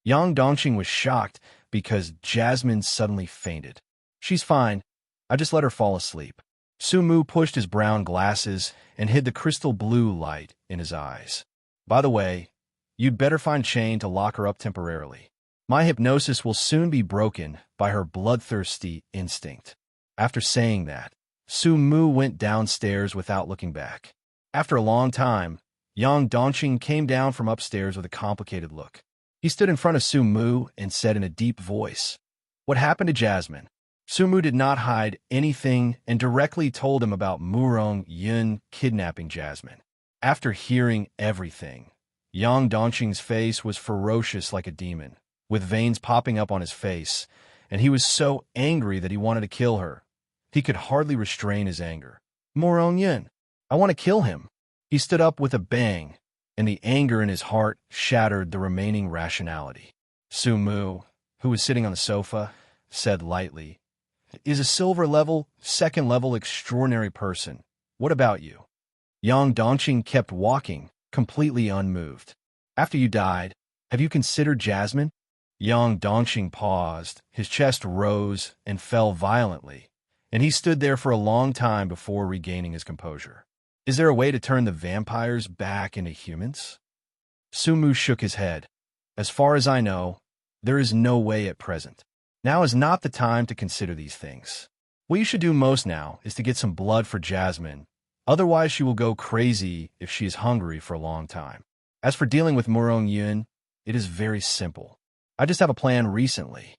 S2: Yang Dongqing was shocked because Jasmine suddenly fainted. She's fine. I just let her fall asleep. Su Mu pushed his brown glasses and hid the crystal blue light in his eyes. By the way, you'd better find Chain to lock her up temporarily. My hypnosis will soon be broken by her bloodthirsty instinct. After saying that, Su Mu went downstairs without looking back. After a long time, Yang Dongqing came down from upstairs with a complicated look. He stood in front of Su Mu and said in a deep voice, "What happened to Jasmine?" Su Mu did not hide anything and directly told him about Murong Yun kidnapping Jasmine. After hearing everything, Yang Dongqing's face was ferocious like a demon, with veins popping up on his face, and he was so angry that he wanted to kill her. He could hardly restrain his anger. Murong Yun, I want to kill him. He stood up with a bang, and the anger in his heart shattered the remaining rationality. Su Mu, who was sitting on the sofa, said lightly, "Is a silver level, second level extraordinary person. What about you?" Yang Dongqing kept walking, completely unmoved. "After you died, have you considered Jasmine?" Yang Dongqing paused, his chest rose and fell violently, and he stood there for a long time before regaining his composure. "Is there a way to turn the vampires back into humans?" Su Mu shook his head. "As far as I know, there is no way at present. Now is not the time to consider these things. What you should do most now is to get some blood for Jasmine. Otherwise, she will go crazy if she is hungry for a long time. As for dealing with Murong Yun, it is very simple. I just have a plan recently.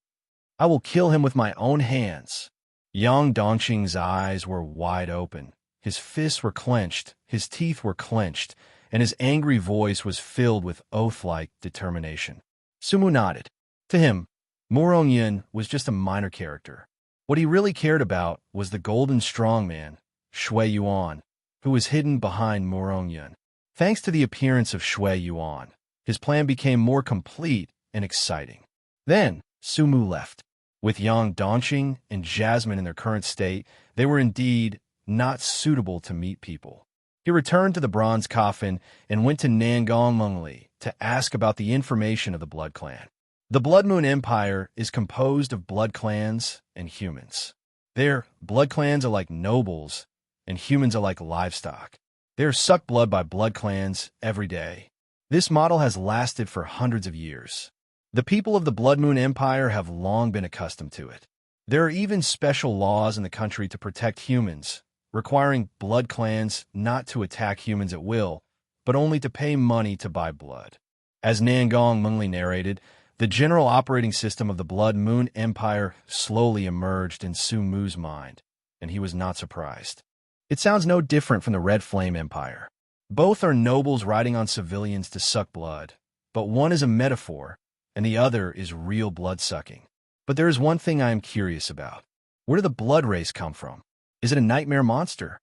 S2: I will kill him with my own hands." Yang Dongqing's eyes were wide open. His fists were clenched, his teeth were clenched, and his angry voice was filled with oath-like determination. Su Mu nodded. To him, Murong Yun was just a minor character. What he really cared about was the golden strongman, Shui Yuan, who was hidden behind Murong Yun. Thanks to the appearance of Shui Yuan, his plan became more complete and exciting. Then, Su Mu left. With Yang Dongqing and Jasmine in their current state, they were indeed not suitable to meet people. He returned to the bronze coffin and went to Nangong Mengli to ask about the information of the Blood Clan. The Blood Moon Empire is composed of blood clans and humans. Their blood clans are like nobles, and humans are like livestock. They are sucked blood by blood clans every day. This model has lasted for hundreds of years. The people of the Blood Moon Empire have long been accustomed to it. There are even special laws in the country to protect humans, requiring blood clans not to attack humans at will, but only to pay money to buy blood. As Nangong Mengli narrated, the general operating system of the Blood Moon Empire slowly emerged in Su Mu's mind, and he was not surprised. It sounds no different from the Red Flame Empire. Both are nobles riding on civilians to suck blood, but one is a metaphor, and the other is real blood-sucking. But there is one thing I am curious about. Where did the blood race come from? Is it a nightmare monster?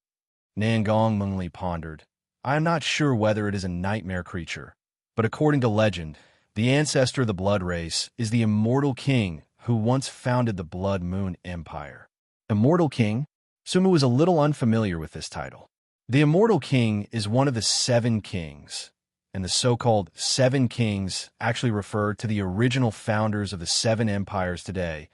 S2: Nangong Mengli pondered. I am not sure whether it is a nightmare creature, but according to legend, the ancestor of the blood race is the immortal king who once founded the Blood Moon Empire. Immortal King? Su Mu was a little unfamiliar with this title. The Immortal King is one of the 7 kings, and the so-called 7 kings actually refer to the original founders of the 7 empires today,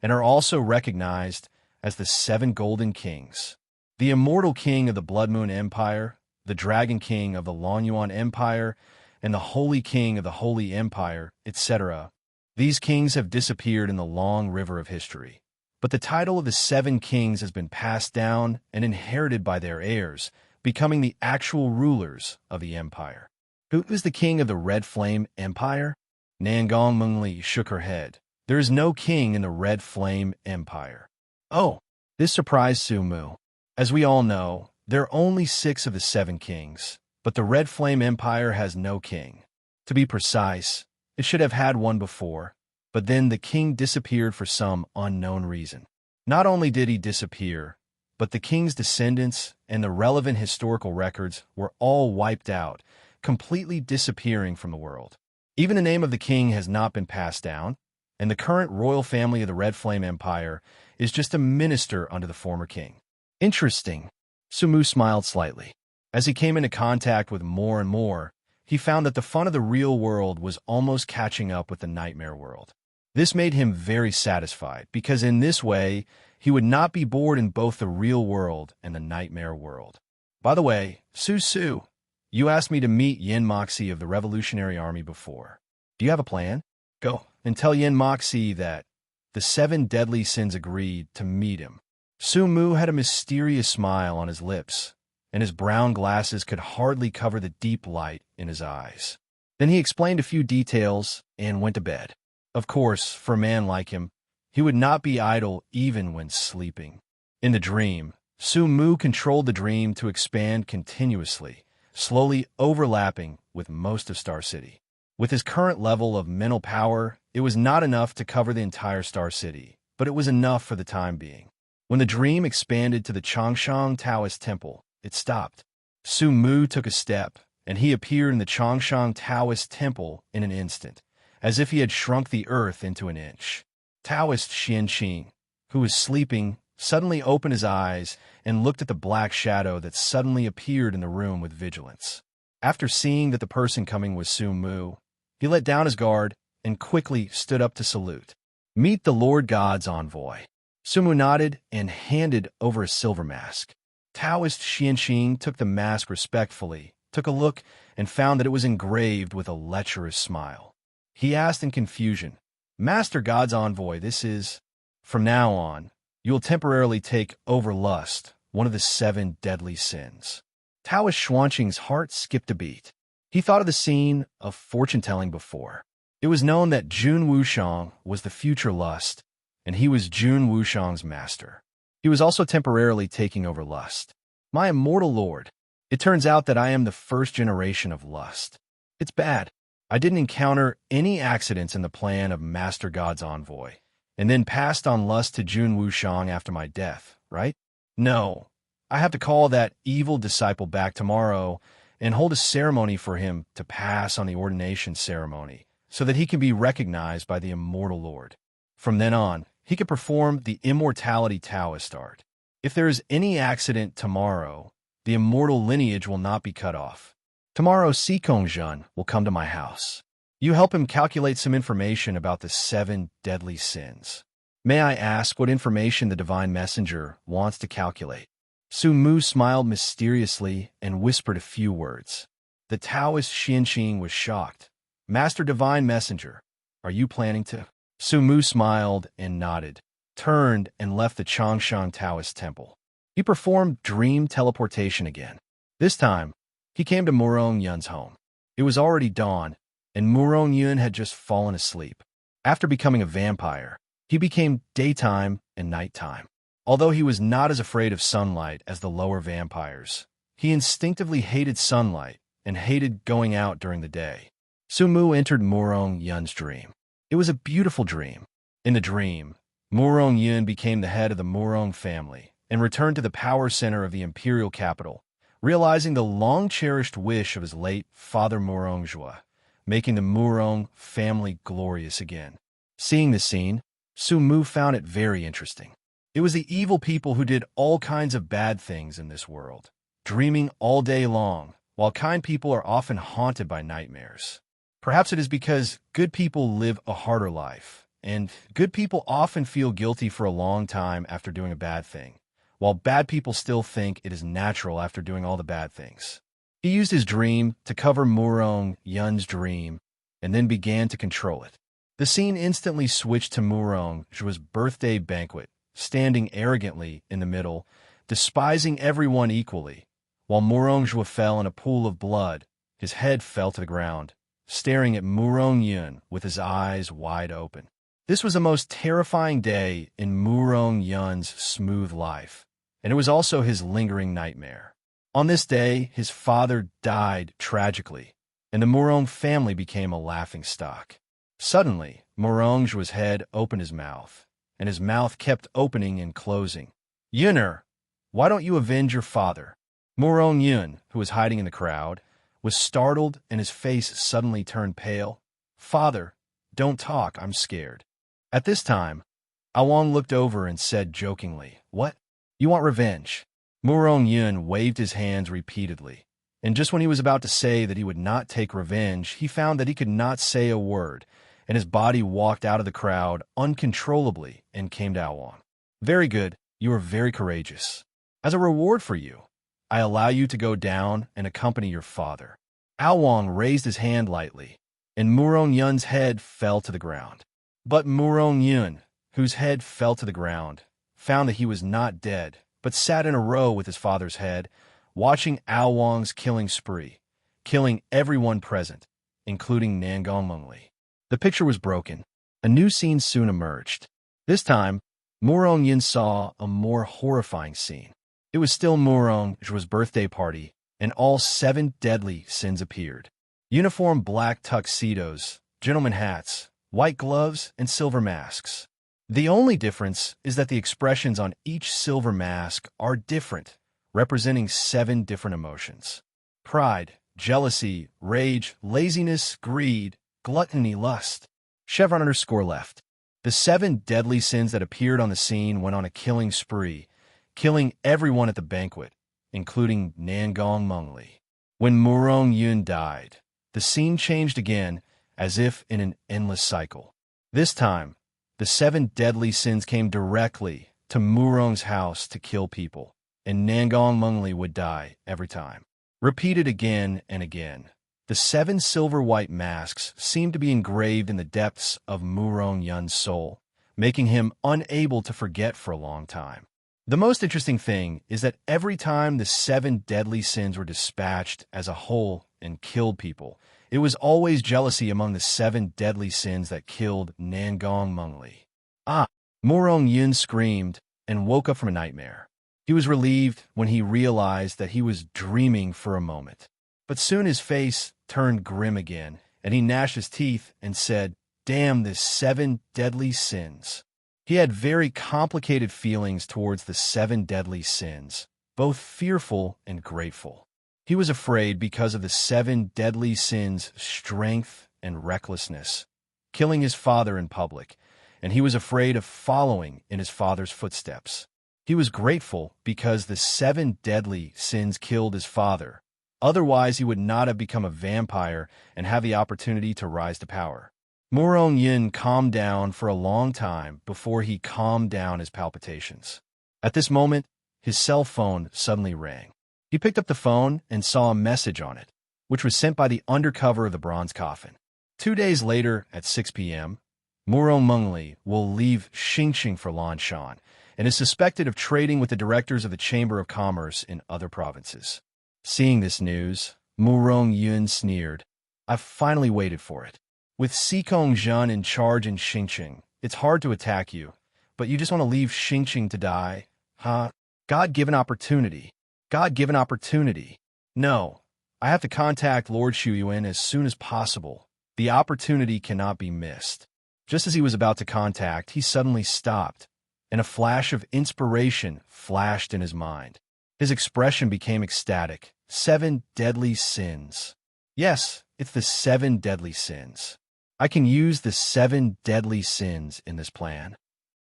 S2: and are also recognized as the 7 Golden Kings. The Immortal King of the Blood Moon Empire, the Dragon King of the Longyuan Empire, and the Holy King of the Holy Empire, etc. These kings have disappeared in the long river of history. But the title of the 7 kings has been passed down and inherited by their heirs, becoming the actual rulers of the empire. Who is the king of the Red Flame Empire? Nangong Mengli shook her head. There is no king in the Red Flame Empire. Oh, this surprised Su Mu. As we all know, there are only 6 of the 7 kings, but the Red Flame Empire has no king. To be precise, it should have had one before, but then the king disappeared for some unknown reason. Not only did he disappear, but the king's descendants and the relevant historical records were all wiped out, completely disappearing from the world. Even the name of the king has not been passed down, and the current royal family of the Red Flame Empire is just a minister under the former king. Interesting. Sumu smiled slightly. As he came into contact with more and more, he found that the fun of the real world was almost catching up with the nightmare world. This made him very satisfied, because in this way, he would not be bored in both the real world and the nightmare world. By the way, Su, you asked me to meet Yin Moxie of the Revolutionary Army before. Do you have a plan? Go and tell Yin Moxie that the 7 deadly sins agreed to meet him. Sumu had a mysterious smile on his lips, and his brown glasses could hardly cover the deep light in his eyes. Then he explained a few details and went to bed. Of course, for a man like him, he would not be idle even when sleeping. In the dream, Sumu controlled the dream to expand continuously, slowly overlapping with most of Star City. With his current level of mental power, it was not enough to cover the entire Star City, but it was enough for the time being. When the dream expanded to the Changshan Taoist Temple, it stopped. Sumu took a step, and he appeared in the Changshan Taoist Temple in an instant, as if he had shrunk the earth into an inch. Taoist Xianqing, who was sleeping, suddenly opened his eyes and looked at the black shadow that suddenly appeared in the room with vigilance. After seeing that the person coming was Sumu, he let down his guard and quickly stood up to salute. Meet the Lord God's envoy. Sumu nodded and handed over a silver mask. Taoist Xianqing took the mask respectfully, took a look, and found that it was engraved with a lecherous smile. He asked in confusion, Master God's envoy, this is... From now on, you will temporarily take over lust, one of the 7 deadly sins. Taoist Xuanqing's heart skipped a beat. He thought of the scene of fortune-telling before. It was known that Jun Wushang was the future lust, and he was Jun Wushang's master. He was also temporarily taking over lust. My immortal lord, it turns out that I am the first generation of lust. It's bad. I didn't encounter any accidents in the plan of Master God's envoy, and then passed on lust to Jun Wushang after my death, right? No. I have to call that evil disciple back tomorrow and hold a ceremony for him to pass on the ordination ceremony, so that he can be recognized by the immortal Lord. From then on, he can perform the immortality Taoist art. If there is any accident tomorrow, the immortal lineage will not be cut off. Tomorrow, Sikongzhen will come to my house. You help him calculate some information about the 7 deadly sins. May I ask what information the Divine Messenger wants to calculate? Sumu smiled mysteriously and whispered a few words. The Taoist Xianqing was shocked. Master Divine Messenger, are you planning to? Sumu smiled and nodded, turned and left the Changshan Taoist Temple. He performed dream teleportation again. This time, he came to Murong Yun's home. It was already dawn, and Murong Yun had just fallen asleep. After becoming a vampire, he became daytime and nighttime. Although he was not as afraid of sunlight as the lower vampires, he instinctively hated sunlight and hated going out during the day. Sumu entered Murong Yun's dream. It was a beautiful dream. In the dream, Murong Yun became the head of the Murong family and returned to the power center of the imperial capital, realizing the long-cherished wish of his late father Murong Zhua, making the Murong family glorious again. Seeing this scene, Sumu found it very interesting. It was the evil people who did all kinds of bad things in this world, dreaming all day long, while kind people are often haunted by nightmares. Perhaps it is because good people live a harder life, and good people often feel guilty for a long time after doing a bad thing, while bad people still think it is natural after doing all the bad things. He used his dream to cover Murong Yun's dream, and then began to control it. The scene instantly switched to Murong Zhua's birthday banquet, standing arrogantly in the middle, despising everyone equally. While Murong Zhua fell in a pool of blood, his head fell to the ground, staring at Murong Yun with his eyes wide open. This was the most terrifying day in Murong Yun's smooth life, and it was also his lingering nightmare. On this day, his father died tragically, and the Murong family became a laughingstock. Suddenly, Murong Zhua's head opened his mouth, and his mouth kept opening and closing. Yuner, why don't you avenge your father? Murong Yun, who was hiding in the crowd, was startled and his face suddenly turned pale. Father, don't talk, I'm scared. At this time, Awang looked over and said jokingly, What? You want revenge? Murong Yun waved his hands repeatedly, and just when he was about to say that he would not take revenge, he found that he could not say a word, and his body walked out of the crowd uncontrollably and came to Awang. Very good, you are very courageous. As a reward for you, I allow you to go down and accompany your father. Awang raised his hand lightly, and Murong Yun's head fell to the ground. But Murong Yun, whose head fell to the ground, found that he was not dead, but sat in a row with his father's head, watching Awang's killing spree, killing everyone present, including Nangong Mengli. The picture was broken. A new scene soon emerged. This time, Murong Yun saw a more horrifying scene. It was still Murong's birthday party, and all 7 deadly sins appeared. Uniform black tuxedos, gentleman hats, white gloves, and silver masks. The only difference is that the expressions on each silver mask are different, representing 7 different emotions. Pride, jealousy, rage, laziness, greed, gluttony, lust. Chevron_left. The 7 deadly sins that appeared on the scene went on a killing spree, killing everyone at the banquet, including Nangong Mengli. When Murong Yun died, the scene changed again, as if in an endless cycle. This time, the 7 deadly sins came directly to Murong's house to kill people, and Nangong Mengli would die every time. Repeated again and again, the 7 silver-white masks seemed to be engraved in the depths of Murong Yun's soul, making him unable to forget for a long time. The most interesting thing is that every time the 7 deadly sins were dispatched as a whole and killed people, it was always jealousy among the 7 deadly sins that killed Nangong Mengli. Ah! Murong Yun screamed and woke up from a nightmare. He was relieved when he realized that he was dreaming for a moment. But soon his face turned grim again, and he gnashed his teeth and said, "Damn the 7 deadly sins." He had very complicated feelings towards the 7 deadly sins, both fearful and grateful. He was afraid because of the 7 deadly sins' strength and recklessness, killing his father in public, and he was afraid of following in his father's footsteps. He was grateful because the 7 deadly sins killed his father. Otherwise, he would not have become a vampire and have the opportunity to rise to power. Murong Yun calmed down for a long time before he calmed down his palpitations. At this moment, his cell phone suddenly rang. He picked up the phone and saw a message on it, which was sent by the undercover of the bronze coffin. 2 days later, at 6 p.m., Murong Mengli will leave Xingqing for Lanshan and is suspected of trading with the directors of the Chamber of Commerce in other provinces. Seeing this news, Murong Yun sneered. "I've finally waited for it. With Sikong Zhen in charge in Xingqing, it's hard to attack you, but you just want to leave Xingqing to die? Huh? God-given opportunity. God-given opportunity. No, I have to contact Lord Shuyuan as soon as possible. The opportunity cannot be missed." Just as he was about to contact, he suddenly stopped, and a flash of inspiration flashed in his mind. His expression became ecstatic. 7 deadly sins. Yes, it's the 7 deadly sins. I can use the 7 deadly sins in this plan.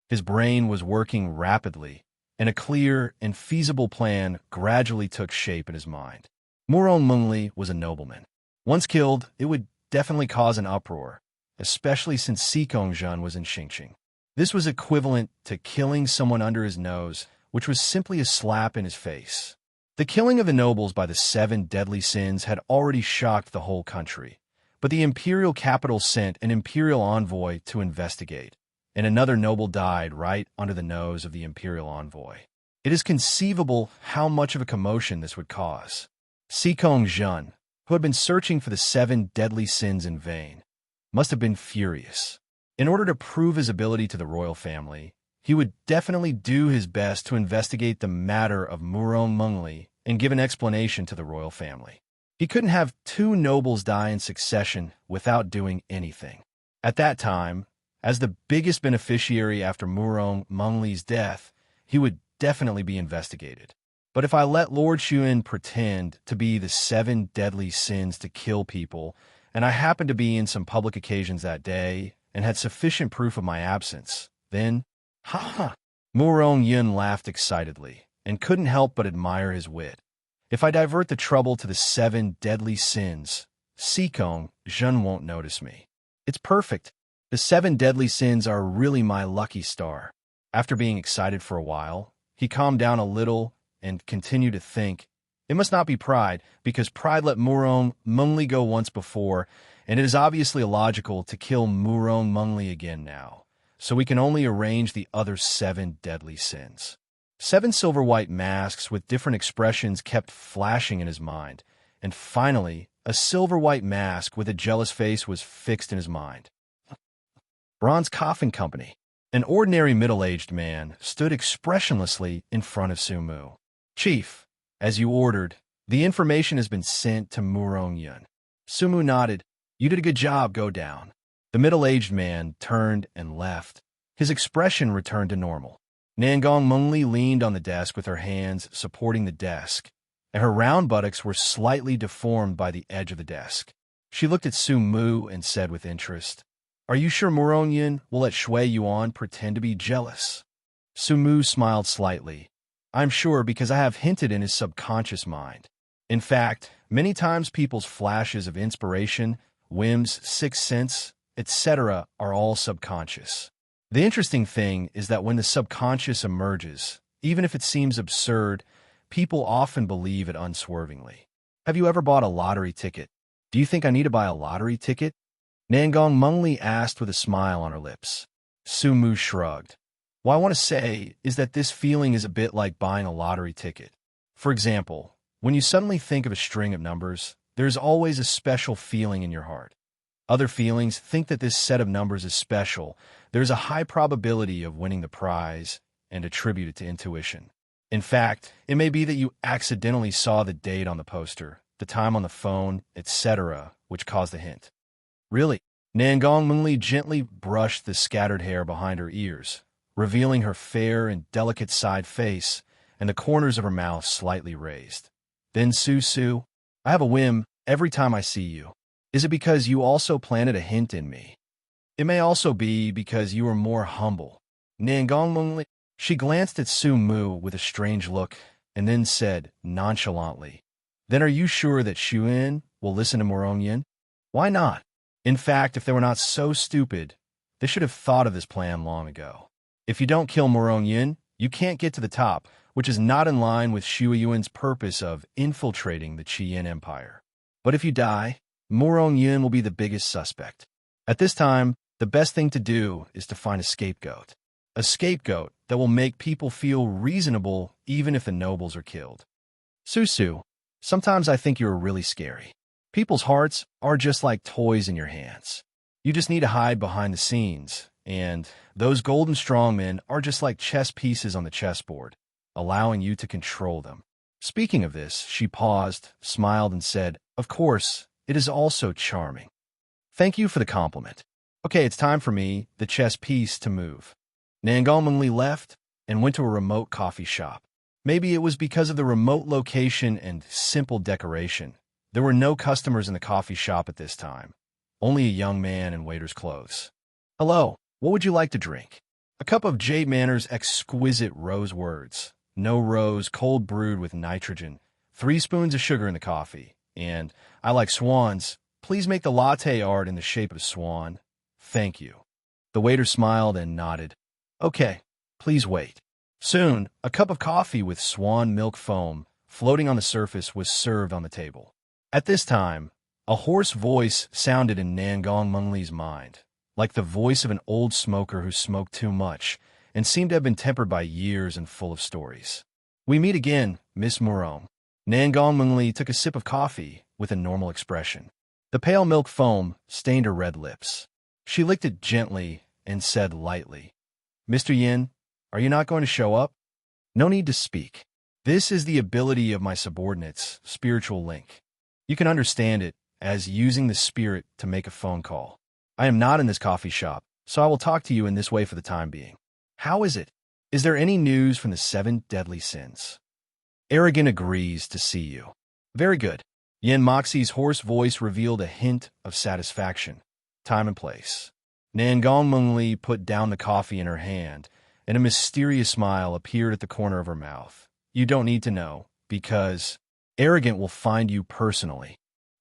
S2: His brain was working rapidly, and a clear and feasible plan gradually took shape in his mind. Murong Mengli was a nobleman. Once killed, it would definitely cause an uproar, especially since Sikong Zhen was in Xingqing. This was equivalent to killing someone under his nose, which was simply a slap in his face. The killing of the nobles by the 7 deadly sins had already shocked the whole country, but the imperial capital sent an imperial envoy to investigate, and another noble died right under the nose of the imperial envoy. It is conceivable how much of a commotion this would cause. Sikong Zhen, who had been searching for the 7 deadly sins in vain, must have been furious. In order to prove his ability to the royal family, he would definitely do his best to investigate the matter of Murong Mengli and give an explanation to the royal family. He couldn't have 2 nobles die in succession without doing anything. At that time, as the biggest beneficiary after Murong Mengli's death, he would definitely be investigated. But if I let Lord Xuan pretend to be the 7 deadly sins to kill people, and I happened to be in some public occasions that day and had sufficient proof of my absence, then, ha ha! Murong Yun laughed excitedly and couldn't help but admire his wit. If I divert the trouble to the 7 deadly sins, Sikong, Zhen won't notice me. It's perfect. The 7 deadly sins are really my lucky star. After being excited for a while, he calmed down a little and continued to think. It must not be pride, because pride let Murong Mengli go once before, and it is obviously illogical to kill Murong Mengli again now. So we can only arrange the other 7 deadly sins. 7 silver-white masks with different expressions kept flashing in his mind, and finally, a silver-white mask with a jealous face was fixed in his mind. Bronze Coffin Company. An ordinary middle-aged man stood expressionlessly in front of Sumu. Chief, as you ordered, the information has been sent to Murong Yun. Sumu nodded. You did a good job, go down. The middle-aged man turned and left. His expression returned to normal. Nangong Mengli leaned on the desk with her hands supporting the desk, and her round buttocks were slightly deformed by the edge of the desk. She looked at Sumu and said with interest, Are you sure Murong Yun will let Shui Yuan pretend to be jealous? Sumu smiled slightly. I'm sure because I have hinted in his subconscious mind. In fact, many times people's flashes of inspiration, whims, sixth sense, etc. are all subconscious. The interesting thing is that when the subconscious emerges, even if it seems absurd, people often believe it unswervingly. Have you ever bought a lottery ticket? Do you think I need to buy a lottery ticket? Nangong Mengli asked with a smile on her lips. Sumu shrugged. What I want to say is that this feeling is a bit like buying a lottery ticket. For example, when you suddenly think of a string of numbers, there's always a special feeling in your heart. Other feelings think that this set of numbers is special. There's a high probability of winning the prize and attribute it to intuition. In fact, it may be that you accidentally saw the date on the poster, the time on the phone, etc., which caused the hint. Really? Nangong Mengli gently brushed the scattered hair behind her ears, revealing her fair and delicate side face and the corners of her mouth slightly raised. Then Su, I have a whim every time I see you. Is it because you also planted a hint in me? It may also be because you are more humble. Nangong Mengli. She glanced at Sumu with a strange look and then said nonchalantly, Then are you sure that Xuan will listen to Murong Yun? Why not? In fact, if they were not so stupid, they should have thought of this plan long ago. If you don't kill Murong Yun, you can't get to the top, which is not in line with Shui Yuan's purpose of infiltrating the Qian Empire. But if you die, Murong Yun will be the biggest suspect. At this time, the best thing to do is to find a scapegoat. A scapegoat that will make people feel reasonable even if the nobles are killed. Susu, sometimes I think you're really scary. People's hearts are just like toys in your hands. You just need to hide behind the scenes, and those golden strongmen are just like chess pieces on the chessboard, allowing you to control them. Speaking of this, she paused, smiled, and said, Of course, it is also charming. Thank you for the compliment. Okay, it's time for me, the chess piece, to move. Nangong Mengli left and went to a remote coffee shop. Maybe it was because of the remote location and simple decoration. There were no customers in the coffee shop at this time, only a young man in waiter's clothes. Hello, what would you like to drink? A cup of Jade Manor's exquisite rose words. No rose, cold brewed with nitrogen. 3 spoons of sugar in the coffee. And I like swans. Please make the latte art in the shape of a swan. Thank you. The waiter smiled and nodded. Okay, please wait. Soon, a cup of coffee with swan milk foam floating on the surface was served on the table. At this time, a hoarse voice sounded in Nangong Mengli's mind, like the voice of an old smoker who smoked too much and seemed to have been tempered by years and full of stories. We meet again, Miss Murong. Nangong Mengli took a sip of coffee with a normal expression. The pale milk foam stained her red lips. She licked it gently and said lightly, Mr. Yin, are you not going to show up? No need to speak. This is the ability of my subordinates, spiritual link. You can understand it as using the spirit to make a phone call. I am not in this coffee shop, so I will talk to you in this way for the time being. How is it? Is there any news from the 7 deadly sins? Arrogant agrees to see you. Very good. Yin Moxie's hoarse voice revealed a hint of satisfaction. Time and place. Nangong Mengli put down the coffee in her hand, and a mysterious smile appeared at the corner of her mouth. You don't need to know, because arrogant will find you personally.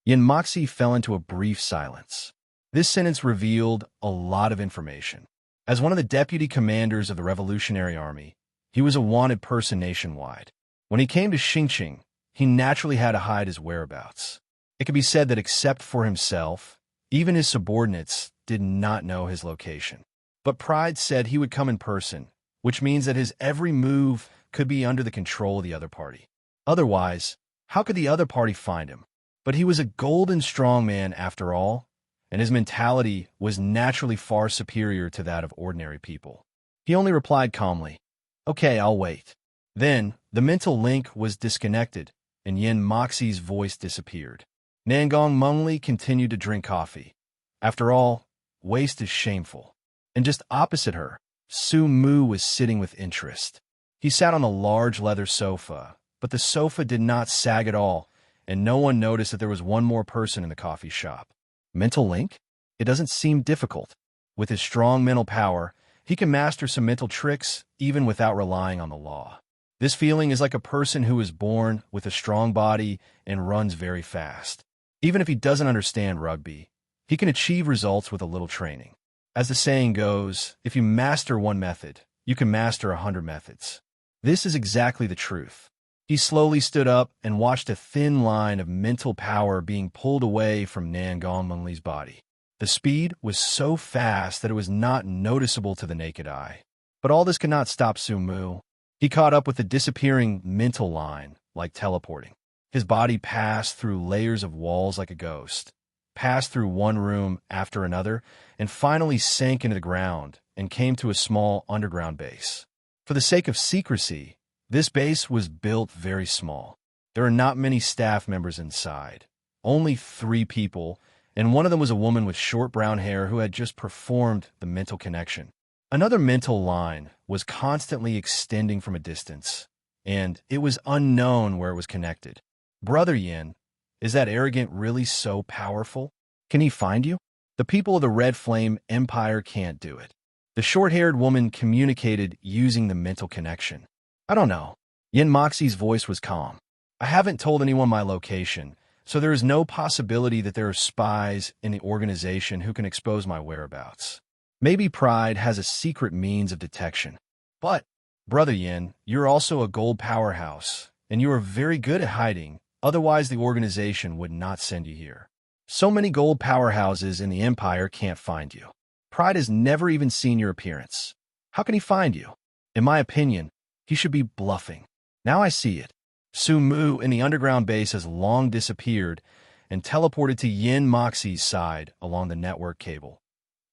S2: Yin Moxie fell into a brief silence. This sentence revealed a lot of information. As one of the deputy commanders of the Revolutionary Army, he was a wanted person nationwide. When he came to Xingqing, he naturally had to hide his whereabouts. It could be said that except for himself, even his subordinates did not know his location. But Pride said he would come in person, which means that his every move could be under the control of the other party. Otherwise, how could the other party find him? But he was a golden strong man after all, and his mentality was naturally far superior to that of ordinary people. He only replied calmly, "Okay, I'll wait." Then, the mental link was disconnected, and Yin Moxie's voice disappeared. Nangong Mengli continued to drink coffee. After all, waste is shameful. And just opposite her, Su Mu was sitting with interest. He sat on a large leather sofa, but the sofa did not sag at all, and no one noticed that there was one more person in the coffee shop. Mental link? It doesn't seem difficult. With his strong mental power, he can master some mental tricks even without relying on the law. This feeling is like a person who is born with a strong body and runs very fast. Even if he doesn't understand rugby, he can achieve results with a little training. As the saying goes, if you master one method, you can master 100 methods. This is exactly the truth. He slowly stood up and watched a thin line of mental power being pulled away from Nangong Mengli's body. The speed was so fast that it was not noticeable to the naked eye. But all this could not stop Su Mu. He caught up with the disappearing mental line, like teleporting. His body passed through layers of walls like a ghost, passed through one room after another, and finally sank into the ground and came to a small underground base. For the sake of secrecy, this base was built very small. There are not many staff members inside, only 3 people, and one of them was a woman with short brown hair who had just performed the mental connection. Another mental line was constantly extending from a distance, and it was unknown where it was connected. Brother Yin, is that arrogant really so powerful? Can he find you? The people of the Red Flame Empire can't do it. The short-haired woman communicated using the mental connection. I don't know. Yin Moxie's voice was calm. I haven't told anyone my location, so there is no possibility that there are spies in the organization who can expose my whereabouts. Maybe Pride has a secret means of detection. But, Brother Yin, you're also a gold powerhouse, and you are very good at hiding. Otherwise, the organization would not send you here. So many gold powerhouses in the Empire can't find you. Pride has never even seen your appearance. How can he find you? In my opinion, he should be bluffing. Now I see it. Su Mu in the underground base has long disappeared and teleported to Yin Moxie's side along the network cable.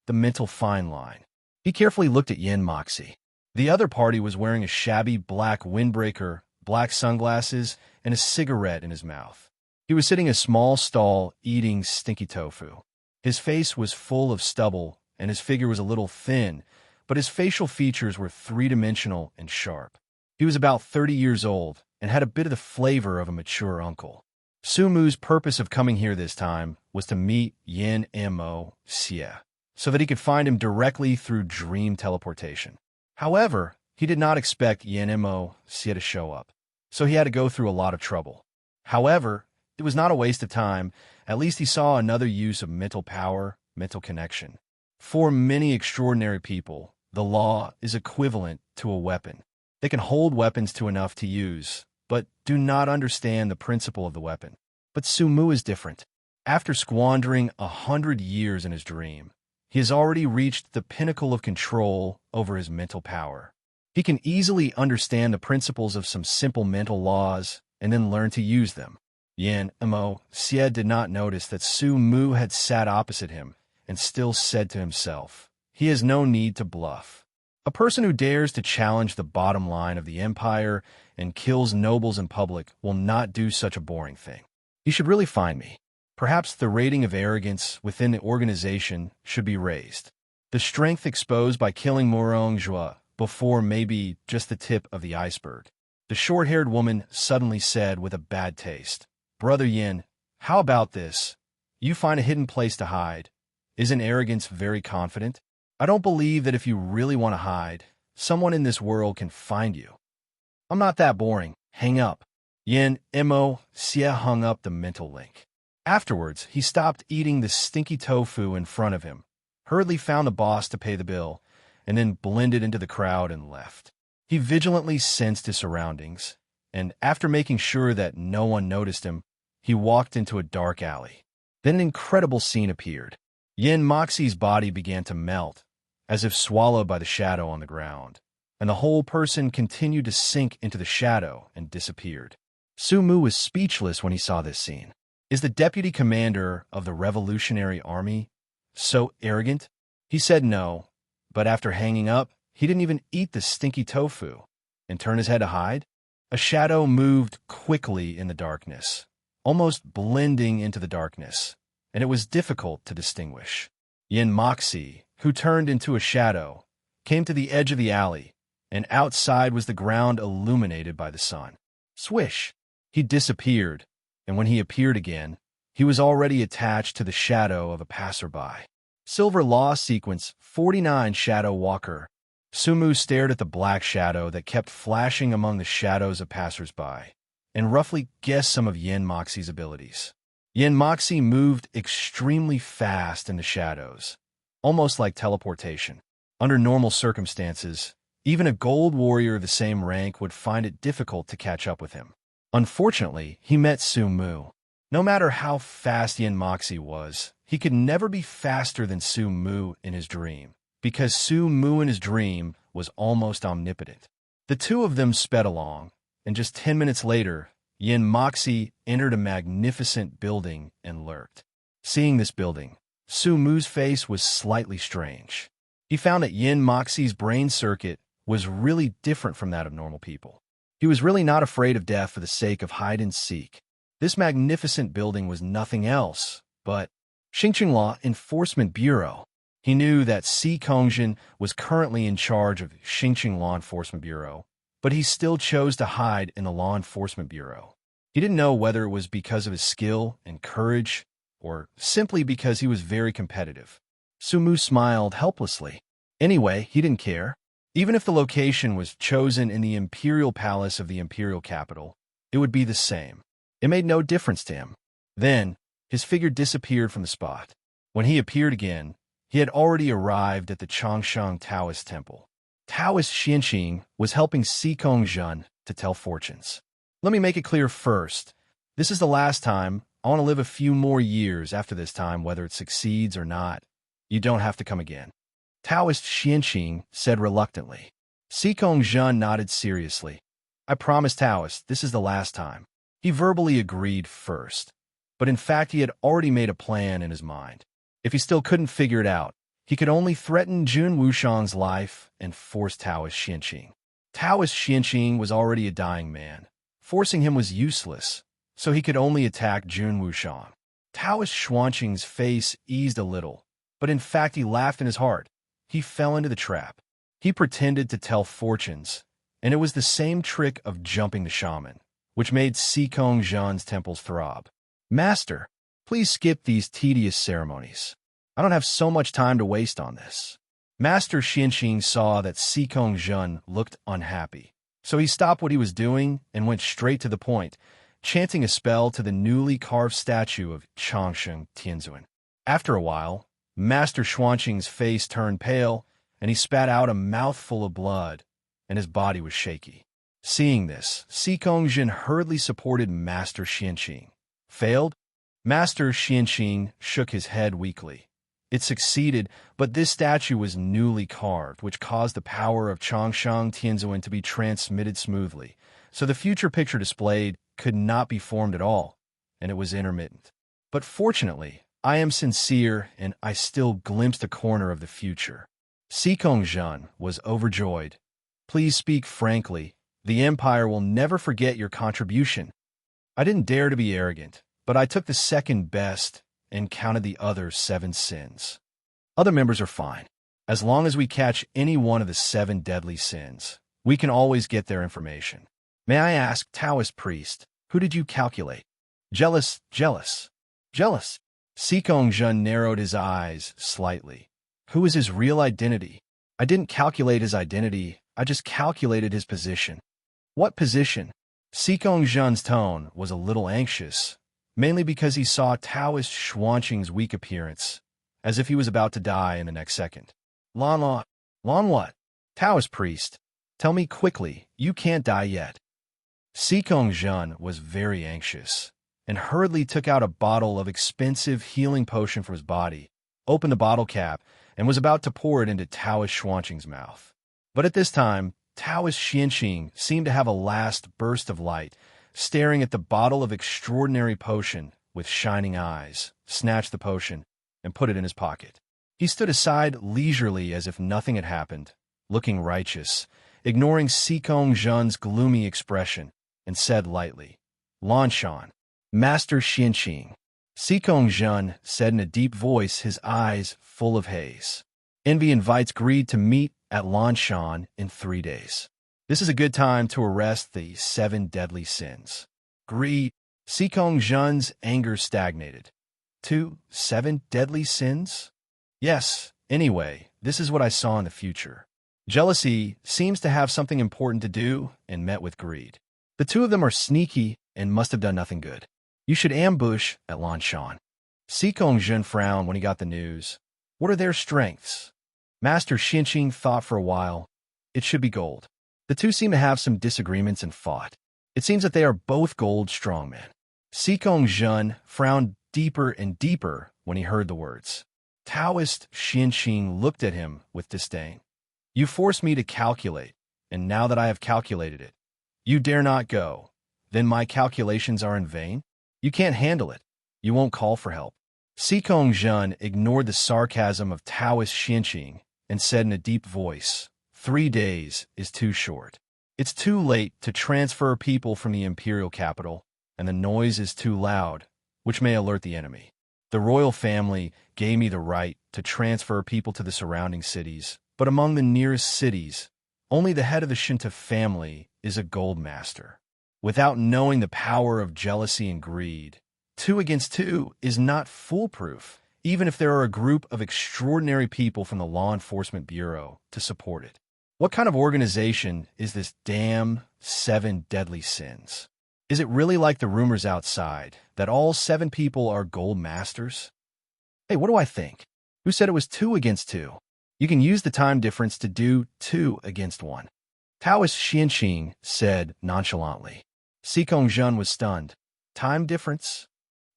S2: The mental fine line. He carefully looked at Yin Moxie. The other party was wearing a shabby black windbreaker, black sunglasses, and a cigarette in his mouth. He was sitting in a small stall eating stinky tofu. His face was full of stubble, and his figure was a little thin, but his facial features were three-dimensional and sharp. He was about 30 years old and had a bit of the flavor of a mature uncle. Su Mu's purpose of coming here this time was to meet Yin Mo Xie, so that he could find him directly through dream teleportation. However, he did not expect Yin Mo Xie to show up, so he had to go through a lot of trouble. However, it was not a waste of time. At least he saw another use of mental power, mental connection. For many extraordinary people, the law is equivalent to a weapon. They can hold weapons to enough to use, but do not understand the principle of the weapon. But Su Mu is different. After squandering 100 years in his dream, he has already reached the pinnacle of control over his mental power. He can easily understand the principles of some simple mental laws and then learn to use them. Yin Mo Xie did not notice that Su Mu had sat opposite him and still said to himself, he has no need to bluff. A person who dares to challenge the bottom line of the empire and kills nobles in public will not do such a boring thing. He should really find me. Perhaps the rating of arrogance within the organization should be raised. The strength exposed by killing Morong Jua before may be just the tip of the iceberg. The short-haired woman suddenly said with a bad taste, Brother Yin, how about this? You find a hidden place to hide. Isn't arrogance very confident? I don't believe that if you really want to hide, someone in this world can find you. I'm not that boring. hang up. Yin Mo Xie hung up the mental link. Afterwards, he stopped eating the stinky tofu in front of him, hurriedly found the boss to pay the bill, and then blended into the crowd and left. He vigilantly sensed his surroundings, and after making sure that no one noticed him, he walked into a dark alley. Then an incredible scene appeared. Yin Moxie's body began to melt, as if swallowed by the shadow on the ground, and the whole person continued to sink into the shadow and disappeared. Su Mu was speechless when he saw this scene. Is the deputy commander of the Revolutionary Army so arrogant? He said no, but after hanging up, he didn't even eat the stinky tofu and turn his head to hide. A shadow moved quickly in the darkness, almost blending into the darkness, and it was difficult to distinguish. Yin Moxie, who turned into a shadow, came to the edge of the alley, and outside was the ground illuminated by the sun. Swish! He disappeared, and when he appeared again, he was already attached to the shadow of a passerby. Silver Law Sequence 49 Shadow Walker. Su Mu stared at the black shadow that kept flashing among the shadows of passersby, and roughly guessed some of Yin Moxie's abilities. Yin Moxie moved extremely fast in the shadows, almost like teleportation. Under normal circumstances, even a gold warrior of the same rank would find it difficult to catch up with him. Unfortunately, he met Su Mu. No matter how fast Yin Moxie was, he could never be faster than Su Mu in his dream, because Su Mu in his dream was almost omnipotent. The two of them sped along, and just 10 minutes later, Yin Moxie entered a magnificent building and lurked. Seeing this building, Su Mu's face was slightly strange. He found that Yin Moxie's brain circuit was really different from that of normal people. He was really not afraid of death for the sake of hide and seek. This magnificent building was nothing else but Xingqing Law Enforcement Bureau. He knew that Si Kongjin was currently in charge of Xingqing Law Enforcement Bureau, but he still chose to hide in the Law Enforcement Bureau. He didn't know whether it was because of his skill and courage or simply because he was very competitive. Su Mu smiled helplessly. Anyway, he didn't care. Even if the location was chosen in the imperial palace of the imperial capital, it would be the same. It made no difference to him. Then, his figure disappeared from the spot. When he appeared again, he had already arrived at the Changsheng Taoist temple. Taoist Xianqing was helping Si Kongjun to tell fortunes. Let me make it clear first. This is the last time. I want to live a few more years after this time, whether it succeeds or not. You don't have to come again. Taoist Xianqing said reluctantly. Si Kongjun nodded seriously. I promise, Taoist, this is the last time. He verbally agreed first, but in fact he had already made a plan in his mind. If he still couldn't figure it out, he could only threaten Jun Wushang's life and force Taoist Xianqing. Taoist Xianqing was already a dying man. Forcing him was useless, so he could only attack Jun Wushang. Taoist Xuanqing's face eased a little, but in fact he laughed in his heart. He fell into the trap. He pretended to tell fortunes, and it was the same trick of jumping the shaman, which made Si Kongjun's temples throb. Master, please skip these tedious ceremonies. I don't have so much time to waste on this. Master Xianqing saw that Si Kongjun looked unhappy, so he stopped what he was doing and went straight to the point, chanting a spell to the newly carved statue of Changsheng Tianzuan. After a while, Master Xuanqing's face turned pale, and he spat out a mouthful of blood, and his body was shaky. Seeing this, Si Kongjun hurriedly supported Master Xianqing. Failed? Master Xianqing shook his head weakly. It succeeded, but this statue was newly carved, which caused the power of Changsheng Tianzuan to be transmitted smoothly, so the future picture displayed could not be formed at all, and it was intermittent. But fortunately, I am sincere, and I still glimpsed a corner of the future. Si Kongjun was overjoyed. Please speak frankly. The Empire will never forget your contribution. I didn't dare to be arrogant, but I took the second best and counted the other 7 sins. Other members are fine. As long as we catch any one of the 7 deadly sins, we can always get their information. May I ask, Taoist priest, who did you calculate? Jealous. Si Kongjun narrowed his eyes slightly. Who is his real identity? I didn't calculate his identity, I just calculated his position. What position? Sikong Zhen's tone was a little anxious, mainly because he saw Taoist Xuanqing's weak appearance, as if he was about to die in the next second. Lan what? Taoist priest, tell me quickly, you can't die yet. Sikong Zhen was very anxious, and hurriedly took out a bottle of expensive healing potion from his body, opened the bottle cap, and was about to pour it into Taoist Xuanqing's mouth. But at this time, Taoist Xuanqing seemed to have a last burst of light, staring at the bottle of extraordinary potion with shining eyes, snatched the potion, and put it in his pocket. He stood aside leisurely as if nothing had happened, looking righteous, ignoring Sikong Zhen's gloomy expression, and said lightly, Lanshan, Master Xuanqing. Sikong Zhen said in a deep voice, his eyes full of haze. Envy invites greed to meet at Lanshan in 3 days. This is a good time to arrest the 7 deadly sins. Greed. Sikong Zhen's anger stagnated. 7 deadly sins? Yes, anyway, this is what I saw in the future. Jealousy seems to have something important to do and met with greed. The two of them are sneaky and must have done nothing good. You should ambush at Lanshan. Sikong Zhen frowned when he got the news. What are their strengths? Master Xuanqing thought for a while. It should be gold. The two seem to have some disagreements and fought. It seems that they are both gold strongmen. Sikong Zhen frowned deeper and deeper when he heard the words. Taoist Xuanqing looked at him with disdain. You forced me to calculate, and now that I have calculated it, you dare not go. Then my calculations are in vain? You can't handle it. You won't call for help. Sikong Zhen ignored the sarcasm of Taoist Xuanqing and said in a deep voice, 3 days is too short. It's too late to transfer people from the imperial capital, and the noise is too loud, which may alert the enemy. The royal family gave me the right to transfer people to the surrounding cities, but among the nearest cities, only the head of the Shinta family is a gold master. Without knowing the power of jealousy and greed, 2 against 2 is not foolproof, even if there are a group of extraordinary people from the Law Enforcement Bureau to support it. What kind of organization is this damn 7 deadly sins? Is it really like the rumors outside, that all 7 people are gold masters? Hey, what do I think? Who said it was 2 against 2? You can use the time difference to do 2 against 1. Taoist Xuanqing said nonchalantly. Sikong Zhen was stunned. Time difference?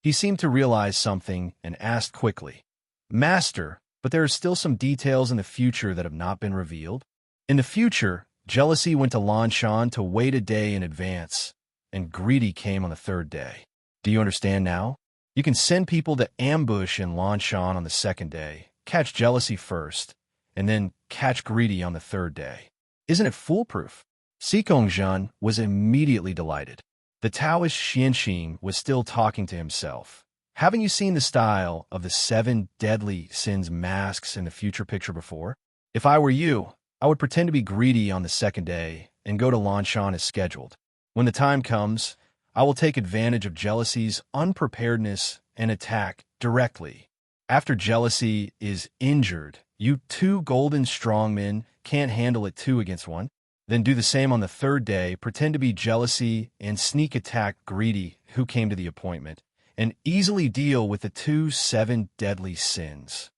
S2: He seemed to realize something and asked quickly. Master, but there are still some details in the future that have not been revealed. In the future, jealousy went to Lanshan to wait a day in advance, and greedy came on the 3rd day. Do you understand now? You can send people to ambush in Lanshan on the 2nd day, catch jealousy first, and then catch greedy on the 3rd day. Isn't it foolproof? Sikong Zhen was immediately delighted. The Taoist Xuanqing was still talking to himself. Haven't you seen the style of the 7 deadly sins masks in the future picture before? If I were you, I would pretend to be greedy on the 2nd day and go to Lanshan as scheduled. When the time comes, I will take advantage of jealousy's unpreparedness and attack directly. After jealousy is injured, you 2 golden strongmen can't handle it 2 against 1. Then do the same on the 3rd day, pretend to be jealousy and sneak attack greedy who came to the appointment, and easily deal with the 7 deadly sins.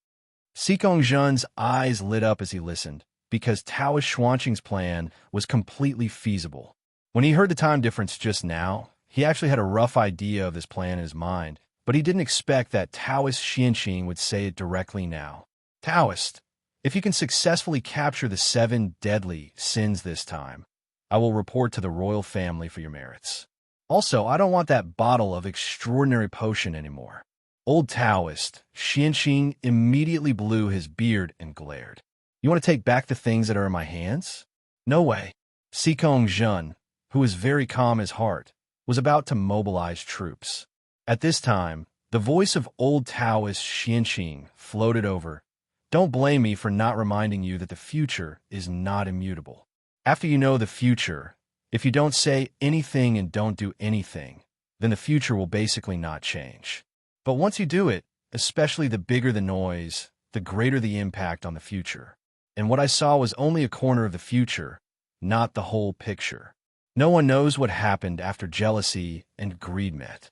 S2: Sikong Zhen's eyes lit up as he listened, because Taoist Xuanqing's plan was completely feasible. When he heard the time difference just now, he actually had a rough idea of this plan in his mind, but he didn't expect that Taoist Xuanqing would say it directly now. Taoist, if you can successfully capture the 7 deadly sins this time, I will report to the royal family for your merits. Also, I don't want that bottle of extraordinary potion anymore. Old Taoist, Xuanqing immediately blew his beard and glared. You want to take back the things that are in my hands? No way. Sikong Zhen, who was very calm as heart, was about to mobilize troops. At this time, the voice of old Taoist Xuanqing floated over. Don't blame me for not reminding you that the future is not immutable. After you know the future, if you don't say anything and don't do anything, then the future will basically not change. But once you do it, especially the bigger the noise, the greater the impact on the future. And what I saw was only a corner of the future, not the whole picture. No one knows what happened after jealousy and greed met.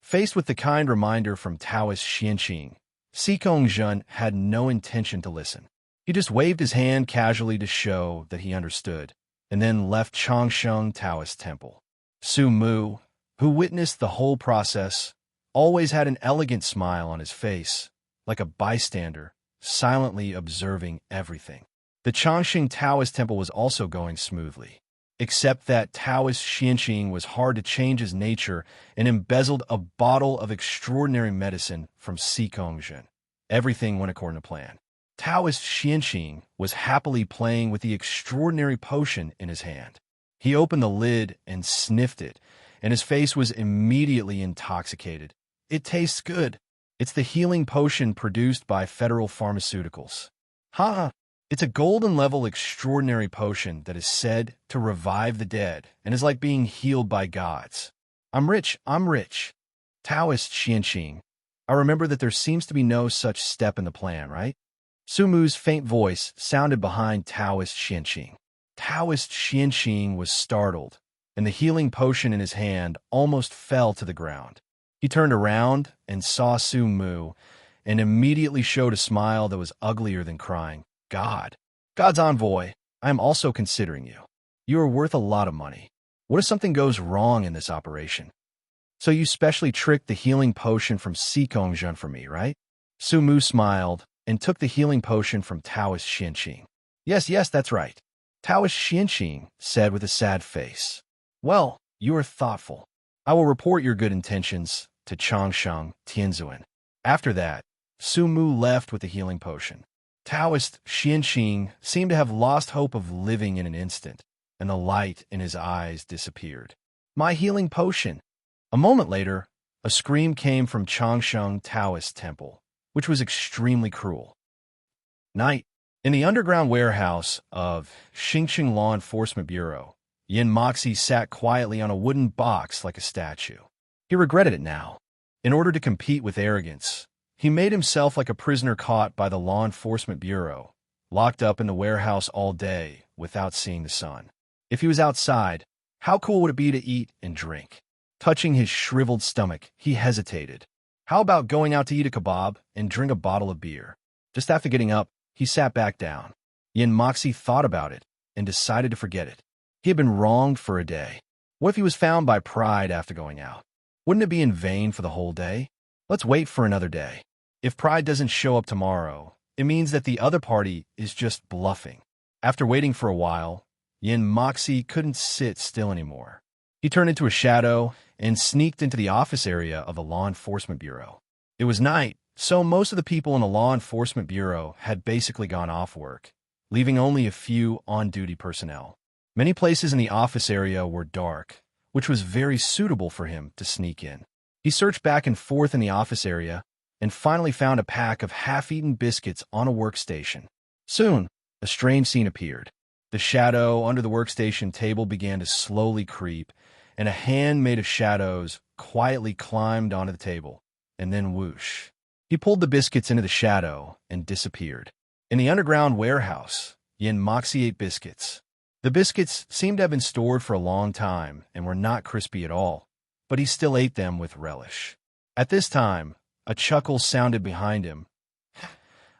S2: Faced with the kind reminder from Taoist Xianqing, Sikong Zhen had no intention to listen. He just waved his hand casually to show that he understood, and then left Changsheng Taoist Temple. Su Mu, who witnessed the whole process, always had an elegant smile on his face, like a bystander, silently observing everything. The Changsheng Taoist Temple was also going smoothly, except that Taoist Xianqing was hard to change his nature and embezzled a bottle of extraordinary medicine from Sikong Zhen. Everything went according to plan. Taoist Xianqing was happily playing with the extraordinary potion in his hand. He opened the lid and sniffed it, and his face was immediately intoxicated. It tastes good. It's the healing potion produced by Federal Pharmaceuticals. Ha! It's a golden-level extraordinary potion that is said to revive the dead and is like being healed by gods. I'm rich. Taoist Xianqing. I remember that there seems to be no such step in the plan, right? Su Mu's faint voice sounded behind Taoist Xianqing. Taoist Xianqing was startled, and the healing potion in his hand almost fell to the ground. He turned around and saw Su Mu and immediately showed a smile that was uglier than crying. God's envoy, I am also considering you. You are worth a lot of money. What if something goes wrong in this operation? So you specially tricked the healing potion from Sikong Zhen for me, right? Su Mu smiled and took the healing potion from Taoist Xianqing. Yes, that's right. Taoist Xianqing said with a sad face. Well, you are thoughtful. I will report your good intentions to Changsheng Tianzuan. After that, Su Mu left with the healing potion. Taoist Xianqing seemed to have lost hope of living in an instant, and the light in his eyes disappeared. My healing potion! A moment later, a scream came from Changsheng Taoist Temple, which was extremely cruel. Night. In the underground warehouse of Xingqing Law Enforcement Bureau, Yin Moxie sat quietly on a wooden box like a statue. He regretted it now. In order to compete with arrogance, he made himself like a prisoner caught by the Law Enforcement Bureau, locked up in the warehouse all day without seeing the sun. If he was outside, how cool would it be to eat and drink? Touching his shriveled stomach, he hesitated. How about going out to eat a kebab and drink a bottle of beer? Just after getting up, he sat back down. Yin Moxie thought about it and decided to forget it. He had been wronged for a day. What if he was found by pride after going out? Wouldn't it be in vain for the whole day? Let's wait for another day. If pride doesn't show up tomorrow, it means that the other party is just bluffing. After waiting for a while, Yin Moxie couldn't sit still anymore. He turned into a shadow and sneaked into the office area of the Law Enforcement Bureau. It was night, so most of the people in the Law Enforcement Bureau had basically gone off work, leaving only a few on-duty personnel. Many places in the office area were dark, which was very suitable for him to sneak in. He searched back and forth in the office area and finally found a pack of half-eaten biscuits on a workstation. Soon, a strange scene appeared. The shadow under the workstation table began to slowly creep, and a hand made of shadows quietly climbed onto the table, and then whoosh. He pulled the biscuits into the shadow and disappeared. In the underground warehouse, Yin Moxie ate biscuits. The biscuits seemed to have been stored for a long time and were not crispy at all, but he still ate them with relish. At this time, a chuckle sounded behind him.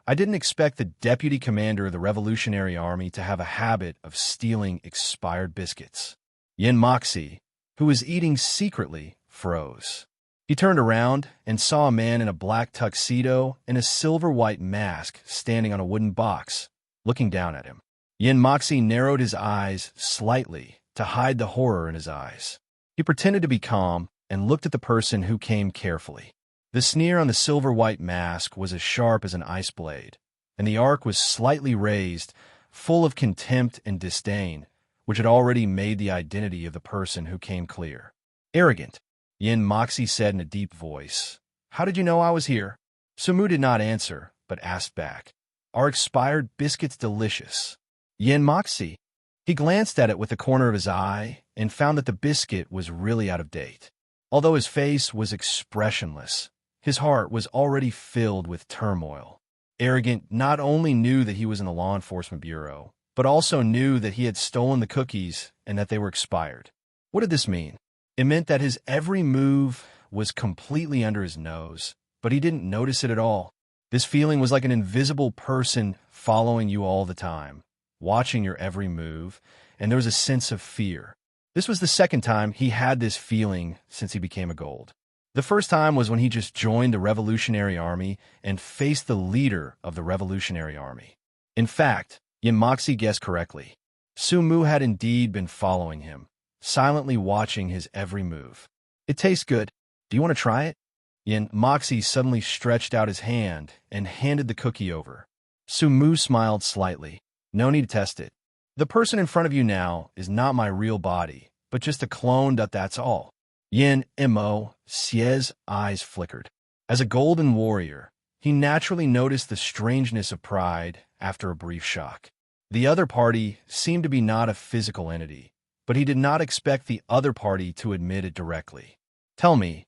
S2: I didn't expect the deputy commander of the Revolutionary Army to have a habit of stealing expired biscuits. Yin Moxie, who was eating secretly, froze. He turned around and saw a man in a black tuxedo and a silver-white mask standing on a wooden box, looking down at him. Yin Moxie narrowed his eyes slightly to hide the horror in his eyes. He pretended to be calm and looked at the person who came carefully. The sneer on the silver-white mask was as sharp as an ice blade, and the arc was slightly raised, full of contempt and disdain, which had already made the identity of the person who came clear. Arrogant, Yin Moxie said in a deep voice. How did you know I was here? Su Mu did not answer, but asked back. Are expired biscuits delicious? Yin Moxie. He glanced at it with the corner of his eye and found that the biscuit was really out of date. Although his face was expressionless, his heart was already filled with turmoil. Arrogant not only knew that he was in the Law Enforcement Bureau, but also knew that he had stolen the cookies and that they were expired. What did this mean? It meant that his every move was completely under his nose, but he didn't notice it at all. This feeling was like an invisible person following you all the time, watching your every move, and there was a sense of fear. This was the second time he had this feeling since he became a gold. The first time was when he just joined the Revolutionary Army and faced the leader of the Revolutionary Army. In fact, Yin Moxie guessed correctly. Su Mu had indeed been following him, silently watching his every move. It tastes good. Do you want to try it? Yin Moxie suddenly stretched out his hand and handed the cookie over. Su Mu smiled slightly. No need to test it. The person in front of you now is not my real body, but just a clone, that's all. Yin Mo Xie's eyes flickered. As a golden warrior, he naturally noticed the strangeness of pride after a brief shock. The other party seemed to be not a physical entity, but he did not expect the other party to admit it directly. Tell me,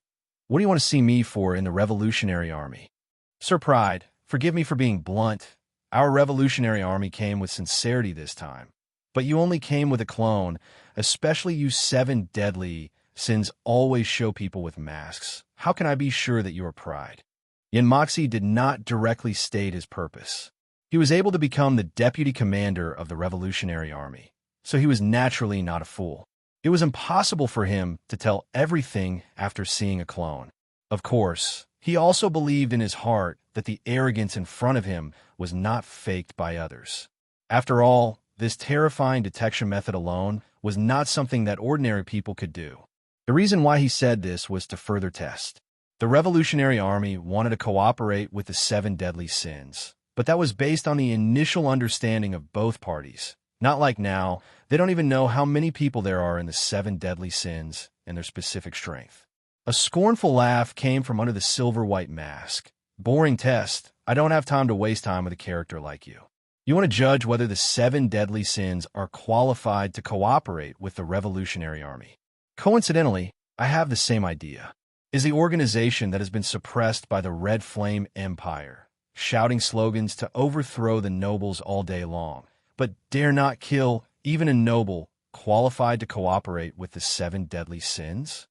S2: what do you want to see me for in the Revolutionary Army? Sir Pride, forgive me for being blunt. Our Revolutionary Army came with sincerity this time, but you only came with a clone, especially you 7 deadly sins always show people with masks. How can I be sure that you are Pride? Yin Moxie did not directly state his purpose. He was able to become the deputy commander of the Revolutionary Army, so he was naturally not a fool. It was impossible for him to tell everything after seeing a clone. Of course, he also believed in his heart that the arrogance in front of him was not faked by others. After all, this terrifying detection method alone was not something that ordinary people could do. The reason why he said this was to further test. The Revolutionary Army wanted to cooperate with the 7 deadly sins, but that was based on the initial understanding of both parties. Not like now, they don't even know how many people there are in the 7 deadly sins and their specific strength. A scornful laugh came from under the silver-white mask. Boring test. I don't have time to waste time with a character like you. You want to judge whether the 7 deadly sins are qualified to cooperate with the Revolutionary Army. Coincidentally, I have the same idea. Is the organization that has been suppressed by the Red Flame Empire, shouting slogans to overthrow the nobles all day long, but dare not kill even a noble, qualified to cooperate with the 7 deadly sins?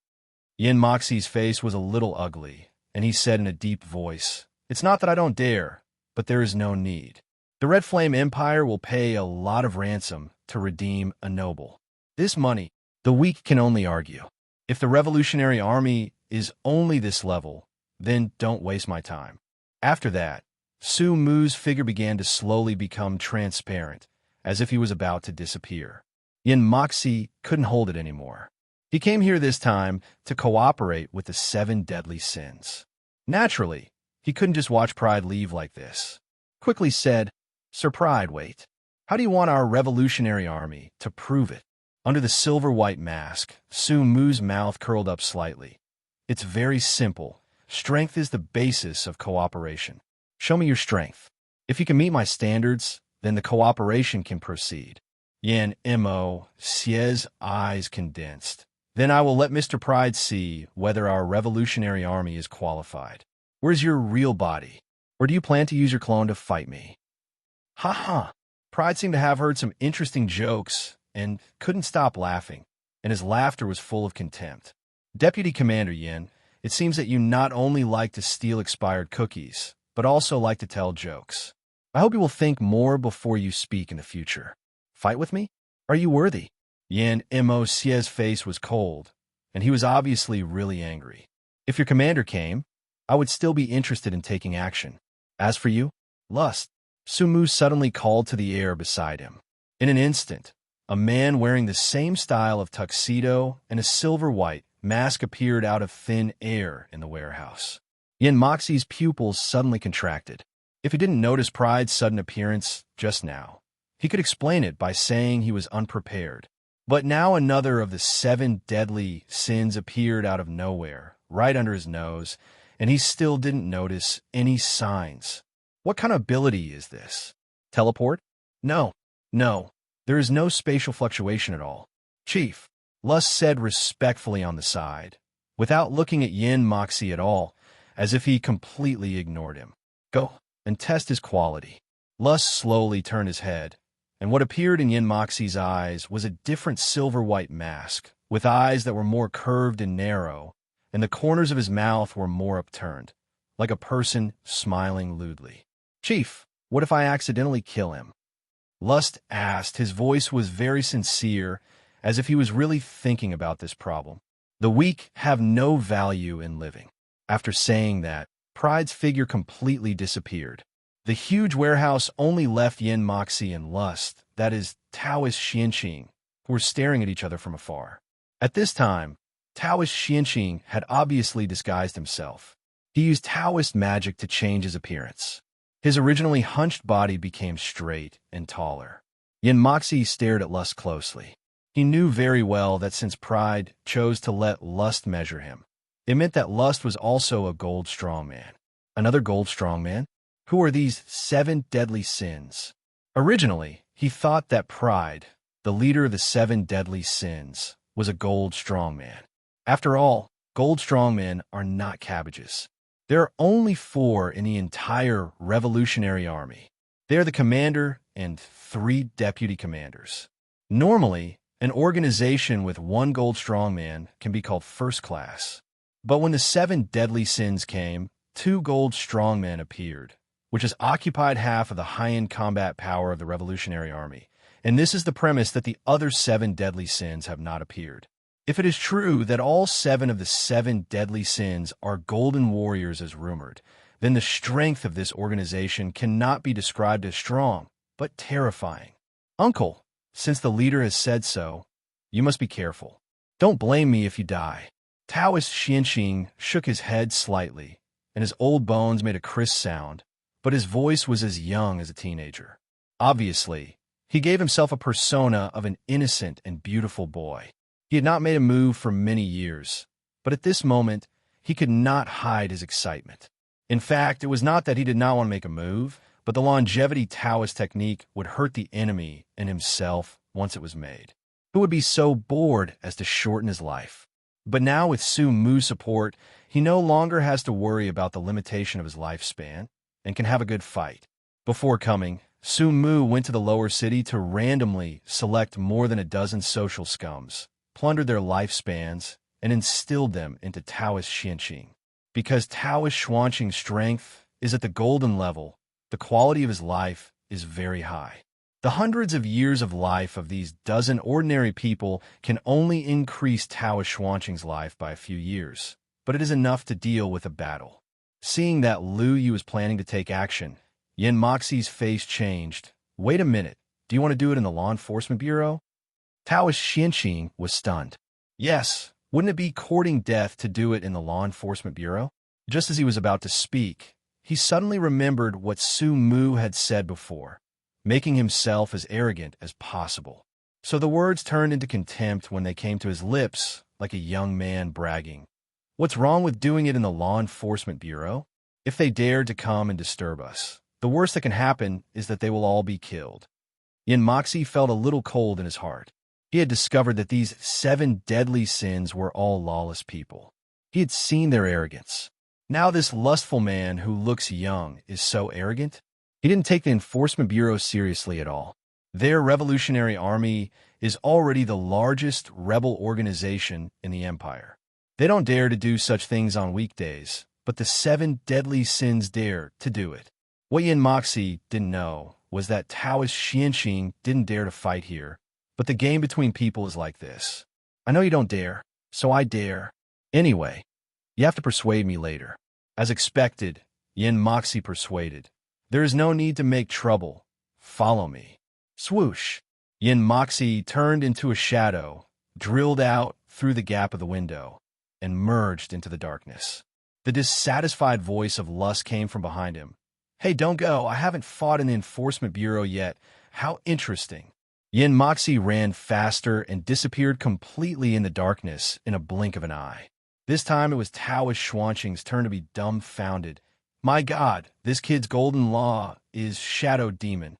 S2: Yin Moxie's face was a little ugly, and he said in a deep voice, "It's not that I don't dare, but there is no need. The Red Flame Empire will pay a lot of ransom to redeem a noble. This money, the weak can only argue. If the Revolutionary Army is only this level, then don't waste my time." After that, Su Mu's figure began to slowly become transparent, as if he was about to disappear. Yin Moxie couldn't hold it anymore. He came here this time to cooperate with the 7 deadly sins. Naturally, he couldn't just watch Pride leave like this. Quickly said, "Sir Pride, wait. How do you want our Revolutionary Army to prove it?" Under the silver-white mask, Su Mu's mouth curled up slightly. "It's very simple. Strength is the basis of cooperation. Show me your strength. If you can meet my standards, then the cooperation can proceed." Yin Mo Xie's eyes condensed. "Then I will let Mr. Pride see whether our Revolutionary Army is qualified. Where's your real body? Or do you plan to use your clone to fight me?" Ha ha! Pride seemed to have heard some interesting jokes and couldn't stop laughing, and his laughter was full of contempt. "Deputy Commander Yin, it seems that you not only like to steal expired cookies, but also like to tell jokes. I hope you will think more before you speak in the future. Fight with me? Are you worthy?" Yin Mo Xie's face was cold, and he was obviously really angry. "If your commander came, I would still be interested in taking action. As for you, Lust," Su Mu suddenly called to the air beside him. In an instant, a man wearing the same style of tuxedo and a silver-white mask appeared out of thin air in the warehouse. Yin Moxie's pupils suddenly contracted. If he didn't notice Pride's sudden appearance just now, he could explain it by saying he was unprepared. But now another of the 7 deadly sins appeared out of nowhere, right under his nose, and he still didn't notice any signs. What kind of ability is this? Teleport? No. There is no spatial fluctuation at all. "Chief," Lust said respectfully on the side, without looking at Yin Moxie at all, as if he completely ignored him. "Go and test his quality." Lust slowly turned his head, and what appeared in Yin Moxie's eyes was a different silver-white mask, with eyes that were more curved and narrow, and the corners of his mouth were more upturned, like a person smiling lewdly. "Chief, what if I accidentally kill him?" Lust asked. His voice was very sincere, as if he was really thinking about this problem. "The weak have no value in living." After saying that, Pride's figure completely disappeared. The huge warehouse only left Yin Moxie and Lust, that is, Taoist Xianqing, who were staring at each other from afar. At this time, Taoist Xianqing had obviously disguised himself. He used Taoist magic to change his appearance. His originally hunched body became straight and taller. Yin Moxie stared at Lust closely. He knew very well that since Pride chose to let Lust measure him, it meant that Lust was also a gold strongman. Another gold strongman? Who are these 7 deadly sins? Originally, he thought that Pride, the leader of the 7 deadly sins, was a gold strongman. After all, gold strongmen are not cabbages. There are only 4 in the entire Revolutionary Army. They are the commander and 3 deputy commanders. Normally, an organization with 1 gold strongman can be called first class. But when the 7 deadly sins came, 2 gold strongmen appeared, which has occupied half of the high-end combat power of the Revolutionary Army. And this is the premise that the other 7 deadly sins have not appeared. If it is true that all 7 of the 7 deadly sins are golden warriors as rumored, then the strength of this organization cannot be described as strong, but terrifying. "Uncle, since the leader has said so, you must be careful. Don't blame me if you die." Taoist Xianqing shook his head slightly, and his old bones made a crisp sound, but his voice was as young as a teenager. Obviously, he gave himself a persona of an innocent and beautiful boy. He had not made a move for many years, but at this moment, he could not hide his excitement. In fact, it was not that he did not want to make a move, but the longevity Taoist technique would hurt the enemy and himself once it was made. Who would be so bored as to shorten his life? But now with Su Mu's support, he no longer has to worry about the limitation of his lifespan and can have a good fight. Before coming, Su Mu went to the lower city to randomly select more than a dozen social scums, plundered their lifespans, and instilled them into Taoist Xianqing. Because Taoist Xuanqing's strength is at the golden level, the quality of his life is very high. The hundreds of years of life of these dozen ordinary people can only increase Taoist Xuanqing's life by a few years, but it is enough to deal with a battle. Seeing that Lu Yu was planning to take action, Yin Moxie's face changed. "Wait a minute, do you want to do it in the Law Enforcement Bureau?" Taoist Xianqing was stunned. "Yes, wouldn't it be courting death to do it in the Law Enforcement Bureau?" Just as he was about to speak, he suddenly remembered what Su Mu had said before, making himself as arrogant as possible. So the words turned into contempt when they came to his lips, like a young man bragging. "What's wrong with doing it in the Law Enforcement Bureau? If they dare to come and disturb us, the worst that can happen is that they will all be killed." Yin Moxie felt a little cold in his heart. He had discovered that these 7 deadly sins were all lawless people. He had seen their arrogance. Now this lustful man who looks young is so arrogant? He didn't take the Enforcement Bureau seriously at all. Their Revolutionary Army is already the largest rebel organization in the empire. They don't dare to do such things on weekdays, but the 7 deadly sins dare to do it. What Yin Moxie didn't know was that Taoist Xianqing didn't dare to fight here, but the game between people is like this. I know you don't dare, so I dare. Anyway, you have to persuade me later. As expected, Yin Moxie persuaded. There is no need to make trouble. Follow me. Swoosh. Yin Moxie turned into a shadow, drilled out through the gap of the window, and merged into the darkness. The dissatisfied voice of Lust came from behind him. "Hey, don't go. I haven't fought in the Enforcement Bureau yet. How interesting." Yin Moxie ran faster and disappeared completely in the darkness in a blink of an eye. This time it was Taoist Xuanqing's turn to be dumbfounded. My God, this kid's golden law is Shadow Demon.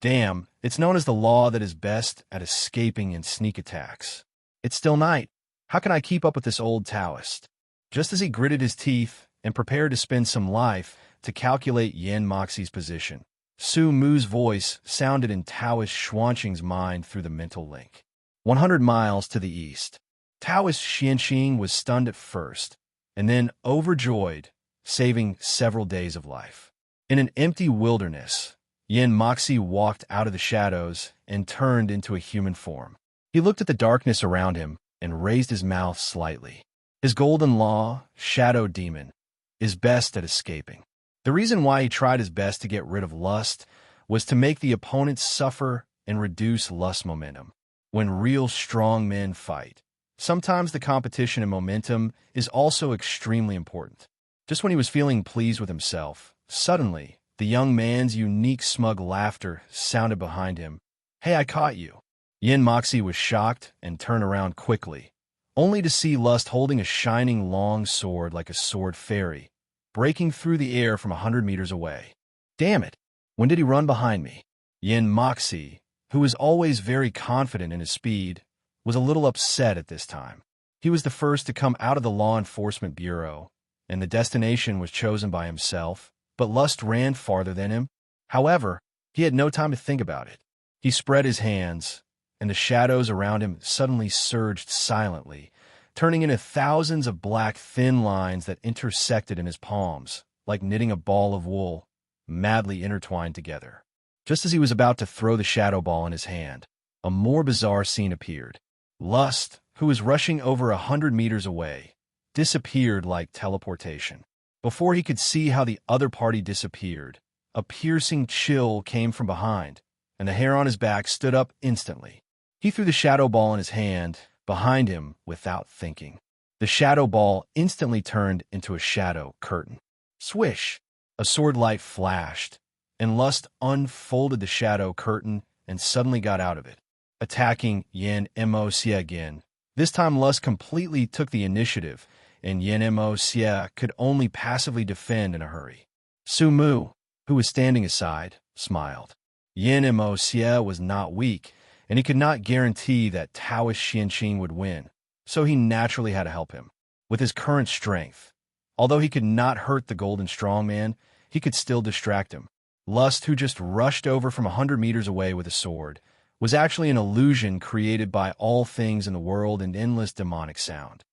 S2: Damn, it's known as the law that is best at escaping in sneak attacks. It's still night. How can I keep up with this old Taoist? Just as he gritted his teeth and prepared to spend some life to calculate Yin Moxie's position, Su Mu's voice sounded in Taoist Xuanqing's mind through the mental link. 100 miles to the east. Taoist Xianqing was stunned at first, and then overjoyed, saving several days of life. In an empty wilderness, Yin Moxie walked out of the shadows and turned into a human form. He looked at the darkness around him and raised his mouth slightly. His golden law, shadow demon, is best at escaping. The reason why he tried his best to get rid of lust was to make the opponent suffer and reduce lust momentum. When real strong men fight, sometimes the competition and momentum is also extremely important. Just when he was feeling pleased with himself, suddenly, the young man's unique smug laughter sounded behind him. "Hey, I caught you." Yin Moxie was shocked and turned around quickly, only to see Lust holding a shining long sword like a sword fairy, breaking through the air from 100 meters away. Damn it! When did he run behind me? Yin Moxie, who was always very confident in his speed, was a little upset at this time. He was the first to come out of the law enforcement bureau, and the destination was chosen by himself, but Lust ran farther than him. However, he had no time to think about it. He spread his hands, and the shadows around him suddenly surged silently, turning into thousands of black thin lines that intersected in his palms, like knitting a ball of wool, madly intertwined together. Just as he was about to throw the shadow ball in his hand, a more bizarre scene appeared. Lust, who was rushing over 100 meters away, disappeared like teleportation. Before he could see how the other party disappeared, a piercing chill came from behind, and the hair on his back stood up instantly. He threw the shadow ball in his hand behind him without thinking. The shadow ball instantly turned into a shadow curtain. Swish! A sword light flashed, and Lust unfolded the shadow curtain and suddenly got out of it, attacking Yin Moxie again. This time Lust completely took the initiative, and Yin Moxie could only passively defend in a hurry. Su Mu, who was standing aside, smiled. Yin Moxie was not weak, and he could not guarantee that Taoist Xianqing would win, so he naturally had to help him. With his current strength, although he could not hurt the golden strongman, he could still distract him. Lust, who just rushed over from 100 meters away with a sword, was actually an illusion created by all things in the world and endless demonic sound.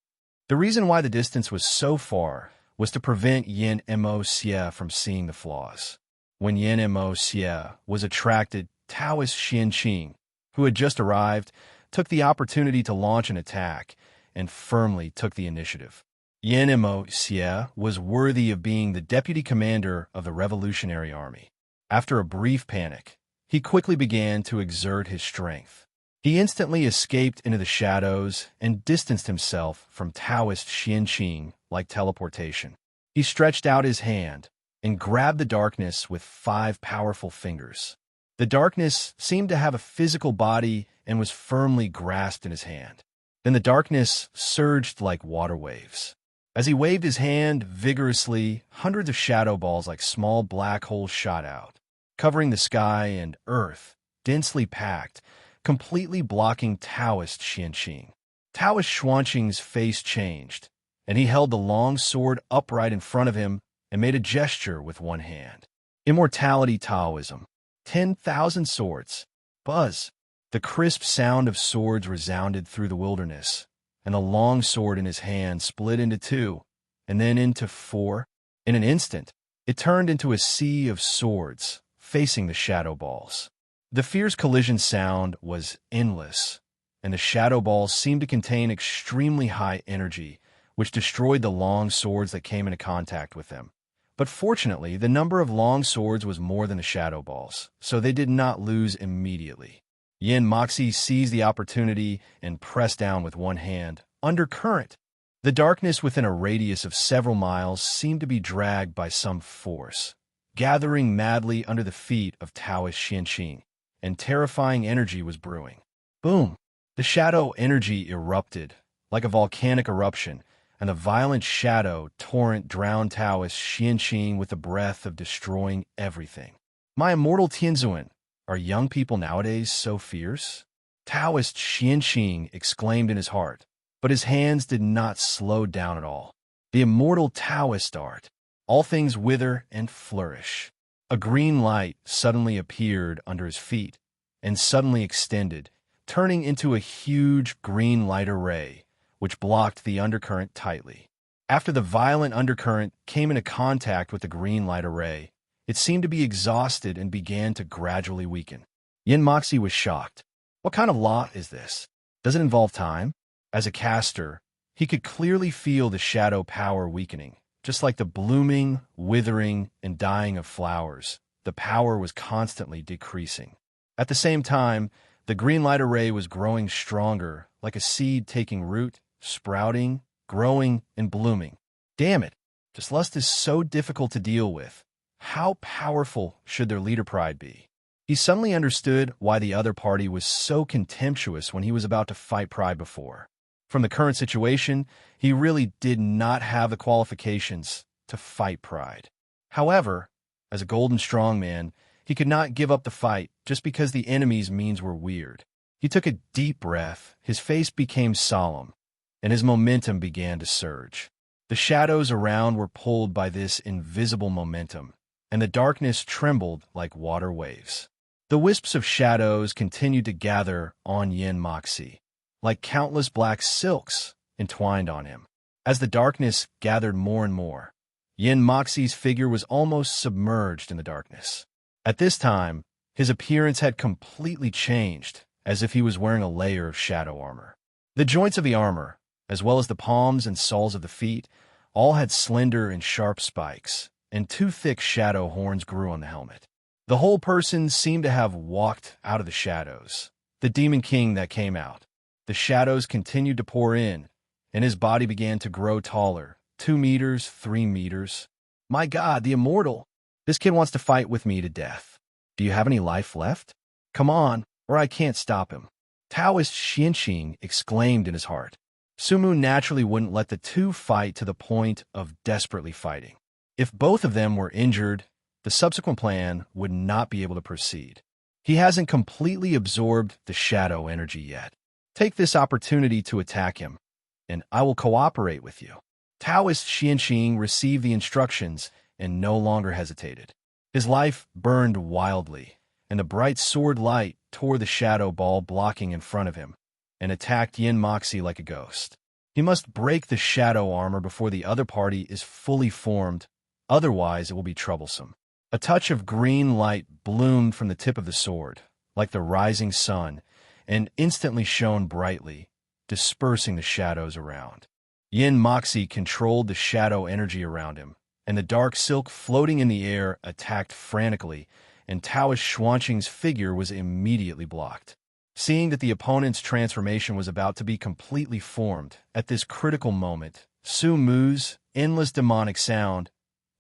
S2: The reason why the distance was so far was to prevent Yin Moxie from seeing the flaws. When Yin Moxie was attracted, Taoist Xianqing, who had just arrived, took the opportunity to launch an attack and firmly took the initiative. Yin Moxie was worthy of being the deputy commander of the Revolutionary Army. After a brief panic, he quickly began to exert his strength. He instantly escaped into the shadows and distanced himself from Taoist Xianqing like teleportation. He stretched out his hand and grabbed the darkness with 5 powerful fingers. The darkness seemed to have a physical body and was firmly grasped in his hand. Then the darkness surged like water waves. As he waved his hand vigorously, hundreds of shadow balls like small black holes shot out, covering the sky and earth, densely packed, completely blocking Taoist Xianqing. Taoist Xuanqing's face changed, and he held the long sword upright in front of him and made a gesture with one hand. Immortality Taoism. 10,000 swords. Buzz. The crisp sound of swords resounded through the wilderness, and the long sword in his hand split into 2, and then into 4. In an instant, it turned into a sea of swords, facing the shadow balls. The fierce collision sound was endless, and the shadow balls seemed to contain extremely high energy, which destroyed the long swords that came into contact with them. But fortunately, the number of long swords was more than the shadow balls, so they did not lose immediately. Yin Moxie seized the opportunity and pressed down with one hand, under current. The darkness within a radius of several miles seemed to be dragged by some force, gathering madly under the feet of Taoist Xianqing, and terrifying energy was brewing. Boom! The shadow energy erupted, like a volcanic eruption, and the violent shadow torrent drowned Taoist Xianqing with the breath of destroying everything. My immortal Tianzuan, are young people nowadays so fierce? Taoist Xianqing exclaimed in his heart, but his hands did not slow down at all. The immortal Taoist art. All things wither and flourish. A green light suddenly appeared under his feet and suddenly extended, turning into a huge green light array, which blocked the undercurrent tightly. After the violent undercurrent came into contact with the green light array, it seemed to be exhausted and began to gradually weaken. Yin Moxie was shocked. What kind of law is this? Does it involve time? As a caster, he could clearly feel the shadow power weakening. Just like the blooming, withering, and dying of flowers, the power was constantly decreasing. At the same time, the green light array was growing stronger, like a seed taking root, sprouting, growing, and blooming. Damn it, this lust is so difficult to deal with. How powerful should their leader pride be? He suddenly understood why the other party was so contemptuous when he was about to fight pride before. From the current situation, he really did not have the qualifications to fight pride. However, as a golden strongman, he could not give up the fight just because the enemy's means were weird. He took a deep breath, his face became solemn, and his momentum began to surge. The shadows around were pulled by this invisible momentum, and the darkness trembled like water waves. The wisps of shadows continued to gather on Yin Moxie, like countless black silks entwined on him. As the darkness gathered more and more, Yin Moxie's figure was almost submerged in the darkness. At this time, his appearance had completely changed, as if he was wearing a layer of shadow armor. The joints of the armor, as well as the palms and soles of the feet, all had slender and sharp spikes, and two thick shadow horns grew on the helmet. The whole person seemed to have walked out of the shadows, the demon king that came out. The shadows continued to pour in, and his body began to grow taller, 2 meters, 3 meters. My God, the immortal! This kid wants to fight with me to death. Do you have any life left? Come on, or I can't stop him. Taoist Xianxing exclaimed in his heart. Sumu naturally wouldn't let the two fight to the point of desperately fighting. If both of them were injured, the subsequent plan would not be able to proceed. He hasn't completely absorbed the shadow energy yet. Take this opportunity to attack him, and I will cooperate with you. Taoist Xianxing received the instructions and no longer hesitated. His life burned wildly, and the bright sword light tore the shadow ball blocking in front of him and attacked Yin Moxie like a ghost. He must break the shadow armor before the other party is fully formed, otherwise it will be troublesome. A touch of green light bloomed from the tip of the sword, like the rising sun, and instantly shone brightly, dispersing the shadows around. Yin Moxie controlled the shadow energy around him, and the dark silk floating in the air attacked frantically, and Taoist Xuanqing's figure was immediately blocked. Seeing that the opponent's transformation was about to be completely formed, at this critical moment, Su Mu's endless demonic sound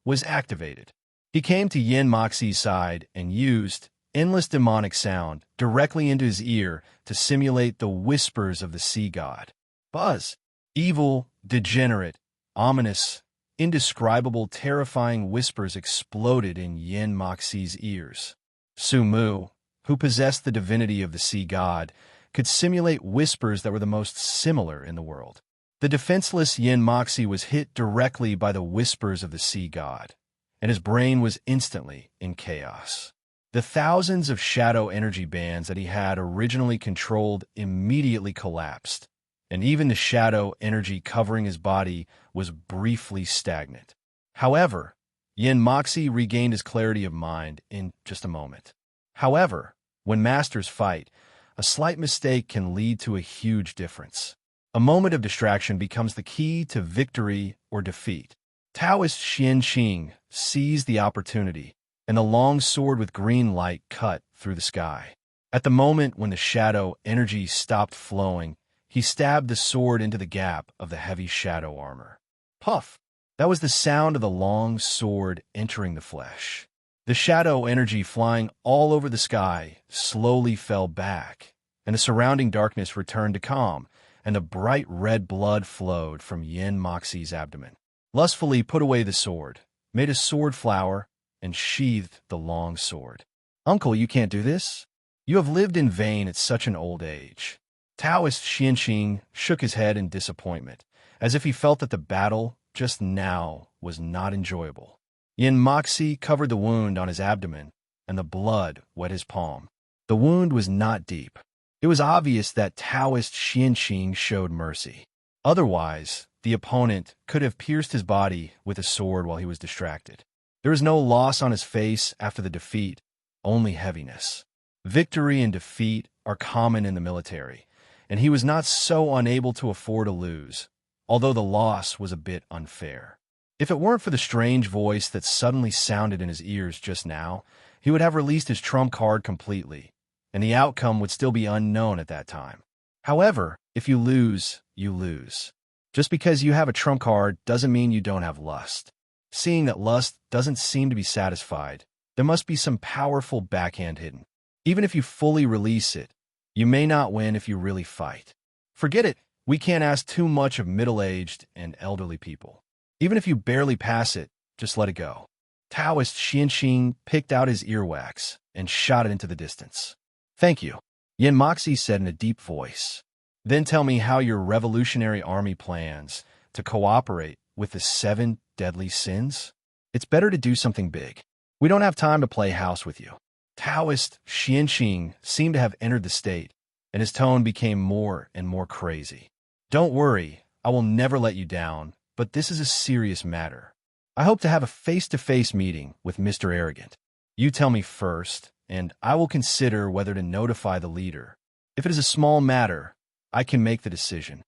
S2: was activated. He came to Yin Moxie's side and used endless demonic sound directly into his ear to simulate the whispers of the sea god. Buzz, evil, degenerate, ominous, indescribable, terrifying whispers exploded in Yin Moxie's ears. Su Mu, who possessed the divinity of the sea god, could simulate whispers that were the most similar in the world. The defenseless Yin Moxie was hit directly by the whispers of the sea god, and his brain was instantly in chaos. The thousands of shadow energy bands that he had originally controlled immediately collapsed, and even the shadow energy covering his body was briefly stagnant. However, Yin Moxie regained his clarity of mind in just a moment. However, when masters fight, a slight mistake can lead to a huge difference. A moment of distraction becomes the key to victory or defeat. Taoist Xianxing seized the opportunity, and the long sword with green light cut through the sky. At the moment when the shadow energy stopped flowing, he stabbed the sword into the gap of the heavy shadow armor. Puff! That was the sound of the long sword entering the flesh. The shadow energy flying all over the sky slowly fell back, and the surrounding darkness returned to calm, and the bright red blood flowed from Yin Moxie's abdomen. Lustfully put away the sword, made a sword flower, and sheathed the long sword. Uncle, you can't do this. You have lived in vain at such an old age. Taoist Xianxing shook his head in disappointment, as if he felt that the battle just now was not enjoyable. Yin Moxie covered the wound on his abdomen, and the blood wet his palm. The wound was not deep. It was obvious that Taoist Xianqing showed mercy. Otherwise, the opponent could have pierced his body with a sword while he was distracted. There was no loss on his face after the defeat, only heaviness. Victory and defeat are common in the military, and he was not so unable to afford to lose, although the loss was a bit unfair. If it weren't for the strange voice that suddenly sounded in his ears just now, he would have released his trump card completely, and the outcome would still be unknown at that time. However, if you lose, you lose. Just because you have a trump card doesn't mean you don't have lust. Seeing that lust doesn't seem to be satisfied, there must be some powerful backhand hidden. Even if you fully release it, you may not win if you really fight. Forget it, we can't ask too much of middle-aged and elderly people. Even if you barely pass it, just let it go. Taoist Xianqing picked out his earwax and shot it into the distance. Thank you, Yin Moxie said in a deep voice. Then tell me how your revolutionary army plans to cooperate with the 7 deadly sins. It's better to do something big. We don't have time to play house with you. Taoist Xianqing seemed to have entered the state, and his tone became more and more crazy. Don't worry, I will never let you down, but this is a serious matter. I hope to have a face-to-face meeting with Mr. Arrogant. You tell me first, and I will consider whether to notify the leader. If it is a small matter, I can make the decision.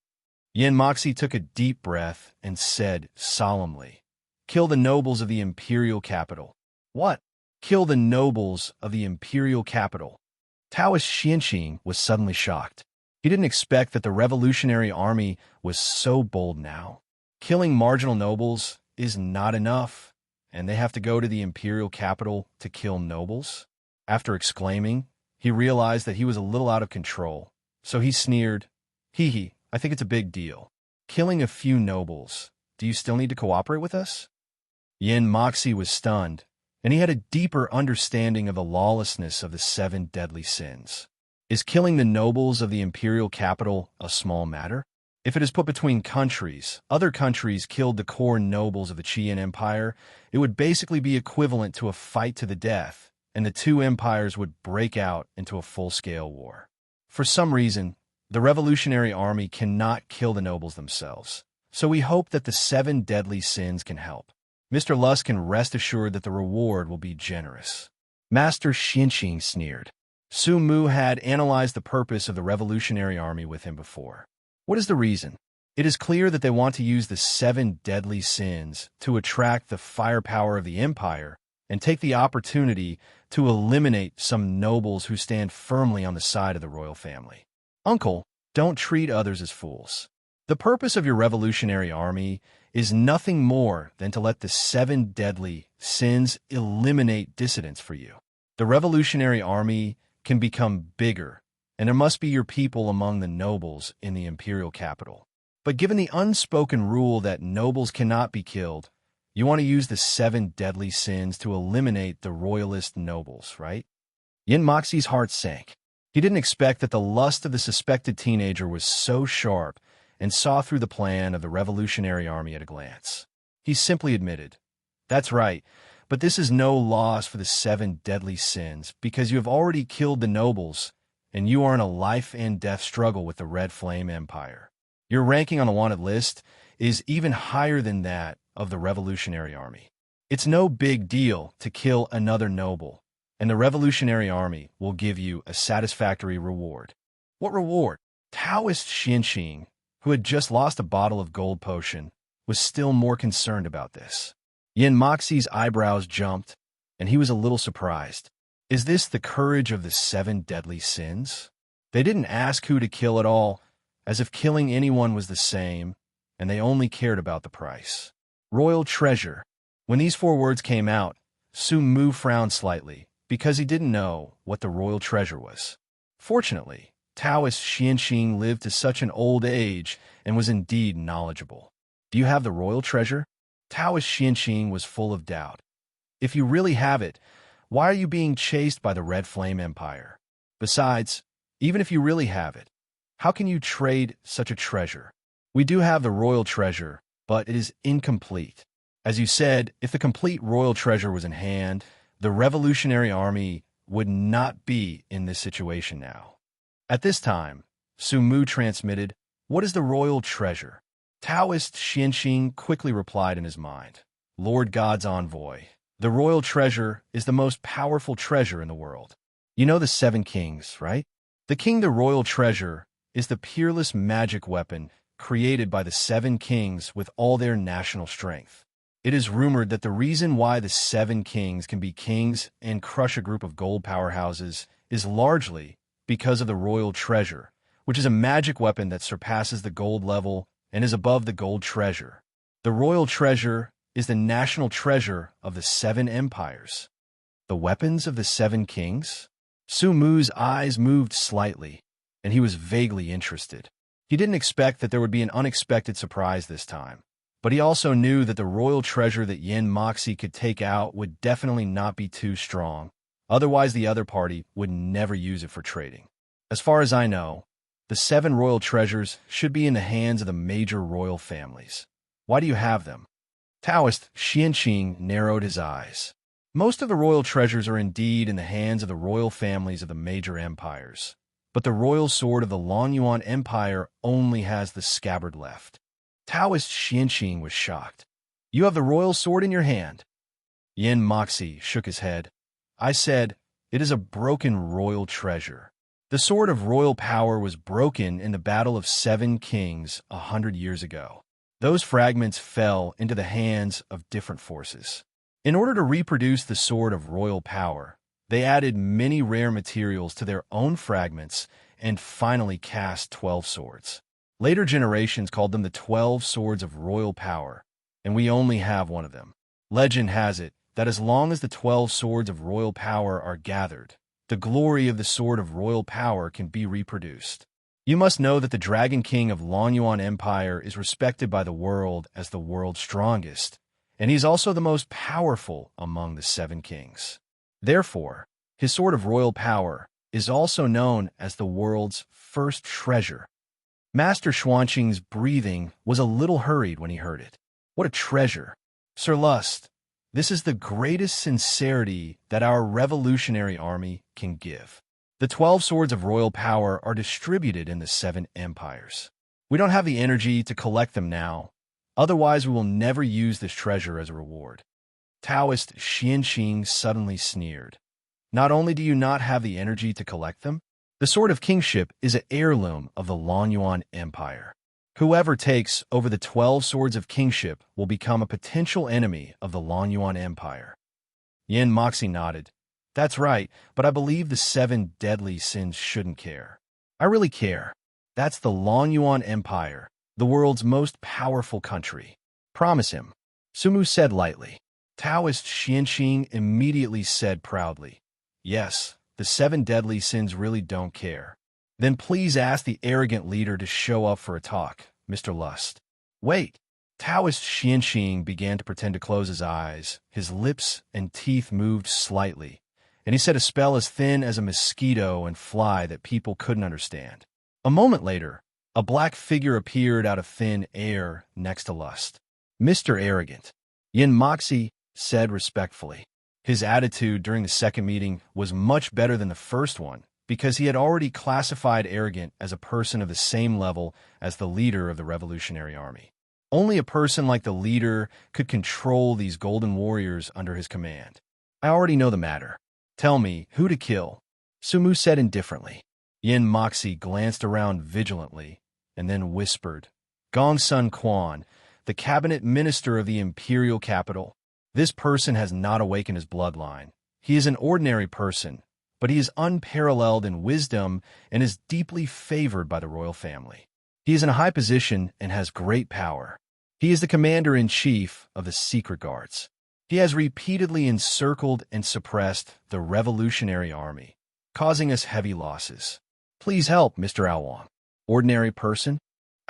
S2: Yin Moxie took a deep breath and said solemnly, "Kill the nobles of the imperial capital." What? Kill the nobles of the imperial capital? Taoist Xianqing was suddenly shocked. He didn't expect that the revolutionary army was so bold now. Killing marginal nobles is not enough, and they have to go to the imperial capital to kill nobles? After exclaiming, he realized that he was a little out of control, so he sneered, "Hee, I think it's a big deal. Killing a few nobles. Do you still need to cooperate with us?" Yin Moxie was stunned, and he had a deeper understanding of the lawlessness of the 7 deadly sins. Is killing the nobles of the imperial capital a small matter? If it is put between countries, other countries killed the core nobles of the Qian Empire, it would basically be equivalent to a fight to the death, and the 2 empires would break out into a full-scale war. For some reason, the revolutionary army cannot kill the nobles themselves, so we hope that the 7 deadly sins can help. Mr. Lusk can rest assured that the reward will be generous. Master Xianqing sneered. Su Mu had analyzed the purpose of the revolutionary army with him before. What is the reason? It is clear that they want to use the 7 deadly sins to attract the firepower of the empire and take the opportunity to eliminate some nobles who stand firmly on the side of the royal family. Uncle, don't treat others as fools. The purpose of your revolutionary army is nothing more than to let the 7 deadly sins eliminate dissidents for you. The revolutionary army can become bigger, and there must be your people among the nobles in the imperial capital. But given the unspoken rule that nobles cannot be killed, you want to use the 7 deadly sins to eliminate the royalist nobles, right? Yin Moxie's heart sank. He didn't expect that the lust of the suspected teenager was so sharp and saw through the plan of the revolutionary army at a glance. He simply admitted, "That's right, but this is no loss for the 7 deadly sins because you have already killed the nobles and you are in a life-and-death struggle with the Red Flame Empire. Your ranking on the wanted list is even higher than that of the revolutionary army. It's no big deal to kill another noble, and the revolutionary army will give you a satisfactory reward." What reward? Taoist Xianqing, who had just lost a bottle of gold potion, was still more concerned about this. Yin Moxie's eyebrows jumped, and he was a little surprised. Is this the courage of the 7 deadly sins? They didn't ask who to kill at all, as if killing anyone was the same, and they only cared about the price. Royal treasure. When these 4 words came out, Su Mu frowned slightly, because he didn't know what the royal treasure was. Fortunately, Taoist Xianqing lived to such an old age and was indeed knowledgeable. Do you have the royal treasure? Taoist Xianqing was full of doubt. If you really have it, why are you being chased by the Red Flame Empire? Besides, even if you really have it, how can you trade such a treasure? We do have the royal treasure, but it is incomplete. As you said, if the complete royal treasure was in hand, the Revolutionary Army would not be in this situation now. At this time, Sumu transmitted, "What is the royal treasure?" Taoist Xianxing quickly replied in his mind, "Lord God's envoy, the royal treasure is the most powerful treasure in the world. You know the 7 kings, right? The royal treasure is the peerless magic weapon created by the 7 kings with all their national strength. It is rumored that the reason why the 7 kings can be kings and crush a group of gold powerhouses is largely because of the royal treasure, which is a magic weapon that surpasses the gold level and is above the gold treasure. The royal treasure is the national treasure of the 7 empires." The weapons of the 7 kings? Sumu's eyes moved slightly, and he was vaguely interested. He didn't expect that there would be an unexpected surprise this time, but he also knew that the royal treasure that Yin Moxie could take out would definitely not be too strong. Otherwise, the other party would never use it for trading. As far as I know, the 7 royal treasures should be in the hands of the major royal families. Why do you have them? Taoist Xianxing narrowed his eyes. Most of the royal treasures are indeed in the hands of the royal families of the major empires, but the royal sword of the Longyuan Empire only has the scabbard left. Taoist Xianxing was shocked. "You have the royal sword in your hand?" Yin Moxie shook his head. "I said, it is a broken royal treasure. The sword of royal power was broken in the Battle of 7 Kings 100 years ago. Those fragments fell into the hands of different forces. In order to reproduce the sword of royal power, they added many rare materials to their own fragments and finally cast 12 swords. Later generations called them the 12 swords of royal power, and we only have one of them. Legend has it that as long as the 12 swords of royal power are gathered, the glory of the sword of royal power can be reproduced. You must know that the Dragon King of Longyuan Empire is respected by the world as the world's strongest, and he's also the most powerful among the 7 kings. Therefore, his sword of royal power is also known as the world's first treasure." Master Xuanqing's breathing was a little hurried when he heard it. "What a treasure! Sir Lust, this is the greatest sincerity that our revolutionary army can give. The 12 swords of royal power are distributed in the 7 empires. We don't have the energy to collect them now. Otherwise, we will never use this treasure as a reward." Taoist Xianxing suddenly sneered. "Not only do you not have the energy to collect them, the Sword of Kingship is an heirloom of the Longyuan Empire. Whoever takes over the 12 Swords of Kingship will become a potential enemy of the Longyuan Empire." Yin Moxie nodded. "That's right, but I believe the 7 deadly sins shouldn't care." "I really care. That's the Longyuan Empire, the world's most powerful country. Promise him," Sumu said lightly. Taoist Xianxing immediately said proudly, "Yes, the 7 deadly sins really don't care." "Then please ask the arrogant leader to show up for a talk, Mr. Lust." "Wait." Taoist Xianxing began to pretend to close his eyes. His lips and teeth moved slightly, and he said a spell as thin as a mosquito and fly that people couldn't understand. A moment later, a black figure appeared out of thin air next to Lust. "Mr. Arrogant," Yin Moxie said respectfully. His attitude during the second meeting was much better than the first one because he had already classified Arrogant as a person of the same level as the leader of the Revolutionary Army. Only a person like the leader could control these golden warriors under his command. "I already know the matter. Tell me who to kill," Sumu said indifferently. Yin Moxie glanced around vigilantly and then whispered, "Gong Sun Quan, the cabinet minister of the imperial capital. This person has not awakened his bloodline. He is an ordinary person, but he is unparalleled in wisdom and is deeply favored by the royal family. He is in a high position and has great power. He is the commander-in-chief of the secret guards. He has repeatedly encircled and suppressed the revolutionary army, causing us heavy losses. Please help, Mr. Aowang." "Ordinary person?"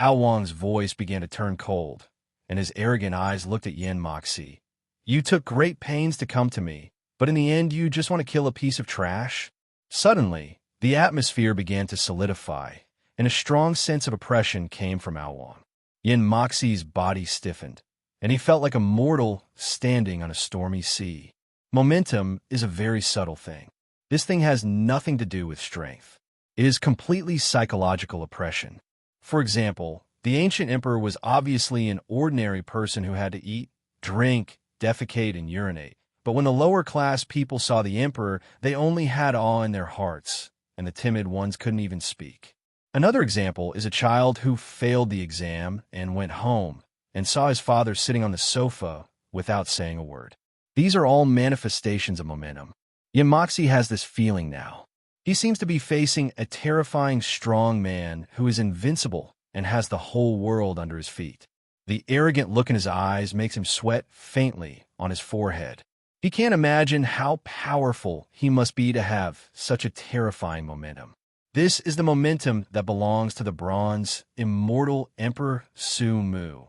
S2: Aowang's voice began to turn cold, and his arrogant eyes looked at Yin Moxie. "You took great pains to come to me, but in the end you just want to kill a piece of trash?" Suddenly, the atmosphere began to solidify, and a strong sense of oppression came from Aowang. Yin Moxie's body stiffened, and he felt like a mortal standing on a stormy sea. Momentum is a very subtle thing. This thing has nothing to do with strength. It is completely psychological oppression. For example, the ancient emperor was obviously an ordinary person who had to eat, drink, defecate, and urinate. But when the lower class people saw the emperor, they only had awe in their hearts, and the timid ones couldn't even speak. Another example is a child who failed the exam and went home and saw his father sitting on the sofa without saying a word. These are all manifestations of momentum. Moxie has this feeling now. He seems to be facing a terrifying strong man who is invincible and has the whole world under his feet. The arrogant look in his eyes makes him sweat faintly on his forehead. He can't imagine how powerful he must be to have such a terrifying momentum. This is the momentum that belongs to the bronze, immortal Emperor Su Mu.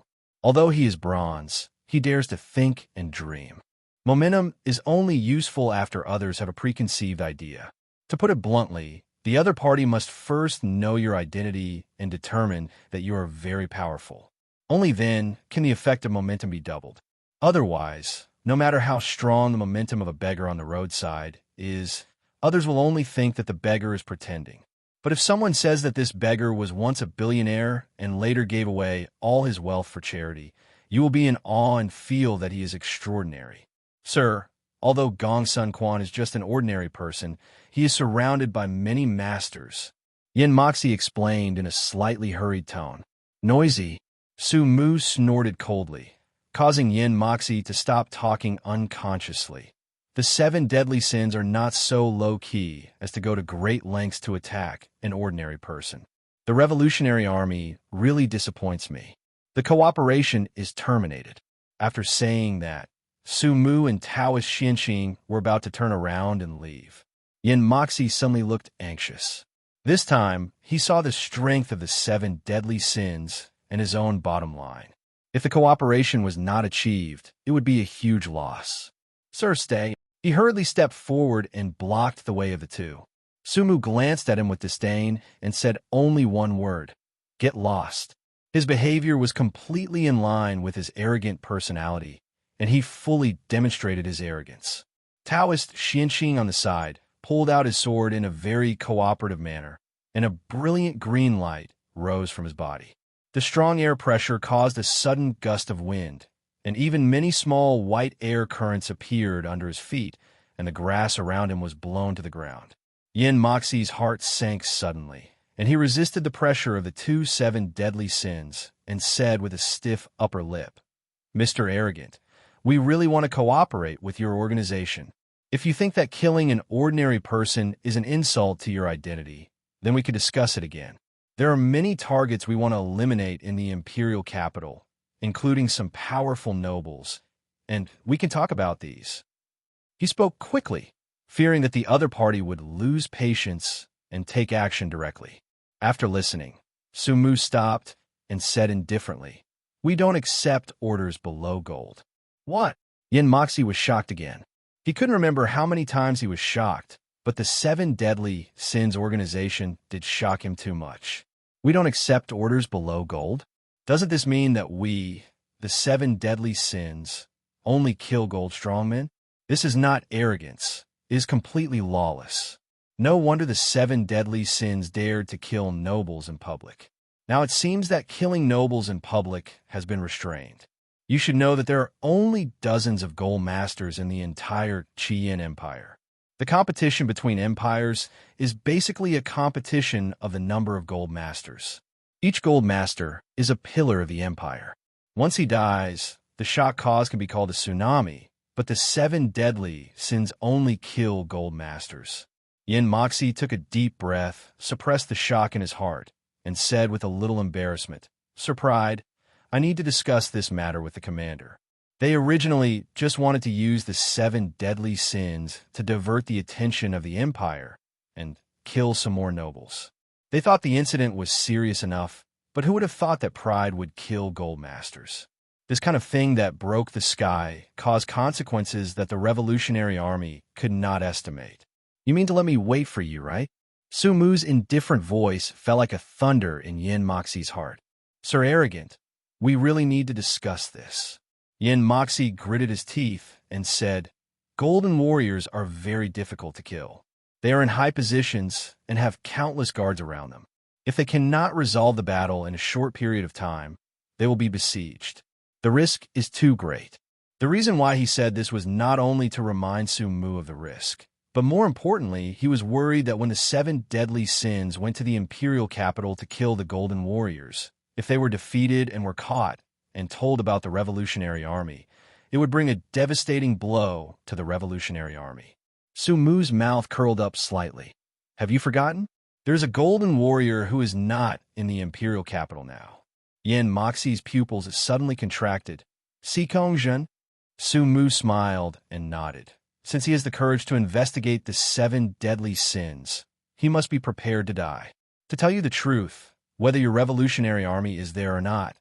S2: Although he is bronze, he dares to think and dream. Momentum is only useful after others have a preconceived idea. To put it bluntly, the other party must first know your identity and determine that you are very powerful. Only then can the effect of momentum be doubled. Otherwise, no matter how strong the momentum of a beggar on the roadside is, others will only think that the beggar is pretending. But if someone says that this beggar was once a billionaire and later gave away all his wealth for charity, you will be in awe and feel that he is extraordinary. Sir, although Gong Sun Quan is just an ordinary person, he is surrounded by many masters. Moxie explained in a slightly hurried tone. Noisy, Su Mu snorted coldly, causing Moxie to stop talking unconsciously. The 7 deadly sins are not so low-key as to go to great lengths to attack an ordinary person. The Revolutionary Army really disappoints me. The cooperation is terminated. After saying that, Su Mu and Taoist Xianxing were about to turn around and leave. Moxie suddenly looked anxious. This time, he saw the strength of the 7 deadly sins and his own bottom line. If the cooperation was not achieved, it would be a huge loss. Sir, stay. He hurriedly stepped forward and blocked the way of the two. Su Mu glanced at him with disdain and said only one word: get lost. His behavior was completely in line with his arrogant personality, and he fully demonstrated his arrogance. Taoist Xianxing on the side pulled out his sword in a very cooperative manner, and a brilliant green light rose from his body. The strong air pressure caused a sudden gust of wind, and even many small white air currents appeared under his feet, and the grass around him was blown to the ground. Moxie's heart sank suddenly, and he resisted the pressure of the 7 deadly sins and said with a stiff upper lip, Mr. Arrogant, we really want to cooperate with your organization. If you think that killing an ordinary person is an insult to your identity, then we could discuss it again. There are many targets we want to eliminate in the imperial capital, including some powerful nobles, and we can talk about these. He spoke quickly, fearing that the other party would lose patience and take action directly. After listening, Su Mu stopped and said indifferently, we don't accept orders below gold. What? Moxie was shocked again. He couldn't remember how many times he was shocked, but the 7 deadly sins organization did shock him too much. We don't accept orders below gold? Doesn't this mean that we, the 7 deadly sins, only kill gold strongmen? This is not arrogance. It is completely lawless. No wonder the 7 deadly sins dared to kill nobles in public. Now it seems that killing nobles in public has been restrained. You should know that there are only dozens of gold masters in the entire Qian Empire. The competition between empires is basically a competition of the number of gold masters. Each gold master is a pillar of the empire. Once he dies, the shock caused can be called a tsunami, but the 7 deadly sins only kill gold masters. Moxie took a deep breath, suppressed the shock in his heart, and said with a little embarrassment, Sir Pride, I need to discuss this matter with the commander. They originally just wanted to use the 7 deadly sins to divert the attention of the empire and kill some more nobles. They thought the incident was serious enough, but who would have thought that pride would kill gold masters? This kind of thing that broke the sky caused consequences that the Revolutionary Army could not estimate. You mean to let me wait for you, right? Su Mu's indifferent voice fell like a thunder in Moxie's heart. Sir Arrogant, we really need to discuss this. Yin Moxie gritted his teeth and said, "Golden warriors are very difficult to kill. They are in high positions and have countless guards around them. If they cannot resolve the battle in a short period of time, they will be besieged. The risk is too great." The reason why he said this was not only to remind Sun Mu of the risk, but more importantly, he was worried that when the 7 deadly sins went to the imperial capital to kill the Golden Warriors, if they were defeated and were caught and told about the Revolutionary Army, it would bring a devastating blow to the Revolutionary Army. Sun Mu's mouth curled up slightly. "Have you forgotten? There's a Golden Warrior who is not in the imperial capital now." Yin Moxie's pupils suddenly contracted. "Si Kong-jun?" Sun Mu smiled and nodded. Since he has the courage to investigate the 7 deadly sins, he must be prepared to die. To tell you the truth, whether your revolutionary army is there or not,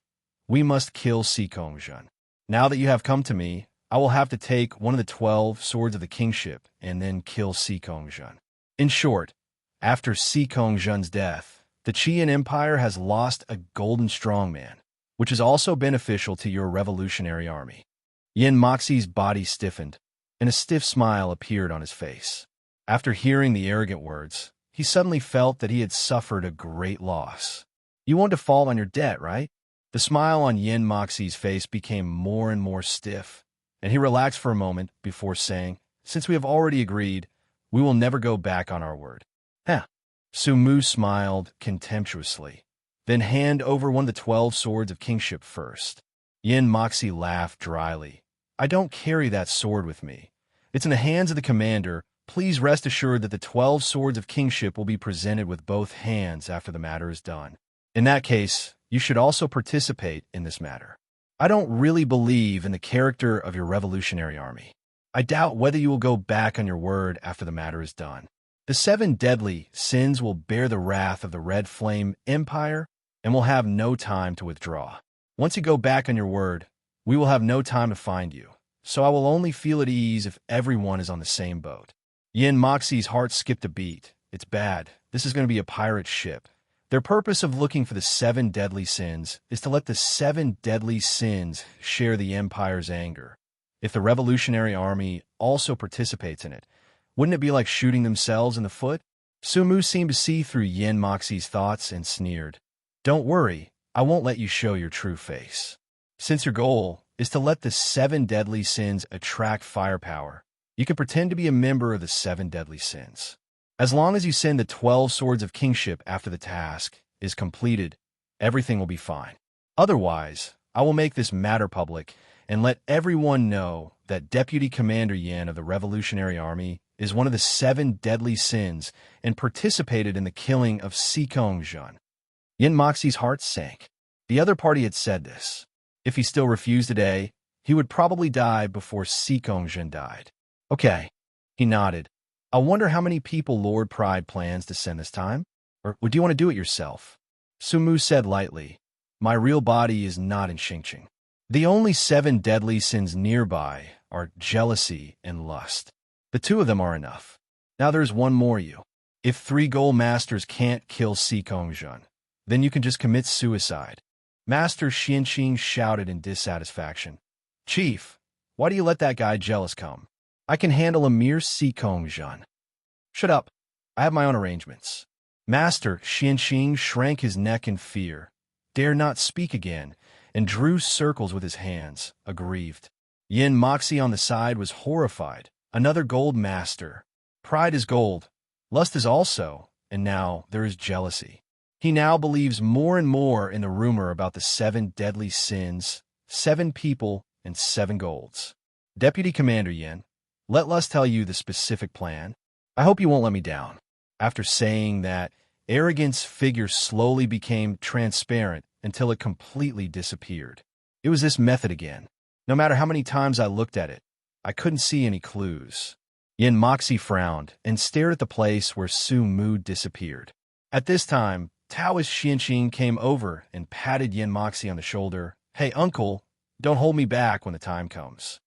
S2: we must kill Si Kong-jun. Now that you have come to me, I will have to take one of the 12 swords of the kingship and then kill Si Kong-jun. In short, after Si Kong-jun's death, the Qian Empire has lost a golden strongman, which is also beneficial to your revolutionary army. Yin Moxie's body stiffened, and a stiff smile appeared on his face. After hearing the arrogant words, he suddenly felt that he had suffered a great loss. "You won't default on your debt, right?" The smile on Yin Moxie's face became more and more stiff, and he relaxed for a moment before saying, "Since we have already agreed, we will never go back on our word." "Huh." Sun Mu smiled contemptuously. "Then hand over one of the 12 swords of kingship first." Yin Moxie laughed dryly. "I don't carry that sword with me. It's in the hands of the commander. Please rest assured that the 12 swords of kingship will be presented with both hands after the matter is done. In that case, you should also participate in this matter. I don't really believe in the character of your revolutionary army. I doubt whether you will go back on your word after the matter is done. The 7 deadly sins will bear the wrath of the Red Flame Empire and will have no time to withdraw. Once you go back on your word, we will have no time to find you, so I will only feel at ease if everyone is on the same boat." Yin Moxie's heart skipped a beat. "It's bad. This is going to be a pirate ship. Their purpose of looking for the 7 deadly sins is to let the 7 deadly sins share the Empire's anger. If the Revolutionary Army also participates in it, wouldn't it be like shooting themselves in the foot?" Sun Mu seemed to see through Yin Moxie's thoughts and sneered. "Don't worry, I won't let you show your true face. Since your goal is to let the 7 deadly sins attract firepower, you can pretend to be a member of the 7 deadly sins. As long as you send the 12 swords of kingship after the task is completed, everything will be fine. Otherwise, I will make this matter public and let everyone know that Deputy Commander Yin of the Revolutionary Army is one of the 7 deadly sins and participated in the killing of Si Kong-jun." Yin Moxie's heart sank. The other party had said this. If he still refused today, he would probably die before Si Kong-jun died. "Okay," he nodded. "I wonder how many people Lord Pride plans to send this time? Or would you want to do it yourself?" Sun Mu said lightly, "My real body is not in Xingqing. The only 7 deadly sins nearby are jealousy and lust. The 2 of them are enough. Now there's one more you. If 3 gold masters can't kill Si Kong-jun, then you can just commit suicide." Master Xianqing shouted in dissatisfaction. "Chief, why do you let that guy jealous come? I can handle a mere Si Kong-jun." "Shut up. I have my own arrangements." Master Xianqing shrank his neck in fear, dared not speak again, and drew circles with his hands, aggrieved. Yin Moxie on the side was horrified. Another gold master. Pride is gold. Lust is also, and now there is jealousy. He now believes more and more in the rumor about the 7 deadly sins, 7 people, and 7 golds. "Deputy Commander Yin, let us tell you the specific plan. I hope you won't let me down." After saying that, Arrogant's figure slowly became transparent until it completely disappeared. It was this method again. No matter how many times I looked at it, I couldn't see any clues. Yin Moxie frowned and stared at the place where Sun Mu disappeared. At this time, Taoist Xianqing came over and patted Yin Moxie on the shoulder. "Hey, uncle, don't hold me back when the time comes."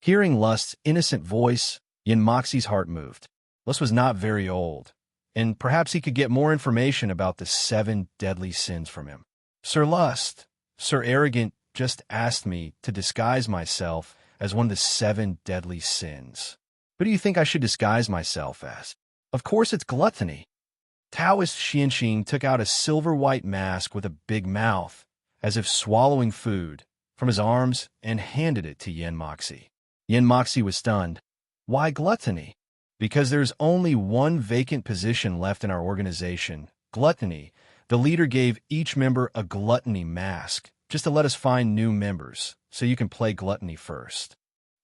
S2: Hearing Lust's innocent voice, Yin Moxie's heart moved. Lust was not very old, and perhaps he could get more information about the 7 deadly sins from him. "Sir Lust, Sir Arrogant just asked me to disguise myself as one of the 7 deadly sins. Who do you think I should disguise myself as? Of course it's gluttony. Taoist Xianxing took out a silver-white mask with a big mouth, as if swallowing food, from his arms and handed it to Yin Moxie. Yin Moxie was stunned. Why gluttony? Because there's only one vacant position left in our organization, gluttony. The leader gave each member a gluttony mask, just to let us find new members, so you can play gluttony first.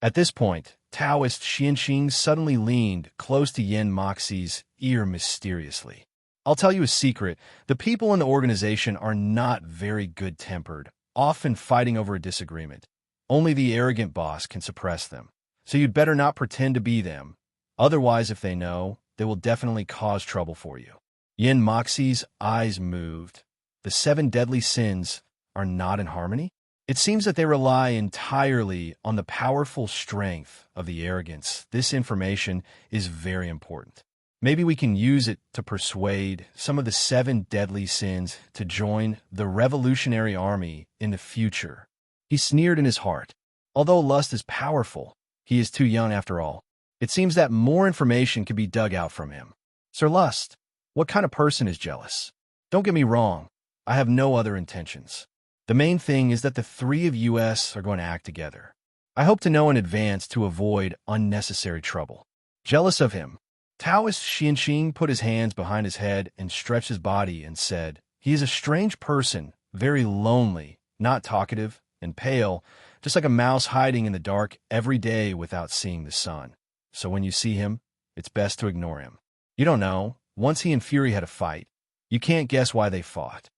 S2: At this point, Taoist Xianxing suddenly leaned close to Yin Moxie's ear mysteriously. I'll tell you a secret, the people in the organization are not very good-tempered, often fighting over a disagreement. Only the arrogant boss can suppress them. So you'd better not pretend to be them. Otherwise, if they know, they will definitely cause trouble for you. Yin Moxie's eyes moved. The 7 deadly sins are not in harmony? It seems that they rely entirely on the powerful strength of the arrogance. This information is very important. Maybe we can use it to persuade some of the 7 deadly sins to join the revolutionary army in the future. He sneered in his heart. Although lust is powerful, he is too young after all. It seems that more information can be dug out from him. Sir Lust, what kind of person is jealous? Don't get me wrong, I have no other intentions. The main thing is that the 3 of us are going to act together. I hope to know in advance to avoid unnecessary trouble. Jealous of him. Taoist Xianxing put his hands behind his head and stretched his body and said, he is a strange person, very lonely, not talkative, and pale, just like a mouse hiding in the dark every day without seeing the sun. So when you see him, it's best to ignore him. You don't know. Once he and Fury had a fight. You can't guess why they fought.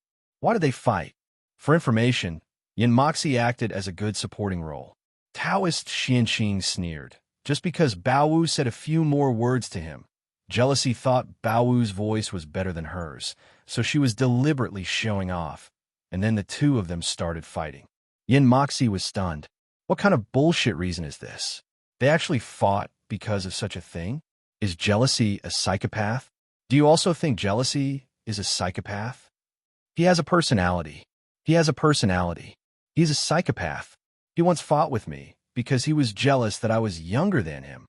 S2: Why did they fight? For information, Yin Moxie acted as a good supporting role. Taoist Xianxing sneered. Just because Bao Wu said a few more words to him. Jealousy thought Bao Wu's voice was better than hers, so she was deliberately showing off. And then the 2 of them started fighting. Yin Moxie was stunned. What kind of bullshit reason is this? They actually fought because of such a thing? Is jealousy a psychopath? Do you also think jealousy is a psychopath? He has a personality. He's a psychopath. He once fought with me because he was jealous that I was younger than him.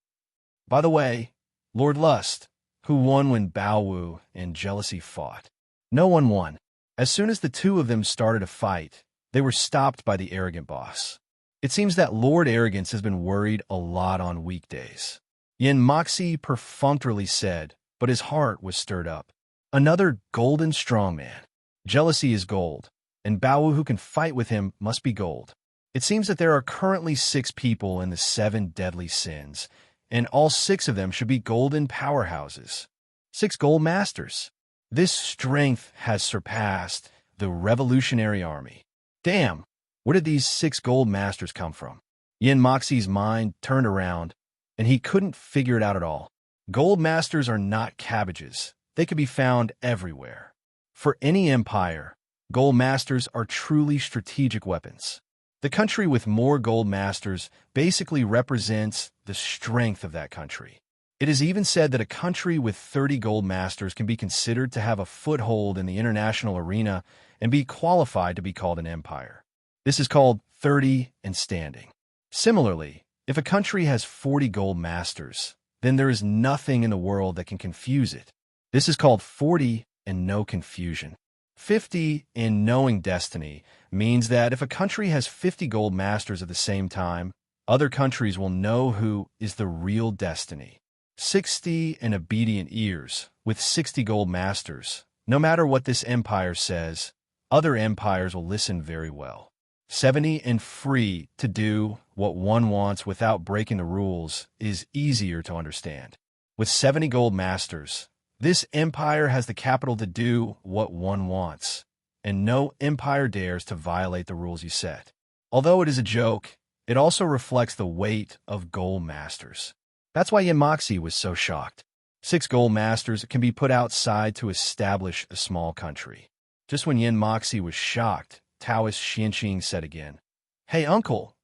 S2: By the way, Lord Lust, who won when Bao Wu and jealousy fought? No one won. As soon as the 2 of them started a fight, they were stopped by the arrogant boss. It seems that Lord Arrogance has been worried a lot on weekdays. Yin Moxie perfunctorily said, but his heart was stirred up. Another golden strongman. Jealousy is gold, and Bao Wu who can fight with him must be gold. It seems that there are currently 6 people in the 7 deadly sins, and all 6 of them should be golden powerhouses. 6 gold masters. This strength has surpassed the revolutionary army. Damn, where did these 6 gold masters come from? Yin Moxie's mind turned around, and he couldn't figure it out at all. Gold masters are not cabbages. They could be found everywhere. For any empire, gold masters are truly strategic weapons. The country with more gold masters basically represents the strength of that country. It is even said that a country with 30 gold masters can be considered to have a foothold in the international arena and be qualified to be called an empire. This is called 30 and standing. Similarly, if a country has 40 gold masters, then there is nothing in the world that can confuse it. This is called 40 and no confusion. 50 in knowing destiny means that if a country has 50 gold masters at the same time, other countries will know who is the real destiny. 60 in obedient ears with 60 gold masters. No matter what this empire says, other empires will listen very well. 70 and free to do what one wants without breaking the rules is easier to understand. With 70 gold masters, this empire has the capital to do what one wants, and no empire dares to violate the rules you set. Although it is a joke, it also reflects the weight of gold masters. That's why Yin Moxie was so shocked. 6 gold masters can be put outside to establish a small country. Just when Yin Moxie was shocked, Taoist Xianxing said again, "Hey, uncle,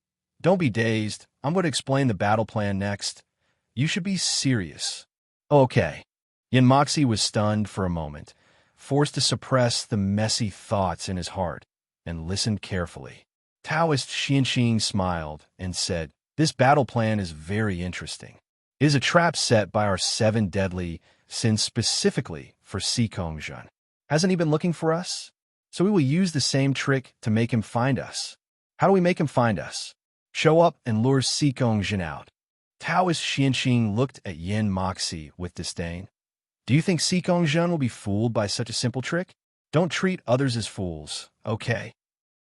S2: don't be dazed. I'm going to explain the battle plan next. You should be serious." Okay. Yin Moxie was stunned for a moment, forced to suppress the messy thoughts in his heart, and listened carefully. Taoist Xianxing smiled and said, "This battle plan is very interesting. It is a trap set by our 7 deadly sins specifically for Xikongzhen. Hasn't he been looking for us? So we will use the same trick to make him find us. How do we make him find us? Show up and lure Xikongzhen out." Taoist Xianxing looked at Yin Moxie with disdain. "Do you think Xikongzhen will be fooled by such a simple trick? Don't treat others as fools, okay?"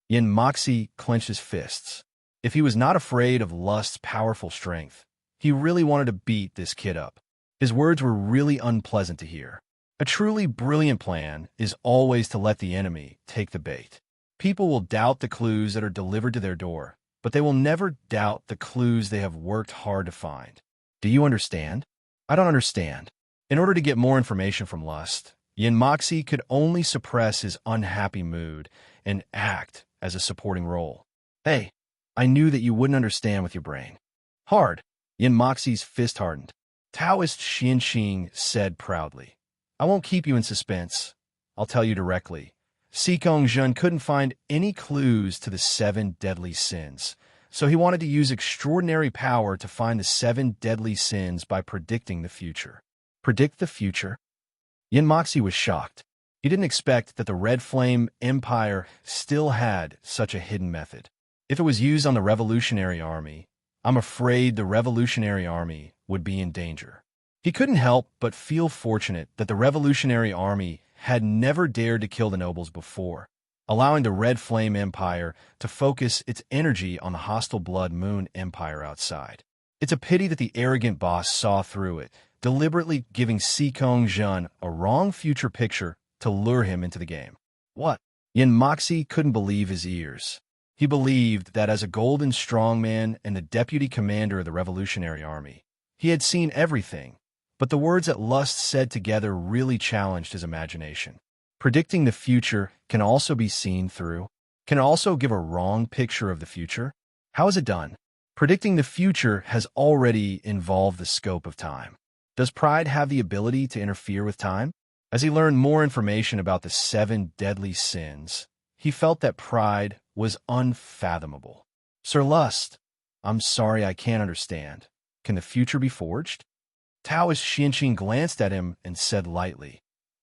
S2: Yin Moxie clenched his fists. If he was not afraid of Lust's powerful strength, he really wanted to beat this kid up. His words were really unpleasant to hear. A truly brilliant plan is always to let the enemy take the bait. People will doubt the clues that are delivered to their door, but they will never doubt the clues they have worked hard to find. Do you understand? I don't understand. In order to get more information from Lust, Yin Moxie could only suppress his unhappy mood and act as a supporting role. "Hey, I knew that you wouldn't understand with your brain." "Hard." Yin Moxie's fist hardened. Taoist Xianxing said proudly, "I won't keep you in suspense. I'll tell you directly. Xikongzhen couldn't find any clues to the 7 deadly sins, so he wanted to use extraordinary power to find the 7 deadly sins by predicting the future." Predict the future? Yin Moxie was shocked. He didn't expect that the Red Flame Empire still had such a hidden method. If it was used on the Revolutionary Army, I'm afraid the Revolutionary Army would be in danger. He couldn't help but feel fortunate that the Revolutionary Army had never dared to kill the nobles before, allowing the Red Flame Empire to focus its energy on the hostile Blood Moon Empire outside. It's a pity that the arrogant boss saw through it, deliberately giving Xikongzhen a wrong future picture to lure him into the game. What? Yin Moxie couldn't believe his ears. He believed that as a golden strongman and the deputy commander of the Revolutionary Army, he had seen everything, but the words that Lust said together really challenged his imagination. Predicting the future can also be seen through, can also give a wrong picture of the future. How is it done? Predicting the future has already involved the scope of time. Does pride have the ability to interfere with time? As he learned more information about the 7 deadly sins, he felt that pride was unfathomable. "Sir Lust, I'm sorry I can't understand. Can the future be forged?" Taoist Xianxing glanced at him and said lightly,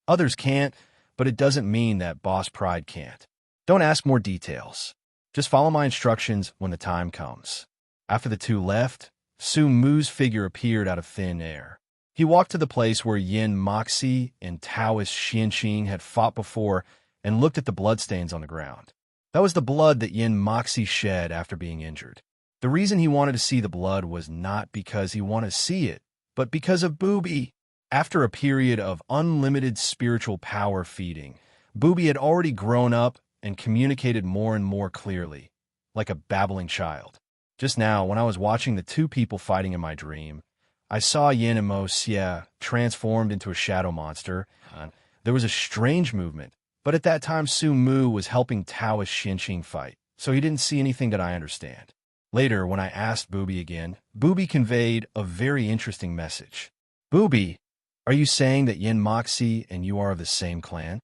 S2: "Others can't, but it doesn't mean that Boss Pride can't. Don't ask more details. Just follow my instructions when the time comes." After the two left, Su Mu's figure appeared out of thin air. He walked to the place where Yin Moxie and Taoist Xianxing had fought before and looked at the bloodstains on the ground. That was the blood that Yin Moxie shed after being injured. The reason he wanted to see the blood was not because he wanted to see it, but because of Booby. After a period of unlimited spiritual power feeding, Booby had already grown up and communicated more and more clearly, like a babbling child. Just now, when I was watching the 2 people fighting in my dream, I saw Yin and Mo Xie transformed into a shadow monster. There was a strange movement, but at that time Su Mu was helping Taoist Xianxing fight, so he didn't see anything that I understand. Later, when I asked Booby again, Booby conveyed a very interesting message. "Booby, are you saying that Yin Moxie and you are of the same clan?"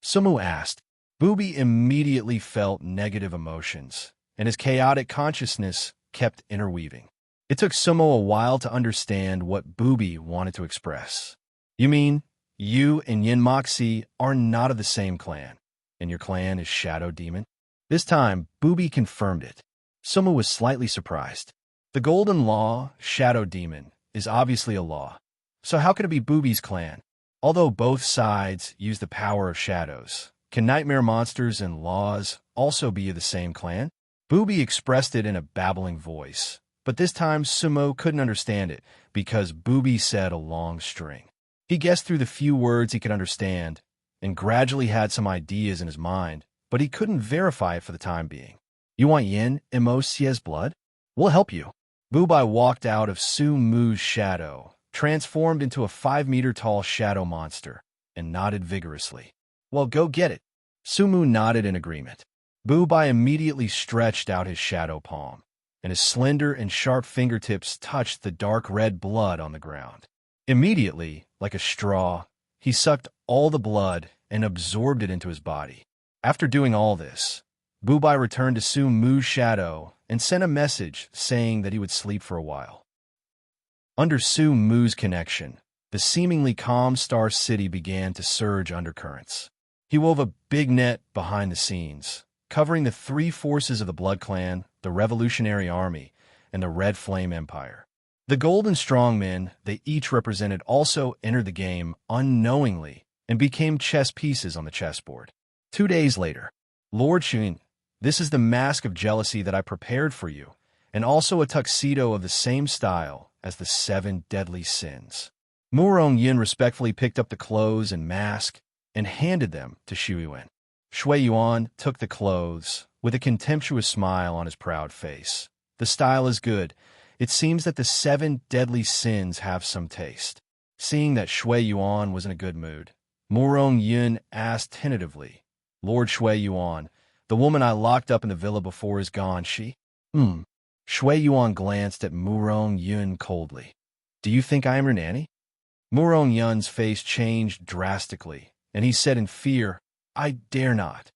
S2: Sumu asked. Booby immediately felt negative emotions, and his chaotic consciousness kept interweaving. It took Sumo a while to understand what Booby wanted to express. "You mean you and Yin Moxie are not of the same clan, and your clan is Shadow Demon?" This time, Booby confirmed it. Sumo was slightly surprised. The Golden Law, Shadow Demon, is obviously a law. So how could it be Booby's clan? Although both sides use the power of shadows, can nightmare monsters and laws also be of the same clan? Booby expressed it in a babbling voice, but this time Sumo couldn't understand it because Booby said a long string. He guessed through the few words he could understand and gradually had some ideas in his mind, but he couldn't verify it for the time being. "You want Yin and Mo Xie's blood? We'll help you." Booby walked out of Su Mu's shadow, transformed into a 5-meter-tall shadow monster, and nodded vigorously. "Well, go get it." Su Mu nodded in agreement. Booby immediately stretched out his shadow palm, and his slender and sharp fingertips touched the dark red blood on the ground. Immediately, like a straw, he sucked all the blood and absorbed it into his body. After doing all this, Bubai returned to Su Mu's shadow and sent a message saying that he would sleep for a while. Under Su Mu's connection, the seemingly calm Star City began to surge undercurrents. He wove a big net behind the scenes, covering the three forces of the Blood Clan, the Revolutionary Army, and the Red Flame Empire. The Golden Strongmen they each represented also entered the game unknowingly and became chess pieces on the chessboard. 2 days later, Lord Xuan, this is the mask of jealousy that I prepared for you, and also a tuxedo of the same style as the 7 deadly sins. Murong Yin respectfully picked up the clothes and mask and handed them to Xu Yuan. Shui Yuan took the clothes with a contemptuous smile on his proud face. The style is good. It seems that the 7 deadly sins have some taste. Seeing that Shui Yuan was in a good mood, Murong Yin asked tentatively, Lord Shui Yuan, the woman I locked up in the villa before is gone, she? Shui Yuan glanced at Murong Yin coldly. Do you think I am your nanny? Murong Yun's face changed drastically, and he said in fear, I dare not.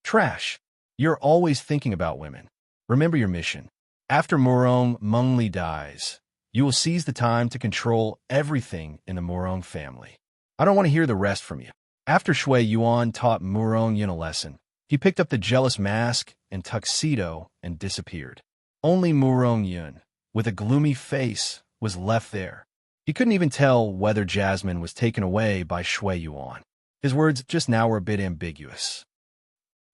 S2: Trash. You're always thinking about women. Remember your mission. After Murong Mengli dies, you will seize the time to control everything in the Murong family. I don't want to hear the rest from you. After Shui Yuan taught Murong Yin a lesson, he picked up the jealous mask and tuxedo and disappeared. Only Murong Yin, with a gloomy face, was left there. He couldn't even tell whether Jasmine was taken away by Shui Yuan. His words just now were a bit ambiguous.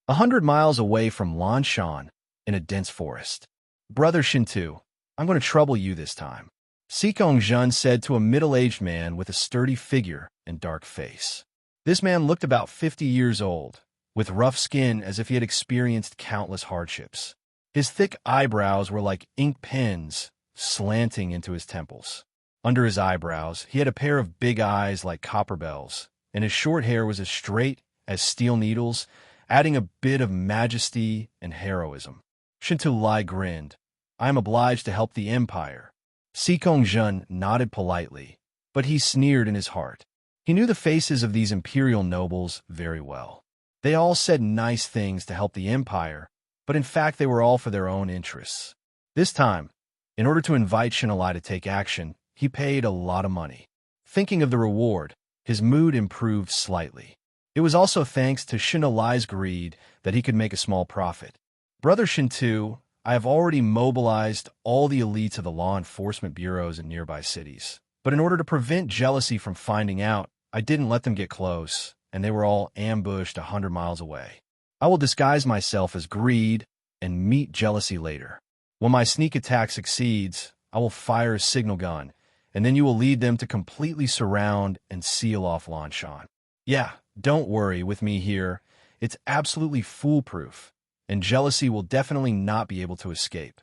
S2: 100 miles away from Lanshan, in a dense forest. Brother Shintu, I'm going to trouble you this time. Sikong Zhen said to a middle-aged man with a sturdy figure and dark face. This man looked about 50 years old, with rough skin as if he had experienced countless hardships. His thick eyebrows were like ink pens slanting into his temples. Under his eyebrows, he had a pair of big eyes like copper bells, and his short hair was as straight as steel needles, adding a bit of majesty and heroism. Shintu Lai grinned. I am obliged to help the Empire. Sikong Zhen nodded politely, but he sneered in his heart. He knew the faces of these imperial nobles very well. They all said nice things to help the Empire, but in fact they were all for their own interests. This time, in order to invite Shinalai to take action, he paid a lot of money. Thinking of the reward, his mood improved slightly. It was also thanks to Shinalai's greed that he could make a small profit. Brother Shintu, I have already mobilized all the elites of the law enforcement bureaus in nearby cities. But in order to prevent jealousy from finding out, I didn't let them get close, and they were all ambushed 100 miles away. I will disguise myself as greed and meet jealousy later. When my sneak attack succeeds, I will fire a signal gun, and then you will lead them to completely surround and seal off Lanshan. Yeah, don't worry with me here. It's absolutely foolproof, and jealousy will definitely not be able to escape.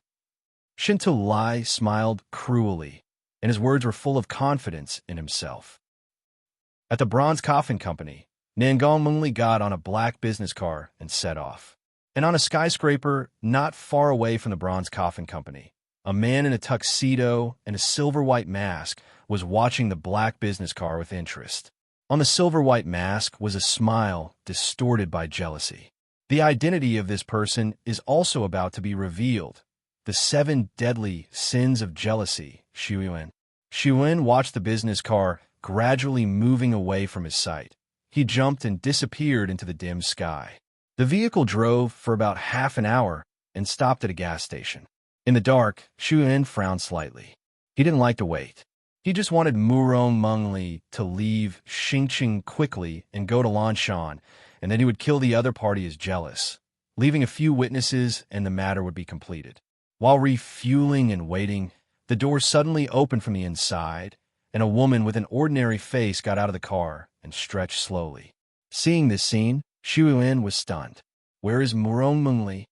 S2: Shinto Lai smiled cruelly, and his words were full of confidence in himself. At the Bronze Coffin Company, Nangong Mengli got on a black business car and set off. And on a skyscraper not far away from the Bronze Coffin Company, a man in a tuxedo and a silver-white mask was watching the black business car with interest. On the silver-white mask was a smile distorted by jealousy. The identity of this person is also about to be revealed. The 7 deadly sins of jealousy, Xu Yuan. Xu Yuan watched the business car gradually moving away from his sight. He jumped and disappeared into the dim sky. The vehicle drove for about half an hour and stopped at a gas station. In the dark, Xu Yuan frowned slightly. He didn't like to wait. He just wanted Murong Mengli to leave Xingqing quickly and go to Lanshan, and then he would kill the other party as jealous, leaving a few witnesses and the matter would be completed. While refueling and waiting, the door suddenly opened from the inside, and a woman with an ordinary face got out of the car and stretched slowly. Seeing this scene, Xu Yuan was stunned. Where is Murong Mengli?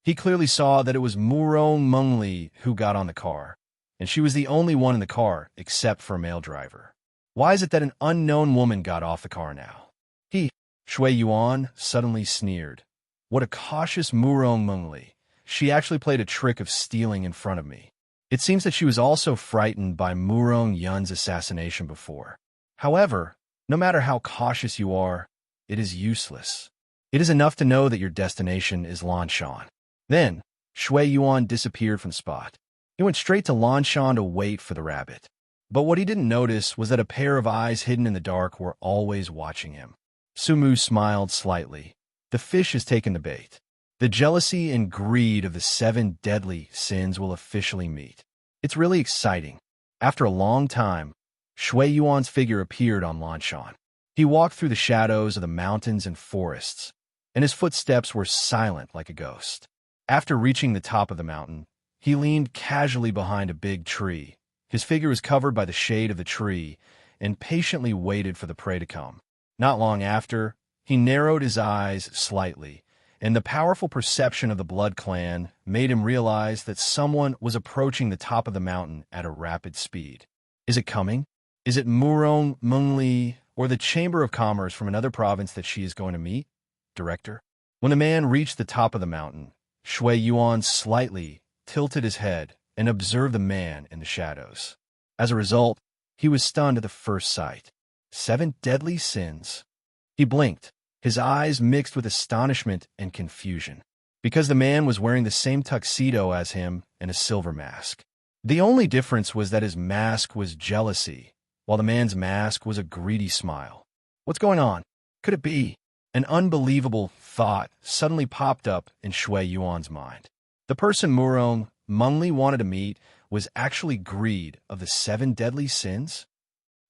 S2: He clearly saw that it was Murong Mengli who got on the car, and she was the only one in the car except for a male driver. Why is it that an unknown woman got off the car now? Shui Yuan suddenly sneered. What a cautious Murong Mengli. She actually played a trick of stealing in front of me. It seems that she was also frightened by Murong Yun's assassination before. However, no matter how cautious you are, it is useless. It is enough to know that your destination is Lanshan. Then, Shui Yuan disappeared from the spot. He went straight to Lanshan to wait for the rabbit. But what he didn't notice was that a pair of eyes hidden in the dark were always watching him. Sumu smiled slightly. The fish has taken the bait. The jealousy and greed of the 7 deadly sins will officially meet. It's really exciting. After a long time, Shui Yuan's figure appeared on Lanshan. He walked through the shadows of the mountains and forests, and his footsteps were silent like a ghost. After reaching the top of the mountain, he leaned casually behind a big tree. His figure was covered by the shade of the tree and patiently waited for the prey to come. Not long after, he narrowed his eyes slightly, and the powerful perception of the Blood Clan made him realize that someone was approaching the top of the mountain at a rapid speed. Is it coming? Is it Murong Mengli or the Chamber of Commerce from another province that she is going to meet? Director? When the man reached the top of the mountain, Shui Yuan slightly tilted his head and observed the man in the shadows. As a result, he was stunned at the first sight. 7 deadly sins. He blinked, his eyes mixed with astonishment and confusion, because the man was wearing the same tuxedo as him and a silver mask. The only difference was that his mask was jealousy, while the man's mask was a greedy smile. What's going on? Could it be? An unbelievable thought suddenly popped up in Shui Yuan's mind. The person Murong Mengli wanted to meet was actually greed of the 7 deadly sins?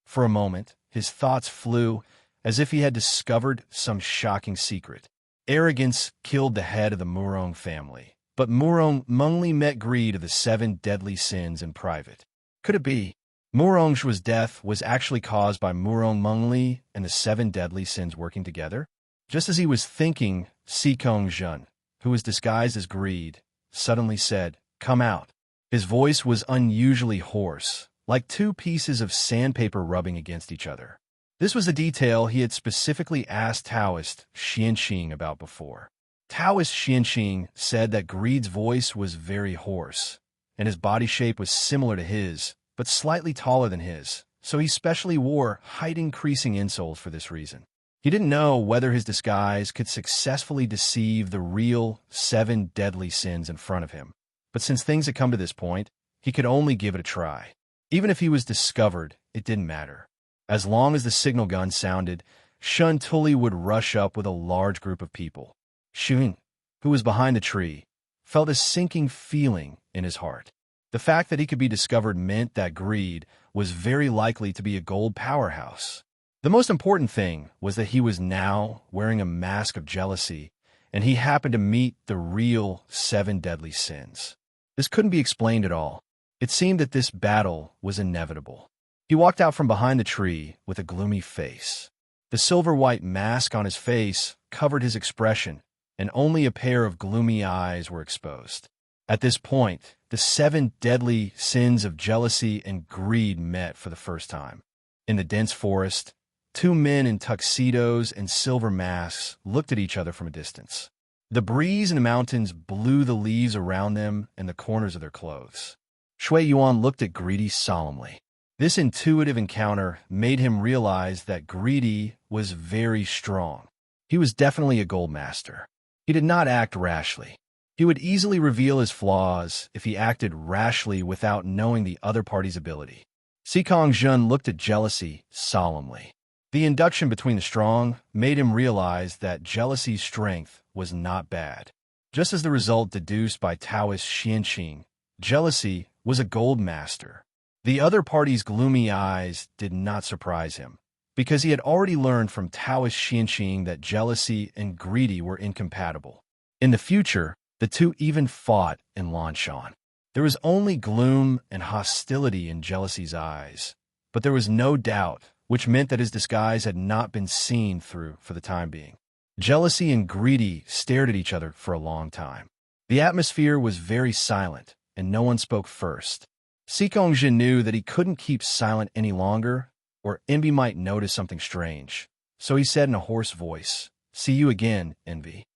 S2: For a moment, his thoughts flew as if he had discovered some shocking secret. Arrogance killed the head of the Murong family, but Murong Mengli met greed of the 7 deadly sins in private. Could it be? Murong's death was actually caused by Murong Mengli and the 7 deadly sins working together? Just as he was thinking, Sikong Zhen, who was disguised as greed, suddenly said, "Come out." His voice was unusually hoarse, like 2 pieces of sandpaper rubbing against each other. This was a detail he had specifically asked Taoist Xianxing about before. Taoist Xianxing said that Greed's voice was very hoarse, and his body shape was similar to his, but slightly taller than his, so he specially wore height-increasing insoles for this reason. He didn't know whether his disguise could successfully deceive the real 7 deadly sins in front of him, but since things had come to this point, he could only give it a try. Even if he was discovered, it didn't matter. As long as the signal gun sounded, Shun Tully would rush up with a large group of people. Shun, who was behind the tree, felt a sinking feeling in his heart. The fact that he could be discovered meant that Greed was very likely to be a gold powerhouse. The most important thing was that he was now wearing a mask of jealousy, and he happened to meet the real 7 deadly sins. This couldn't be explained at all. It seemed that this battle was inevitable. He walked out from behind the tree with a gloomy face. The silver-white mask on his face covered his expression, and only a pair of gloomy eyes were exposed. At this point, the 7 deadly sins of jealousy and greed met for the first time. In the dense forest, 2 men in tuxedos and silver masks looked at each other from a distance. The breeze in the mountains blew the leaves around them and the corners of their clothes. Shui Yuan looked at Greedy solemnly. This intuitive encounter made him realize that Greedy was very strong. He was definitely a gold master. He did not act rashly. He would easily reveal his flaws if he acted rashly without knowing the other party's ability. Sikong Zhen looked at jealousy solemnly. The induction between the strong made him realize that jealousy's strength was not bad. Just as the result deduced by Taoist Xianxing, jealousy was a gold master. The other party's gloomy eyes did not surprise him, because he had already learned from Taoist Xianxing that jealousy and greedy were incompatible. In the future, the 2 even fought in Lanshan. There was only gloom and hostility in jealousy's eyes, but there was no doubt, which meant that his disguise had not been seen through for the time being. Jealousy and greedy stared at each other for a long time. The atmosphere was very silent, and no one spoke first. Sikong Jin knew that he couldn't keep silent any longer, or Envy might notice something strange. So he said in a hoarse voice, "See you again, Envy."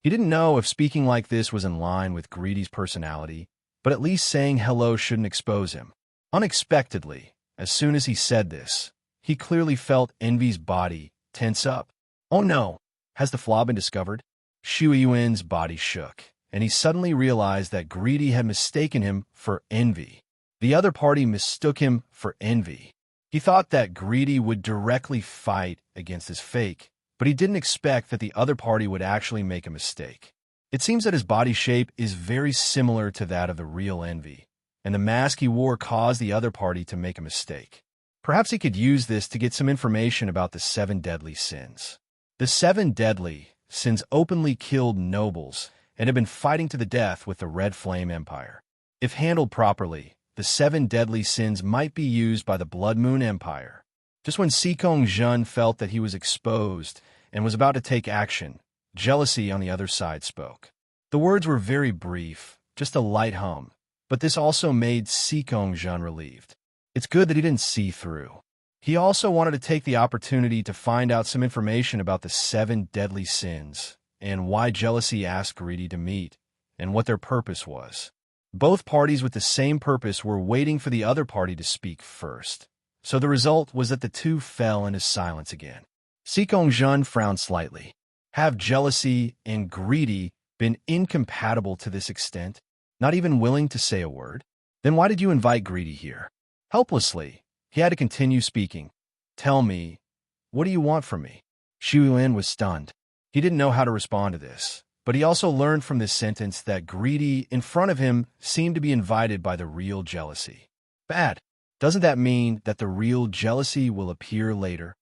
S2: He didn't know if speaking like this was in line with Greedy's personality, but at least saying hello shouldn't expose him. Unexpectedly, as soon as he said this, he clearly felt Envy's body tense up. Oh no, Has the flaw been discovered? Xu Yuan's body shook, and he suddenly realized that Greedy had mistaken him for envy. The other party mistook him for envy. He thought that Greedy would directly fight against his fake, but he didn't expect that the other party would actually make a mistake. It seems that his body shape is very similar to that of the real envy, and the mask he wore caused the other party to make a mistake. Perhaps he could use this to get some information about the 7 deadly sins. The 7 deadly sins openly killed nobles and have been fighting to the death with the Red Flame Empire. If handled properly, the 7 deadly sins might be used by the Blood Moon Empire. Just when Sikong Jun felt that he was exposed and was about to take action, jealousy on the other side spoke. The words were very brief, just a light hum, but this also made Sikong Jun relieved. It's good that he didn't see through. He also wanted to take the opportunity to find out some information about the 7 deadly sins and why jealousy asked Greedy to meet and what their purpose was. Both parties with the same purpose were waiting for the other party to speak first, so the result was that the two fell into silence again. Sikong Jun frowned slightly. Have jealousy and Greedy been incompatible to this extent, not even willing to say a word? Then why did you invite Greedy here? Helplessly, he had to continue speaking. Tell me, what do you want from me? Xu Yuan was stunned. He didn't know how to respond to this, but he also learned from this sentence that Greedy in front of him seemed to be invited by the real jealousy. Bad. Doesn't that mean that the real jealousy will appear later?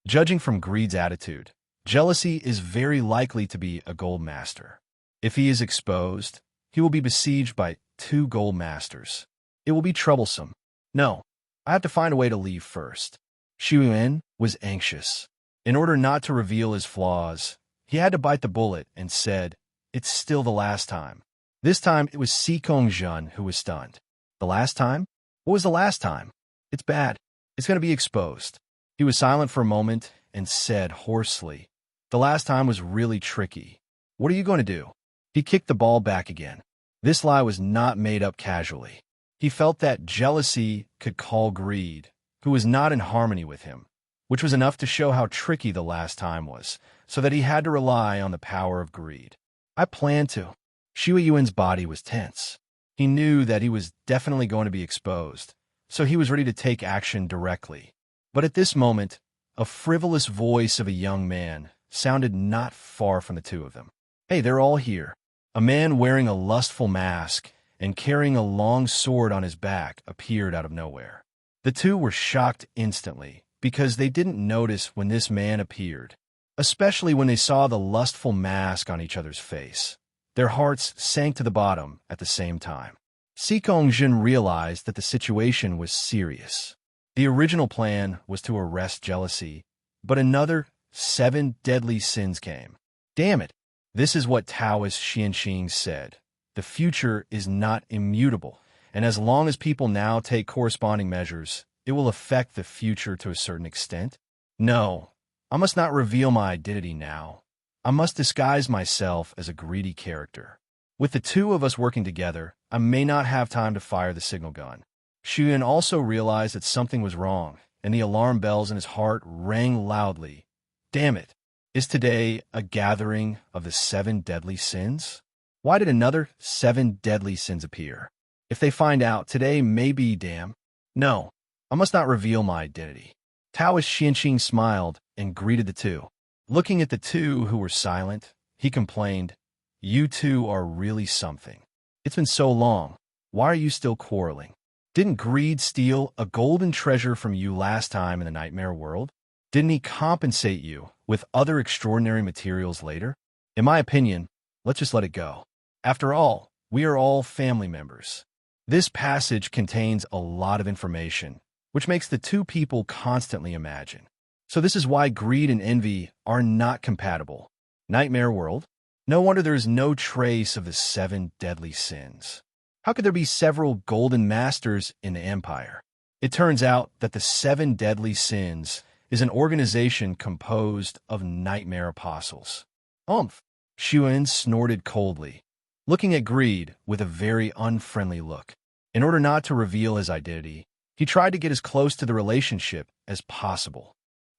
S2: Judging from Greed's attitude, jealousy is very likely to be a gold master. If he is exposed, he will be besieged by 2 gold masters. It will be troublesome. No, I have to find a way to leave first. Xu Yuan was anxious. In order not to reveal his flaws, he had to bite the bullet and said, "It's still the last time." This time, it was Sikong Jun who was stunned. The last time? What was the last time? It's bad. It's going to be exposed. He was silent for a moment and said hoarsely, "The last time was really tricky. What are you going to do?" He kicked the ball back again. This lie was not made up casually. He felt that jealousy could call Greed, who was not in harmony with him, which was enough to show how tricky the last time was, so that he had to rely on the power of Greed. I planned to. Xu Yuan's body was tense. He knew that he was definitely going to be exposed, so he was ready to take action directly. But at this moment, a frivolous voice of a young man sounded not far from the two of them. Hey, they're all here. A man wearing a lustful mask and carrying a long sword on his back appeared out of nowhere. The two were shocked instantly because they didn't notice when this man appeared, especially when they saw the lustful mask on each other's face. Their hearts sank to the bottom at the same time. Sikong Jun realized that the situation was serious. The original plan was to arrest jealousy, but another 7 deadly sins came. Damn it! This is what Taoist Xianxing said. The future is not immutable, and as long as people now take corresponding measures, it will affect the future to a certain extent. No, I must not reveal my identity now. I must disguise myself as a greedy character. With the two of us working together, I may not have time to fire the signal gun. Xu Yuan also realized that something was wrong, and the alarm bells in his heart rang loudly. Damn it! Is today a gathering of the 7 deadly sins? Why did another 7 deadly sins appear? If they find out, today may be damn. No, I must not reveal my identity. Taoist Xianxing smiled and greeted the two. Looking at the two who were silent, he complained, "You two are really something. It's been so long. Why are you still quarreling? Didn't Greed steal a golden treasure from you last time in the nightmare world? Didn't he compensate you with other extraordinary materials later? In my opinion, let's just let it go. After all, we are all family members." This passage contains a lot of information, which makes the two people constantly imagine. So this is why greed and envy are not compatible. Nightmare world? No wonder there is no trace of the 7 deadly sins. How could there be several golden masters in the empire? It turns out that the 7 deadly sins is an organization composed of nightmare apostles. Umph! Xu Yuan snorted coldly, looking at Greed with a very unfriendly look. In order not to reveal his identity, he tried to get as close to the relationship as possible.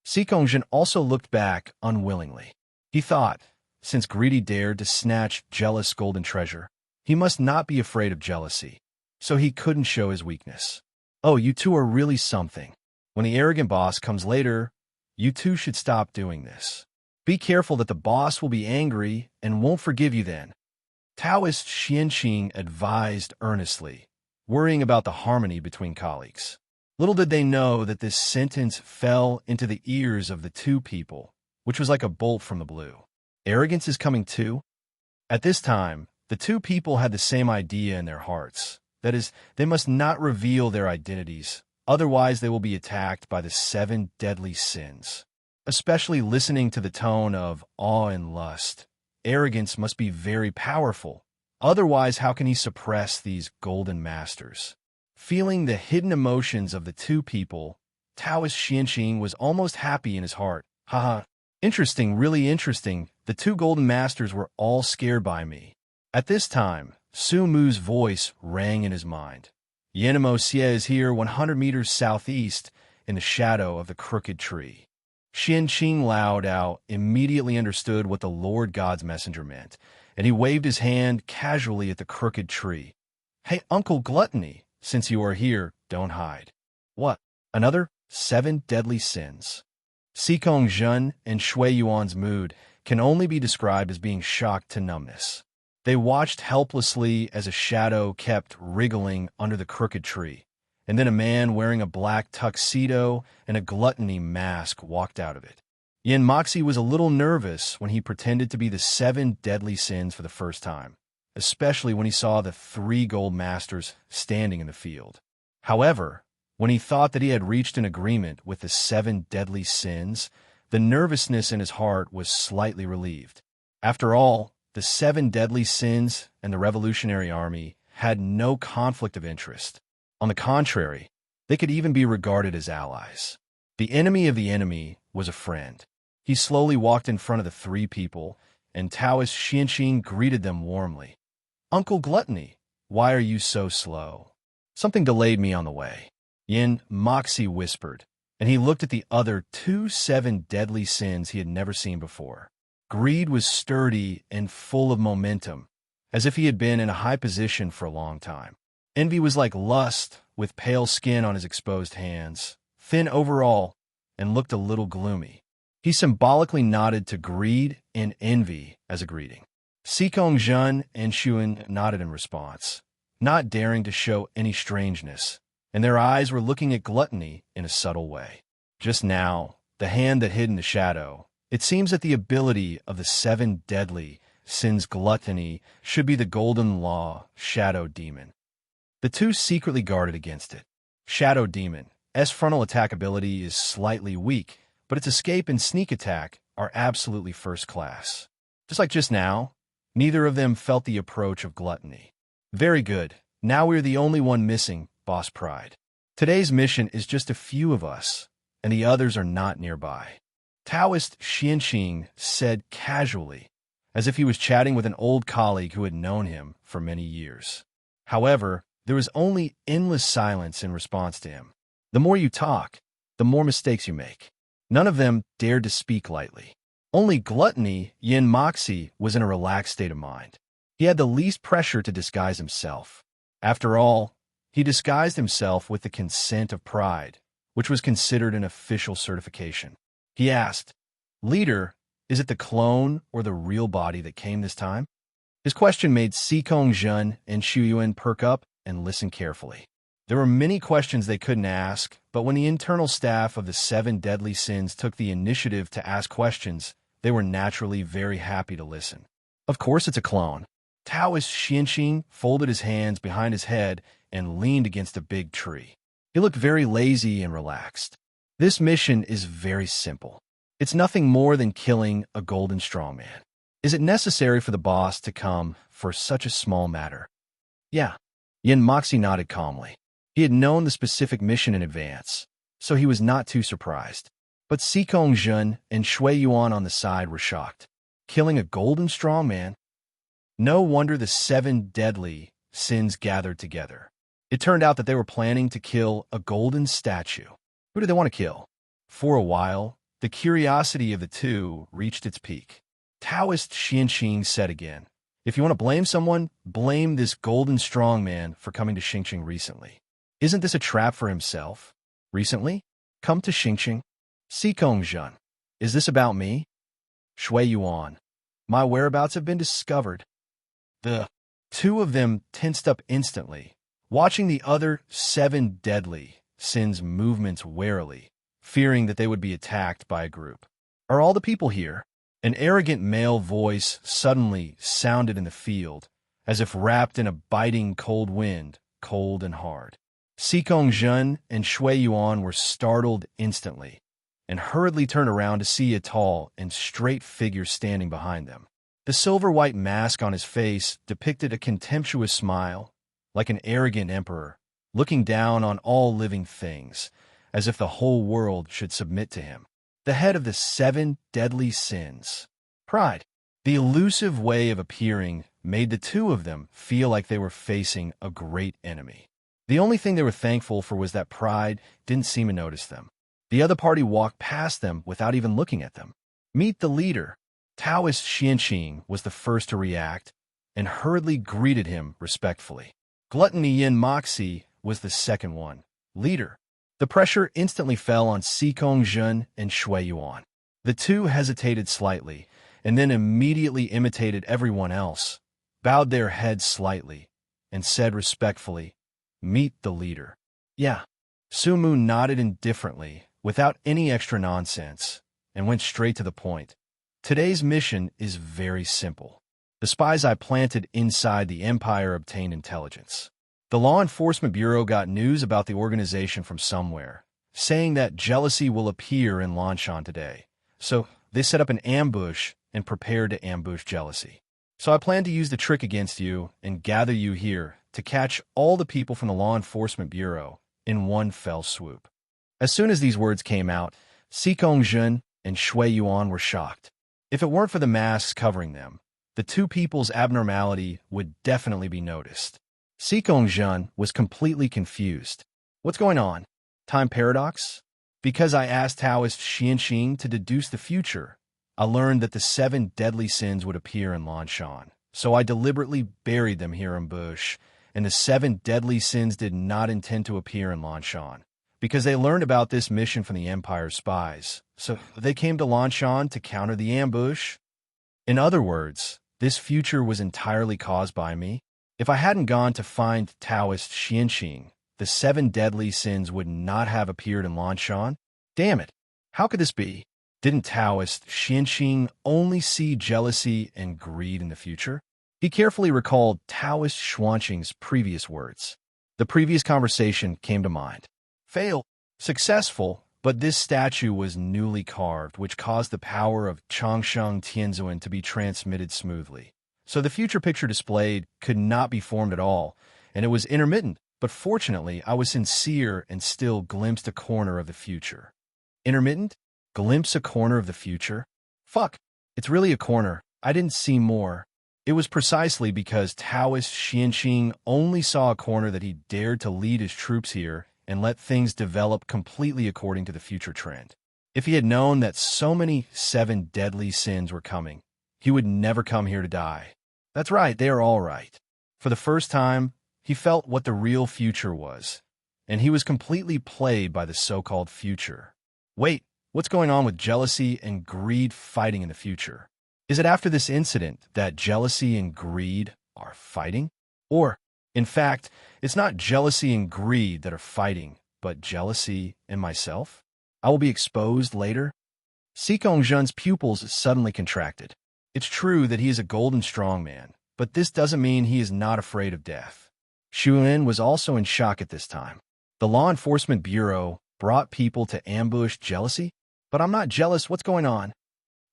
S2: Sikong Jin also looked back unwillingly. He thought, since greedy dared to snatch jealous golden treasure, he must not be afraid of jealousy, so he couldn't show his weakness. Oh, you two are really something. When the arrogant boss comes later, you two should stop doing this. Be careful that the boss will be angry and won't forgive you then. Taoist Xianqing advised earnestly, worrying about the harmony between colleagues. Little did they know that this sentence fell into the ears of the two people, which was like a bolt from the blue. Arrogance is coming too? At this time, the two people had the same idea in their hearts. That is, they must not reveal their identities, otherwise they will be attacked by the 7 deadly sins. Especially listening to the tone of awe and lust, arrogance must be very powerful. Otherwise, how can he suppress these golden masters? Feeling the hidden emotions of the two people, Taoist Xianqing was almost happy in his heart. Haha, interesting, really interesting. The two golden masters were all scared by me. At this time, Su Mu's voice rang in his mind. Yenamo Xie is here 100 meters southeast in the shadow of the crooked tree. Xianqing Lao Dao immediately understood what the Lord God's messenger meant, and he waved his hand casually at the crooked tree. Hey, Uncle Gluttony, since you are here, don't hide. What? Another 7 deadly sins? Xikong Zhen and Shui Yuan's mood can only be described as being shocked to numbness. They watched helplessly as a shadow kept wriggling under the crooked tree, and then a man wearing a black tuxedo and a gluttony mask walked out of it. Yin Moxie was a little nervous when he pretended to be the 7 deadly sins for the first time, especially when he saw the 3 gold masters standing in the field. However, when he thought that he had reached an agreement with the 7 deadly sins, the nervousness in his heart was slightly relieved. After all, the 7 deadly sins and the Revolutionary Army had no conflict of interest. On the contrary, they could even be regarded as allies. The enemy of the enemy was a friend. He slowly walked in front of the 3 people, and Taoist Xianqing greeted them warmly. Uncle Gluttony, why are you so slow? Something delayed me on the way. Yin Moxie whispered, and he looked at the other 2 7 deadly sins he had never seen before. Greed was sturdy and full of momentum, as if he had been in a high position for a long time. Envy was like lust, with pale skin on his exposed hands, thin overall, and looked a little gloomy. He symbolically nodded to greed and envy as a greeting. Xikong Zhen and Xuan nodded in response, not daring to show any strangeness, and their eyes were looking at Gluttony in a subtle way. Just now, the hand that hid in the shadow, it seems that the ability of the 7 deadly sins Gluttony should be the golden law, Shadow Demon. The 2 secretly guarded against it. Shadow Demon, S frontal attack ability is slightly weak, but its escape and sneak attack are absolutely first class. Just like just now, neither of them felt the approach of Gluttony. Very good. Now we're the only one missing, Boss Pride. Today's mission is just a few of us, and the others are not nearby. Taoist Xianqing said casually, as if he was chatting with an old colleague who had known him for many years. However, there was only endless silence in response to him. The more you talk, the more mistakes you make. None of them dared to speak lightly. Only Gluttony, Yin Moxie, was in a relaxed state of mind. He had the least pressure to disguise himself. After all, he disguised himself with the consent of Pride, which was considered an official certification. He asked, Leader, is it the clone or the real body that came this time? His question made Xikong Zhen and Xu Yuan perk up and listen carefully. There were many questions they couldn't ask, but when the internal staff of the 7 deadly sins took the initiative to ask questions, they were naturally very happy to listen. Of course it's a clone. Taoist Xianqing folded his hands behind his head and leaned against a big tree. He looked very lazy and relaxed. This mission is very simple. It's nothing more than killing a golden strongman. Is it necessary for the boss to come for such a small matter? Yeah. Yin Moxie nodded calmly. He had known the specific mission in advance, so he was not too surprised. But Xikong Zhen and Shui Yuan on the side were shocked. Killing a golden strongman? No wonder the 7 deadly sins gathered together. It turned out that they were planning to kill a golden statue. Who did they want to kill? For a while, the curiosity of the 2 reached its peak. Taoist Xianqing said again. If you want to blame someone, blame this golden strongman for coming to Xingqing recently. Isn't this a trap for himself? Recently? Come to Xingqing? Xikong Zhen. Is this about me? Shui Yuan. My whereabouts have been discovered. The two of them tensed up instantly, watching the other 7 deadly sins movements warily, fearing that they would be attacked by a group. Are all the people here? An arrogant male voice suddenly sounded in the field, as if wrapped in a biting cold wind, cold and hard. Xikong Zhen and Shui Yuan were startled instantly, and hurriedly turned around to see a tall and straight figure standing behind them. The silver-white mask on his face depicted a contemptuous smile, like an arrogant emperor, looking down on all living things, as if the whole world should submit to him. The head of the 7 deadly sins. Pride. The elusive way of appearing made the two of them feel like they were facing a great enemy. The only thing they were thankful for was that pride didn't seem to notice them. The other party walked past them without even looking at them. Meet the leader. Taoist Xianqing was the first to react and hurriedly greeted him respectfully. Gluttony Yin Moxie was the second one. Leader. The pressure instantly fell on Xikong Zhen and Shui Yuan. The two hesitated slightly, and then immediately imitated everyone else, bowed their heads slightly, and said respectfully, "Meet the leader." Yeah. Sumu nodded indifferently, without any extra nonsense, and went straight to the point. Today's mission is very simple. The spies I planted inside the Empire obtained intelligence. The Law Enforcement Bureau got news about the organization from somewhere, saying that jealousy will appear in Lanshan today. So they set up an ambush and prepared to ambush jealousy. So I plan to use the trick against you and gather you here to catch all the people from the Law Enforcement Bureau in one fell swoop. As soon as these words came out, Xikong Zhen and Shui Yuan were shocked. If it weren't for the masks covering them, the two people's abnormality would definitely be noticed. Xikong Zhen was completely confused. What's going on? Time paradox? Because I asked Taoist Xianqing to deduce the future, I learned that the 7 deadly sins would appear in Lanshan. So I deliberately buried them here in Bush, and the 7 deadly sins did not intend to appear in Lanshan, because they learned about this mission from the Empire's spies. So they came to Lanshan to counter the ambush. In other words, this future was entirely caused by me. If I hadn't gone to find Taoist Xianqing, the 7 deadly sins would not have appeared in Lanshan. Damn it! How could this be? Didn't Taoist Xianqing only see jealousy and greed in the future? He carefully recalled Taoist Xuanqing's previous words. The previous conversation came to mind. Fail. Successful, but this statue was newly carved, which caused the power of Changsheng Tianzuan to be transmitted smoothly. So the future picture displayed could not be formed at all, and it was intermittent, but fortunately I was sincere and still glimpsed a corner of the future. Intermittent? Glimpse a corner of the future? Fuck, it's really a corner. I didn't see more. It was precisely because Taoist Xianqing only saw a corner that he dared to lead his troops here and let things develop completely according to the future trend. If he had known that so many 7 deadly sins were coming, he would never come here to die. That's right, they are all right. For the first time, he felt what the real future was, and he was completely played by the so-called future. Wait, what's going on with jealousy and greed fighting in the future? Is it after this incident that jealousy and greed are fighting? Or, in fact, it's not jealousy and greed that are fighting, but jealousy and myself? I will be exposed later. Xikong Zhen's pupils suddenly contracted. It's true that he is a golden strongman, but this doesn't mean he is not afraid of death. Xuan was also in shock at this time. The Law Enforcement Bureau brought people to ambush jealousy? But I'm not jealous. What's going on?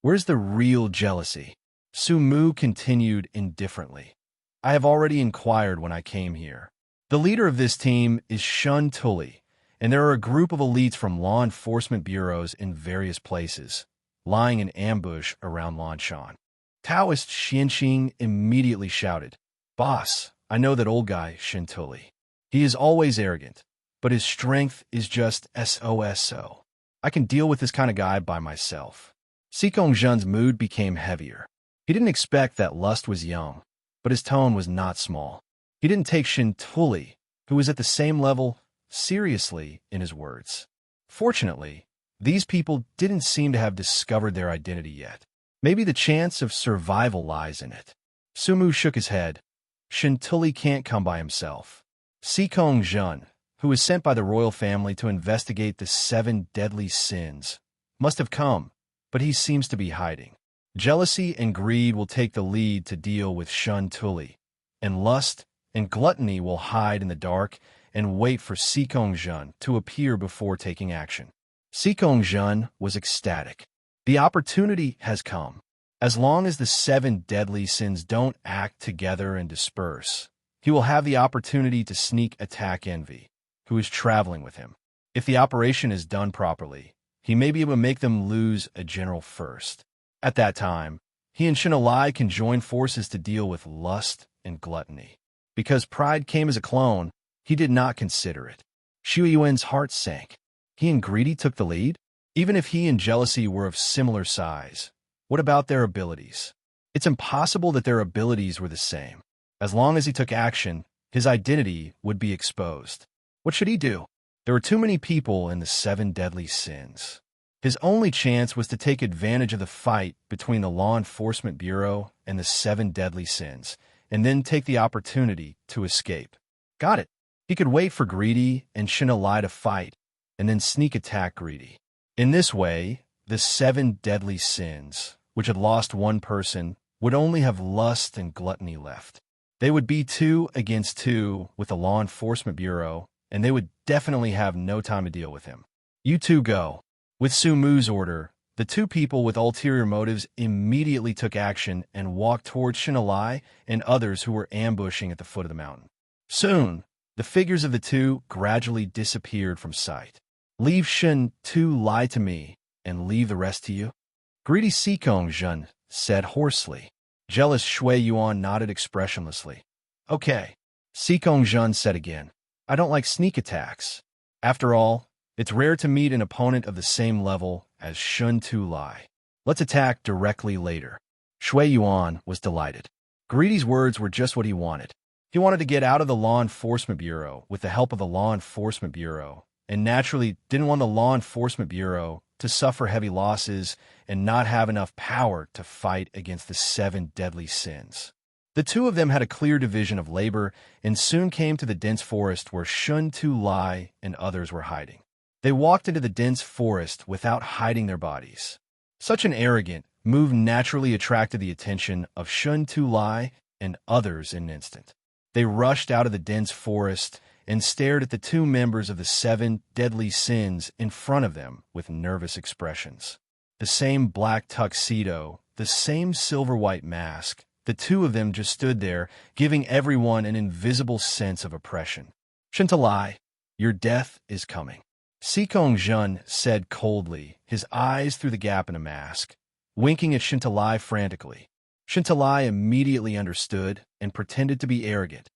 S2: Where's the real jealousy? Sumu continued indifferently. I have already inquired when I came here. The leader of this team is Shun Tully, and there are a group of elites from law enforcement bureaus in various places, lying in ambush around Lanshan. Taoist Xianqing immediately shouted, "Boss, I know that old guy, Shun Tully. He is always arrogant, but his strength is just SOSO. I can deal with this kind of guy by myself." Xikong Zhen's mood became heavier. He didn't expect that Lust was young, but his tone was not small. He didn't take Shin Tuli, who was at the same level, seriously in his words. Fortunately, these people didn't seem to have discovered their identity yet. Maybe the chance of survival lies in it. Sumu shook his head. Shin Tuli can't come by himself. Sikong Jun, who was sent by the royal family to investigate the 7 deadly sins, must have come, but he seems to be hiding. Jealousy and greed will take the lead to deal with Shun Tuli, and lust and gluttony will hide in the dark and wait for Sikong Jun to appear before taking action. Sikong Jun was ecstatic. The opportunity has come. As long as the 7 deadly sins don't act together and disperse, he will have the opportunity to sneak attack Envy, who is traveling with him. If the operation is done properly, he may be able to make them lose a general first. At that time, he and Shinalai can join forces to deal with lust and gluttony. Because pride came as a clone, he did not consider it. Xu Yuan's heart sank. He and Greedy took the lead? Even if he and Jealousy were of similar size, what about their abilities? It's impossible that their abilities were the same. As long as he took action, his identity would be exposed. What should he do? There were too many people in the 7 deadly sins. His only chance was to take advantage of the fight between the Law Enforcement Bureau and the 7 deadly sins, and then take the opportunity to escape. Got it. He could wait for Greedy and Shinalai to fight, and then sneak attack Greedy. In this way, the 7 deadly sins, which had lost one person, would only have lust and gluttony left. They would be 2 against 2 with the Law Enforcement Bureau, and they would definitely have no time to deal with him. You two go. With Su Mu's order, the 2 people with ulterior motives immediately took action and walked towards Shinalai and others who were ambushing at the foot of the mountain. Soon, the figures of the 2 gradually disappeared from sight. Leave Shin Tu Lai to me, and leave the rest to you? Greedy Sikong Jun said hoarsely. Jealous Shui Yuan nodded expressionlessly. Okay, Sikong Jun said again. I don't like sneak attacks. After all, it's rare to meet an opponent of the same level as Shun Tu Lai. Let's attack directly later. Shui Yuan was delighted. Greedy's words were just what he wanted. He wanted to get out of the Law Enforcement Bureau with the help of the Law Enforcement Bureau, and naturally didn't want the Law Enforcement Bureau to suffer heavy losses and not have enough power to fight against the 7 deadly sins. The 2 of them had a clear division of labor and soon came to the dense forest where Shun Tu Lai and others were hiding. They walked into the dense forest without hiding their bodies. Such an arrogant move naturally attracted the attention of Shun Tu Lai and others in an instant. They rushed out of the dense forest and stared at the 2 members of the 7 deadly sins in front of them with nervous expressions. The same black tuxedo, the same silver-white mask, the 2 of them just stood there, giving everyone an invisible sense of oppression. Shintalai, your death is coming. Sikong Jun said coldly, his eyes through the gap in a mask, winking at Shintalai frantically. Shintalai immediately understood and pretended to be arrogant.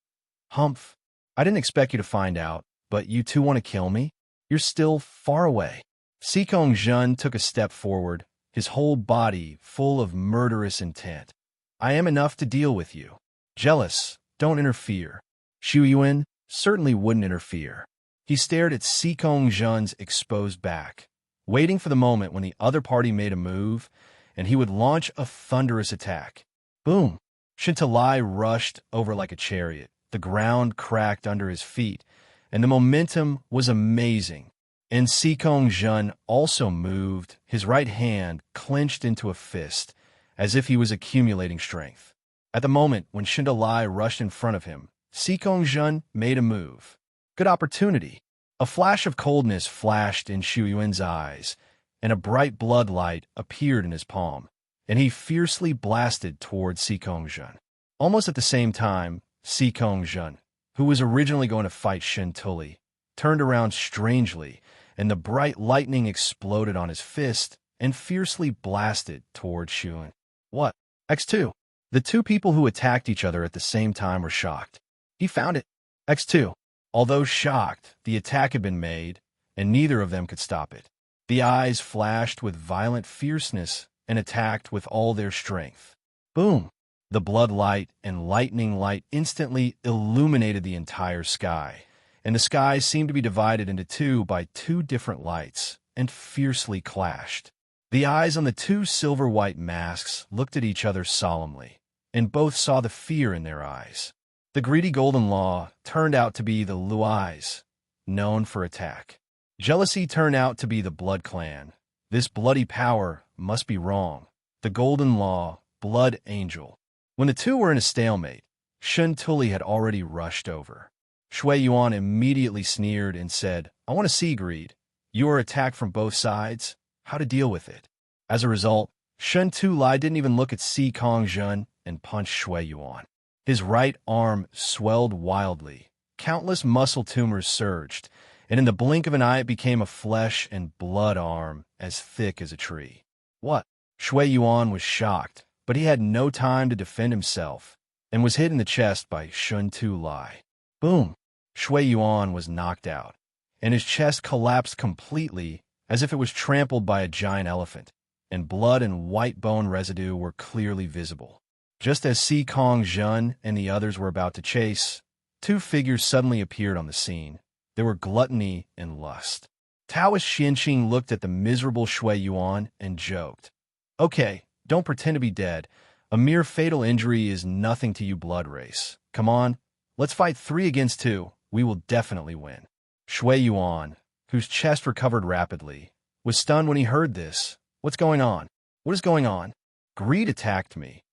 S2: Humph, I didn't expect you to find out, but you 2 want to kill me? You're still far away. Sikong Jun took a step forward, his whole body full of murderous intent. I am enough to deal with you. Jealous, don't interfere. Xu Yuan certainly wouldn't interfere. He stared at Sikong Jun's exposed back, waiting for the moment when the other party made a move, and he would launch a thunderous attack. Boom! Shintalai rushed over like a chariot. The ground cracked under his feet, and the momentum was amazing. And Sikong Jun also moved, his right hand clenched into a fist, as if he was accumulating strength. At the moment when Shintalai rushed in front of him, Sikong Jun made a move. Good opportunity. A flash of coldness flashed in Xu Yuan's eyes, and a bright blood light appeared in his palm, and he fiercely blasted toward Sikong Jun. Almost at the same time, Sikong Jun, who was originally going to fight Shin Tuli, turned around strangely, and the bright lightning exploded on his fist and fiercely blasted toward Xu Yuan. What? X2. The 2 people who attacked each other at the same time were shocked. He found it. X2. Although shocked, the attack had been made, and neither of them could stop it. The eyes flashed with violent fierceness and attacked with all their strength. Boom! The blood light and lightning light instantly illuminated the entire sky, and the sky seemed to be divided into two by two different lights and fiercely clashed. The eyes on the two silver-white masks looked at each other solemnly, and both saw the fear in their eyes. The greedy Golden Law turned out to be the Luais, known for attack. Jealousy turned out to be the Blood Clan. This bloody power must be wrong. The Golden Law, Blood Angel. When the two were in a stalemate, Shun Tuli had already rushed over. Shui Yuan immediately sneered and said, "I want to see, Greed. You are attacked from both sides. How to deal with it?" As a result, Shun Tuli didn't even look at Si Kong-jun and punched Shui Yuan. His right arm swelled wildly. Countless muscle tumors surged, and in the blink of an eye it became a flesh and blood arm as thick as a tree. What? Shui Yuan was shocked, but he had no time to defend himself and was hit in the chest by Shun Tuli. Boom! Shui Yuan was knocked out, and his chest collapsed completely as if it was trampled by a giant elephant, and blood and white bone residue were clearly visible. Just as Si Kong-jun and the others were about to chase, two figures suddenly appeared on the scene. They were gluttony and lust. Taoist Xianqing looked at the miserable Shui Yuan and joked, "Okay, don't pretend to be dead. A mere fatal injury is nothing to you, blood race. Come on, let's fight 3 against 2. We will definitely win." Shui Yuan, whose chest recovered rapidly, was stunned when he heard this. "What's going on? What is going on? Greed attacked me.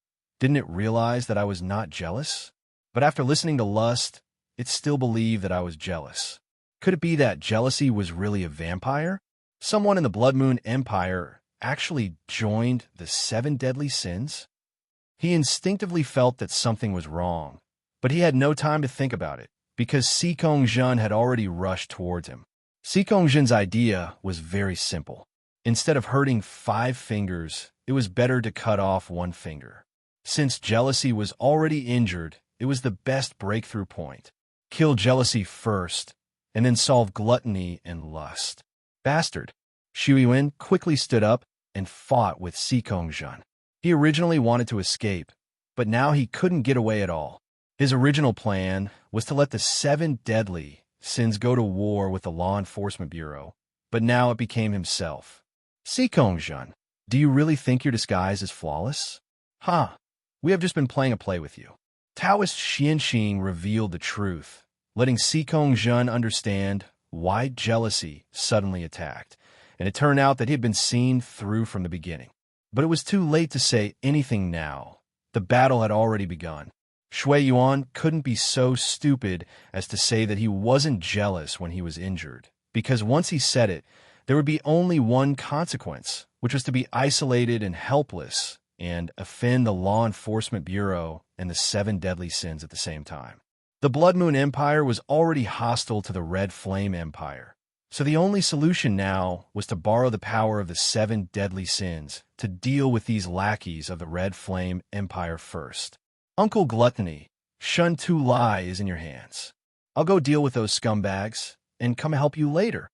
S2: Didn't it realize that I was not jealous? But after listening to lust, it still believed that I was jealous. Could it be that jealousy was really a vampire? Someone in the Blood Moon Empire actually joined the 7 deadly sins?" He instinctively felt that something was wrong, but he had no time to think about it, because Si Kong-jun had already rushed towards him. Si Kong-jun's idea was very simple. Instead of hurting 5 fingers, it was better to cut off 1 finger. Since jealousy was already injured, it was the best breakthrough point. Kill jealousy first, and then solve gluttony and lust. Bastard! Xu Yuan quickly stood up and fought with Si Kong-jun. He originally wanted to escape, but now he couldn't get away at all. His original plan was to let the 7 deadly sins go to war with the Law Enforcement Bureau, but now it became himself. Si Kong-jun, do you really think your disguise is flawless? Ha! We have just been playing a play with you. Taoist Xianqing revealed the truth, letting Si Kong-jun understand why jealousy suddenly attacked, and it turned out that he had been seen through from the beginning. But it was too late to say anything now. The battle had already begun. Shui Yuan couldn't be so stupid as to say that he wasn't jealous when he was injured, because once he said it, there would be only one consequence, which was to be isolated and helpless and offend the Law Enforcement Bureau and the 7 deadly sins at the same time. The Blood Moon Empire was already hostile to the Red Flame Empire, so the only solution now was to borrow the power of the 7 deadly sins to deal with these lackeys of the Red Flame Empire first. Uncle Gluttony, Shun Tuli is in your hands. I'll go deal with those scumbags and come help you later.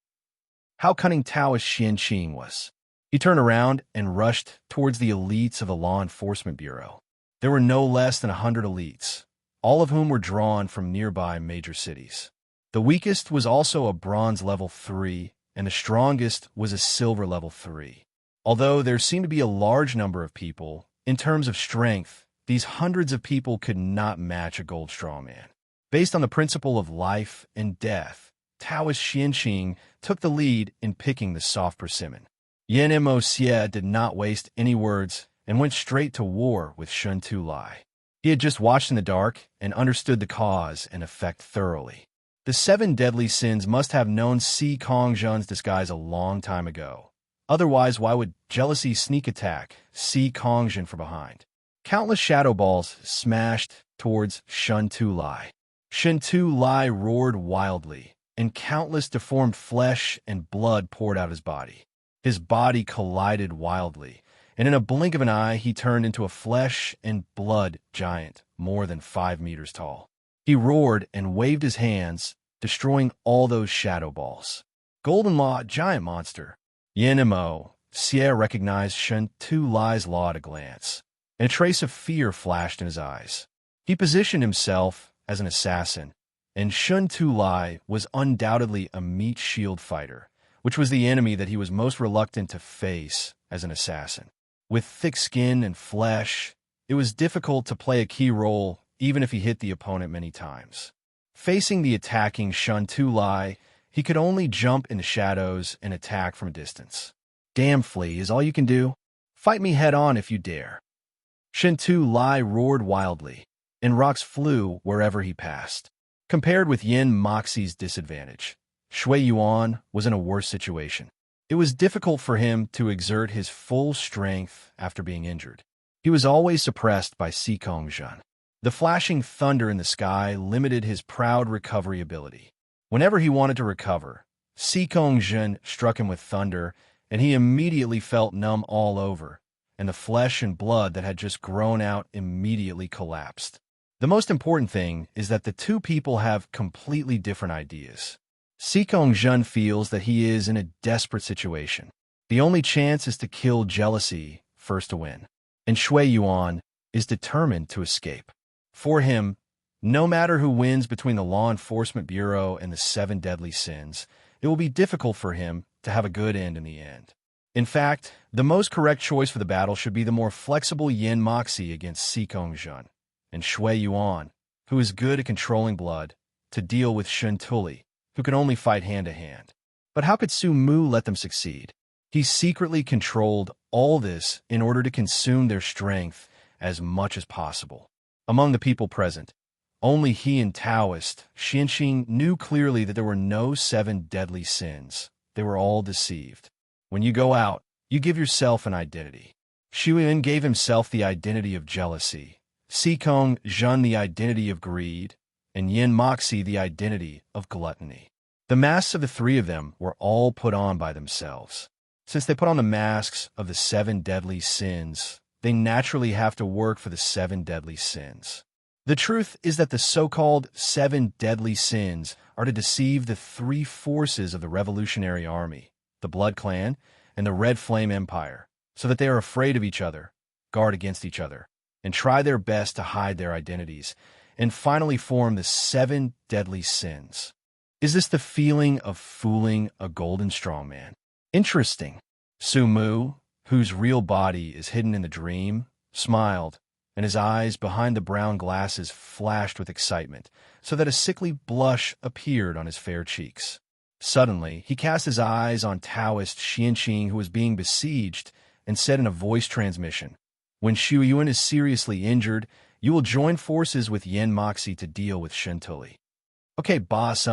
S2: How cunning Taoist Xianqing was. He turned around and rushed towards the elites of the Law Enforcement Bureau. There were no less than 100 elites, all of whom were drawn from nearby major cities. The weakest was also a bronze level 3, and the strongest was a silver level 3. Although there seemed to be a large number of people, in terms of strength, these hundreds of people could not match a gold strawman. Based on the principle of life and death, Taoist Xianqing took the lead in picking the soft persimmon. Yan Mo Xie did not waste any words and went straight to war with Shun Tuli. He had just watched in the dark and understood the cause and effect thoroughly. The 7 deadly sins must have known Si Kong-jun's disguise a long time ago. Otherwise, why would jealousy sneak attack Si Kong-jun from behind? Countless shadow balls smashed towards Shun Tuli. Shun Tuli roared wildly, and countless deformed flesh and blood poured out his body. His body collided wildly, and in a blink of an eye he turned into a flesh and blood giant more than 5 meters tall. He roared and waved his hands, destroying all those shadow balls. Golden Law giant monster. Yan Mo Xie recognized Shun Tuli's law at a glance. and a trace of fear flashed in his eyes. He positioned himself as an assassin, and Shun Tu Lai was undoubtedly a meat shield fighter, which was the enemy that he was most reluctant to face as an assassin. With thick skin and flesh, it was difficult to play a key role even if he hit the opponent many times. Facing the attacking Shun Tu Lai, he could only jump in the shadows and attack from a distance. "Damn, Flea, is all you can do? Fight me head-on if you dare." Shun Tu Lai roared wildly, and rocks flew wherever he passed. Compared with Yin Moxie's disadvantage, Shui Yuan was in a worse situation. It was difficult for him to exert his full strength after being injured. He was always suppressed by Sikong Zhen. The flashing thunder in the sky limited his proud recovery ability. Whenever he wanted to recover, Sikong Zhen struck him with thunder, and he immediately felt numb all over, and the flesh and blood that had just grown out immediately collapsed. The most important thing is that the two people have completely different ideas. Sikong Zhen feels that he is in a desperate situation. The only chance is to kill jealousy first to win, and Shui Yuan is determined to escape. For him, no matter who wins between the Law Enforcement Bureau and the 7 Deadly Sins, it will be difficult for him to have a good end in the end. In fact, the most correct choice for the battle should be the more flexible Yin Moxie against Sikong Zhen, and Shui Yuan, who is good at controlling blood, to deal with Shun Tuli, who can only fight hand-to-hand. But how could Su Mu let them succeed? He secretly controlled all this in order to consume their strength as much as possible. Among the people present, only he and Taoist Xianxing knew clearly that there were no 7 deadly sins. They were all deceived. When you go out, you give yourself an identity. Xu Yin gave himself the identity of jealousy, Sikong Zhen the identity of greed, and Yin Moxie the identity of gluttony. The masks of the 3 of them were all put on by themselves. Since they put on the masks of the 7 deadly sins, they naturally have to work for the 7 deadly sins. The truth is that the so-called 7 deadly sins are to deceive the 3 forces of the Revolutionary Army, the Blood Clan, and the Red Flame Empire, so that they are afraid of each other, guard against each other, and try their best to hide their identities, and finally form the 7 deadly sins. Is this the feeling of fooling a golden strongman? Interesting. Su Mu, whose real body is hidden in the dream, smiled, and his eyes behind the brown glasses flashed with excitement, so that a sickly blush appeared on his fair cheeks. Suddenly, he cast his eyes on Taoist Xianxing, who was being besieged, and said in a voice transmission, "When Xu Yuan is seriously injured, you will join forces with Yin Moxie to deal with Shun Tuli." "Okay, boss,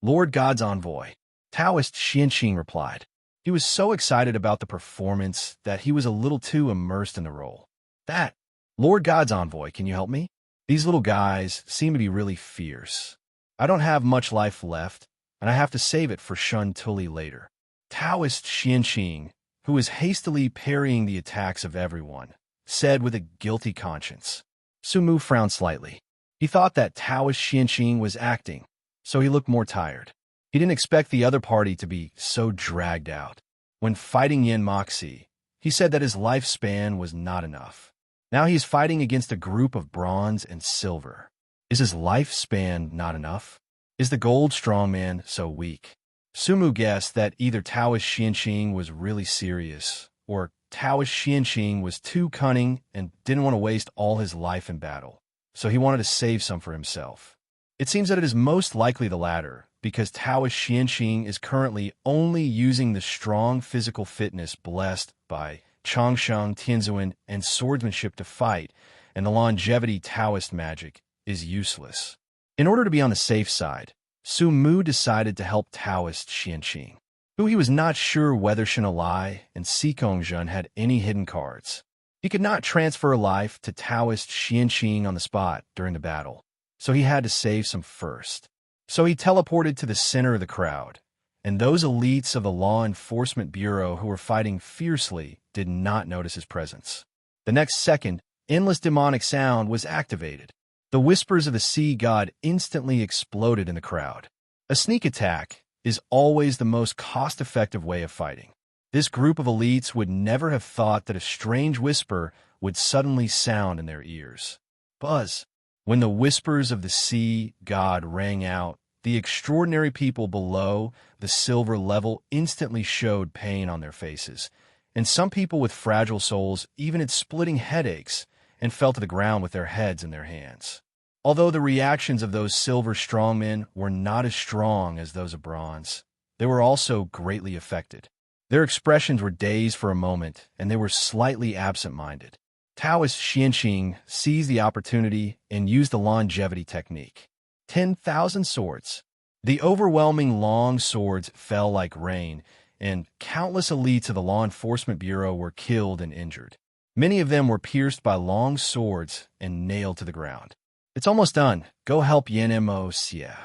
S2: Lord God's envoy," Taoist Xianxing replied. He was so excited about the performance that he was a little too immersed in the role. "That, Lord God's envoy, can you help me? These little guys seem to be really fierce. I don't have much life left, and I have to save it for Shun Tuli later." Taoist Xianxing, who was hastily parrying the attacks of everyone, said with a guilty conscience. Su Mu frowned slightly. He thought that Taoist Xianxing was acting, so he looked more tired. He didn't expect the other party to be so dragged out. When fighting Yin Moxie, he said that his lifespan was not enough. Now he is fighting against a group of bronze and silver. Is his lifespan not enough? Is the gold strongman so weak? Su Mu guessed that either Taoist Xianxing was really serious, or Taoist Xianxing was too cunning and didn't want to waste all his life in battle, so he wanted to save some for himself. It seems that it is most likely the latter, because Taoist Xianxing is currently only using the strong physical fitness blessed by Changsheng, Tianzuan, and swordsmanship to fight, and the longevity Taoist magic is useless. In order to be on the safe side, Su Mu decided to help Taoist Xianxing, who he was not sure whether Shinalai and Sikong Zhen had any hidden cards. He could not transfer life to Taoist Xianxing on the spot during the battle, so he had to save some first. So he teleported to the center of the crowd, and those elites of the Law Enforcement Bureau who were fighting fiercely did not notice his presence. The next second, endless demonic sound was activated. The whispers of the sea god instantly exploded in the crowd. A sneak attack is always the most cost-effective way of fighting. This group of elites would never have thought that a strange whisper would suddenly sound in their ears. Buzz. When the whispers of the sea god rang out, the extraordinary people below the silver level instantly showed pain on their faces, and some people with fragile souls even had splitting headaches and fell to the ground with their heads in their hands. Although the reactions of those silver strongmen were not as strong as those of bronze, they were also greatly affected. Their expressions were dazed for a moment, and they were slightly absent-minded. Taoist Xianqing seized the opportunity and used the longevity technique. 10,000 swords. The overwhelming long swords fell like rain, and countless elites of the Law Enforcement Bureau were killed and injured. Many of them were pierced by long swords and nailed to the ground. It's almost done. Go help Yan Mo Xie.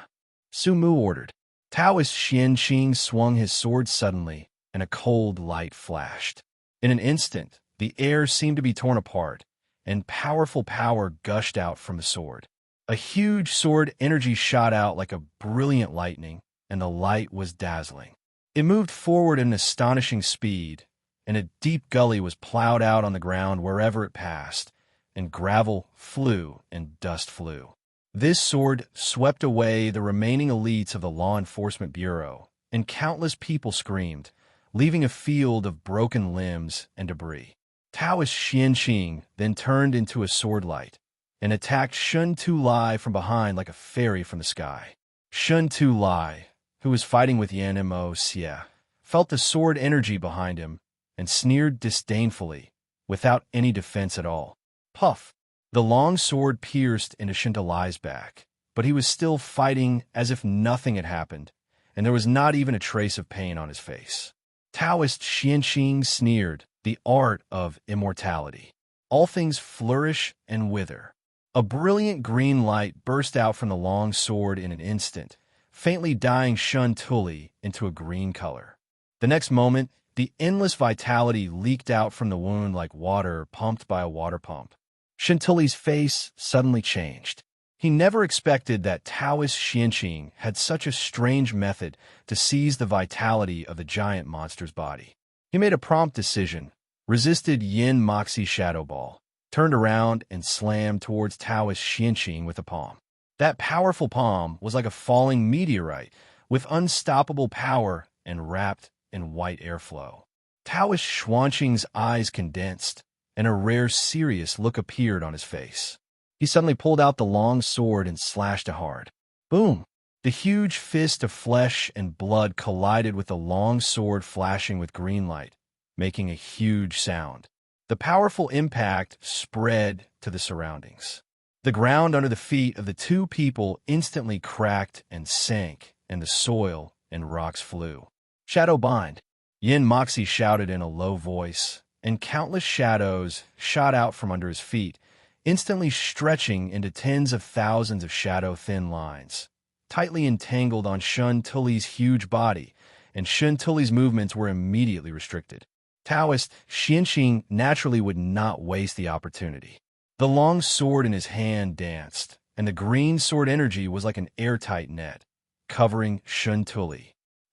S2: Su Mu ordered. Taoist Xianqing swung his sword suddenly, and a cold light flashed. In an instant, the air seemed to be torn apart, and powerful power gushed out from the sword. A huge sword energy shot out like a brilliant lightning, and the light was dazzling. It moved forward at an astonishing speed, and a deep gully was plowed out on the ground wherever it passed, and gravel flew and dust flew. This sword swept away the remaining elites of the Law Enforcement Bureau, and countless people screamed, leaving a field of broken limbs and debris. Taoist Xianqing then turned into a sword light and attacked Shun Tu Lai from behind like a fairy from the sky. Shun Tu Lai, who was fighting with Yan Mo Xie, felt the sword energy behind him and sneered disdainfully, without any defense at all. Puff! The long sword pierced into Shun Tu Lai's back, but he was still fighting as if nothing had happened, and there was not even a trace of pain on his face. Taoist Xianqing sneered, the art of immortality. All things flourish and wither. A brilliant green light burst out from the long sword in an instant, faintly dyeing Shun Tu into a green color. The next moment, the endless vitality leaked out from the wound like water pumped by a water pump. Shun Tu's face suddenly changed. He never expected that Taoist Xianqing had such a strange method to seize the vitality of the giant monster's body. He made a prompt decision, resisted Yin Moxie Shadow Ball, turned around and slammed towards Taoist Xianqing with a palm. That powerful palm was like a falling meteorite with unstoppable power and wrapped in white airflow. Taoist Xuanqing's eyes condensed, and a rare serious look appeared on his face. He suddenly pulled out the long sword and slashed it hard. Boom! The huge fist of flesh and blood collided with the long sword flashing with green light, making a huge sound. The powerful impact spread to the surroundings. The ground under the feet of the two people instantly cracked and sank, and the soil and rocks flew. Shadow bind, Yin Moxie shouted in a low voice, and countless shadows shot out from under his feet, instantly stretching into tens of thousands of shadow-thin lines, tightly entangled on Shun Tu's huge body, and Shun Tu's movements were immediately restricted. Taoist Xianqing naturally would not waste the opportunity. The long sword in his hand danced, and the green sword energy was like an airtight net, covering Shun Tu.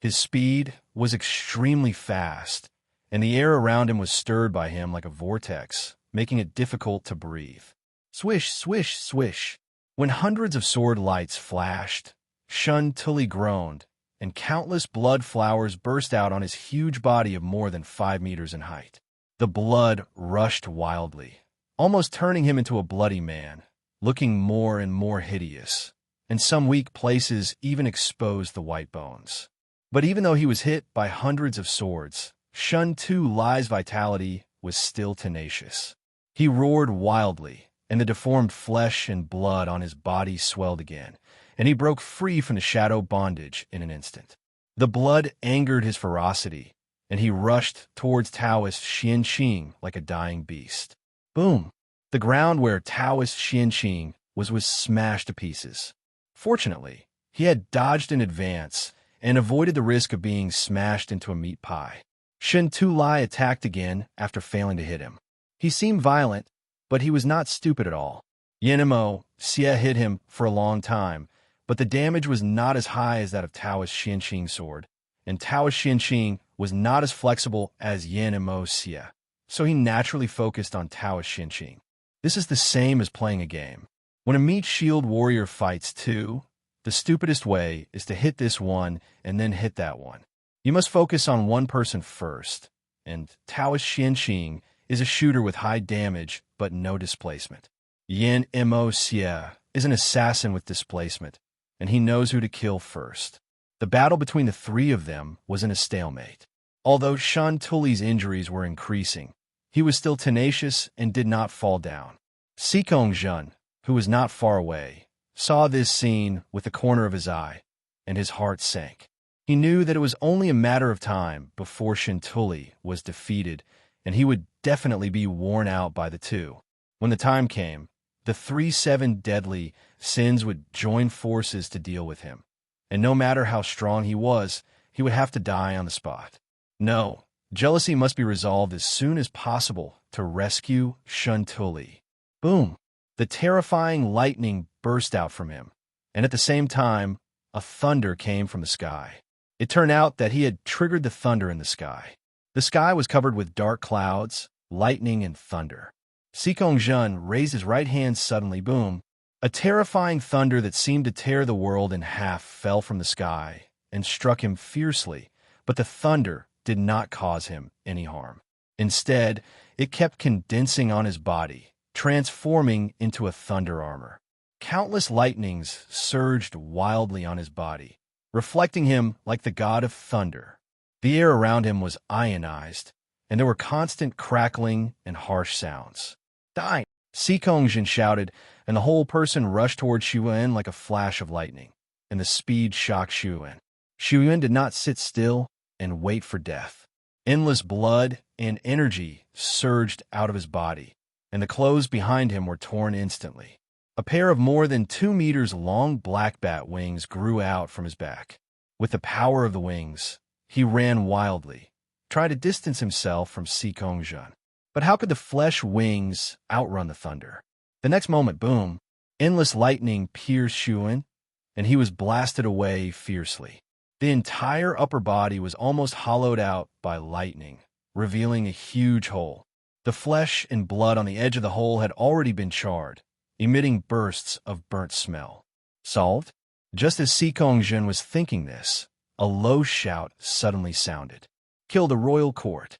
S2: His speed was extremely fast, and the air around him was stirred by him like a vortex, making it difficult to breathe. Swish, swish, swish. When hundreds of sword lights flashed, Shun Tu groaned, and countless blood flowers burst out on his huge body of more than 5 meters in height. The blood rushed wildly, almost turning him into a bloody man, looking more and more hideous, and some weak places even exposed the white bones. But even though he was hit by hundreds of swords, Shun Tu Lai's vitality was still tenacious. He roared wildly, and the deformed flesh and blood on his body swelled again, and he broke free from the shadow bondage in an instant. The blood angered his ferocity, and he rushed towards Taoist Xianqing like a dying beast. Boom! The ground where Taoist Xianqing was smashed to pieces. Fortunately, he had dodged in advance and avoided the risk of being smashed into a meat pie. Shun Tu Lai attacked again after failing to hit him. He seemed violent, but he was not stupid at all. Yan Mo Xie hit him for a long time, but the damage was not as high as that of Taoist Xianqing's sword, and Taoist Xianqing was not as flexible as Yan Mo Xie. so he naturally focused on Taoist Xinqing. This is the same as playing a game. When a meat shield warrior fights two, the stupidest way is to hit this one and then hit that one. You must focus on one person first, and Taoist Xinqing is a shooter with high damage but no displacement. Yin Mo Xie is an assassin with displacement, and he knows who to kill first. The battle between the three of them was in a stalemate. Although Shan Tuli's injuries were increasing, he was still tenacious and did not fall down. Sikong Zhen, who was not far away, saw this scene with the corner of his eye, and his heart sank. He knew that it was only a matter of time before Shan Tuli was defeated, and he would definitely be worn out by the two. When the time came, the 7 deadly sins would join forces to deal with him, and no matter how strong he was, he would have to die on the spot. No, jealousy must be resolved as soon as possible to rescue Shan Tuli. Boom! The terrifying lightning burst out from him, and at the same time, a thunder came from the sky. It turned out that he had triggered the thunder in the sky. The sky was covered with dark clouds, lightning, and thunder. Sikong Zhen raised his right hand suddenly, boom. A terrifying thunder that seemed to tear the world in half fell from the sky and struck him fiercely, but the thunder did not cause him any harm. Instead, it kept condensing on his body, transforming into a thunder armor. Countless lightnings surged wildly on his body, reflecting him like the god of thunder. The air around him was ionized, and there were constant crackling and harsh sounds. Die! Sikong Zhen shouted, and the whole person rushed toward Xu Yuan like a flash of lightning, and the speed shocked Xu Yuan. Xu Yuan did not sit still and wait for death. Endless blood and energy surged out of his body, and the clothes behind him were torn instantly. A pair of more than 2 meters long black bat wings grew out from his back. With the power of the wings, he ran wildly, tried to distance himself from Sikong Zhen. But how could the flesh wings outrun the thunder? The next moment, boom, endless lightning pierced Xu Yuan, and he was blasted away fiercely. The entire upper body was almost hollowed out by lightning, revealing a huge hole. The flesh and blood on the edge of the hole had already been charred, emitting bursts of burnt smell. Solved? Just as Sikong Zhen was thinking this, a low shout suddenly sounded. Kill the royal court.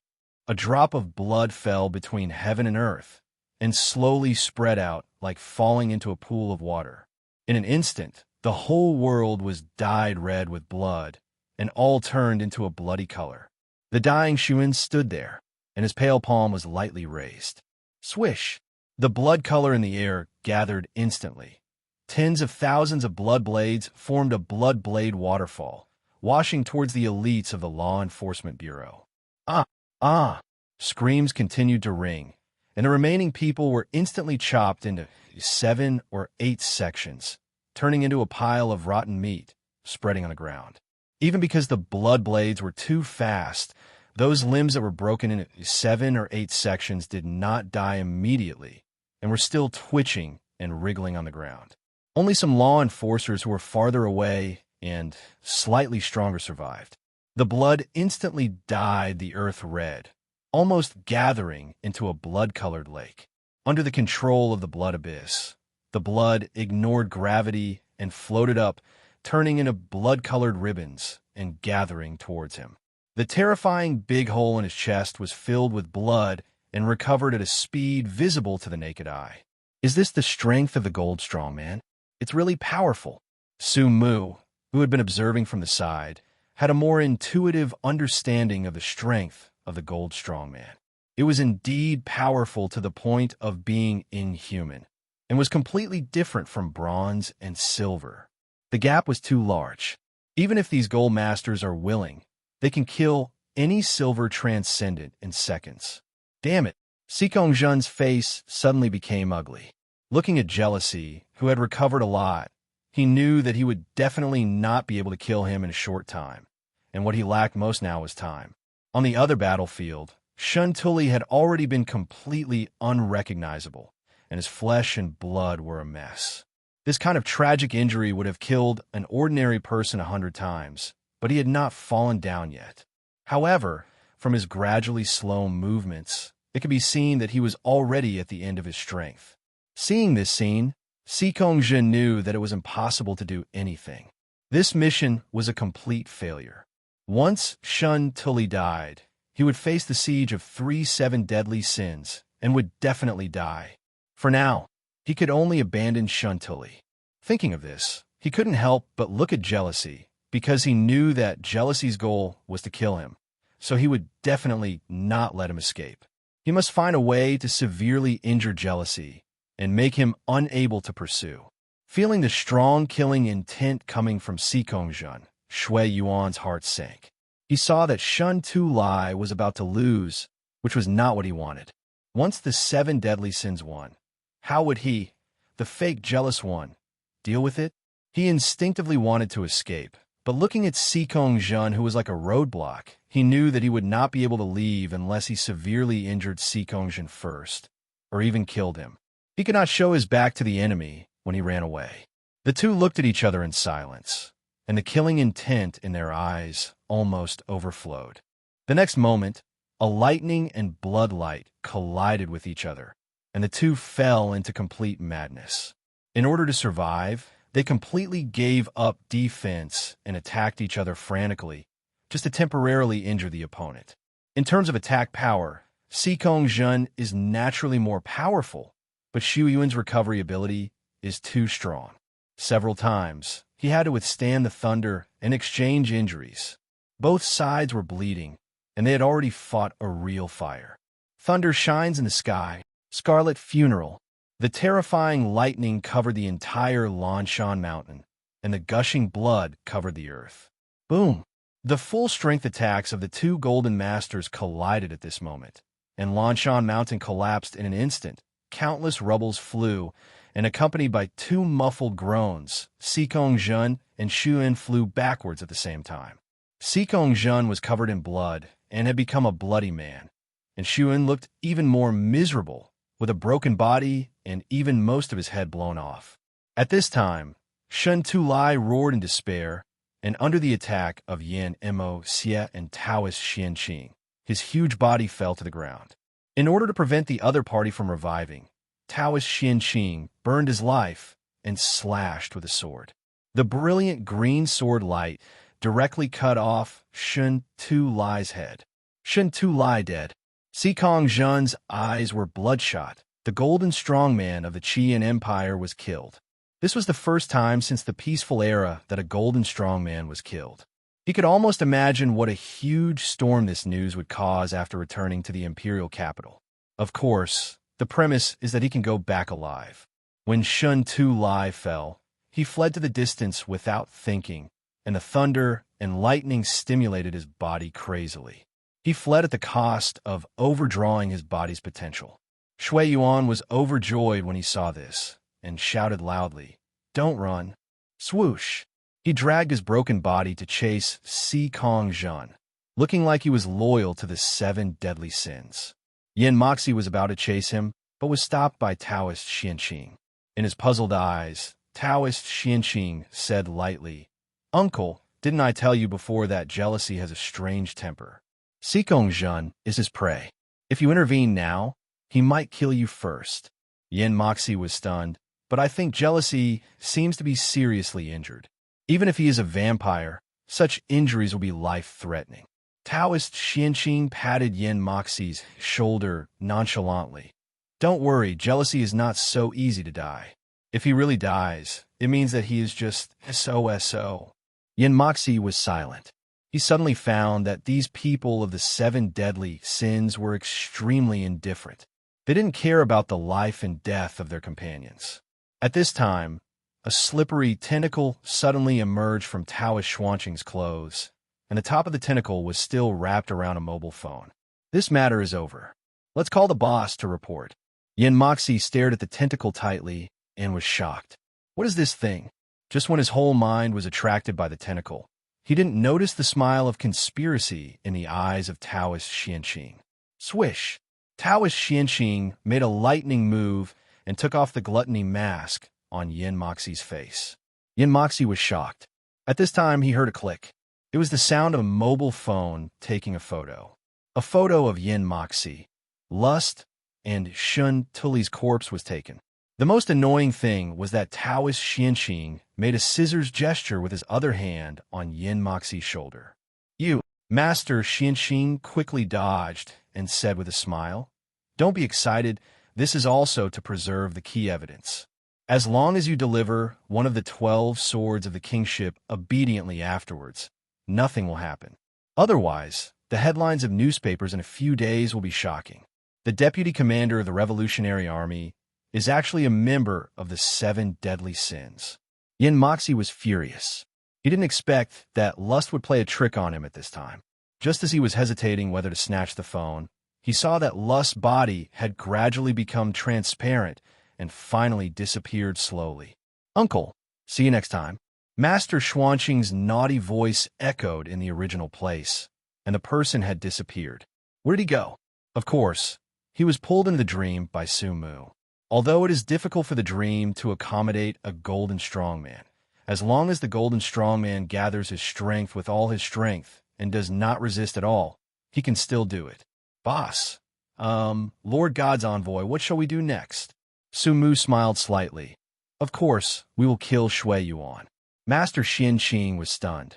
S2: A drop of blood fell between heaven and earth, and slowly spread out like falling into a pool of water. In an instant, the whole world was dyed red with blood, and all turned into a bloody color. The dying Xu Yuan stood there, and his pale palm was lightly raised. Swish! The blood color in the air gathered instantly. Tens of thousands of blood blades formed a blood blade waterfall, washing towards the elites of the Law Enforcement Bureau. Ah! Ah! Screams continued to ring, and the remaining people were instantly chopped into 7 or 8 sections, turning into a pile of rotten meat, spreading on the ground. Even because the blood blades were too fast, those limbs that were broken into 7 or 8 sections did not die immediately, and were still twitching and wriggling on the ground. Only some law enforcers who were farther away and slightly stronger survived. The blood instantly dyed the earth red, almost gathering into a blood-colored lake. Under the control of the blood abyss, the blood ignored gravity and floated up, turning into blood-colored ribbons and gathering towards him. The terrifying big hole in his chest was filled with blood and recovered at a speed visible to the naked eye. Is this the strength of the gold strongman? It's really powerful. Su Mu, who had been observing from the side, had a more intuitive understanding of the strength of the gold strongman. It was indeed powerful to the point of being inhuman, and was completely different from bronze and silver. The gap was too large. Even if these gold masters are willing, they can kill any silver transcendent in seconds. Damn it! Sikong Zhen's face suddenly became ugly. Looking at Jealousy, who had recovered a lot, he knew that he would definitely not be able to kill him in a short time, and what he lacked most now was time. On the other battlefield, Shan Tuli had already been completely unrecognizable, and his flesh and blood were a mess. This kind of tragic injury would have killed an ordinary person 100 times, but he had not fallen down yet. However, from his gradually slow movements, it could be seen that he was already at the end of his strength. Seeing this scene, Si Kongjin knew that it was impossible to do anything. This mission was a complete failure. Once Shun Tully died, he would face the siege of 7 deadly sins and would definitely die. For now, he could only abandon Shun Tully. Thinking of this, he couldn't help but look at jealousy, because he knew that jealousy's goal was to kill him, so he would definitely not let him escape. He must find a way to severely injure jealousy and make him unable to pursue. Feeling the strong killing intent coming from Si Kongjin, Shui Yuan's heart sank. He saw that Shun Tulai was about to lose, which was not what he wanted. Once the 7 deadly sins won, how would he, the fake jealous one, deal with it? He instinctively wanted to escape, but looking at Si Kongjin, who was like a roadblock, he knew that he would not be able to leave unless he severely injured Si Kongjin first, or even killed him. He could not show his back to the enemy when he ran away. The two looked at each other in silence, and the killing intent in their eyes almost overflowed. The next moment, a lightning and blood light collided with each other, and the two fell into complete madness. In order to survive, they completely gave up defense and attacked each other frantically, just to temporarily injure the opponent. In terms of attack power, Si Kongjin is naturally more powerful, but Xu Yuan's recovery ability is too strong. Several times, he had to withstand the thunder and exchange injuries. Both sides were bleeding, and they had already fought a real fire. Thunder shines in the sky, scarlet funeral. The terrifying lightning covered the entire Lanshan mountain, and the gushing blood covered the earth. Boom! The full-strength attacks of the two Golden Masters collided at this moment, and Lanshan mountain collapsed in an instant. Countless rubbles flew, and accompanied by 2 muffled groans, Si Kongjin and Xu Yuan flew backwards at the same time. Si Kongjin was covered in blood and had become a bloody man, and Xu Yuan looked even more miserable, with a broken body and even most of his head blown off. At this time, Shun Tulai roared in despair, and under the attack of Yan Mo Xie and Taoist Xianqing, his huge body fell to the ground. In order to prevent the other party from reviving, Taoist Xianqing burned his life and slashed with a sword. The brilliant green sword light directly cut off Shun Tulai's head. Shun Tulai dead. Si Kongjin's eyes were bloodshot. The golden strongman of the Qian Empire was killed. This was the first time since the peaceful era that a golden strongman was killed. He could almost imagine what a huge storm this news would cause after returning to the imperial capital. Of course, the premise is that he can go back alive. When Shun Tulai fell, he fled to the distance without thinking, and the thunder and lightning stimulated his body crazily. He fled at the cost of overdrawing his body's potential. Shui Yuan was overjoyed when he saw this, and shouted loudly, "Don't run!" Swoosh! He dragged his broken body to chase Si Kongjin, looking like he was loyal to the 7 deadly sins. Yin Moxie was about to chase him, but was stopped by Taoist Xianqing. In his puzzled eyes, Taoist Xianqing said lightly, "Uncle, didn't I tell you before that jealousy has a strange temper? Si Kongjin is his prey. If you intervene now, he might kill you first." Yin Moxie was stunned, but I think jealousy seems to be seriously injured. Even if he is a vampire, such injuries will be life-threatening. Taoist Xianqing patted Yin Moxie's shoulder nonchalantly. "Don't worry, jealousy is not so easy to die. If he really dies, it means that he is just SOSO. Yin Moxie was silent. He suddenly found that these people of the 7 deadly sins were extremely indifferent. They didn't care about the life and death of their companions. At this time, a slippery tentacle suddenly emerged from Taoist Xuanqing's clothes, and the top of the tentacle was still wrapped around a mobile phone. "This matter is over. Let's call the boss to report." Yin Moxie stared at the tentacle tightly and was shocked. What is this thing? Just when his whole mind was attracted by the tentacle, he didn't notice the smile of conspiracy in the eyes of Taoist Xianqing. Swish! Taoist Xianqing made a lightning move and took off the gluttony mask on Yin Moxie's face. Yin Moxie was shocked. At this time, he heard a click. It was the sound of a mobile phone taking a photo. A photo of Yin Moxie, lust, and Shun Tully's corpse was taken. The most annoying thing was that Taoist Xianqing made a scissors gesture with his other hand on Yin Moxi's shoulder. You, Master Xianqing quickly dodged and said with a smile, "Don't be excited, this is also to preserve the key evidence. As long as you deliver one of the 12 swords of the kingship obediently afterwards, nothing will happen. Otherwise, the headlines of newspapers in a few days will be shocking. The deputy commander of the Revolutionary Army is actually a member of the 7 deadly sins." Yin Moxi was furious. He didn't expect that lust would play a trick on him at this time. Just as he was hesitating whether to snatch the phone, he saw that lust's body had gradually become transparent and finally disappeared slowly. "Uncle, see you next time." Master Xuanqing's naughty voice echoed in the original place, and the person had disappeared. Where did he go? Of course, he was pulled into the dream by Su Mu. Although it is difficult for the dream to accommodate a golden strongman, as long as the golden strongman gathers his strength with all his strength and does not resist at all, he can still do it. "Boss, Lord God's envoy, what shall we do next?" Su Mu smiled slightly. "Of course, we will kill Shui Yuan." Master Xianqing was stunned.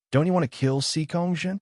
S2: "Don't you want to kill Sikongzhen?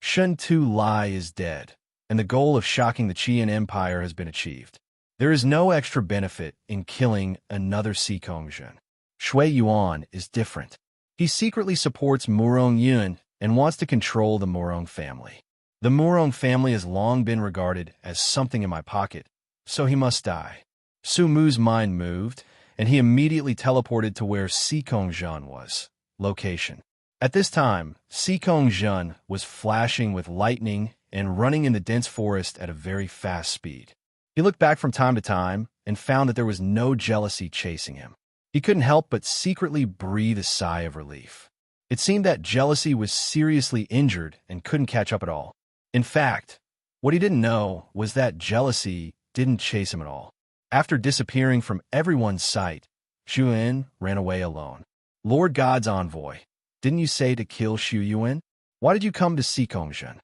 S2: Shun Tu Lai is dead, and the goal of shocking the Qian Empire has been achieved. There is no extra benefit in killing another Sikongzhen. Shui Yuan is different. He secretly supports Murong Yun and wants to control the Murong family. The Murong family has long been regarded as something in my pocket, so he must die." Su Mu's mind moved, and he immediately teleported to where Sikongzhen was. Location. At this time, Sikongzhen was flashing with lightning and running in the dense forest at a very fast speed. He looked back from time to time and found that there was no jealousy chasing him. He couldn't help but secretly breathe a sigh of relief. It seemed that jealousy was seriously injured and couldn't catch up at all. In fact, what he didn't know was that jealousy didn't chase him at all. After disappearing from everyone's sight, Xu Yuan ran away alone. "Lord God's envoy, didn't you say to kill Xu Yuan? Why did you come to Sikongzhen?"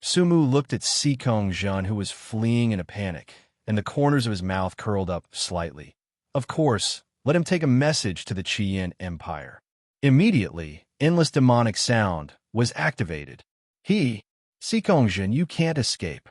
S2: Su Mu looked at Sikongzhen, who was fleeing in a panic, and the corners of his mouth curled up slightly. "Of course, let him take a message to the Qian Empire." Immediately, endless demonic sound was activated. Sikongzhen, you can't escape."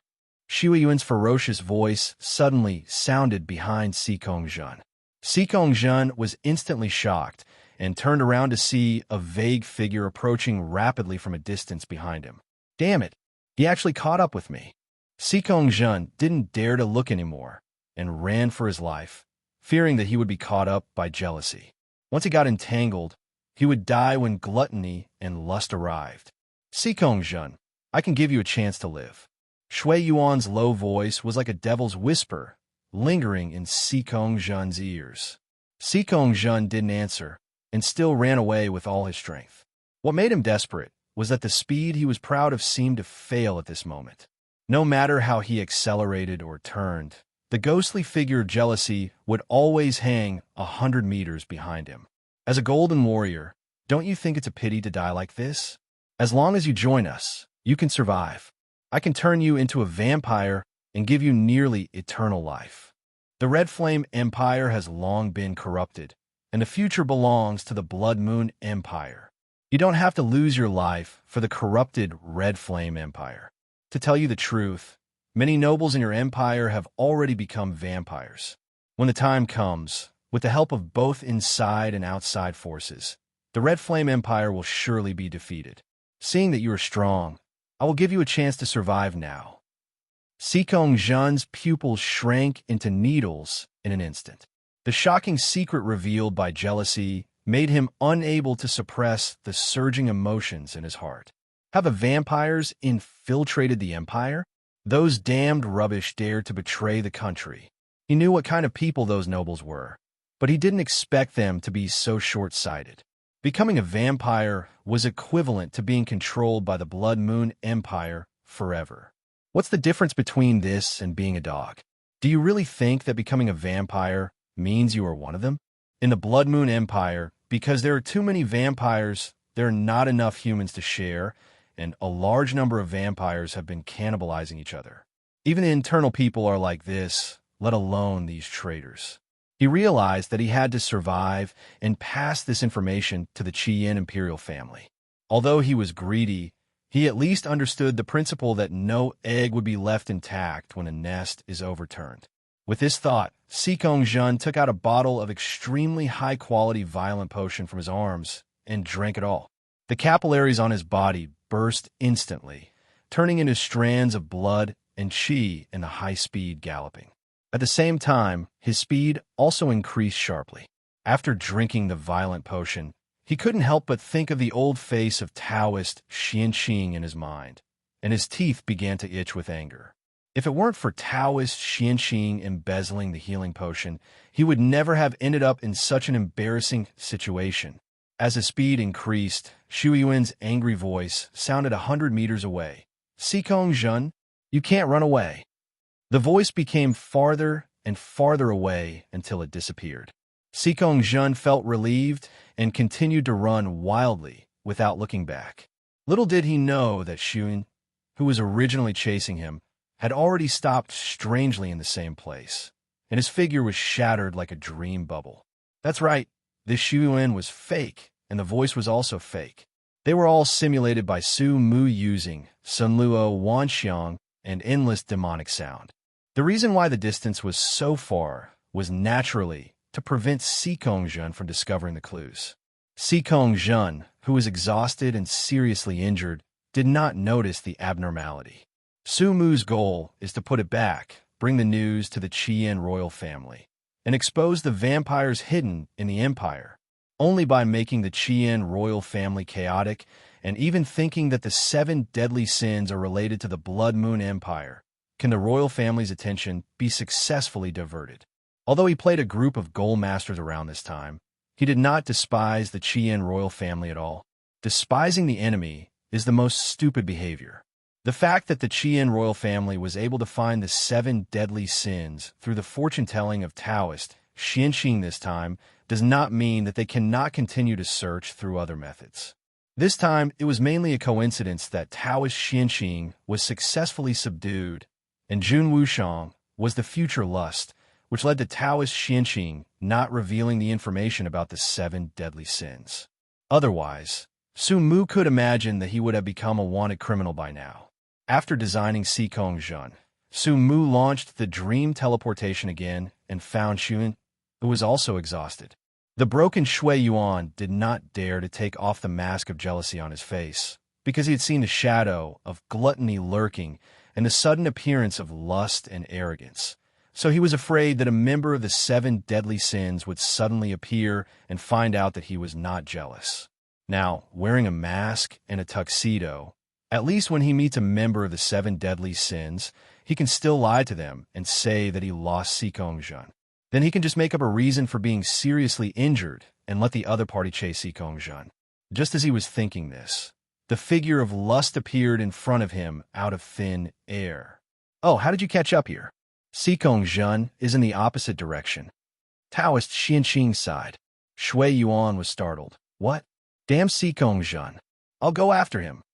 S2: Xu Yuan's ferocious voice suddenly sounded behind Sikongzhen. Sikongzhen was instantly shocked and turned around to see a vague figure approaching rapidly from a distance behind him. "Damn it, he actually caught up with me." Sikongzhen didn't dare to look anymore and ran for his life, fearing that he would be caught up by jealousy. Once he got entangled, he would die when gluttony and lust arrived. "Sikongzhen, I can give you a chance to live." Shui Yuan's low voice was like a devil's whisper, lingering in Sikongzhen's ears. Sikongzhen didn't answer, and still ran away with all his strength. What made him desperate was that the speed he was proud of seemed to fail at this moment. No matter how he accelerated or turned, the ghostly figure of jealousy would always hang 100 meters behind him. As a golden warrior, don't you think it's a pity to die like this? As long as you join us, you can survive. I can turn you into a vampire and give you nearly eternal life. The Red Flame Empire has long been corrupted, and the future belongs to the Blood Moon Empire. You don't have to lose your life for the corrupted Red Flame Empire. To tell you the truth, many nobles in your empire have already become vampires. When the time comes, with the help of both inside and outside forces, the Red Flame Empire will surely be defeated. Seeing that you are strong, I will give you a chance to survive now. Sikongzhen's pupils shrank into needles in an instant. The shocking secret revealed by jealousy made him unable to suppress the surging emotions in his heart. Have the vampires infiltrated the empire? Those damned rubbish dared to betray the country. He knew what kind of people those nobles were, but he didn't expect them to be so short-sighted. Becoming a vampire was equivalent to being controlled by the Blood Moon Empire forever. What's the difference between this and being a dog? Do you really think that becoming a vampire means you are one of them? In the Blood Moon Empire, because there are too many vampires, there are not enough humans to share, and a large number of vampires have been cannibalizing each other. Even the internal people are like this, let alone these traitors. He realized that he had to survive and pass this information to the Qian imperial family. Although he was greedy, he at least understood the principle that no egg would be left intact when a nest is overturned. With this thought, Sikong Jun took out a bottle of extremely high-quality violent potion from his arms and drank it all. The capillaries on his body burst instantly, turning into strands of blood and qi in the high-speed galloping. At the same time, his speed also increased sharply. After drinking the violent potion, he couldn't help but think of the old face of Taoist Xianqing in his mind, and his teeth began to itch with anger. If it weren't for Taoist Xianqing embezzling the healing potion, he would never have ended up in such an embarrassing situation. As his speed increased, Xu Yuan's angry voice sounded 100 meters away. "Sikong Jun, you can't run away." The voice became farther and farther away until it disappeared. Sikong Jun felt relieved and continued to run wildly without looking back. Little did he know that Xu, who was originally chasing him, had already stopped strangely in the same place, and his figure was shattered like a dream bubble. That's right, this Xu Yuan was fake, and the voice was also fake. They were all simulated by Su Mu using Sun Luo Wanxiang and endless demonic sound. The reason why the distance was so far was naturally to prevent Sikong Jun from discovering the clues. Sikong Jun, who was exhausted and seriously injured, did not notice the abnormality. Su Mu's goal is to put it back, bring the news to the Qian royal family, and expose the vampires hidden in the empire. Only by making the Qian royal family chaotic and even thinking that the 7 deadly sins are related to the Blood Moon Empire can the royal family's attention be successfully diverted. Although he played a group of Ghoul Masters around this time, he did not despise the Qian royal family at all. Despising the enemy is the most stupid behavior. The fact that the Qian royal family was able to find the 7 deadly sins through the fortune-telling of Taoist Xianqing this time does not mean that they cannot continue to search through other methods. This time, it was mainly a coincidence that Taoist Xianqing was successfully subdued, and Jun Wushang was the future lust, which led to Taoist Xianqing not revealing the information about the 7 deadly sins. Otherwise, Su Mu could imagine that he would have become a wanted criminal by now. After designing Sikong Jun, Su Mu launched the dream teleportation again and found Xun, who was also exhausted. The broken Shui Yuan did not dare to take off the mask of jealousy on his face, because he had seen the shadow of gluttony lurking and the sudden appearance of lust and arrogance. So he was afraid that a member of the 7 deadly sins would suddenly appear and find out that he was not jealous. Now, wearing a mask and a tuxedo, at least when he meets a member of the 7 deadly sins, he can still lie to them and say that he lost Sikong Jun. Then he can just make up a reason for being seriously injured and let the other party chase Sikong Jun. Just as he was thinking this, the figure of lust appeared in front of him out of thin air. "Oh, how did you catch up here?" Sikong Jun is in the opposite direction. Taoist Xianqing's side. Shui Yuan was startled. "What? Damn Sikong Jun. I'll go after him."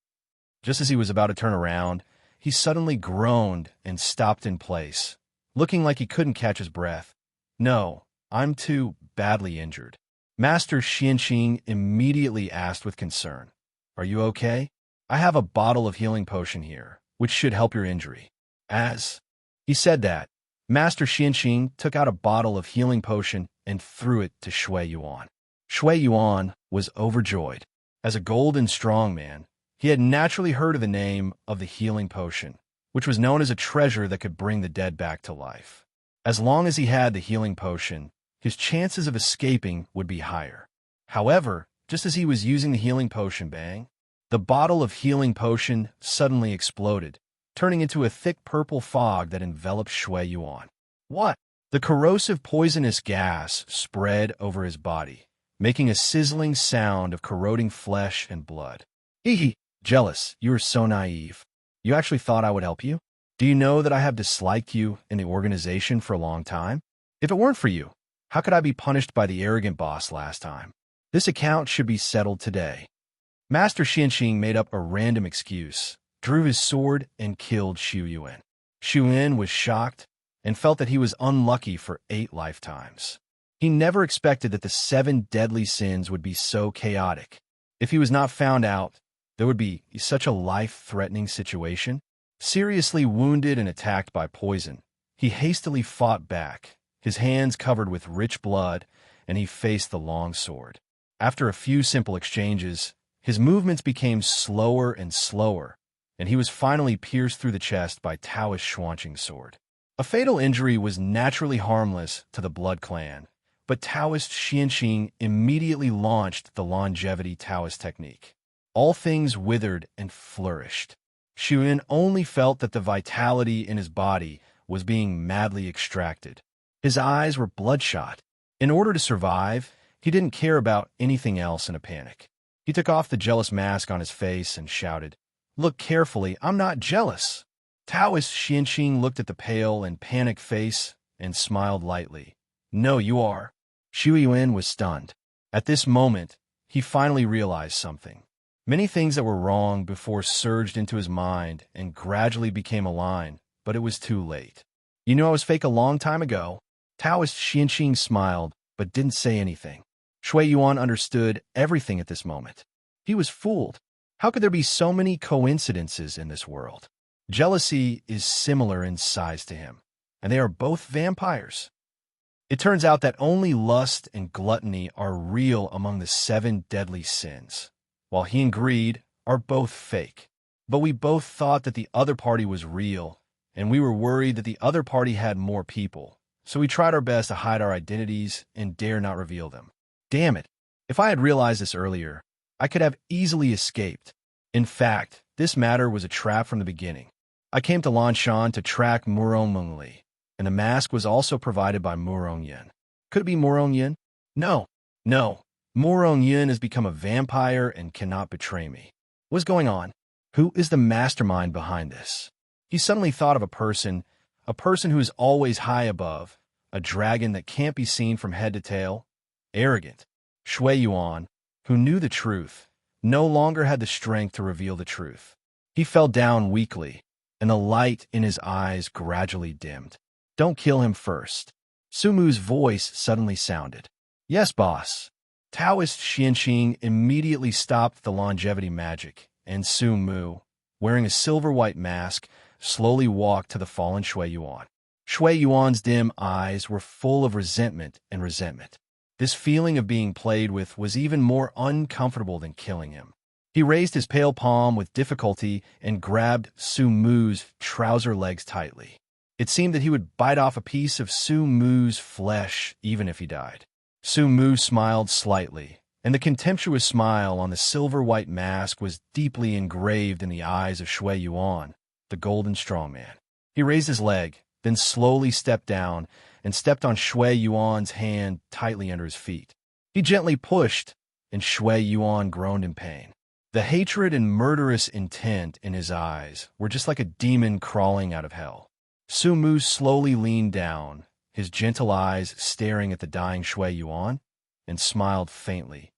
S2: Just as he was about to turn around, he suddenly groaned and stopped in place, looking like he couldn't catch his breath. "No, I'm too badly injured." Master Xianqing immediately asked with concern, "Are you okay? I have a bottle of healing potion here, which should help your injury." As he said that, Master Xianqing took out a bottle of healing potion and threw it to Shui Yuan. Shui Yuan was overjoyed. As a golden strong man, he had naturally heard of the name of the healing potion, which was known as a treasure that could bring the dead back to life. As long as he had the healing potion, his chances of escaping would be higher. However, just as he was using the healing potion, bang, the bottle of healing potion suddenly exploded, turning into a thick purple fog that enveloped Shui Yuan. What? The corrosive poisonous gas spread over his body, making a sizzling sound of corroding flesh and blood. Hee hee, jealous, you are so naive. You actually thought I would help you? Do you know that I have disliked you in the organization for a long time? If it weren't for you, how could I be punished by the arrogant boss last time? This account should be settled today. Master Xianqing made up a random excuse, drew his sword, and killed Xu Yuan. Xuan was shocked and felt that he was unlucky for 8 lifetimes. He never expected that the 7 deadly sins would be so chaotic. If he was not found out, there would be such a life-threatening situation. Seriously wounded and attacked by poison, he hastily fought back, his hands covered with rich blood, and he faced the long sword. After a few simple exchanges, his movements became slower and slower, and he was finally pierced through the chest by Taoist Xuanqing's sword. A fatal injury was naturally harmless to the Blood Clan, but Taoist Xuanqing immediately launched the longevity Taoist technique. All things withered and flourished. Xuan only felt that the vitality in his body was being madly extracted. His eyes were bloodshot. In order to survive, he didn't care about anything else in a panic. He took off the jealous mask on his face and shouted, "Look carefully, I'm not jealous." Taoist Xuanqing looked at the pale and panicked face and smiled lightly. "No, you are." Xu Yuan was stunned. At this moment, he finally realized something. Many things that were wrong before surged into his mind and gradually became aligned, but it was too late. "You knew I was fake a long time ago." Taoist Xuanqing smiled, but didn't say anything. Shui Yuan understood everything at this moment. He was fooled. How could there be so many coincidences in this world? Jealousy is similar in size to him, and they are both vampires. It turns out that only lust and gluttony are real among the 7 deadly sins, while he and greed are both fake. But we both thought that the other party was real, and we were worried that the other party had more people, so we tried our best to hide our identities and dare not reveal them. Damn it, if I had realized this earlier, I could have easily escaped. In fact, this matter was a trap from the beginning. I came to Lanshan to track Murong Mengli, and the mask was also provided by Murong Yin. Could it be Murong Yin? No. Murong Yin has become a vampire and cannot betray me. What's going on? Who is the mastermind behind this? He suddenly thought of a person who is always high above, a dragon that can't be seen from head to tail. Arrogant. Shui Yuan, who knew the truth, no longer had the strength to reveal the truth. He fell down weakly, and the light in his eyes gradually dimmed. "Don't kill him first." Sumu's voice suddenly sounded. "Yes, boss." Taoist Xuanqing immediately stopped the longevity magic, and Sumu, wearing a silver-white mask, slowly walked to the fallen Shui Yuan. Shui Yuan's dim eyes were full of resentment. This feeling of being played with was even more uncomfortable than killing him. He raised his pale palm with difficulty and grabbed Sumu's trouser legs tightly. It seemed that he would bite off a piece of Sumu's flesh even if he died. Sumu smiled slightly, and the contemptuous smile on the silver-white mask was deeply engraved in the eyes of Shui Yuan, the golden strongman. He raised his leg, then slowly stepped down and stepped on Shui Yuan's hand tightly under his feet. He gently pushed, and Shui Yuan groaned in pain. The hatred and murderous intent in his eyes were just like a demon crawling out of hell. Sumu slowly leaned down, his gentle eyes staring at the dying Shui Yuan, and smiled faintly.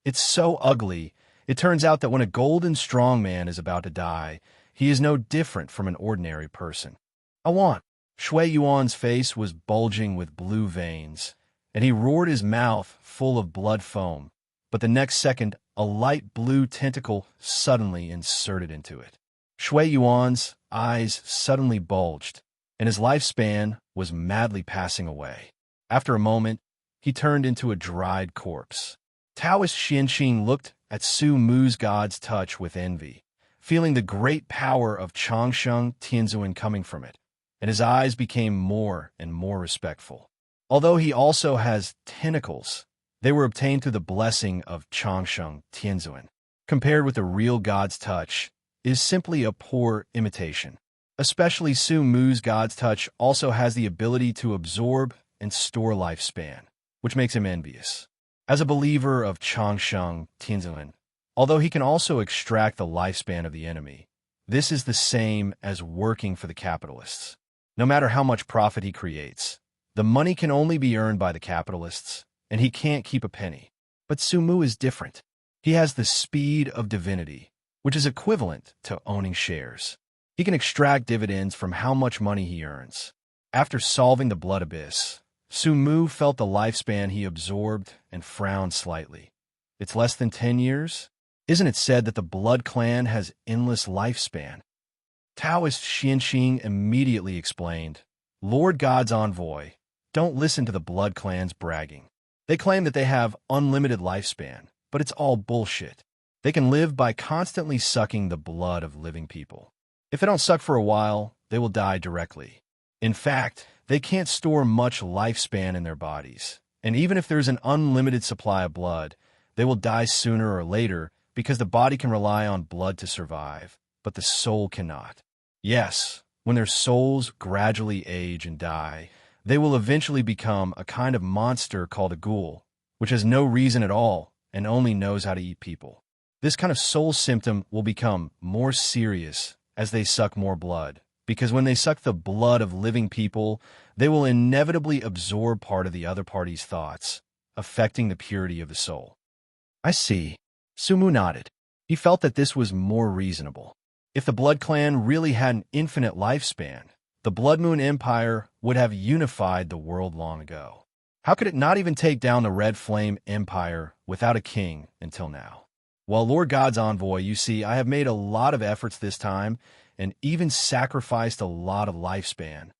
S2: "It's so ugly. It turns out that when a golden strongman is about to die, he is no different from an ordinary person. I want." Shui Yuan's face was bulging with blue veins, and he roared his mouth full of blood foam, but the next second a light blue tentacle suddenly inserted into it. Shui Yuan's eyes suddenly bulged, and his lifespan was madly passing away. After a moment, he turned into a dried corpse. Taoist Xuanqing looked at Su Mu's god's touch with envy, feeling the great power of Changsheng Tianzuan coming from it, and his eyes became more and more respectful. Although he also has tentacles, they were obtained through the blessing of Changsheng Tianzuan. Compared with the real god's touch, is simply a poor imitation. Especially Su Mu's god's touch also has the ability to absorb and store lifespan, which makes him envious. As a believer of Changsheng Tianzuan, although he can also extract the lifespan of the enemy, this is the same as working for the capitalists. No matter how much profit he creates, the money can only be earned by the capitalists, and he can't keep a penny. But Sumu is different. He has the speed of divinity, which is equivalent to owning shares. He can extract dividends from how much money he earns. After solving the blood abyss, Sumu felt the lifespan he absorbed and frowned slightly. It's less than 10 years? Isn't it said that the Blood Clan has endless lifespan? Taoist Xianxing immediately explained, Lord God's envoy, don't listen to the Blood Clan's bragging. They claim that they have unlimited lifespan, but it's all bullshit. They can live by constantly sucking the blood of living people. If they don't suck for a while, they will die directly. In fact, they can't store much lifespan in their bodies. And even if there's an unlimited supply of blood, they will die sooner or later because the body can rely on blood to survive, but the soul cannot. Yes, when their souls gradually age and die, they will eventually become a kind of monster called a ghoul, which has no reason at all and only knows how to eat people. This kind of soul symptom will become more serious as they suck more blood, because when they suck the blood of living people, they will inevitably absorb part of the other party's thoughts, affecting the purity of the soul. I see. Sumu nodded. He felt that this was more reasonable. If the Blood Clan really had an infinite lifespan, the Blood Moon Empire would have unified the world long ago. How could it not even take down the Red Flame Empire without a king until now? Well, Lord God's envoy, you see, I have made a lot of efforts this time and even sacrificed a lot of lifespan.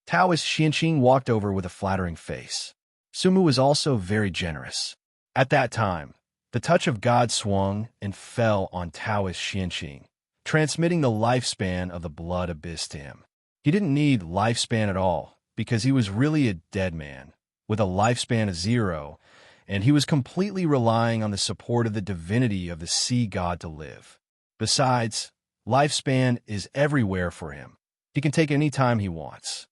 S2: Taoist Xianxing walked over with a flattering face. Sumu was also very generous. At that time, the touch of God swung and fell on Taoist Xianxing, transmitting the lifespan of the blood abyss to him. He didn't need lifespan at all because he was really a dead man with a lifespan of 0, and he was completely relying on the support of the divinity of the sea god to live. Besides, lifespan is everywhere for him. He can take any time he wants.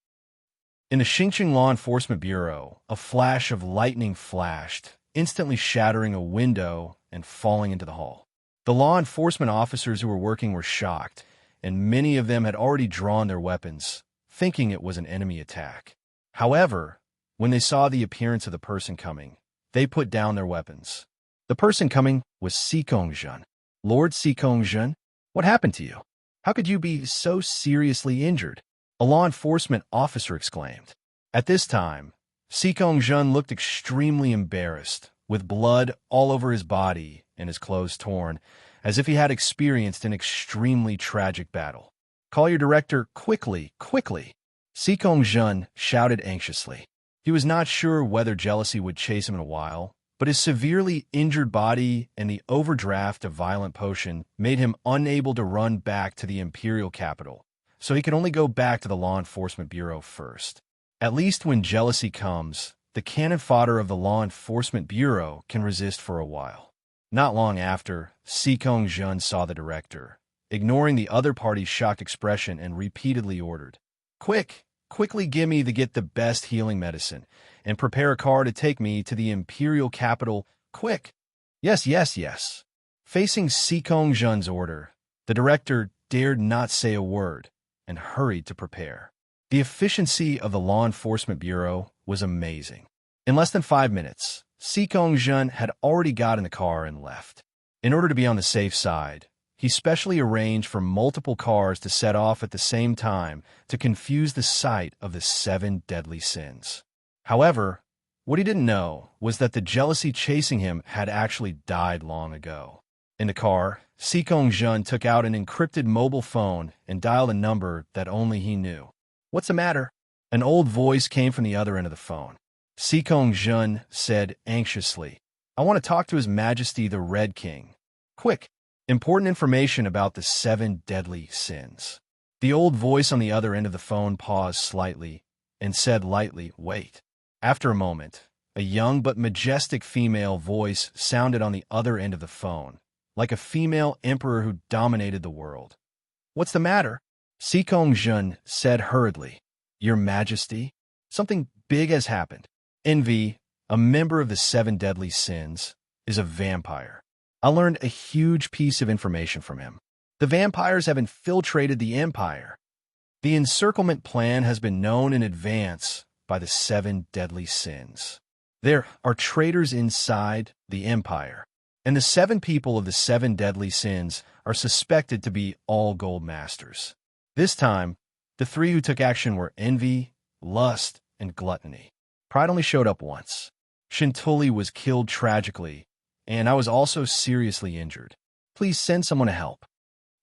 S2: In the Xingqing Law Enforcement Bureau, a flash of lightning flashed, instantly shattering a window and falling into the hall. The law enforcement officers who were working were shocked, and many of them had already drawn their weapons, thinking it was an enemy attack. However, when they saw the appearance of the person coming, they put down their weapons. The person coming was Sikongzhen. Lord Sikongzhen, what happened to you? How could you be so seriously injured? A law enforcement officer exclaimed. At this time, Sikongzhen looked extremely embarrassed, with blood all over his body and his clothes torn, as if he had experienced an extremely tragic battle. Call your director quickly, quickly! Sikongzhen shouted anxiously. He was not sure whether jealousy would chase him in a while, but his severely injured body and the overdraft of violent potion made him unable to run back to the imperial capital, so he could only go back to the Law Enforcement Bureau first. At least when jealousy comes, the cannon fodder of the Law Enforcement Bureau can resist for a while. Not long after, Sikongzhen saw the director, ignoring the other party's shocked expression, and repeatedly ordered, Quickly give me the best healing medicine, and prepare a car to take me to the imperial capital, quick! Yes. Facing Sikongzhen's order, the director dared not say a word and hurried to prepare. The efficiency of the Law Enforcement Bureau was amazing. In less than 5 minutes, Sikongzhen had already got in the car and left. In order to be on the safe side, he specially arranged for multiple cars to set off at the same time to confuse the sight of the 7 deadly sins. However, what he didn't know was that the jealousy chasing him had actually died long ago. In the car, Sikongzhen took out an encrypted mobile phone and dialed a number that only he knew. What's the matter? An old voice came from the other end of the phone. Sikongzhen said anxiously, I want to talk to His Majesty the Red King. Quick! Important information about the 7 deadly sins. The old voice on the other end of the phone paused slightly and said lightly, wait. After a moment, a young but majestic female voice sounded on the other end of the phone, like a female emperor who dominated the world. What's the matter? Sikongzhen said hurriedly. Your Majesty, something big has happened. Envy, a member of the 7 deadly sins, is a vampire. I learned a huge piece of information from him. The vampires have infiltrated the Empire. The encirclement plan has been known in advance by the 7 deadly sins. There are traitors inside the Empire, and the 7 people of the 7 deadly sins are suspected to be all gold masters. This time, the three who took action were envy, lust, and gluttony. Pride only showed up once. Shintuli was killed tragically, and I was also seriously injured. Please send someone to help.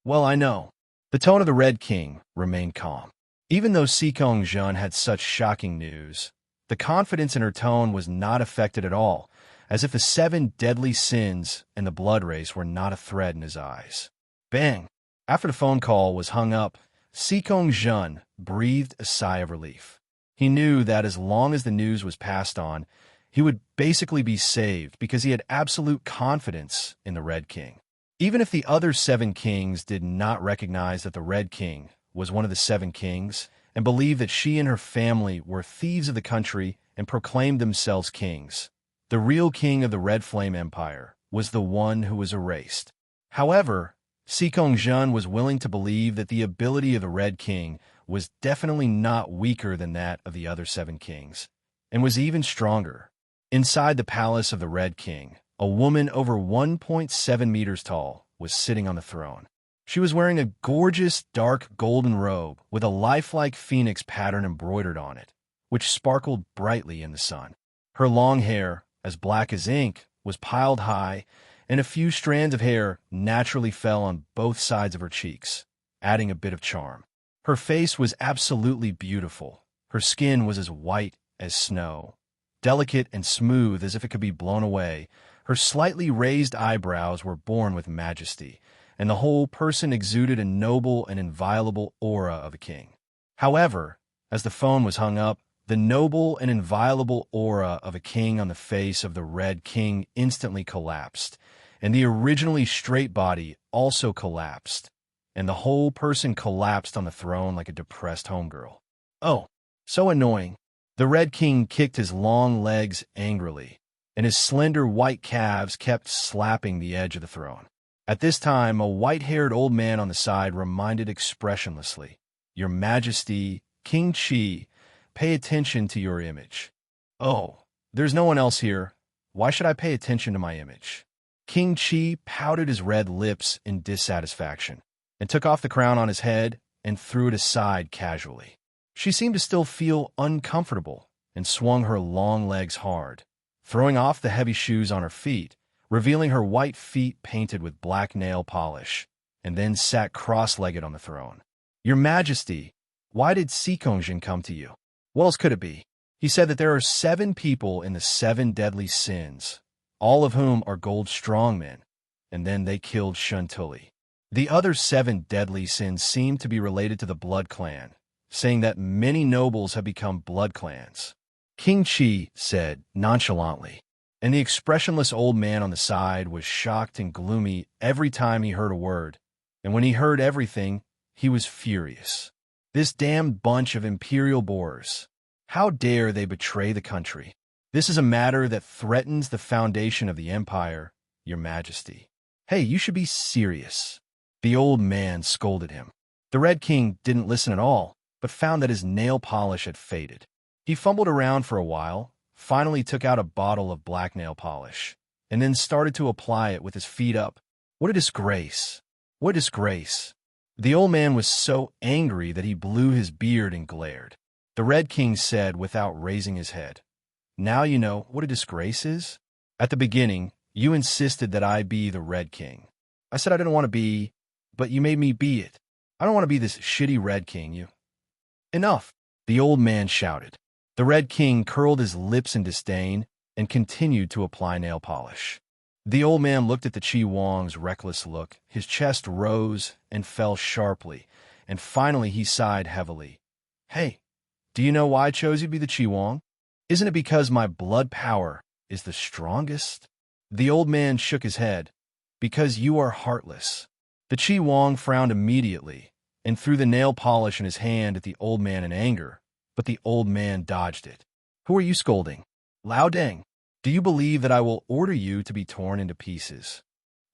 S2: Well, I know. The tone of the Red King remained calm. Even though Sikong Jun had such shocking news, the confidence in her tone was not affected at all, as if the 7 deadly sins and the blood race were not a thread in his eyes. Bang! After the phone call was hung up, Sikong Jun breathed a sigh of relief. He knew that as long as the news was passed on, he would basically be saved because he had absolute confidence in the Red King. Even if the other 7 kings did not recognize that the Red King was one of the 7 kings and believed that she and her family were thieves of the country and proclaimed themselves kings, the real king of the Red Flame Empire was the one who was erased. However, Sikong Jun was willing to believe that the ability of the Red King was definitely not weaker than that of the other 7 kings, and was even stronger. Inside the palace of the Red King, a woman over 1.7 meters tall was sitting on the throne. She was wearing a gorgeous dark golden robe with a lifelike phoenix pattern embroidered on it, which sparkled brightly in the sun. Her long hair, as black as ink, was piled high, and a few strands of hair naturally fell on both sides of her cheeks, adding a bit of charm. Her face was absolutely beautiful. Her skin was as white as snow, delicate and smooth as if it could be blown away. Her slightly raised eyebrows were born with majesty, and the whole person exuded a noble and inviolable aura of a king. However, as the phone was hung up, the noble and inviolable aura of a king on the face of the Red King instantly collapsed, and the originally straight body also collapsed, and the whole person collapsed on the throne like a depressed homegirl. Oh, so annoying. The Red King kicked his long legs angrily, and his slender white calves kept slapping the edge of the throne. At this time, a white-haired old man on the side reminded expressionlessly, "Your Majesty, King Chi, pay attention to your image." "Oh, there's no one else here. Why should I pay attention to my image?" King Chi pouted his red lips in dissatisfaction, and took off the crown on his head and threw it aside casually. She seemed to still feel uncomfortable and swung her long legs hard, throwing off the heavy shoes on her feet, revealing her white feet painted with black nail polish, and then sat cross-legged on the throne. "Your Majesty, why did Sikongjian come to you?" "What else could it be? He said that there are 7 people in the 7 deadly sins, all of whom are gold strongmen, and then they killed Shuntuli. The other 7 deadly sins seem to be related to the Blood Clan, saying that many nobles have become blood clans," King Chi said nonchalantly, and the expressionless old man on the side was shocked and gloomy every time he heard a word, and when he heard everything, he was furious. This damned bunch of imperial boors. How dare they betray the country? This is a matter that threatens the foundation of the empire, Your Majesty. Hey, you should be serious. The old man scolded him. The Red King didn't listen at all, but found that his nail polish had faded. He fumbled around for a while, finally took out a bottle of black nail polish, and then started to apply it with his feet up. What a disgrace! What a disgrace! The old man was so angry that he blew his beard and glared. The Red King said without raising his head, "Now you know what a disgrace is? At the beginning, you insisted that I be the Red King. I said I didn't want to be, but you made me be it. I don't want to be this shitty Red King, you." "Enough!" the old man shouted. The Red King curled his lips in disdain and continued to apply nail polish. The old man looked at the Chi Wong's reckless look. His chest rose and fell sharply, and finally he sighed heavily. "Hey, do you know why I chose you to be the Chi Wong? Isn't it because my blood power is the strongest?" The old man shook his head. "Because you are heartless." The Chi Wong frowned immediately and threw the nail polish in his hand at the old man in anger, but the old man dodged it. "Who are you scolding? Lao Deng, do you believe that I will order you to be torn into pieces?"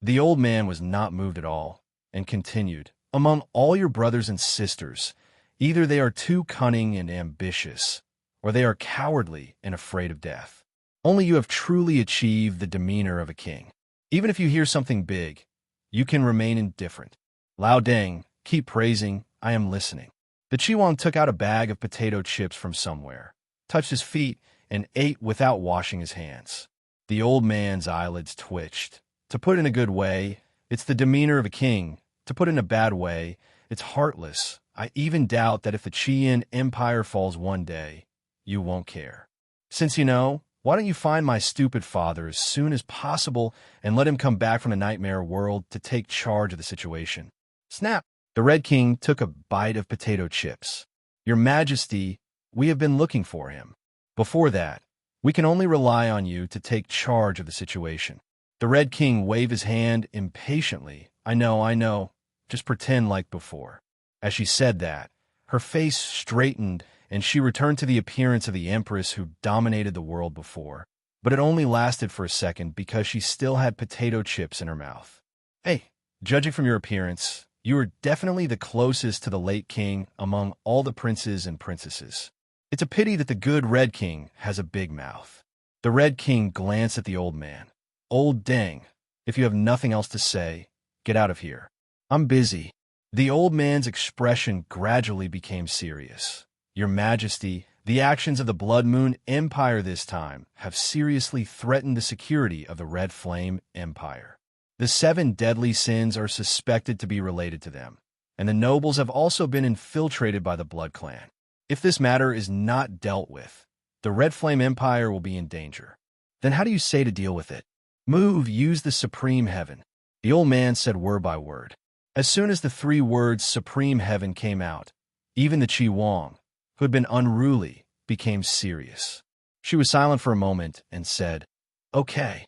S2: The old man was not moved at all, and continued, "Among all your brothers and sisters, either they are too cunning and ambitious, or they are cowardly and afraid of death. Only you have truly achieved the demeanor of a king. Even if you hear something big, you can remain indifferent. Lao Deng, keep praising I am listening. The Chihuang took out a bag of potato chips from somewhere, touched his feet, and ate without washing his hands. The old man's eyelids twitched. To put in a good way, it's the demeanor of a king. To put in a bad way, it's heartless. I even doubt that if the Chian Empire falls one day, you won't care. Since you know, why don't you find my stupid father as soon as possible and let him come back from the nightmare world to take charge of the situation? Snap! The Red King took a bite of potato chips. Your Majesty, we have been looking for him. Before that, we can only rely on you to take charge of the situation. The Red King waved his hand impatiently. I know. Just pretend like before. As she said that, her face straightened and she returned to the appearance of the empress who dominated the world before. But it only lasted for a second because she still had potato chips in her mouth. Hey, judging from your appearance, you are definitely the closest to the late king among all the princes and princesses. It's a pity that the good Red King has a big mouth. The Red King glanced at the old man. Old dang, if you have nothing else to say, get out of here. I'm busy. The old man's expression gradually became serious. Your Majesty, the actions of the Blood Moon Empire this time have seriously threatened the security of the Red Flame Empire. The 7 deadly sins are suspected to be related to them, and the nobles have also been infiltrated by the Blood Clan. If this matter is not dealt with, the Red Flame Empire will be in danger. Then how do you say to deal with it? Use the Supreme Heaven. The old man said word by word. As soon as the 3 words Supreme Heaven came out, even the Chihuang, who had been unruly, became serious. She was silent for a moment and said, Okay.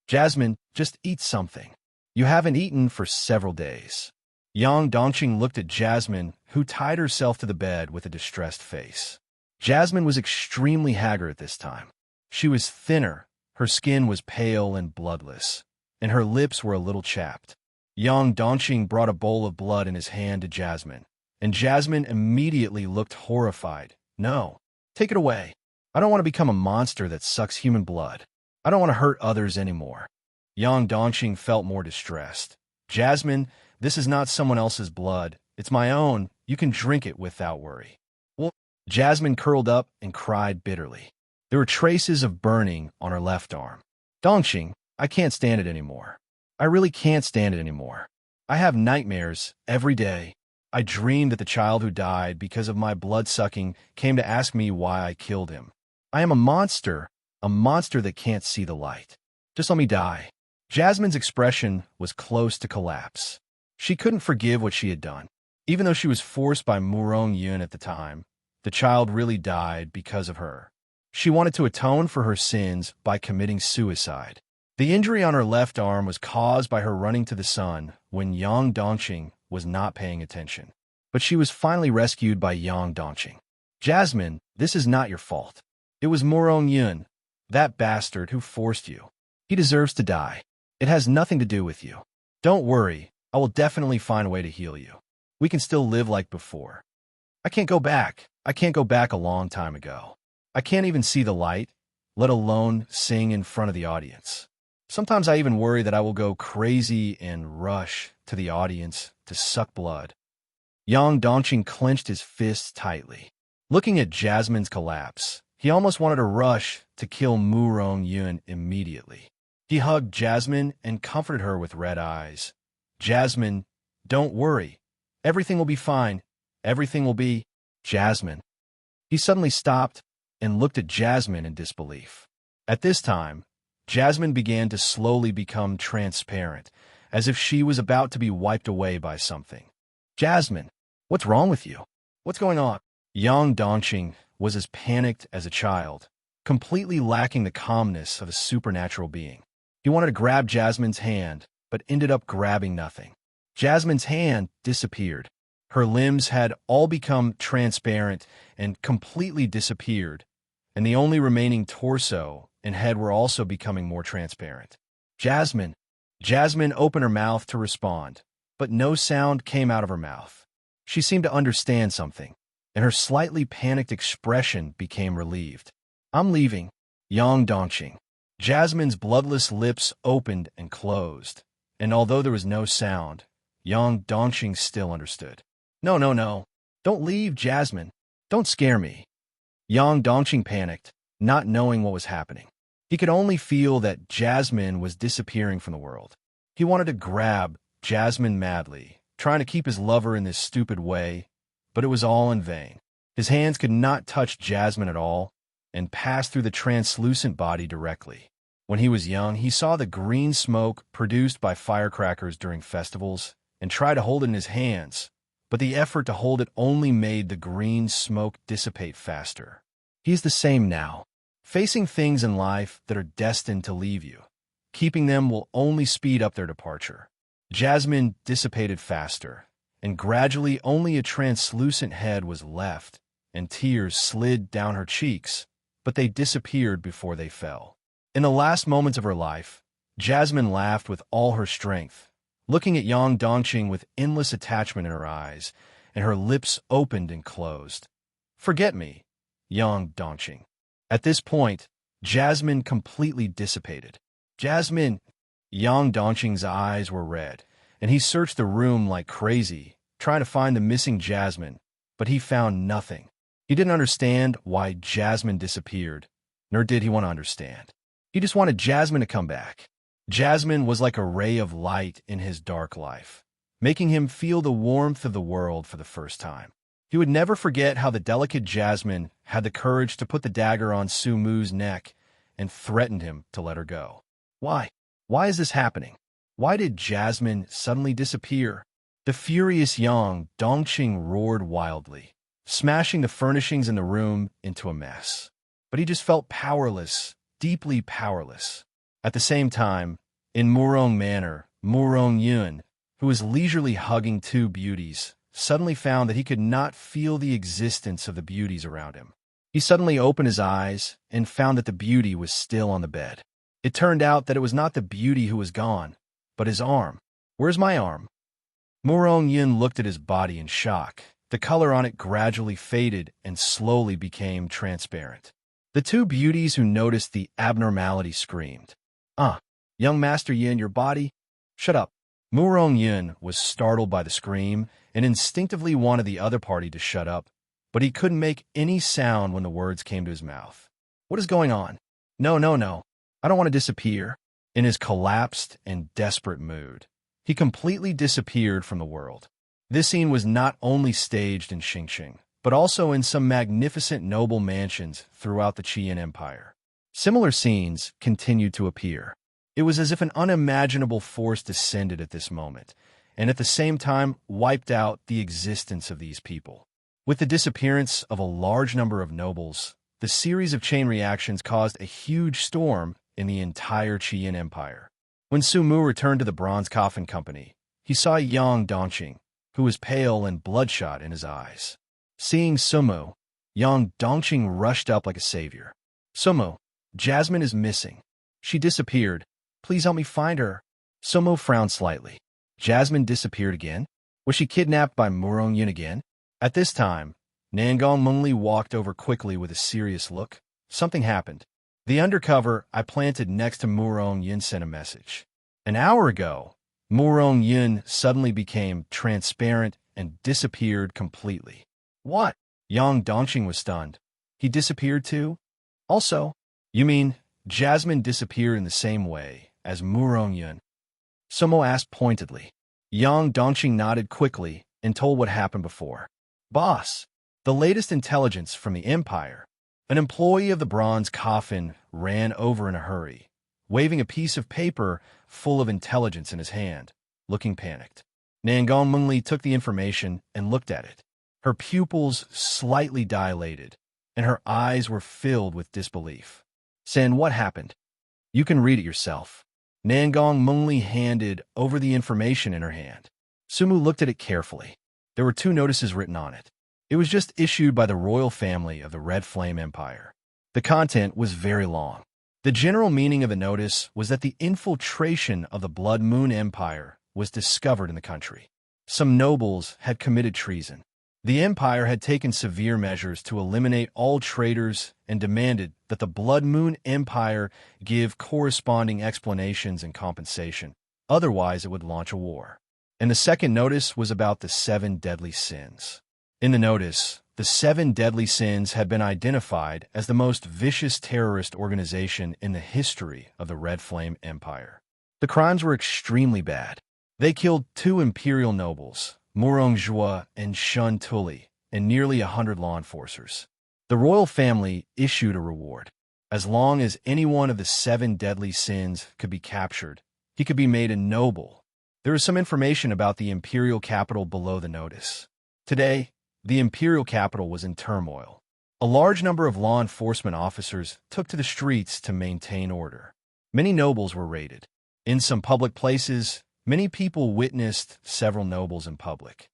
S2: Jasmine, just eat something. You haven't eaten for several days. Yang Dongqing looked at Jasmine, who tied herself to the bed with a distressed face. Jasmine was extremely haggard at this time. She was thinner, her skin was pale and bloodless, and her lips were a little chapped. Yang Dongqing brought a bowl of blood in his hand to Jasmine, and Jasmine immediately looked horrified. No, take it away. I don't want to become a monster that sucks human blood. I don't want to hurt others anymore. Yang Dongqing felt more distressed. Jasmine, this is not someone else's blood. It's my own. You can drink it without worry. Well, Jasmine curled up and cried bitterly. There were traces of burning on her left arm. Dongqing, I can't stand it anymore. I really can't stand it anymore. I have nightmares every day. I dream that the child who died because of my blood-sucking came to ask me why I killed him. I am a monster that can't see the light. Just let me die. Jasmine's expression was close to collapse. She couldn't forgive what she had done. Even though she was forced by Murong Yun at the time, the child really died because of her. She wanted to atone for her sins by committing suicide. The injury on her left arm was caused by her running to the sun when Yang Dongqing was not paying attention. But she was finally rescued by Yang Dongqing. Jasmine, this is not your fault. It was Murong Yun, that bastard who forced you. He deserves to die. It has nothing to do with you. Don't worry, I will definitely find a way to heal you. We can still live like before. I can't go back. I can't go back a long time ago. I can't even see the light, let alone sing in front of the audience. Sometimes I even worry that I will go crazy and rush to the audience to suck blood. Yang Dongqing clenched his fists tightly. Looking at Jasmine's collapse, he almost wanted to rush to kill Murong Yun immediately. He hugged Jasmine and comforted her with red eyes. Jasmine, don't worry. Everything will be fine. Everything will be... Jasmine. He suddenly stopped and looked at Jasmine in disbelief. At this time, Jasmine began to slowly become transparent, as if she was about to be wiped away by something. Jasmine, what's wrong with you? What's going on? Yang Dongqing was as panicked as a child, completely lacking the calmness of a supernatural being. He wanted to grab Jasmine's hand, but ended up grabbing nothing. Jasmine's hand disappeared. Her limbs had all become transparent and completely disappeared, and the only remaining torso and head were also becoming more transparent. Jasmine opened her mouth to respond, but no sound came out of her mouth. She seemed to understand something, and her slightly panicked expression became relieved. I'm leaving. Yang Dongqing. Jasmine's bloodless lips opened and closed, and although there was no sound, Yang Dongqing still understood. No, no, no. Don't leave, Jasmine. Don't scare me. Yang Dongqing panicked, not knowing what was happening. He could only feel that Jasmine was disappearing from the world. He wanted to grab Jasmine madly, trying to keep his lover in this stupid way, but it was all in vain. His hands could not touch Jasmine at all and passed through the translucent body directly. When he was young, he saw the green smoke produced by firecrackers during festivals and tried to hold it in his hands, but the effort to hold it only made the green smoke dissipate faster. He's the same now, facing things in life that are destined to leave you. Keeping them will only speed up their departure. Jasmine dissipated faster, and gradually only a translucent head was left, and tears slid down her cheeks, but they disappeared before they fell. In the last moments of her life, Jasmine laughed with all her strength, looking at Yang Dongqing with endless attachment in her eyes, and her lips opened and closed. Forget me, Yang Dongqing. At this point, Jasmine completely dissipated. Jasmine! Yang Dongqing's eyes were red, and he searched the room like crazy, trying to find the missing Jasmine, but he found nothing. He didn't understand why Jasmine disappeared, nor did he want to understand. He just wanted Jasmine to come back. Jasmine was like a ray of light in his dark life, making him feel the warmth of the world for the first time. He would never forget how the delicate Jasmine had the courage to put the dagger on Su Mu's neck and threatened him to let her go. Why? Why is this happening? Why did Jasmine suddenly disappear? The furious Yang Dongqing roared wildly, smashing the furnishings in the room into a mess. But he just felt powerless, deeply powerless. At the same time, in Murong Manor, Murong Yun, who was leisurely hugging two beauties, suddenly found that he could not feel the existence of the beauties around him. He suddenly opened his eyes and found that the beauty was still on the bed. It turned out that it was not the beauty who was gone, but his arm. Where's my arm? Murong Yun looked at his body in shock. The color on it gradually faded and slowly became transparent. The two beauties who noticed the abnormality screamed, young Master Yin, your body? Shut up. Murong Yun was startled by the scream and instinctively wanted the other party to shut up, but he couldn't make any sound when the words came to his mouth. What is going on? No, no, no. I don't want to disappear. In his collapsed and desperate mood, he completely disappeared from the world. This scene was not only staged in Xingqing, but also in some magnificent noble mansions throughout the Qian Empire. Similar scenes continued to appear. It was as if an unimaginable force descended at this moment, and at the same time wiped out the existence of these people. With the disappearance of a large number of nobles, the series of chain reactions caused a huge storm in the entire Qian Empire. When Su Mu returned to the Bronze Coffin Company, he saw Yang Dongqing, who was pale and bloodshot in his eyes. Seeing Su Mu, Yang Dongqing rushed up like a savior. Su Mu, Jasmine is missing. She disappeared. Please help me find her. Su Mu frowned slightly. Jasmine disappeared again? Was she kidnapped by Murong Yun again? At this time, Nangong Mengli walked over quickly with a serious look. Something happened. The undercover I planted next to Murong Yun sent a message. An hour ago, Murong Yun suddenly became transparent and disappeared completely. What? Yang Dongqing was stunned. He disappeared too? Also, you mean Jasmine disappeared in the same way as Murong Yun? Su Mu asked pointedly. Yang Dongqing nodded quickly and told what happened before. Boss, the latest intelligence from the Empire. An employee of the Bronze Coffin ran over in a hurry, waving a piece of paper full of intelligence in his hand, looking panicked. Nangong Mengli took the information and looked at it. Her pupils slightly dilated, and her eyes were filled with disbelief. Sen, what happened? You can read it yourself. Nangong Mengli handed over the information in her hand. Su Mu looked at it carefully. There were 2 notices written on it. It was just issued by the royal family of the Red Flame Empire. The content was very long. The general meaning of the notice was that the infiltration of the Blood Moon Empire was discovered in the country. Some nobles had committed treason. The Empire had taken severe measures to eliminate all traitors and demanded that the Blood Moon Empire give corresponding explanations and compensation. Otherwise, it would launch a war. And the second notice was about the 7 deadly sins. In the notice, the 7 deadly sins had been identified as the most vicious terrorist organization in the history of the Red Flame Empire. The crimes were extremely bad. They killed 2 imperial nobles, Murong Jua and Shun Tuli, and nearly 100 law enforcers. The royal family issued a reward. As long as any one of the 7 deadly sins could be captured, he could be made a noble. There is some information about the imperial capital below the notice. Today, the imperial capital was in turmoil. A large number of law enforcement officers took to the streets to maintain order. Many nobles were raided. In some public places, many people witnessed several nobles in public.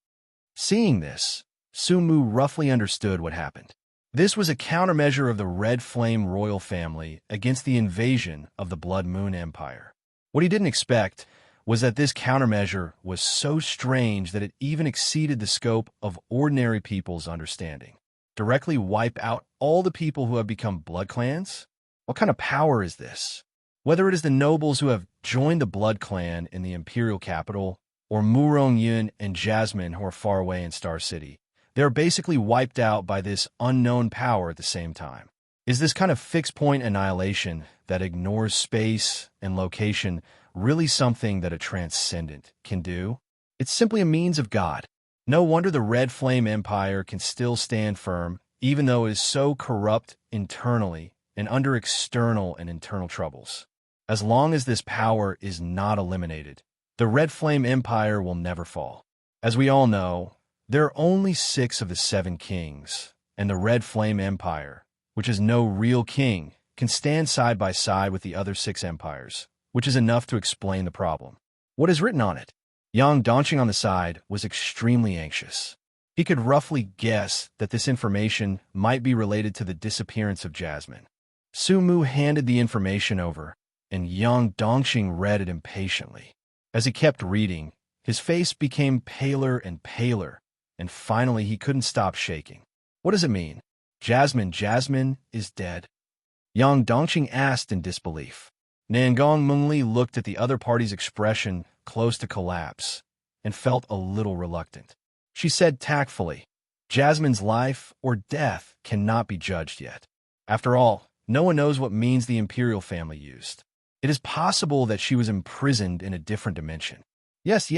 S2: Seeing this, Sumu roughly understood what happened. This was a countermeasure of the Red Flame royal family against the invasion of the Blood Moon Empire. What he didn't expect was that this countermeasure was so strange that it even exceeded the scope of ordinary people's understanding. Directly wipe out all the people who have become blood clans? What kind of power is this? Whether it is the nobles who have joined the blood clan in the imperial capital, or Murong Yun and Jasmine who are far away in Star City, they are basically wiped out by this unknown power at the same time. Is this kind of fixed-point annihilation that ignores space and location really something that a transcendent can do? It's simply a means of God. No wonder the Red Flame Empire can still stand firm, even though it is so corrupt internally and under external and internal troubles. As long as this power is not eliminated, the Red Flame Empire will never fall. As we all know, there are only 6 of the 7 kings, and the Red Flame Empire, which is no real king, can stand side by side with the other 6 empires, which is enough to explain the problem. What is written on it? Yang Dongqing on the side was extremely anxious. He could roughly guess that this information might be related to the disappearance of Jasmine. Sumu handed the information over, and Yang Dongqing read it impatiently. As he kept reading, his face became paler and paler, and finally he couldn't stop shaking. What does it mean? Jasmine is dead? Yang Dongqing asked in disbelief. Nangong Mengli looked at the other party's expression close to collapse and felt a little reluctant. She said tactfully, Jasmine's life or death cannot be judged yet. After all, no one knows what means the imperial family used. It is possible that she was imprisoned in a different dimension. Yes.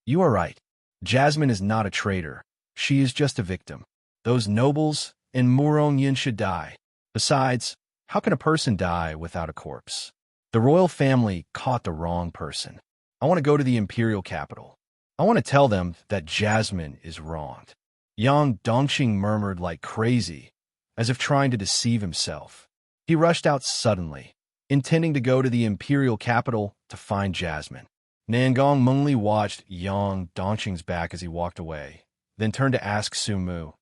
S2: You are right. Jasmine is not a traitor. She is just a victim. Those nobles and Murong Yin should die. Besides, how can a person die without a corpse? The royal family caught the wrong person. I want to go to the imperial capital. I want to tell them that Jasmine is wronged. Yang Dongqing murmured like crazy, as if trying to deceive himself. He rushed out suddenly, intending to go to the imperial capital to find Jasmine. Nangong Mengli watched Yang Dongqing's back as he walked away, then turned to ask Sumu,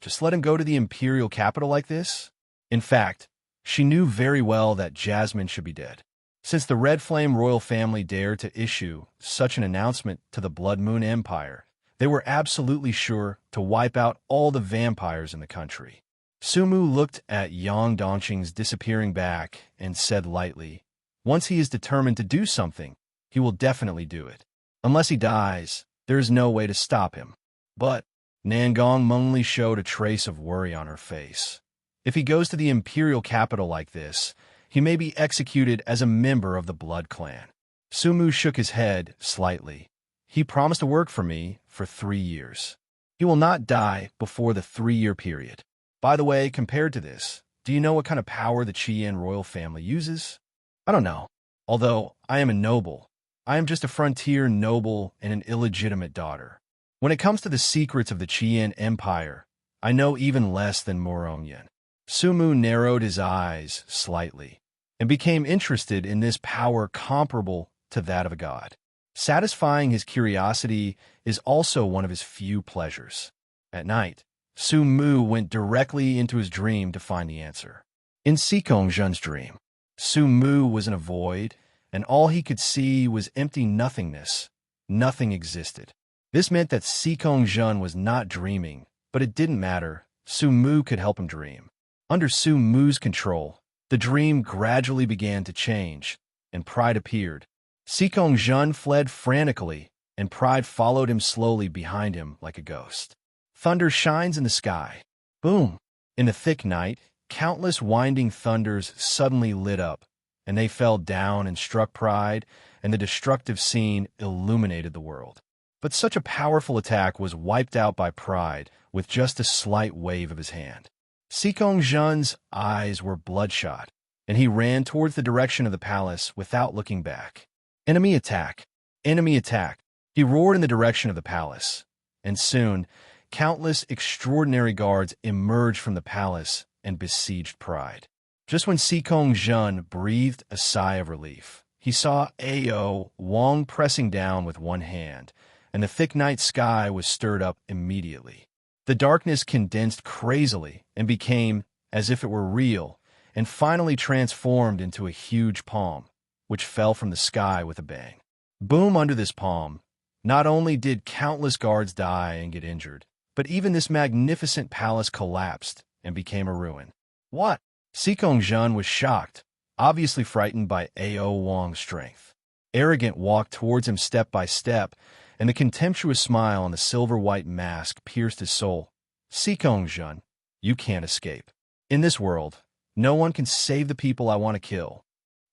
S2: just let him go to the imperial capital like this? In fact, she knew very well that Jasmine should be dead. Since the Red Flame royal family dared to issue such an announcement to the Blood Moon Empire, they were absolutely sure to wipe out all the vampires in the country. Sumu looked at Yang Dongqing's disappearing back and said lightly, once he is determined to do something, he will definitely do it. Unless he dies, there is no way to stop him. But Nangong Mengli showed a trace of worry on her face. If he goes to the imperial capital like this, he may be executed as a member of the Blood Clan. Sumu shook his head slightly. He promised to work for me for 3 years. He will not die before the 3-year period. By the way, compared to this, do you know what kind of power the Qian royal family uses? I don't know. Although I am a noble, I am just a frontier noble and an illegitimate daughter. When it comes to the secrets of the Qian Empire, I know even less than Murong Yin. Sumu narrowed his eyes slightly and became interested in this power comparable to that of a god. Satisfying his curiosity is also one of his few pleasures. At night, Sumu went directly into his dream to find the answer. In Sikong Zhen's dream, Sumu was in a void, and all he could see was empty nothingness. Nothing existed. This meant that Sikong Zhen was not dreaming, but it didn't matter. Sumu could help him dream. Under Sumu's control, the dream gradually began to change, and pride appeared. Sikong Zhen fled frantically and Pride followed him slowly behind him like a ghost. Thunder shines in the sky. Boom! In the thick night, countless winding thunders suddenly lit up, and they fell down and struck Pride, and the destructive scene illuminated the world. But such a powerful attack was wiped out by Pride with just a slight wave of his hand. Sikong Jun's eyes were bloodshot, and he ran towards the direction of the palace without looking back. Enemy attack! Enemy attack! He roared in the direction of the palace, and soon, countless extraordinary guards emerged from the palace and besieged Pride. Just when Sikong Jun breathed a sigh of relief, he saw Ao Wang pressing down with one hand, and the thick night sky was stirred up immediately. The darkness condensed crazily and became as if it were real, and finally transformed into a huge palm, which fell from the sky with a bang. Boom! Under this palm, not only did countless guards die and get injured, but even this magnificent palace collapsed and became a ruin. What? Sikong Jun was shocked, obviously frightened by Ao Wang's strength. Arrogant walked towards him step by step, and the contemptuous smile on the silver-white mask pierced his soul. Sikong Jun, you can't escape. In this world, no one can save the people I want to kill.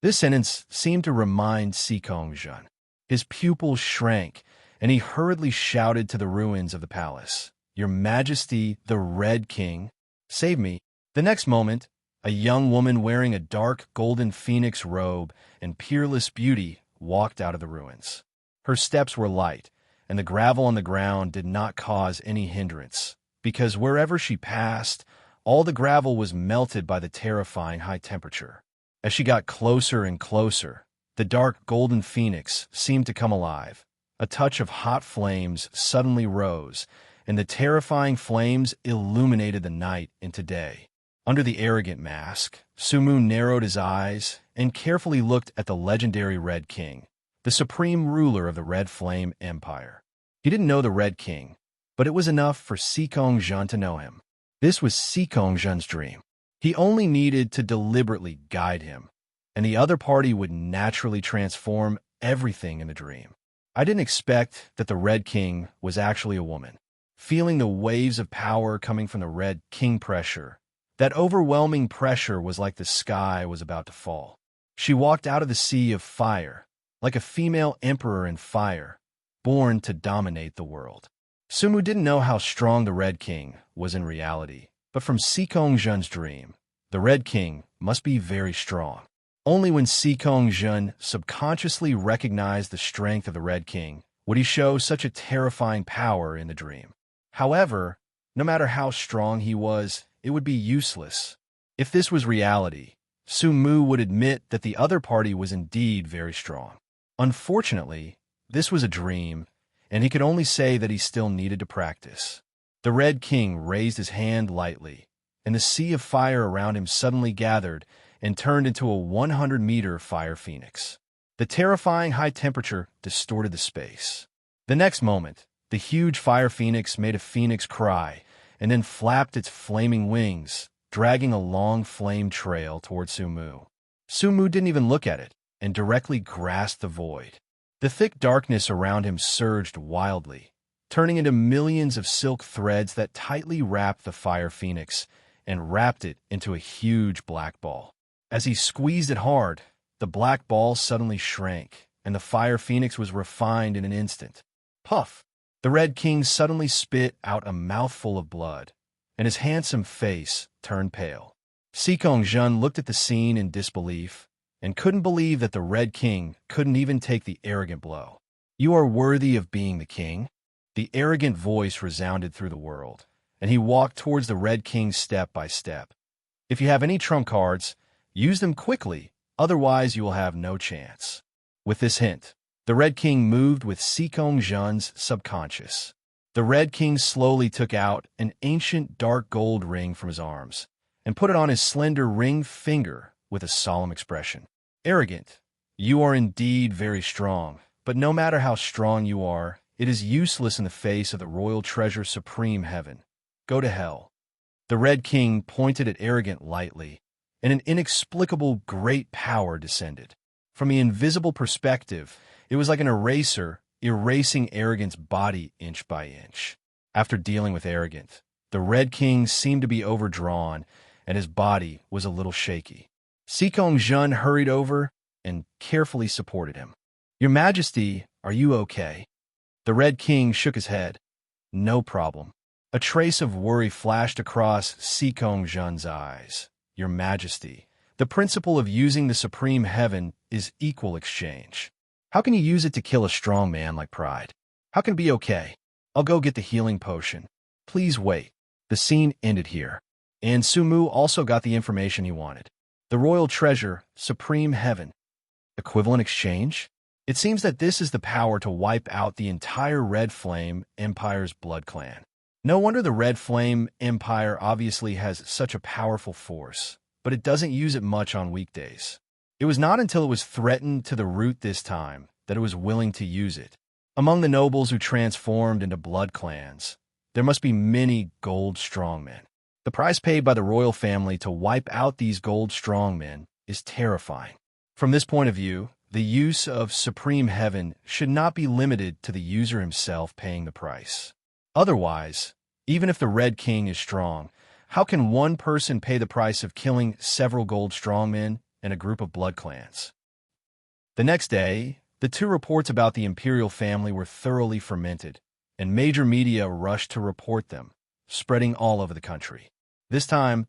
S2: This sentence seemed to remind Sikong Jun. His pupils shrank, and he hurriedly shouted to the ruins of the palace, "Your Majesty, the Red King, save me." The next moment, a young woman wearing a dark golden phoenix robe and peerless beauty walked out of the ruins. Her steps were light, and the gravel on the ground did not cause any hindrance, because wherever she passed, all the gravel was melted by the terrifying high temperature. As she got closer and closer, the dark golden phoenix seemed to come alive. A touch of hot flames suddenly rose, and the terrifying flames illuminated the night into day. Under the arrogant mask, Sumu narrowed his eyes and carefully looked at the legendary Red King, the supreme ruler of the Red Flame Empire. He didn't know the Red King, but it was enough for Sikong Jun to know him. This was Sikong Jun's dream. He only needed to deliberately guide him, and the other party would naturally transform everything in the dream. I didn't expect that the Red King was actually a woman. Feeling the waves of power coming from the Red King pressure, that overwhelming pressure was like the sky was about to fall. She walked out of the sea of fire, like a female emperor in fire, born to dominate the world. Sumu didn't know how strong the Red King was in reality, but from Sikong Jun's dream, the Red King must be very strong. Only when Sikong Jun subconsciously recognized the strength of the Red King would he show such a terrifying power in the dream. However, no matter how strong he was, it would be useless. If this was reality, Sumu would admit that the other party was indeed very strong. Unfortunately, this was a dream, and he could only say that he still needed to practice. The Red King raised his hand lightly, and the sea of fire around him suddenly gathered and turned into a 100-meter fire phoenix. The terrifying high temperature distorted the space. The next moment, the huge fire phoenix made a phoenix cry and then flapped its flaming wings, dragging a long flame trail toward Sumu. Sumu didn't even look at it and directly grasped the void. The thick darkness around him surged wildly, turning into millions of silk threads that tightly wrapped the fire phoenix and wrapped it into a huge black ball. As he squeezed it hard, the black ball suddenly shrank, and the fire phoenix was refined in an instant. Puff! The Red King suddenly spit out a mouthful of blood, and his handsome face turned pale. Sikong Jun looked at the scene in disbelief and couldn't believe that the Red King couldn't even take the arrogant blow. "You are worthy of being the king?" The arrogant voice resounded through the world, and he walked towards the Red King step by step. "If you have any trump cards, use them quickly, otherwise you will have no chance." With this hint, the Red King moved with Sikong Jun's subconscious. The Red King slowly took out an ancient dark gold ring from his arms and put it on his slender ring finger with a solemn expression. "Arrogant, you are indeed very strong, but no matter how strong you are, it is useless in the face of the royal treasure supreme heaven. Go to hell." The Red King pointed at Arrogant lightly, and an inexplicable great power descended. From the invisible perspective, it was like an eraser erasing Arrogant's body inch by inch. After dealing with Arrogant, the Red King seemed to be overdrawn, and his body was a little shaky. Sikong Jun hurried over and carefully supported him. "Your Majesty, are you okay?" The Red King shook his head. "No problem." A trace of worry flashed across Sikong Jun's eyes. "Your Majesty, the principle of using the supreme heaven is equal exchange. How can you use it to kill a strong man like Pride? How can it be okay? I'll go get the healing potion. Please wait." The scene ended here, and Sumu also got the information he wanted. The royal treasure, supreme heaven. Equivalent exchange? It seems that this is the power to wipe out the entire Red Flame Empire's blood clan. No wonder the Red Flame Empire obviously has such a powerful force, but it doesn't use it much on weekdays. It was not until it was threatened to the root this time that it was willing to use it. Among the nobles who transformed into blood clans, there must be many gold strongmen. The price paid by the royal family to wipe out these gold strongmen is terrifying. From this point of view, the use of supreme heaven should not be limited to the user himself paying the price. Otherwise, even if the Red King is strong, how can one person pay the price of killing several gold strongmen and a group of blood clans? The next day, the two reports about the imperial family were thoroughly fermented, and major media rushed to report them, spreading all over the country. This time,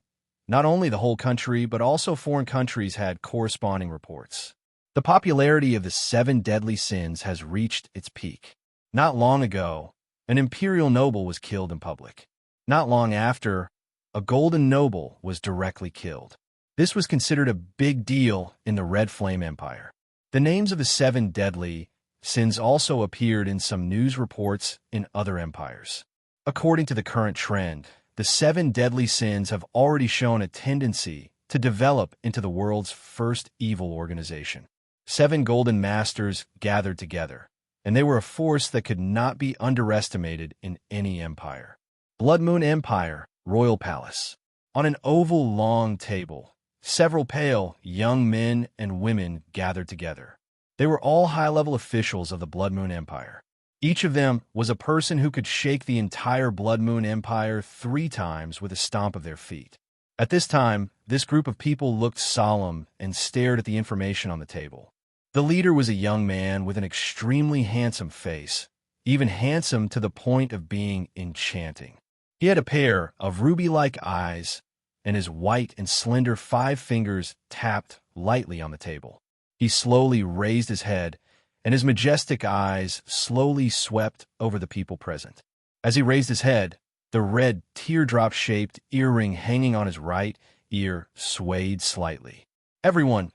S2: not only the whole country, but also foreign countries had corresponding reports. The popularity of the 7 deadly sins has reached its peak. Not long ago, an imperial noble was killed in public. Not long after, a golden noble was directly killed. This was considered a big deal in the Red Flame Empire. The names of the 7 deadly sins also appeared in some news reports in other empires. According to the current trend, the 7 deadly sins have already shown a tendency to develop into the world's first evil organization. 7 golden masters gathered together, and they were a force that could not be underestimated in any empire. Blood Moon Empire, Royal Palace. On an oval long table, several pale, young men and women gathered together. They were all high-level officials of the Blood Moon Empire. Each of them was a person who could shake the entire Blood Moon Empire 3 times with a stomp of their feet. At this time, this group of people looked solemn and stared at the information on the table. The leader was a young man with an extremely handsome face, even handsome to the point of being enchanting. He had a pair of ruby-like eyes, and his white and slender 5 fingers tapped lightly on the table. He slowly raised his head, and his majestic eyes slowly swept over the people present. As he raised his head, the red teardrop-shaped earring hanging on his right ear swayed slightly. "Everyone,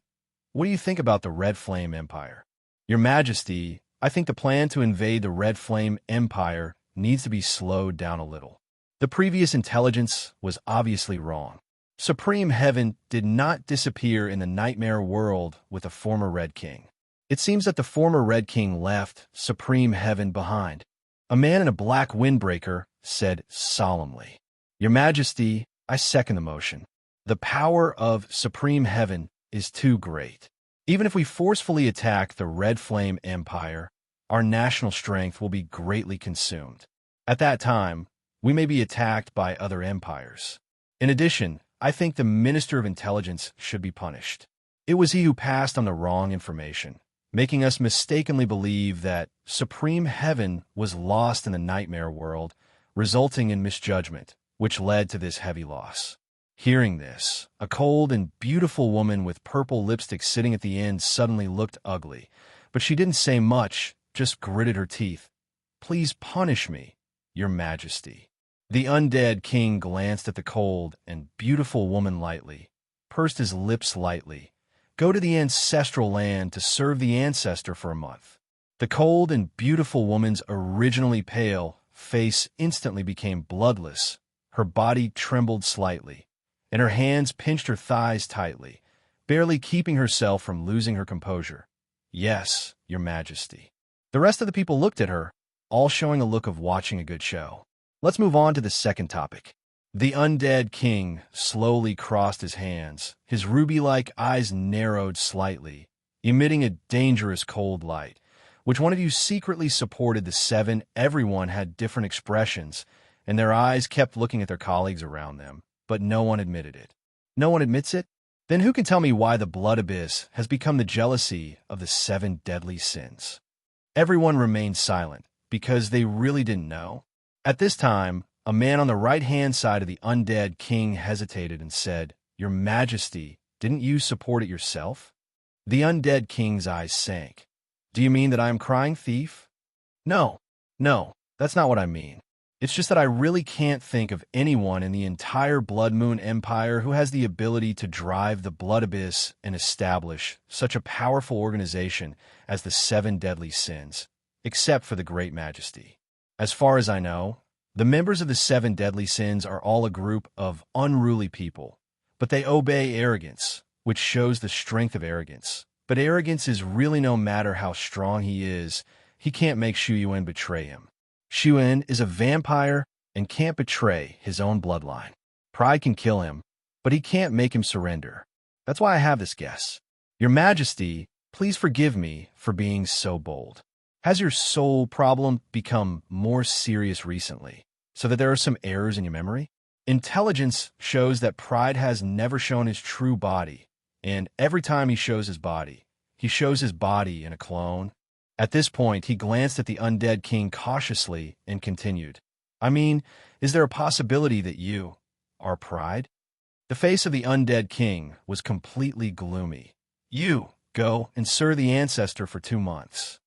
S2: what do you think about the Red Flame Empire?" "Your Majesty, I think the plan to invade the Red Flame Empire needs to be slowed down a little. The previous intelligence was obviously wrong. Supreme Heaven did not disappear in the nightmare world with the former Red King. It seems that the former Red King left Supreme Heaven behind." A man in a black windbreaker said solemnly. "Your Majesty, I second the motion. The power of Supreme Heaven is too great. Even if we forcefully attack the Red Flame Empire, our national strength will be greatly consumed. At that time, we may be attacked by other empires. In addition, I think the Minister of Intelligence should be punished. It was he who passed on the wrong information, making us mistakenly believe that Supreme Heaven was lost in the nightmare world, resulting in misjudgment, which led to this heavy loss." Hearing this, a cold and beautiful woman with purple lipstick sitting at the end suddenly looked ugly, but she didn't say much, just gritted her teeth. "Please punish me, Your Majesty." The undead king glanced at the cold and beautiful woman lightly, pursed his lips lightly. "Go to the ancestral land to serve the ancestor for a month." The cold and beautiful woman's originally pale face instantly became bloodless. Her body trembled slightly, and her hands pinched her thighs tightly, barely keeping herself from losing her composure. "Yes, Your Majesty." The rest of the people looked at her, all showing a look of watching a good show. Let's move on to the second topic. The undead king slowly crossed his hands. His ruby-like eyes narrowed slightly, emitting a dangerous cold light, Which one of you secretly supported the seven? Everyone had different expressions, and their eyes kept looking at their colleagues around them, but no one admitted it. No one admits it? Then who can tell me why the blood abyss has become the jealousy of the seven deadly sins? Everyone remained silent, because they really didn't know. At this time, a man on the right-hand side of the undead king hesitated and said, "Your Majesty, didn't you support it yourself?" The undead king's eyes sank. "Do you mean that I am crying thief?" No, that's not what I mean. It's just that I really can't think of anyone in the entire Blood Moon Empire who has the ability to drive the Blood Abyss and establish such a powerful organization as the Seven Deadly Sins, except for the Great Majesty. As far as I know, the members of the Seven Deadly Sins are all a group of unruly people, but they obey arrogance, which shows the strength of arrogance. But arrogance is really, no matter how strong he is, he can't make Shu Yuan betray him. Shu Yuan is a vampire and can't betray his own bloodline. Pride can kill him, but he can't make him surrender. That's why I have this guess. Your Majesty, please forgive me for being so bold. Has your soul problem become more serious recently, so that there are some errors in your memory? Intelligence shows that Pride has never shown his true body, and every time he shows his body in a clone. At this point, he glanced at the undead king cautiously and continued, "I mean, is there a possibility that you are Pride?" The face of the undead king was completely gloomy. "You go and serve the ancestor for 2 months.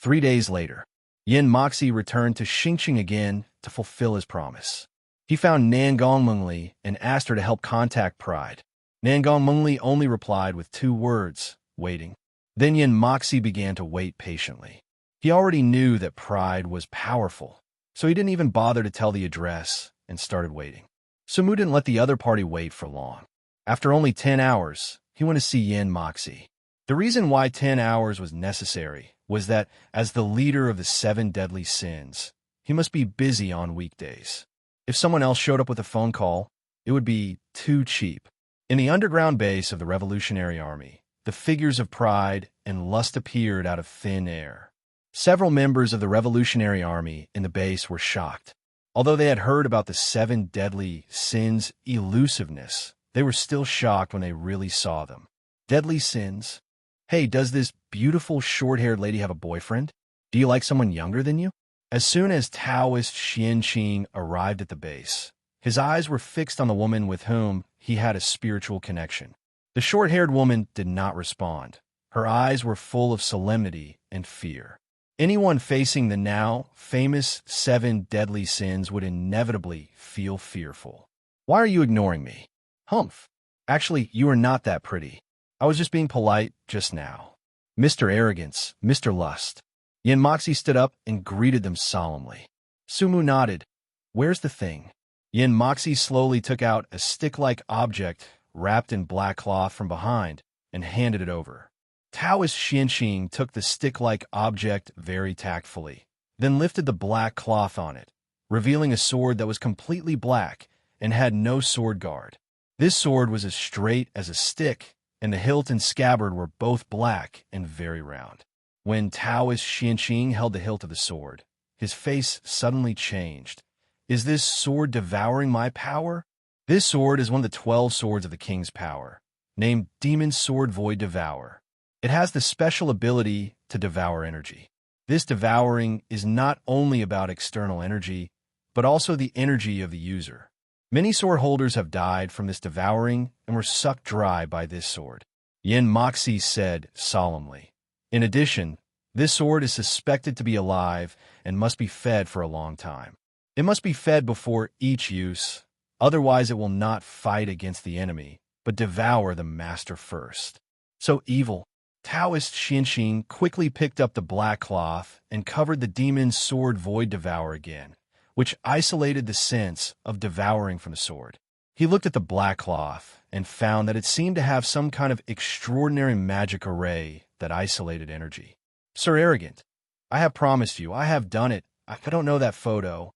S2: 3 days later, Yin Moxie returned to Xingqing again to fulfill his promise. He found Nangong Mengli and asked her to help contact Pride. Nangong Mengli only replied with 2 words, "Waiting." Then Yin Moxie began to wait patiently. He already knew that Pride was powerful, so he didn't even bother to tell the address and started waiting. Sumu didn't let the other party wait for long. After only 10 hours, he went to see Yin Moxie. The reason why 10 hours was necessary was that, as the leader of the 7 deadly sins, he must be busy on weekdays. If someone else showed up with a phone call, it would be too cheap. In the underground base of the Revolutionary Army, the figures of Pride and Lust appeared out of thin air. Several members of the Revolutionary Army in the base were shocked. Although they had heard about the 7 deadly sins' elusiveness, they were still shocked when they really saw them. Deadly sins? Hey, does this beautiful short-haired lady have a boyfriend? Do you like someone younger than you? As soon as Taoist Xianqing arrived at the base, his eyes were fixed on the woman with whom he had a spiritual connection. The short-haired woman did not respond. Her eyes were full of solemnity and fear. Anyone facing the now famous 7 deadly sins would inevitably feel fearful. "Why are you ignoring me?" "Humph. Actually, you are not that pretty. I was just being polite just now." "Mr. Arrogance, Mr. Lust." Yin Moxie stood up and greeted them solemnly. Sumu nodded. "Where's the thing?" Yin Moxie slowly took out a stick-like object wrapped in black cloth from behind and handed it over. Taoist Xianqing took the stick-like object very tactfully, then lifted the black cloth on it, revealing a sword that was completely black and had no sword guard. This sword was as straight as a stick, and the hilt and scabbard were both black and very round. When Taoist Xianqing held the hilt of the sword, his face suddenly changed. "Is this sword devouring my power?" This sword is one of the 12 swords of the king's power, named Demon Sword Void Devour. It has the special ability to devour energy. This devouring is not only about external energy, but also the energy of the user. Many sword holders have died from this devouring and were sucked dry by this sword. Yin Moxie said solemnly. In addition, this sword is suspected to be alive and must be fed for a long time. It must be fed before each use, otherwise it will not fight against the enemy, but devour the master first. So evil. Taoist Xianqing quickly picked up the black cloth and covered the demon's sword Void Devour again, which isolated the sense of devouring from the sword. He looked at the black cloth and found that it seemed to have some kind of extraordinary magic array that isolated energy. "Sir Arrogant, I have promised you, I have done it. I don't know that photo."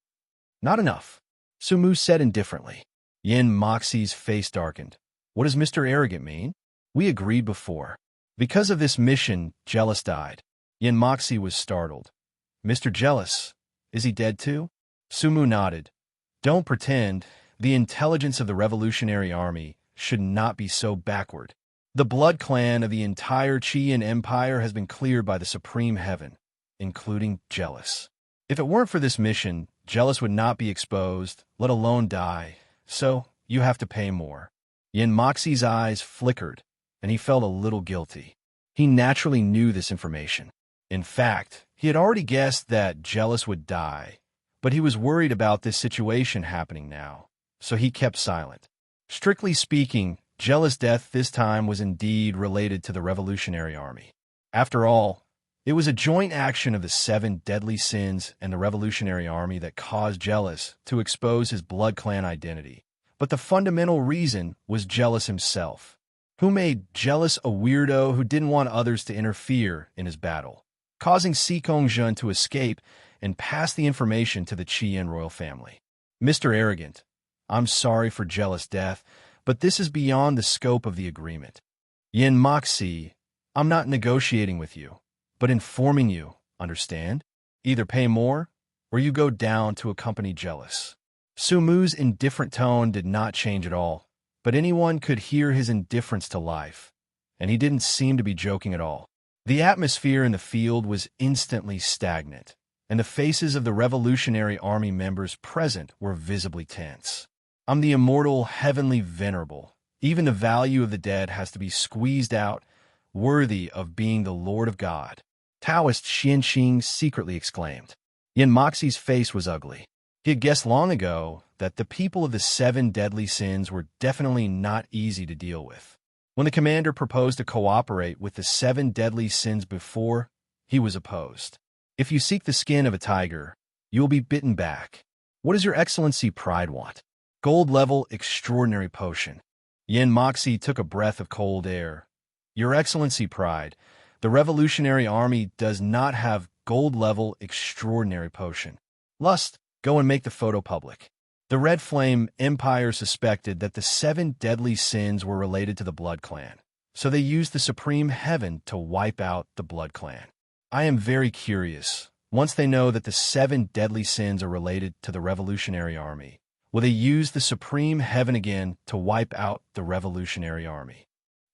S2: "Not enough," Sumu said indifferently. Yin Moxie's face darkened. "What does Mr. Arrogant mean? We agreed before." Because of this mission, Jealous died. Yin Moxie was startled. Mr. Jealous, is he dead too? Sumu nodded. Don't pretend. The intelligence of the Revolutionary Army should not be so backward. The blood clan of the entire Qian Empire has been cleared by the Supreme Heaven, including Jealous. If it weren't for this mission, Jealous would not be exposed, let alone die, so you have to pay more. Yin Moxie's eyes flickered, and he felt a little guilty. He naturally knew this information. In fact, he had already guessed that Jealous would die, but he was worried about this situation happening now, so he kept silent. Strictly speaking, Jealous' death this time was indeed related to the Revolutionary Army. After all, it was a joint action of the 7 deadly sins and the Revolutionary Army that caused Jealous to expose his blood clan identity. But the fundamental reason was Jealous himself, who made Jealous a weirdo who didn't want others to interfere in his battle, causing Sikong-jun to escape and pass the information to the Qian royal family. Mr. Arrogant, I'm sorry for Jealous' death, but this is beyond the scope of the agreement. Yin Moxie, I'm not negotiating with you, but informing you, understand? Either pay more, or you go down to accompany Jealous. Sumu's indifferent tone did not change at all, but anyone could hear his indifference to life, and he didn't seem to be joking at all. The atmosphere in the field was instantly stagnant, and the faces of the Revolutionary Army members present were visibly tense. I'm the immortal, heavenly venerable. Even the value of the dead has to be squeezed out, worthy of being the Lord of God. Taoist Xianxing secretly exclaimed. Yin Moxie's face was ugly. He had guessed long ago that the people of the 7 deadly sins were definitely not easy to deal with. When the commander proposed to cooperate with the 7 deadly sins before, he was opposed. If you seek the skin of a tiger, you will be bitten back. What does Your Excellency Pride want? Gold-level extraordinary potion. Yin Moxie took a breath of cold air. Your Excellency Pride, the Revolutionary Army does not have gold-level extraordinary potion. Lust, go and make the photo public. The Red Flame Empire suspected that the 7 deadly sins were related to the Blood Clan, so they used the Supreme Heaven to wipe out the Blood Clan. I am very curious. Once they know that the 7 deadly sins are related to the Revolutionary Army, will they use the Supreme Heaven again to wipe out the Revolutionary Army?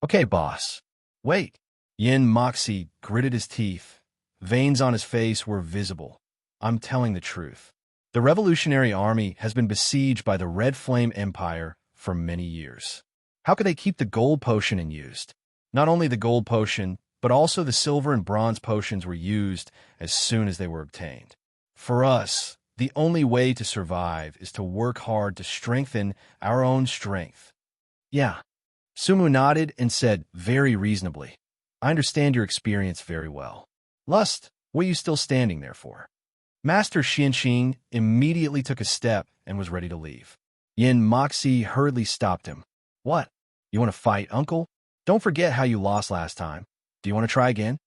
S2: Okay, boss. Wait. Yin Moxie gritted his teeth. Veins on his face were visible. I'm telling the truth. The Revolutionary Army has been besieged by the Red Flame Empire for many years. How could they keep the gold potion unused? Not only the gold potion, but also the silver and bronze potions were used as soon as they were obtained. For us, the only way to survive is to work hard to strengthen our own strength. Yeah. Sumu nodded and said very reasonably, I understand your experience very well. Lust, what are you still standing there for? Master Xianxing immediately took a step and was ready to leave. Yin Moxie hurriedly stopped him. What? You want to fight, uncle? Don't forget how you lost last time. Do you want to try again?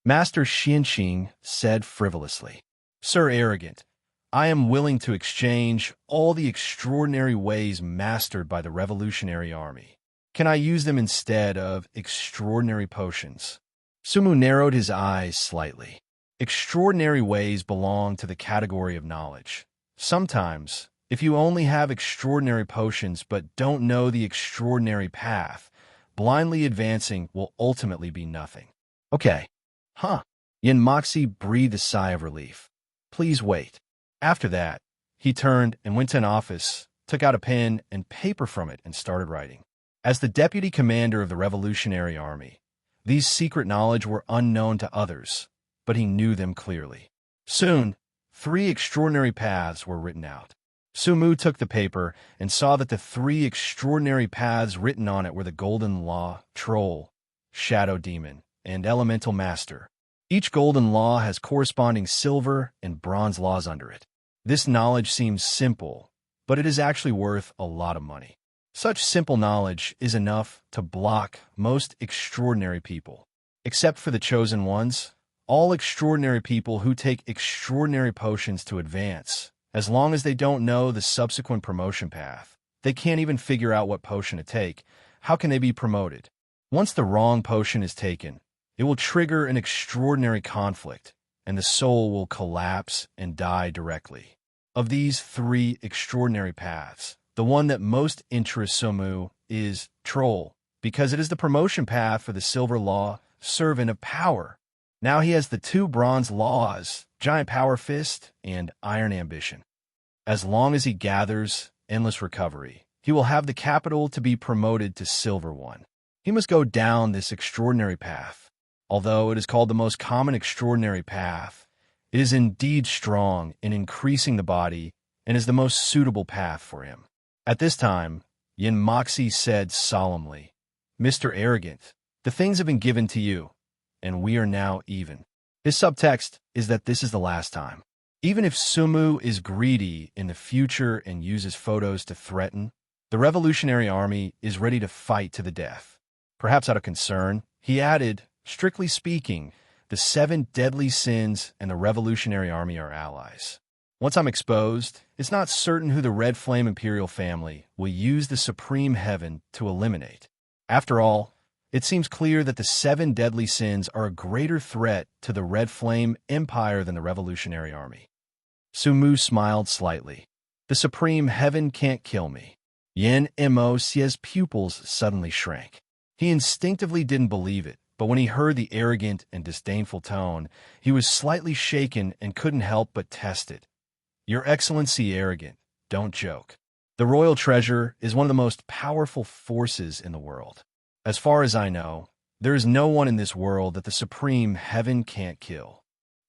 S2: Master Xianxing said frivolously. Sir Arrogant, I am willing to exchange all the extraordinary ways mastered by the Revolutionary Army. Can I use them instead of extraordinary potions? Sumu narrowed his eyes slightly. Extraordinary ways belong to the category of knowledge. Sometimes, if you only have extraordinary potions but don't know the extraordinary path, blindly advancing will ultimately be nothing. Okay. Huh. Yin Moxie breathed a sigh of relief. Please wait. After that, he turned and went to an office, took out a pen and paper from it and started writing. As the deputy commander of the Revolutionary Army, these secret knowledge were unknown to others, but he knew them clearly. Soon, 3 extraordinary paths were written out. Sumu took the paper and saw that the 3 extraordinary paths written on it were the Golden Law, Troll, Shadow Demon, and Elemental Master. Each Golden Law has corresponding silver and bronze laws under it. This knowledge seems simple, but it is actually worth a lot of money. Such simple knowledge is enough to block most extraordinary people. Except for the chosen ones, all extraordinary people who take extraordinary potions to advance, as long as they don't know the subsequent promotion path, they can't even figure out what potion to take. How can they be promoted? Once the wrong potion is taken, it will trigger an extraordinary conflict, and the soul will collapse and die directly. Of these three extraordinary paths, the one that most interests Somu is Troll, because it is the promotion path for the Silver Law, Servant of Power. Now he has the two bronze laws, Giant Power Fist and Iron Ambition. As long as he gathers Endless Recovery, he will have the capital to be promoted to Silver One. He must go down this extraordinary path. Although it is called the most common extraordinary path, it is indeed strong in increasing the body and is the most suitable path for him. At this time, Yin Moxie said solemnly, "Mr. Arrogant, the things have been given to you, and we are now even." His subtext is that this is the last time. Even if Sumu is greedy in the future and uses photos to threaten, the Revolutionary Army is ready to fight to the death. Perhaps out of concern, he added, "Strictly speaking, the 7 deadly sins and the Revolutionary Army are allies. Once I'm exposed, it's not certain who the Red Flame Imperial family will use the Supreme Heaven to eliminate. After all, it seems clear that the 7 deadly sins are a greater threat to the Red Flame Empire than the Revolutionary Army." Sumu smiled slightly. "The Supreme Heaven can't kill me." Yin Mo's pupils suddenly shrank. He instinctively didn't believe it, but when he heard the arrogant and disdainful tone, he was slightly shaken and couldn't help but test it. "Your Excellency Arrogant, don't joke. The royal treasure is one of the most powerful forces in the world. As far as I know, there is no one in this world that the Supreme Heaven can't kill."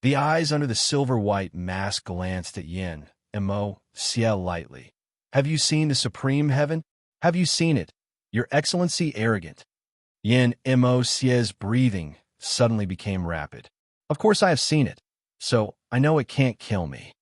S2: The eyes under the silver-white mask glanced at Yin Mo Ciel lightly. "Have you seen the Supreme Heaven? Have you seen it, Your Excellency Arrogant?" Yin Mo Ciel's breathing suddenly became rapid. "Of course I have seen it, so I know it can't kill me."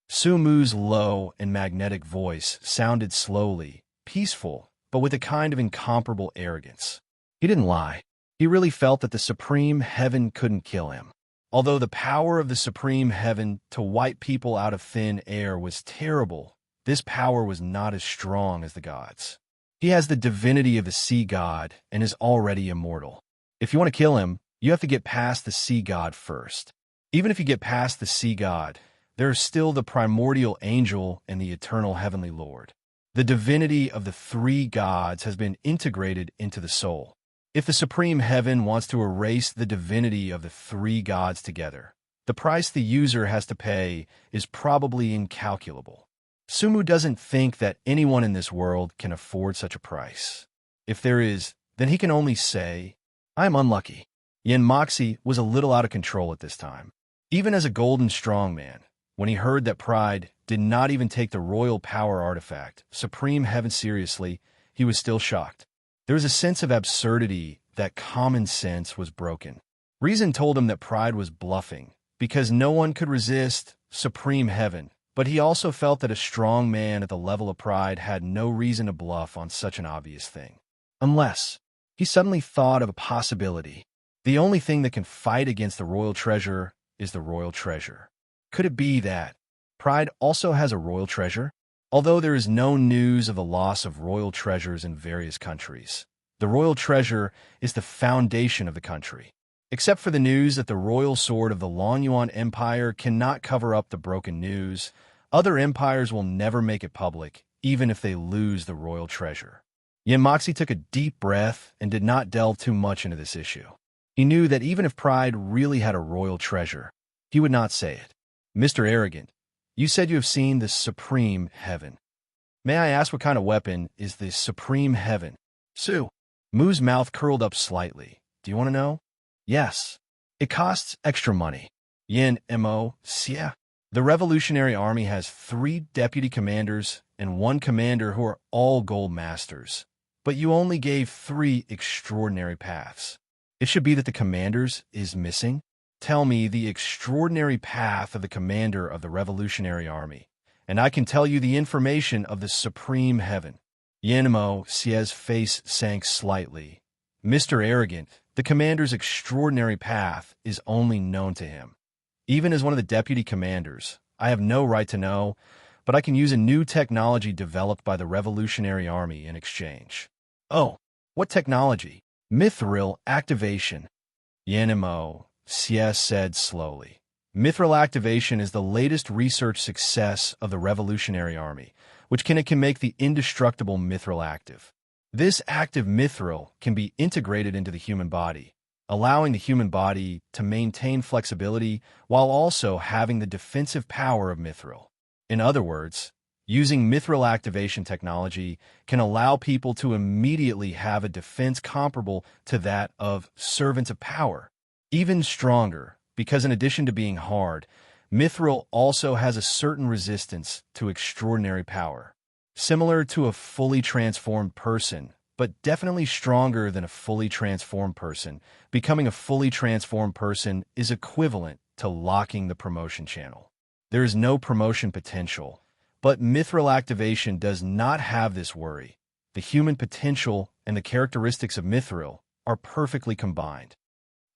S2: Sumu's low and magnetic voice sounded slowly, peaceful, but with a kind of incomparable arrogance. He didn't lie. He really felt that the Supreme Heaven couldn't kill him. Although the power of the Supreme Heaven to wipe people out of thin air was terrible, this power was not as strong as the gods. He has the divinity of the sea god and is already immortal. If you want to kill him, you have to get past the sea god first. Even if you get past the sea god, there is still the primordial angel and the eternal heavenly lord. The divinity of the 3 gods has been integrated into the soul. If the Supreme Heaven wants to erase the divinity of the 3 gods together, the price the user has to pay is probably incalculable. Sumu doesn't think that anyone in this world can afford such a price. If there is, then he can only say, "I am unlucky." Yin Moxie was a little out of control at this time. Even as a golden strongman, when he heard that Pride did not even take the royal power artifact, Supreme Heaven, seriously, he was still shocked. There was a sense of absurdity that common sense was broken. Reason told him that Pride was bluffing, because no one could resist Supreme Heaven, but he also felt that a strong man at the level of Pride had no reason to bluff on such an obvious thing. Unless, he suddenly thought of a possibility. The only thing that can fight against the royal treasure is the royal treasure. Could it be that Pride also has a royal treasure? Although there is no news of the loss of royal treasures in various countries, the royal treasure is the foundation of the country. Except for the news that the royal sword of the Longyuan Empire cannot cover up the broken news, other empires will never make it public, even if they lose the royal treasure. Yin Moxie took a deep breath and did not delve too much into this issue. He knew that even if Pride really had a royal treasure, he would not say it. "Mr. Arrogant, you said you have seen the Supreme Heaven. May I ask what kind of weapon is the Supreme Heaven?" Mu's mouth curled up slightly. "Do you want to know?" "Yes. It costs extra money." Yin Mo Xie. The Revolutionary Army has 3 deputy commanders and 1 commander who are all gold masters. But you only gave 3 extraordinary paths. It should be that the commanders is missing. Tell me the extraordinary path of the commander of the Revolutionary Army, and I can tell you the information of the Supreme Heaven. Yin Mo Xie's face sank slightly. "Mr. Arrogant, the commander's extraordinary path is only known to him. Even as one of the deputy commanders, I have no right to know, but I can use a new technology developed by the Revolutionary Army in exchange." "Oh, what technology?" Mithril activation. Yenimo, Sies said slowly. Mithril activation is the latest research success of the Revolutionary Army, which can make the indestructible mithril active. This active mithril can be integrated into the human body, allowing the human body to maintain flexibility while also having the defensive power of mithril. In other words, using mithril activation technology can allow people to immediately have a defense comparable to that of servants of power. Even stronger, because in addition to being hard, mithril also has a certain resistance to extraordinary power. Similar to a fully transformed person, but definitely stronger than a fully transformed person, becoming a fully transformed person is equivalent to locking the promotion channel. There is no promotion potential, but mithril activation does not have this worry. The human potential and the characteristics of mithril are perfectly combined.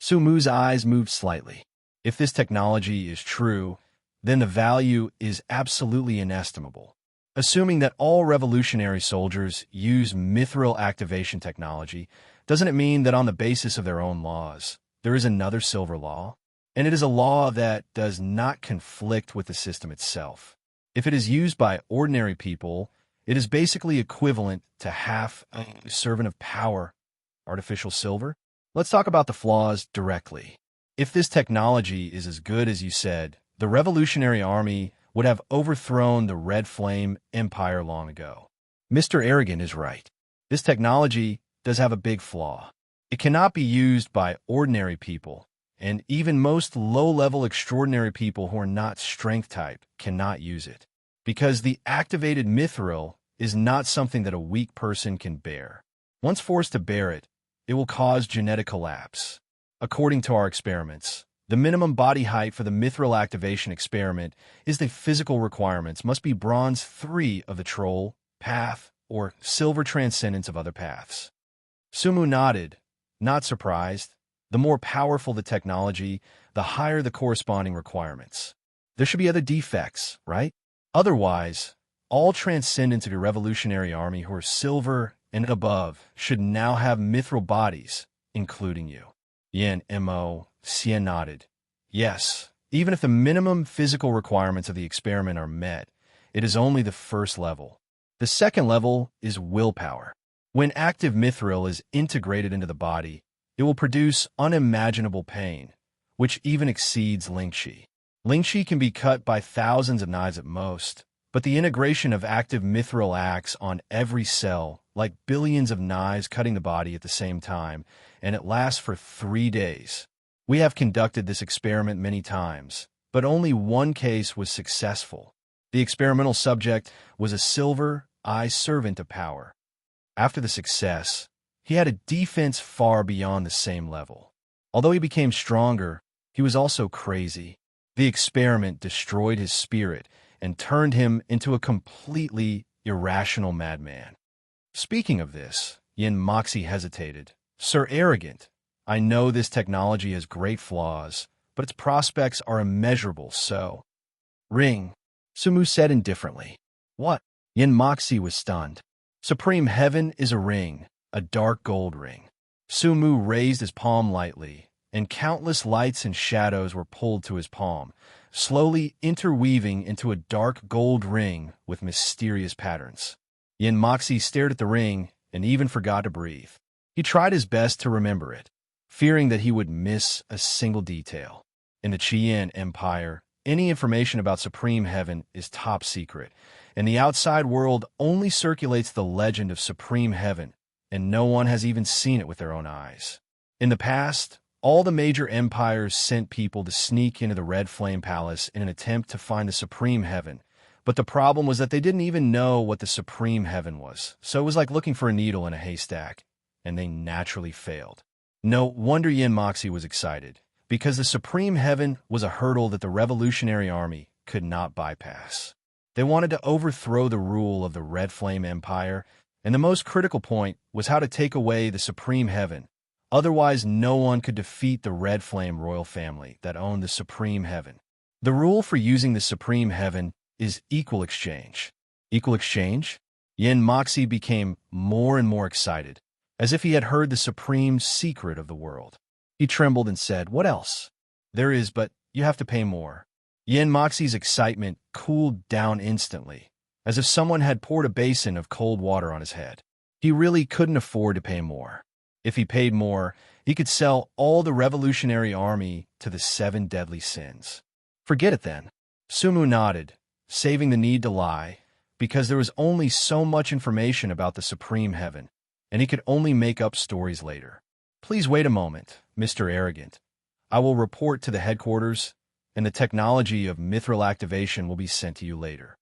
S2: Sumu's eyes moved slightly. If this technology is true, then the value is absolutely inestimable. Assuming that all revolutionary soldiers use mithril activation technology, doesn't it mean that on the basis of their own laws, there is another silver law? And it is a law that does not conflict with the system itself. If it is used by ordinary people, it is basically equivalent to half a servant of power, artificial silver. Let's talk about the flaws directly. If this technology is as good as you said, the Revolutionary Army would have overthrown the Red Flame Empire long ago. Mr. Arrogant is right. This technology does have a big flaw. It cannot be used by ordinary people, and even most low-level extraordinary people who are not strength-type cannot use it, because the activated mithril is not something that a weak person can bear. Once forced to bear it, it will cause genetic collapse. According to our experiments, the minimum body height for the mithril activation experiment is the physical requirements must be bronze 3 of the troll, path, or silver transcendence of other paths. Sumu nodded, not surprised. The more powerful the technology, the higher the corresponding requirements. There should be other defects, right? Otherwise, all transcendents of your Revolutionary Army who are silver and above should now have mithril bodies, including you. Yen Mo, Sia nodded. Yes, even if the minimum physical requirements of the experiment are met, it is only the first level. The second level is willpower. When active mithril is integrated into the body, it will produce unimaginable pain, which even exceeds Lingqi. Lingqi can be cut by thousands of knives at most, but the integration of active mithril acts on every cell, like billions of knives cutting the body at the same time, and it lasts for 3 days. We have conducted this experiment many times, but only one case was successful. The experimental subject was a silver-eye servant of power. After the success, he had a defense far beyond the same level. Although he became stronger, he was also crazy. The experiment destroyed his spirit and turned him into a completely irrational madman. Speaking of this, Yin Moxie hesitated. Sir Arrogant, I know this technology has great flaws, but its prospects are immeasurable, so... Ring, Sumu said indifferently. What? Yin Moxie was stunned. Supreme Heaven is a ring, a dark gold ring. Sumu raised his palm lightly, and countless lights and shadows were pulled to his palm, slowly interweaving into a dark gold ring with mysterious patterns. Yin Moxie stared at the ring and even forgot to breathe. He tried his best to remember it, fearing that he would miss a single detail. In the Qian Empire, any information about Supreme Heaven is top secret, and the outside world only circulates the legend of Supreme Heaven, and no one has even seen it with their own eyes. In the past, all the major empires sent people to sneak into the Red Flame Palace in an attempt to find the Supreme Heaven, but the problem was that they didn't even know what the Supreme Heaven was, so it was like looking for a needle in a haystack, and they naturally failed. No wonder Yin Moxie was excited, because the Supreme Heaven was a hurdle that the Revolutionary Army could not bypass. They wanted to overthrow the rule of the Red Flame Empire, and the most critical point was how to take away the Supreme Heaven. Otherwise, no one could defeat the Red Flame royal family that owned the Supreme Heaven. The rule for using the Supreme Heaven is equal exchange. Equal exchange? Yin Moxie became more and more excited. as if he had heard the supreme secret of the world. He trembled and said, "What else?" "There is, but you have to pay more." Yin Moxie's excitement cooled down instantly, as if someone had poured a basin of cold water on his head. He really couldn't afford to pay more. If he paid more, he could sell all the Revolutionary Army to the 7 deadly sins. "Forget it then." Sumu nodded, saving the need to lie, because there was only so much information about the Supreme Heaven, and he could only make up stories later. "Please wait a moment, Mr. Arrogant. I will report to the headquarters, and the technology of mithril activation will be sent to you later."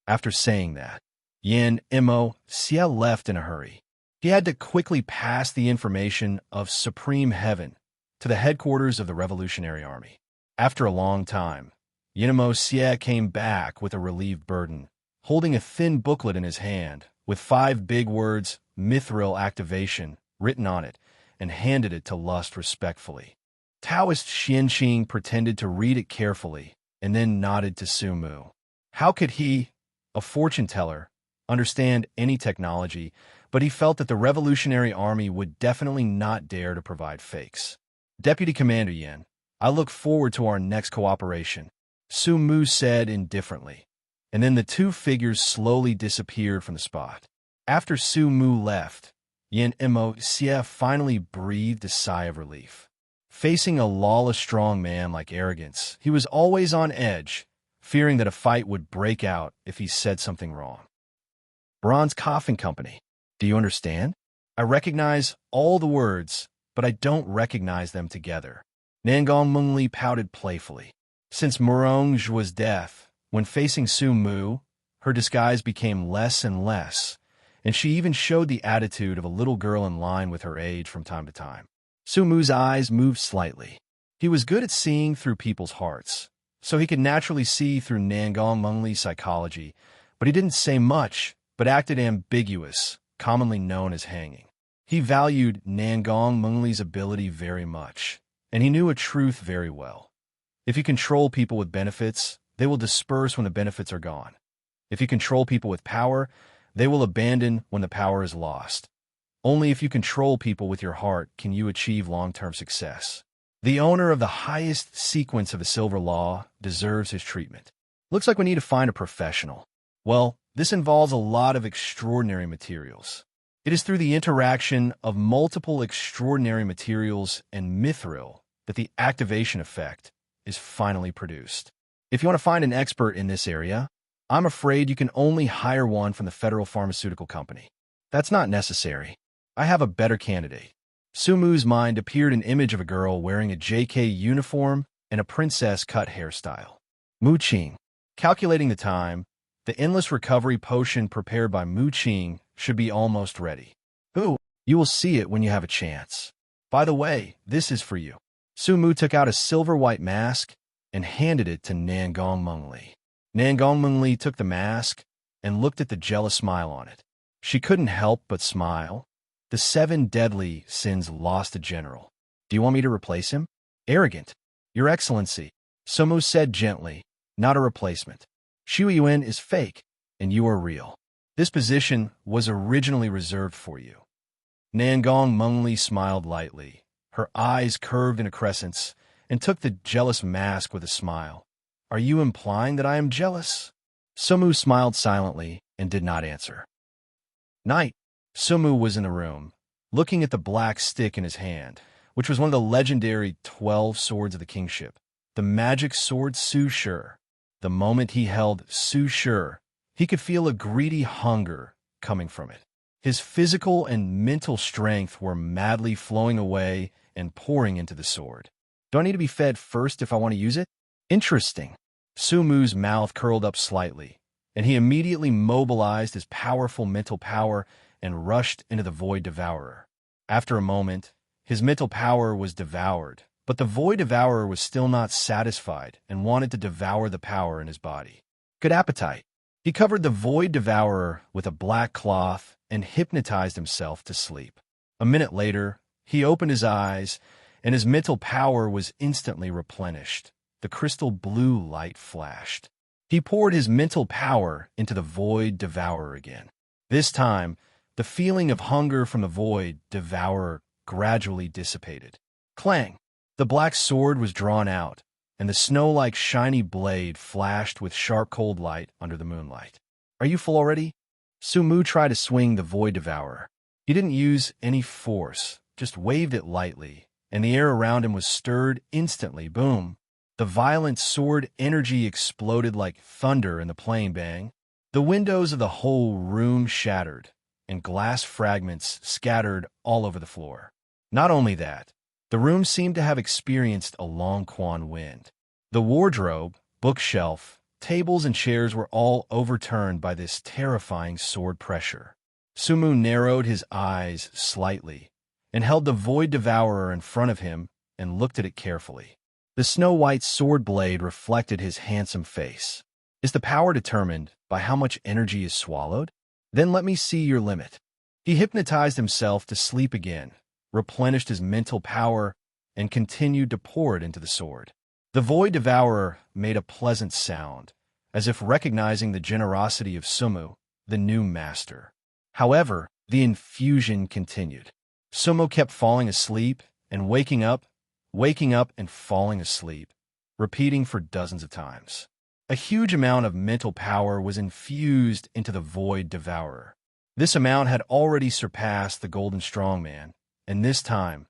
S2: After saying that, Yin Mo Xie left in a hurry. He had to quickly pass the information of Supreme Heaven to the headquarters of the Revolutionary Army. After a long time, Yin Mo Xie came back with a relieved burden, holding a thin booklet in his hand with 5 big words, "Mithril Activation," written on it, and handed it to Lust respectfully. Taoist Xianqing pretended to read it carefully and then nodded to Sumu. How could he, a fortune-teller, understand any technology, but he felt that the Revolutionary Army would definitely not dare to provide fakes. "Deputy Commander Yin, I look forward to our next cooperation," Sumu said indifferently, and then the 2 figures slowly disappeared from the spot. After Sumu left, Yin Mo Xie finally breathed a sigh of relief. Facing a lawless strong man like Arrogance, he was always on edge, fearing that a fight would break out if he said something wrong. "Bronze Coffin Company. Do you understand? I recognize all the words, but I don't recognize them together." Nangong Mengli pouted playfully. Since Murongj was deaf, when facing Sumu, her disguise became less and less, and she even showed the attitude of a little girl in line with her age from time to time. Sumu's eyes moved slightly. He was good at seeing through people's hearts, so he could naturally see through Nangong Mengli's psychology, but he didn't say much, but acted ambiguous, commonly known as hanging. He valued Nangong Mengli's ability very much, and he knew a truth very well. If you control people with benefits, they will disperse when the benefits are gone. If you control people with power, they will abandon when the power is lost. Only if you control people with your heart can you achieve long-term success. The owner of the highest sequence of the Silver Law deserves his treatment. Looks like we need to find a professional. Well, this involves a lot of extraordinary materials. It is through the interaction of multiple extraordinary materials and mithril that the activation effect is finally produced. If you want to find an expert in this area, I'm afraid you can only hire one from the Federal Pharmaceutical Company. That's not necessary. I have a better candidate. Sumu's mind appeared an image of a girl wearing a JK uniform and a princess-cut hairstyle. Mu Qing. Calculating the time, the endless recovery potion prepared by Mu Qing should be almost ready. Ooh, you will see it when you have a chance. By the way, this is for you. Sumu took out a silver-white mask and handed it to Nangong Mengli. Nangong Mengli took the mask and looked at the jealous smile on it. She couldn't help but smile. The 7 deadly sins lost a general. Do you want me to replace him? Arrogant. Your Excellency, Sumu said gently, not a replacement. Xu Yuan is fake, and you are real. This position was originally reserved for you. Nangong Mengli smiled lightly. Her eyes curved in a crescent and took the jealous mask with a smile. Are you implying that I am jealous? Sumu smiled silently and did not answer. Night. Sumu was in the room, looking at the black stick in his hand, which was one of the legendary 12 swords of the kingship, the magic sword Su Shi. The moment he held Su Shi, he could feel a greedy hunger coming from it. His physical and mental strength were madly flowing away and pouring into the sword. Do I need to be fed first if I want to use it? Interesting. Sumu's mouth curled up slightly, and he immediately mobilized his powerful mental power and rushed into the Void Devourer. After a moment, his mental power was devoured, but the Void Devourer was still not satisfied and wanted to devour the power in his body. Good appetite. He covered the Void Devourer with a black cloth and hypnotized himself to sleep. A minute later, he opened his eyes, and his mental power was instantly replenished. The crystal blue light flashed. He poured his mental power into the Void Devourer again. This time, The feeling of hunger from the void devourer gradually dissipated. Clang! The black sword was drawn out, and the snow-like shiny blade flashed with sharp cold light under the moonlight. Are you full already? Sumu tried to swing the void devourer. He didn't use any force, just waved it lightly, and the air around him was stirred instantly. Boom! The violent sword energy exploded like thunder in the plane bang. The windows of the whole room shattered, and glass fragments scattered all over the floor. Not only that, the room seemed to have experienced a long Quan wind. The wardrobe, bookshelf, tables, and chairs were all overturned by this terrifying sword pressure. Sumu narrowed his eyes slightly and held the void devourer in front of him and looked at it carefully. The snow-white sword blade reflected his handsome face. Is the power determined by how much energy is swallowed? Then let me see your limit. He hypnotized himself to sleep again, replenished his mental power, and continued to pour it into the sword. The void devourer made a pleasant sound, as if recognizing the generosity of Sumu, the new master. However, the infusion continued. Sumu kept falling asleep and waking up and falling asleep, repeating for dozens of times. A huge amount of mental power was infused into the void devourer. This amount had already surpassed the golden strongman, and this time,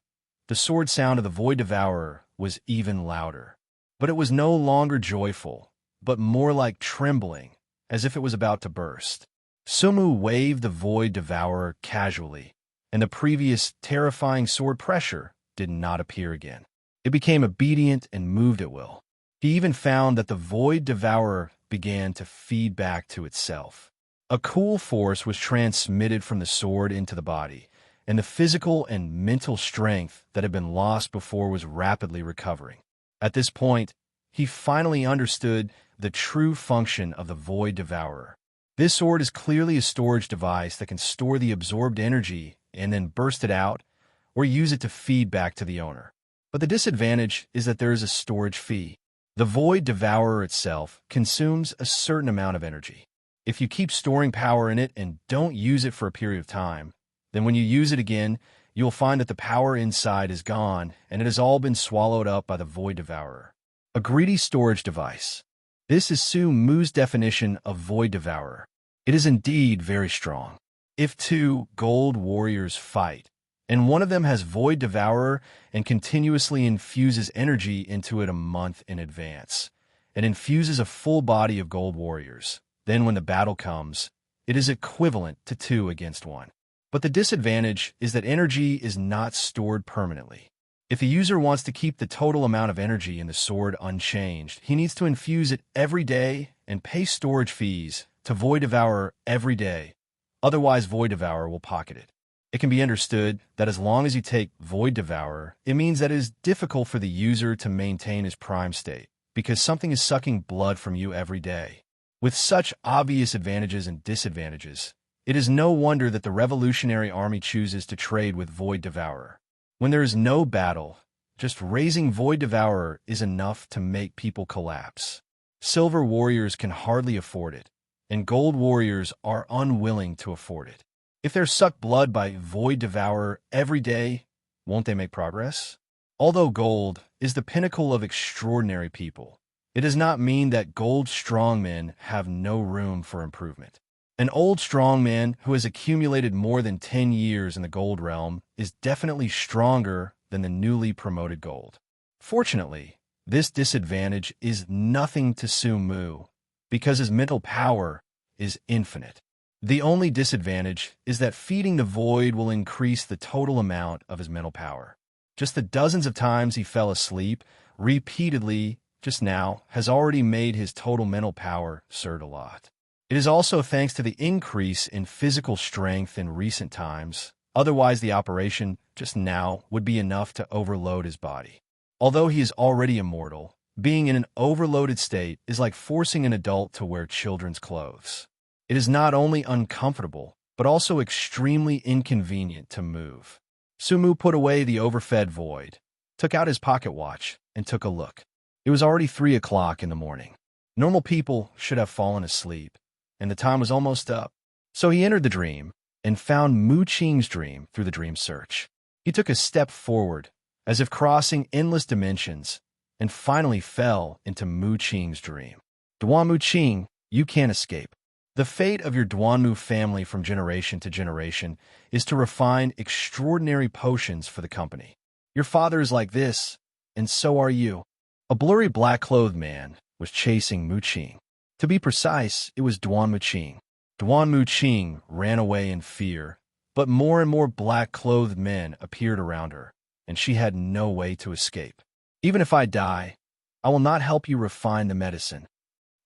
S2: the sword sound of the void devourer was even louder. But it was no longer joyful, but more like trembling, as if it was about to burst. Sumu waved the void devourer casually, and the previous terrifying sword pressure did not appear again. It became obedient and moved at will. He even found that the void devourer began to feed back to itself. A cool force was transmitted from the sword into the body, and the physical and mental strength that had been lost before was rapidly recovering. At this point, he finally understood the true function of the void devourer. This sword is clearly a storage device that can store the absorbed energy and then burst it out or use it to feed back to the owner. But the disadvantage is that there is a storage fee. The void devourer itself consumes a certain amount of energy. If you keep storing power in it and don't use it for a period of time, then when you use it again, you'll find that the power inside is gone and it has all been swallowed up by the void devourer. A greedy storage device. This is Su Mu's definition of void devourer. It is indeed very strong. If two gold warriors fight, and one of them has void devourer and continuously infuses energy into it a month in advance, and infuses a full body of gold warriors, then when the battle comes, it is equivalent to 2 against 1. But the disadvantage is that energy is not stored permanently. If the user wants to keep the total amount of energy in the sword unchanged, he needs to infuse it every day and pay storage fees to Void Devourer every day. Otherwise, Void Devourer will pocket it. It can be understood that as long as you take Void Devourer, it means that it is difficult for the user to maintain his prime state, because something is sucking blood from you every day. With such obvious advantages and disadvantages, it is no wonder that the Revolutionary Army chooses to trade with Void Devourer. When there is no battle, just raising Void Devourer is enough to make people collapse. Silver warriors can hardly afford it, and gold warriors are unwilling to afford it. If they're sucked blood by Void Devourer every day, won't they make progress? Although gold is the pinnacle of extraordinary people, it does not mean that gold strongmen have no room for improvement. An old strongman who has accumulated more than 10 years in the gold realm is definitely stronger than the newly promoted gold. Fortunately, this disadvantage is nothing to Sumu, because his mental power is infinite. The only disadvantage is that feeding the void will increase the total amount of his mental power. Just the dozens of times he fell asleep repeatedly just now has already made his total mental power surge a lot. It is also thanks to the increase in physical strength in recent times. Otherwise, the operation just now would be enough to overload his body. Although he is already immortal, being in an overloaded state is like forcing an adult to wear children's clothes. It is not only uncomfortable, but also extremely inconvenient to move. Sumu put away the overfed void, took out his pocket watch, and took a look. It was already 3 o'clock in the morning. Normal people should have fallen asleep, and the time was almost up. So he entered the dream and found Mu Qing's dream through the dream search. He took a step forward, as if crossing endless dimensions, and finally fell into Mu Qing's dream. Duanmu Qing, you can't escape. The fate of your Duanmu family from generation to generation is to refine extraordinary potions for the company. Your father is like this, and so are you. A blurry black-clothed man was chasing Mu Qing. To be precise, it was Duanmu Qing. Duanmu Qing ran away in fear, but more and more black-clothed men appeared around her, and she had no way to escape. Even if I die, I will not help you refine the medicine.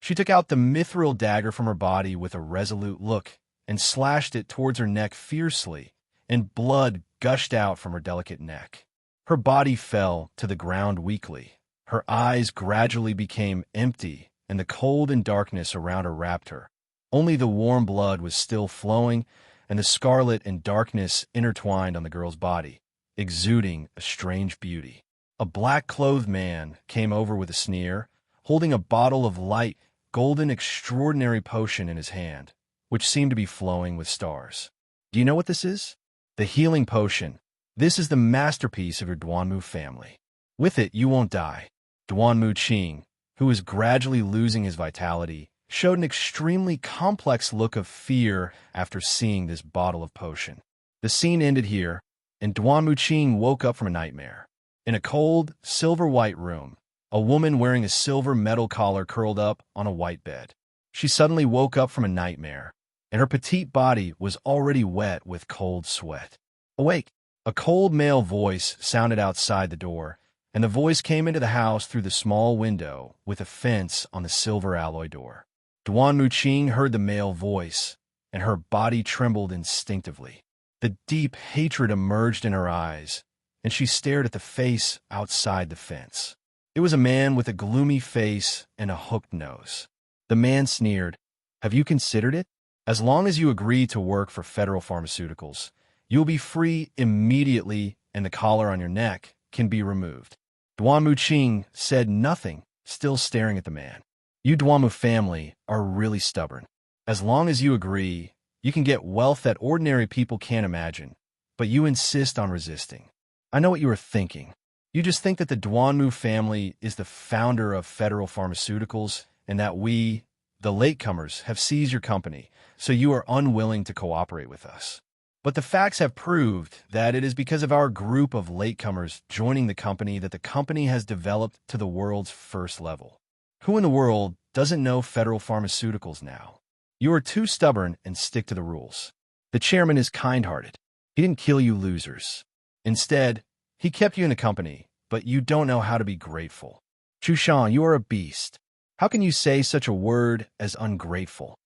S2: She took out the mithril dagger from her body with a resolute look and slashed it towards her neck fiercely, and blood gushed out from her delicate neck. Her body fell to the ground weakly. Her eyes gradually became empty, and the cold and darkness around her wrapped her. Only the warm blood was still flowing, and the scarlet and darkness intertwined on the girl's body, exuding a strange beauty. A black-clothed man came over with a sneer, holding a bottle of light, golden, extraordinary potion in his hand, which seemed to be flowing with stars. Do you know what this is? The healing potion. This is the masterpiece of your Duanmu family. With it, you won't die. Duanmu Qing, who was gradually losing his vitality, showed an extremely complex look of fear after seeing this bottle of potion. The scene ended here, and Duanmu Qing woke up from a nightmare. In a cold, silver-white room, a woman wearing a silver metal collar curled up on a white bed. She suddenly woke up from a nightmare, and her petite body was already wet with cold sweat. Awake! A cold male voice sounded outside the door, and the voice came into the house through the small window with a fence on the silver alloy door. Duanmu Qing heard the male voice, and her body trembled instinctively. The deep hatred emerged in her eyes, and she stared at the face outside the fence. It was a man with a gloomy face and a hooked nose. The man sneered, "Have you considered it? As long as you agree to work for Federal Pharmaceuticals, you'll be free immediately and the collar on your neck can be removed." Duanmu Qing said nothing, still staring at the man. You Duanmu family are really stubborn. As long as you agree, you can get wealth that ordinary people can't imagine, but you insist on resisting. I know what you are thinking. You just think that the Duanmu family is the founder of Federal Pharmaceuticals and that we, the latecomers, have seized your company, so you are unwilling to cooperate with us. But the facts have proved that it is because of our group of latecomers joining the company that the company has developed to the world's first level. Who in the world doesn't know Federal Pharmaceuticals now? You are too stubborn and stick to the rules. The chairman is kind-hearted. He didn't kill you losers. Instead, he kept you in the company, but you don't know how to be grateful. Chushan, you are a beast. How can you say such a word as ungrateful?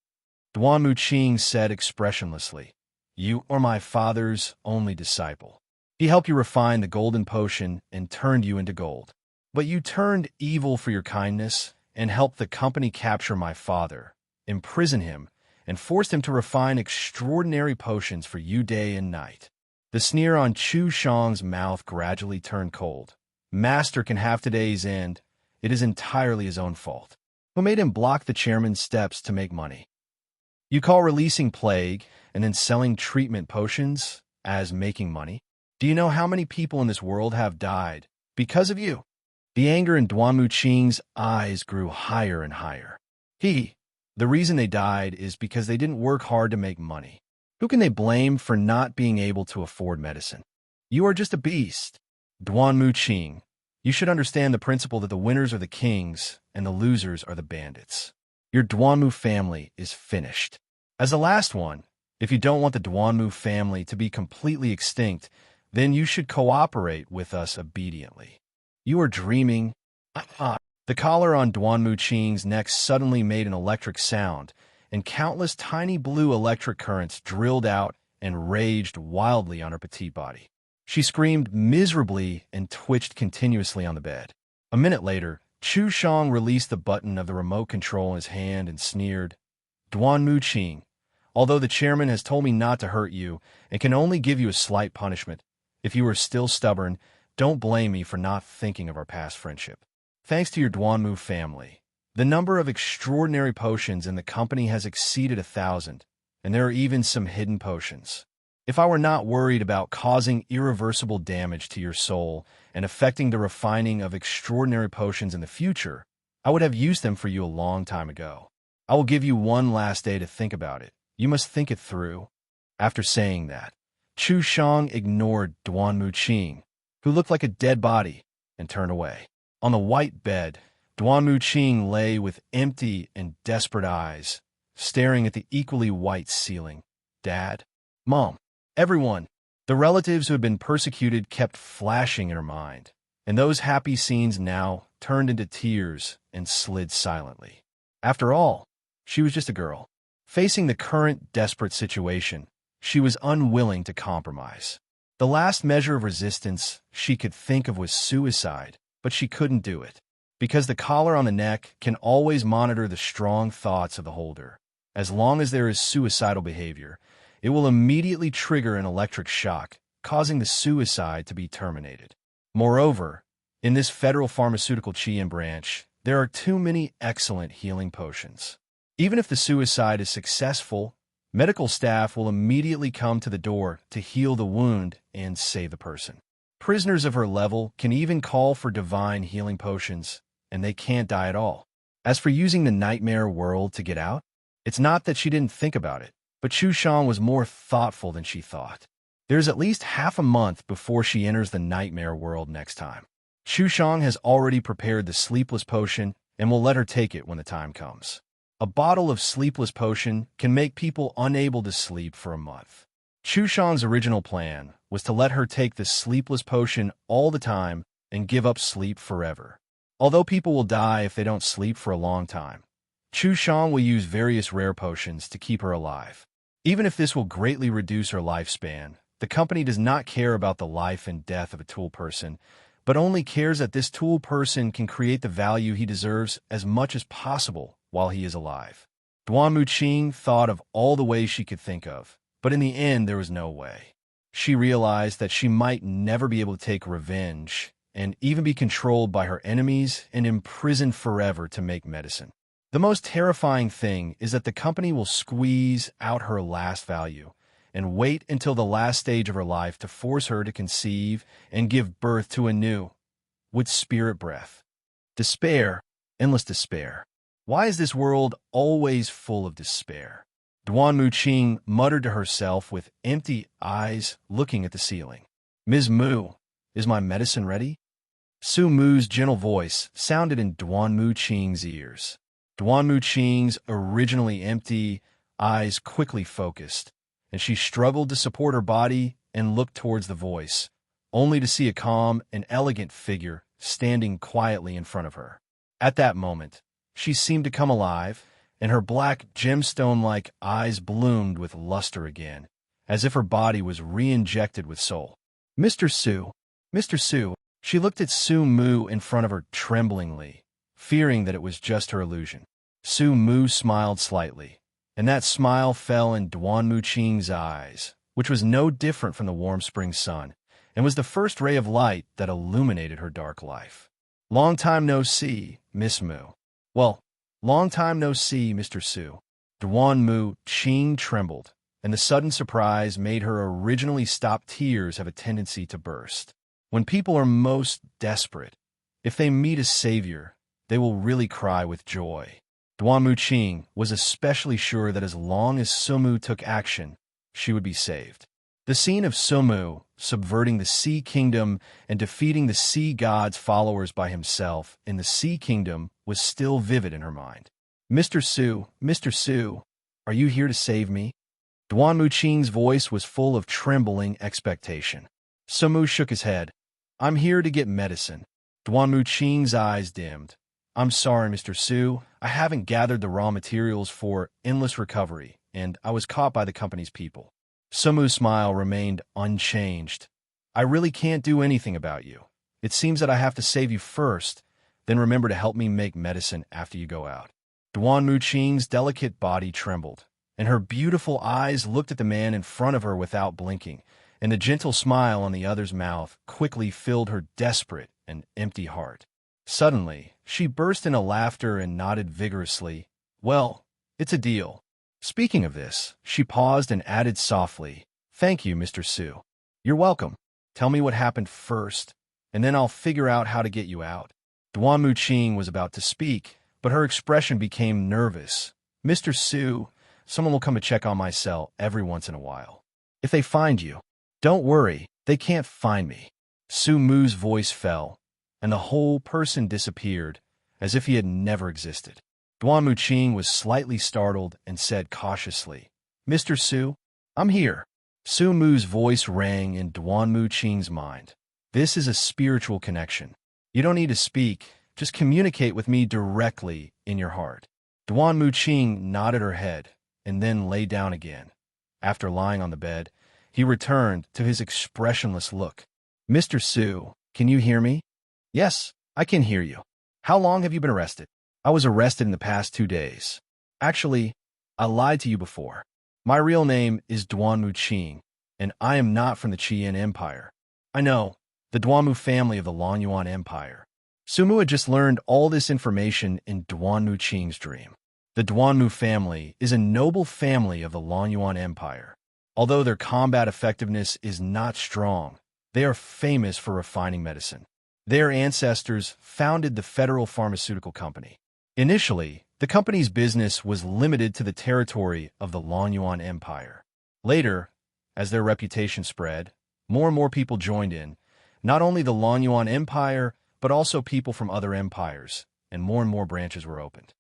S2: Duanmu Qing said expressionlessly, "You are my father's only disciple. He helped you refine the golden potion and turned you into gold. But you turned evil for your kindness and helped the company capture my father, imprison him, and forced him to refine extraordinary potions for you day and night." The sneer on Chu Shang's mouth gradually turned cold. Master can have today's end. It is entirely his own fault. Who made him block the chairman's steps to make money? You call releasing plague and then selling treatment potions as making money? Do you know how many people in this world have died because of you? The anger in Duanmu Qing's eyes grew higher and higher. The reason they died is because they didn't work hard to make money. Who can they blame for not being able to afford medicine? You are just a beast. Duanmu Qing, you should understand the principle that the winners are the kings and the losers are the bandits. Your Duanmu family is finished. As the last one, if you don't want the Duanmu family to be completely extinct, then you should cooperate with us obediently. You are dreaming. The collar on Duanmu Qing's neck suddenly made an electric sound, and countless tiny blue electric currents drilled out and raged wildly on her petite body. She screamed miserably and twitched continuously on the bed. A minute later, Chu Shang released the button of the remote control in his hand and sneered, "Duanmu Qing, although the chairman has told me not to hurt you and can only give you a slight punishment, if you are still stubborn, don't blame me for not thinking of our past friendship. Thanks to your Duanmu family, the number of extraordinary potions in the company has exceeded 1,000, and there are even some hidden potions. If I were not worried about causing irreversible damage to your soul and affecting the refining of extraordinary potions in the future, I would have used them for you a long time ago. I will give you one last day to think about it. You must think it through. After saying that, Chu Shang ignored Duan Muqing, who looked like a dead body, and turned away. On the white bed, Duan Muqing lay with empty and desperate eyes, staring at the equally white ceiling. Dad? Mom? Everyone. The relatives who had been persecuted kept flashing in her mind, and those happy scenes now turned into tears and slid silently. After all, she was just a girl. Facing the current desperate situation, she was unwilling to compromise. The last measure of resistance she could think of was suicide, but she couldn't do it, because the collar on the neck can always monitor the strong thoughts of the holder. As long as there is suicidal behavior, it will immediately trigger an electric shock, causing the suicide to be terminated. Moreover, in this federal pharmaceutical Qian branch, there are too many excellent healing potions. Even if the suicide is successful, medical staff will immediately come to the door to heal the wound and save the person. Prisoners of her level can even call for divine healing potions, and they can't die at all. As for using the nightmare world to get out, it's not that she didn't think about it, but Chu Shang was more thoughtful than she thought. There's at least half a month before she enters the nightmare world next time. Chu Shang has already prepared the sleepless potion and will let her take it when the time comes. A bottle of sleepless potion can make people unable to sleep for a month. Chu Shang's original plan was to let her take the sleepless potion all the time and give up sleep forever. Although people will die if they don't sleep for a long time, Chu Shang will use various rare potions to keep her alive. Even if this will greatly reduce her lifespan, the company does not care about the life and death of a tool person, but only cares that this tool person can create the value he deserves as much as possible while he is alive. Duan Muqing thought of all the ways she could think of, but in the end there was no way. She realized that she might never be able to take revenge and even be controlled by her enemies and imprisoned forever to make medicine. The most terrifying thing is that the company will squeeze out her last value and wait until the last stage of her life to force her to conceive and give birth to a new, with spirit breath. Despair, endless despair. Why is this world always full of despair? Duan Muqing muttered to herself with empty eyes looking at the ceiling. Ms. Mu, is my medicine ready? Su Mu's gentle voice sounded in Duan Muqing's ears. Duan Muqing's originally empty eyes quickly focused, and she struggled to support her body and look towards the voice, only to see a calm and elegant figure standing quietly in front of her. At that moment, she seemed to come alive, and her black gemstone-like eyes bloomed with luster again, as if her body was re-injected with soul. Mr. Su, Mr. Su, she looked at Su Mu in front of her tremblingly, fearing that it was just her illusion. Su Mu smiled slightly, and that smile fell in Duan Muqing's eyes, which was no different from the warm spring sun, and was the first ray of light that illuminated her dark life. Long time no see, Miss Mu. Well, long time no see, Mr. Su. Duan Muqing trembled, and the sudden surprise made her originally stopped tears have a tendency to burst. When people are most desperate, if they meet a savior, they will really cry with joy. Duan Muqing was especially sure that as long as Sumu took action, she would be saved. The scene of Sumu subverting the Sea Kingdom and defeating the Sea God's followers by himself in the Sea Kingdom was still vivid in her mind. Mr. Su, are you here to save me? Duan Muqing's voice was full of trembling expectation. Sumu shook his head. I'm here to get medicine. Duan Muqing's eyes dimmed. I'm sorry, Mr. Su. I haven't gathered the raw materials for endless recovery, and I was caught by the company's people. Sumu's smile remained unchanged. I really can't do anything about you. It seems that I have to save you first, then remember to help me make medicine after you go out. Duan Muqing's delicate body trembled, and her beautiful eyes looked at the man in front of her without blinking, and the gentle smile on the other's mouth quickly filled her desperate and empty heart. Suddenly, she burst into laughter and nodded vigorously. Well, it's a deal. Speaking of this, she paused and added softly, "Thank you, Mr. Su. You're welcome. Tell me what happened first, and then I'll figure out how to get you out." Duan Muqing was about to speak, but her expression became nervous. "Mr. Su, someone will come to check on my cell every once in a while. If they find you, don't worry, they can't find me." Su Mu's voice fell, and the whole person disappeared, as if he had never existed. Duan Muqing was slightly startled and said cautiously, "Mr. Su, I'm here." Su Mu's voice rang in Duan Muqing's mind. "This is a spiritual connection. You don't need to speak, just communicate with me directly in your heart." Duan Muqing nodded her head and then lay down again. After lying on the bed, he returned to his expressionless look. "Mr. Su, can you hear me?" "Yes, I can hear you. How long have you been arrested?" "I was arrested in the past 2 days. Actually, I lied to you before. My real name is Duan Muqing, and I am not from the Qian Empire. I know, the Duanmu family of the Longyuan Empire." Sumu had just learned all this information in Duan Muqing's dream. The Duanmu family is a noble family of the Longyuan Empire. Although their combat effectiveness is not strong, they are famous for refining medicine. Their ancestors founded the Federal Pharmaceutical Company. Initially, the company's business was limited to the territory of the Longyuan Empire. Later, as their reputation spread, more and more people joined in, not only the Longyuan Empire, but also people from other empires, and more branches were opened.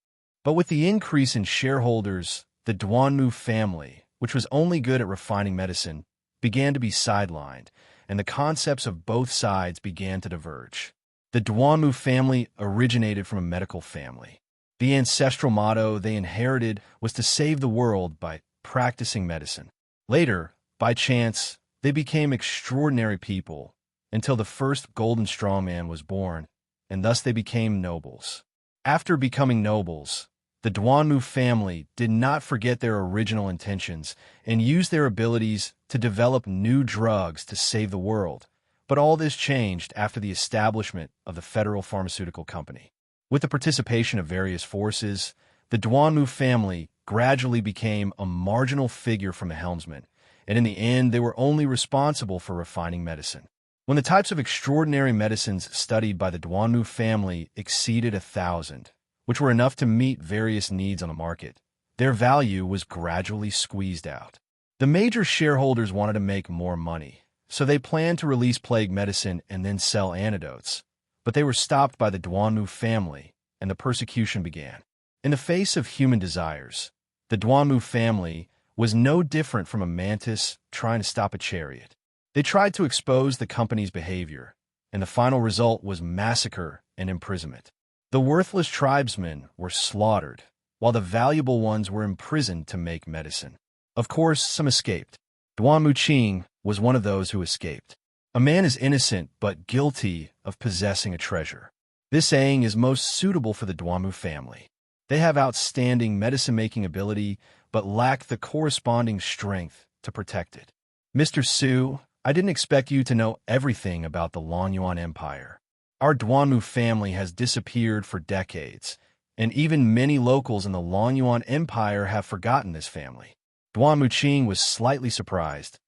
S2: But with the increase in shareholders, the Duanmu family, which was only good at refining medicine, began to be sidelined, and the concepts of both sides began to diverge. The Duanmu family originated from a medical family. The ancestral motto they inherited was to save the world by practicing medicine. Later, by chance, they became extraordinary people until the first golden strongman was born, and thus they became nobles. After becoming nobles, the Duanmu family did not forget their original intentions and used their abilities to develop new drugs to save the world. But all this changed after the establishment of the Federal Pharmaceutical Company. With the participation of various forces, the Duanmu family gradually became a marginal figure from the helmsman, and in the end they were only responsible for refining medicine. When the types of extraordinary medicines studied by the Duanmu family exceeded 1,000, which were enough to meet various needs on the market, their value was gradually squeezed out. The major shareholders wanted to make more money, so they planned to release plague medicine and then sell antidotes, but they were stopped by the Duanmu family, and the persecution began. In the face of human desires, the Duanmu family was no different from a mantis trying to stop a chariot. They tried to expose the company's behavior, and the final result was massacre and imprisonment. The worthless tribesmen were slaughtered, while the valuable ones were imprisoned to make medicine. Of course, some escaped. Duan Muqing was one of those who escaped. A man is innocent but guilty of possessing a treasure. This saying is most suitable for the Duanmu family. They have outstanding medicine-making ability, but lack the corresponding strength to protect it. Mr. Su, I didn't expect you to know everything about the Longyuan Empire. Our Duanmu family has disappeared for decades, and even many locals in the Longyuan Empire have forgotten this family. Duan Muqing was slightly surprised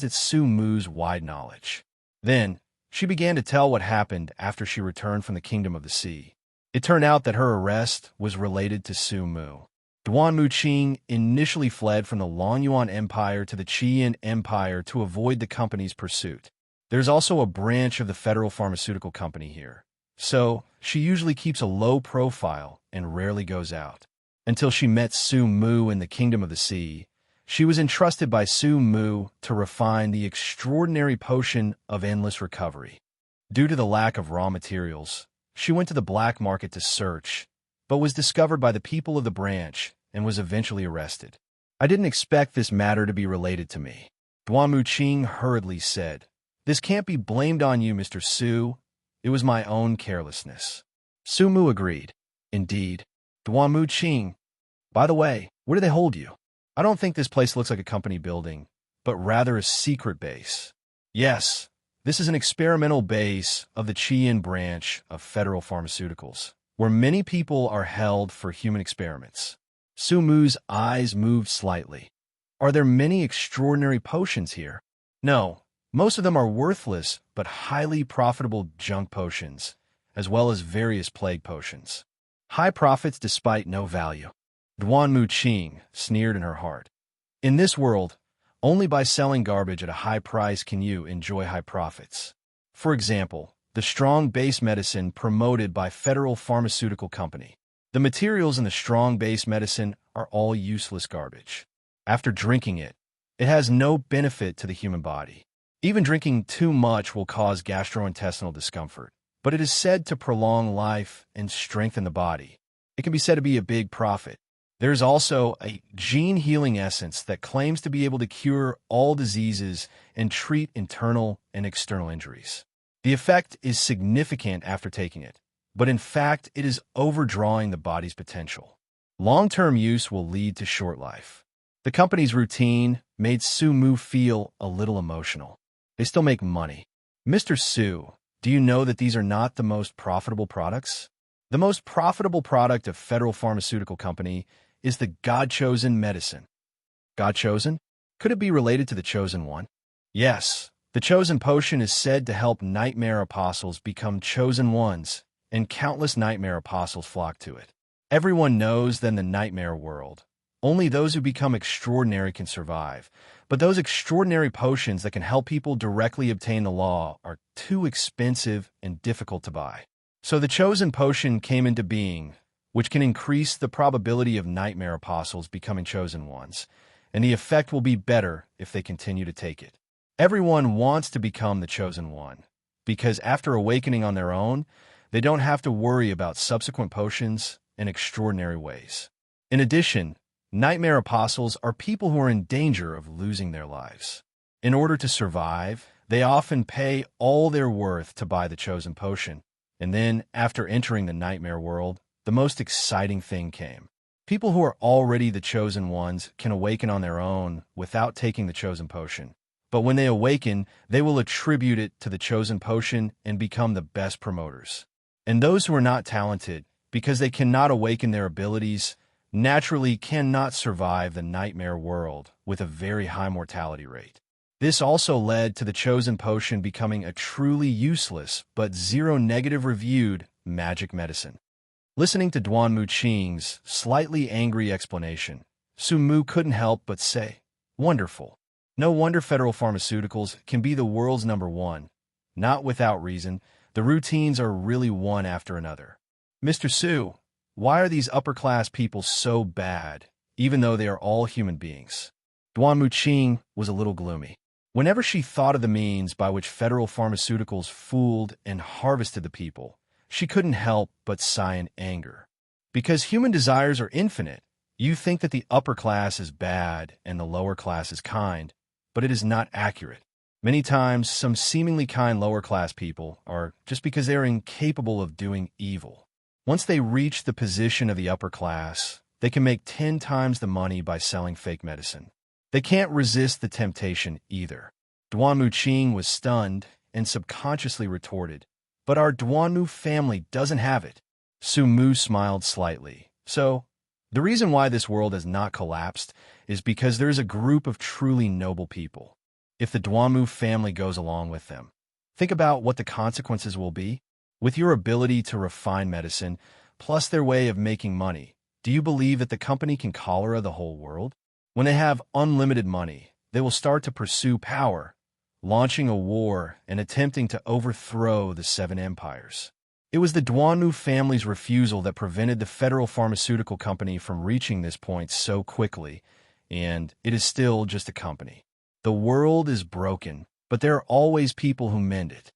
S2: at Su Mu's wide knowledge. Then, she began to tell what happened after she returned from the Kingdom of the Sea. It turned out that her arrest was related to Su Mu. Duan Muqing initially fled from the Longyuan Empire to the Qian Empire to avoid the company's pursuit. There's also a branch of the Federal Pharmaceutical Company here, so she usually keeps a low profile and rarely goes out. Until she met Su Mu in the Kingdom of the Sea, she was entrusted by Su Mu to refine the extraordinary potion of endless recovery. Due to the lack of raw materials, she went to the black market to search, but was discovered by the people of the branch and was eventually arrested. I didn't expect this matter to be related to me. Duan Muqing hurriedly said, "This can't be blamed on you, Mr. Su. It was my own carelessness." Su Mu agreed. "Indeed. Duan Muqing, by the way, where do they hold you? I don't think this place looks like a company building, but rather a secret base." "Yes, this is an experimental base of the Qian branch of Federal Pharmaceuticals, where many people are held for human experiments." Sumu's eyes moved slightly. Are there many extraordinary potions here? No, most of them are worthless but highly profitable junk potions, as well as various plague potions. High profits despite no value. Duan Qing sneered in her heart. In this world, only by selling garbage at a high price can you enjoy high profits. For example, the strong base medicine promoted by Federal Pharmaceutical Company. The materials in the strong base medicine are all useless garbage. After drinking it, it has no benefit to the human body. Even drinking too much will cause gastrointestinal discomfort, but it is said to prolong life and strengthen the body. It can be said to be a big profit. There is also a gene-healing essence that claims to be able to cure all diseases and treat internal and external injuries. The effect is significant after taking it, but in fact it is overdrawing the body's potential. Long-term use will lead to short life. The company's routine made Sumu feel a little emotional. They still make money. Mr. Su, do you know that these are not the most profitable products? The most profitable product of Federal Pharmaceutical Company is the God-chosen medicine. God-chosen? Could it be related to the Chosen One? Yes, the Chosen Potion is said to help nightmare apostles become chosen ones, and countless nightmare apostles flock to it. Everyone knows that in the nightmare world, only those who become extraordinary can survive, but those extraordinary potions that can help people directly obtain the law are too expensive and difficult to buy. So the Chosen Potion came into being, which can increase the probability of nightmare apostles becoming chosen ones, and the effect will be better if they continue to take it. Everyone wants to become the chosen one, because after awakening on their own, they don't have to worry about subsequent potions in extraordinary ways. In addition, nightmare apostles are people who are in danger of losing their lives. In order to survive, they often pay all their worth to buy the chosen potion, and then, after entering the nightmare world, the most exciting thing came. People who are already the chosen ones can awaken on their own without taking the chosen potion. But when they awaken, they will attribute it to the chosen potion and become the best promoters. And those who are not talented, because they cannot awaken their abilities, naturally cannot survive the nightmare world with a very high mortality rate. This also led to the chosen potion becoming a truly useless but zero negative reviewed magic medicine. Listening to Duan Qing's slightly angry explanation, Sumu couldn't help but say, "Wonderful. No wonder Federal Pharmaceuticals can be the world's #1. Not without reason, the routines are really one after another. Mr. Su, why are these upper-class people so bad, even though they are all human beings?" Duan Qing was a little gloomy. Whenever she thought of the means by which Federal Pharmaceuticals fooled and harvested the people, she couldn't help but sigh in anger. Because human desires are infinite, you think that the upper class is bad and the lower class is kind, but it is not accurate. Many times, some seemingly kind lower-class people are just because they are incapable of doing evil. Once they reach the position of the upper class, they can make 10 times the money by selling fake medicine. They can't resist the temptation either. Duan Qing was stunned and subconsciously retorted, "But our Duanmu family doesn't have it." Sumu smiled slightly. "So, the reason why this world has not collapsed is because there is a group of truly noble people. If the Duanmu family goes along with them, think about what the consequences will be. With your ability to refine medicine, plus their way of making money, do you believe that the company can cholera the whole world? When they have unlimited money, they will start to pursue power, launching a war and attempting to overthrow the 7 empires. It was the Duanmu family's refusal that prevented the Federal Pharmaceutical Company from reaching this point so quickly, and it is still just a company. The world is broken, but there are always people who mend it."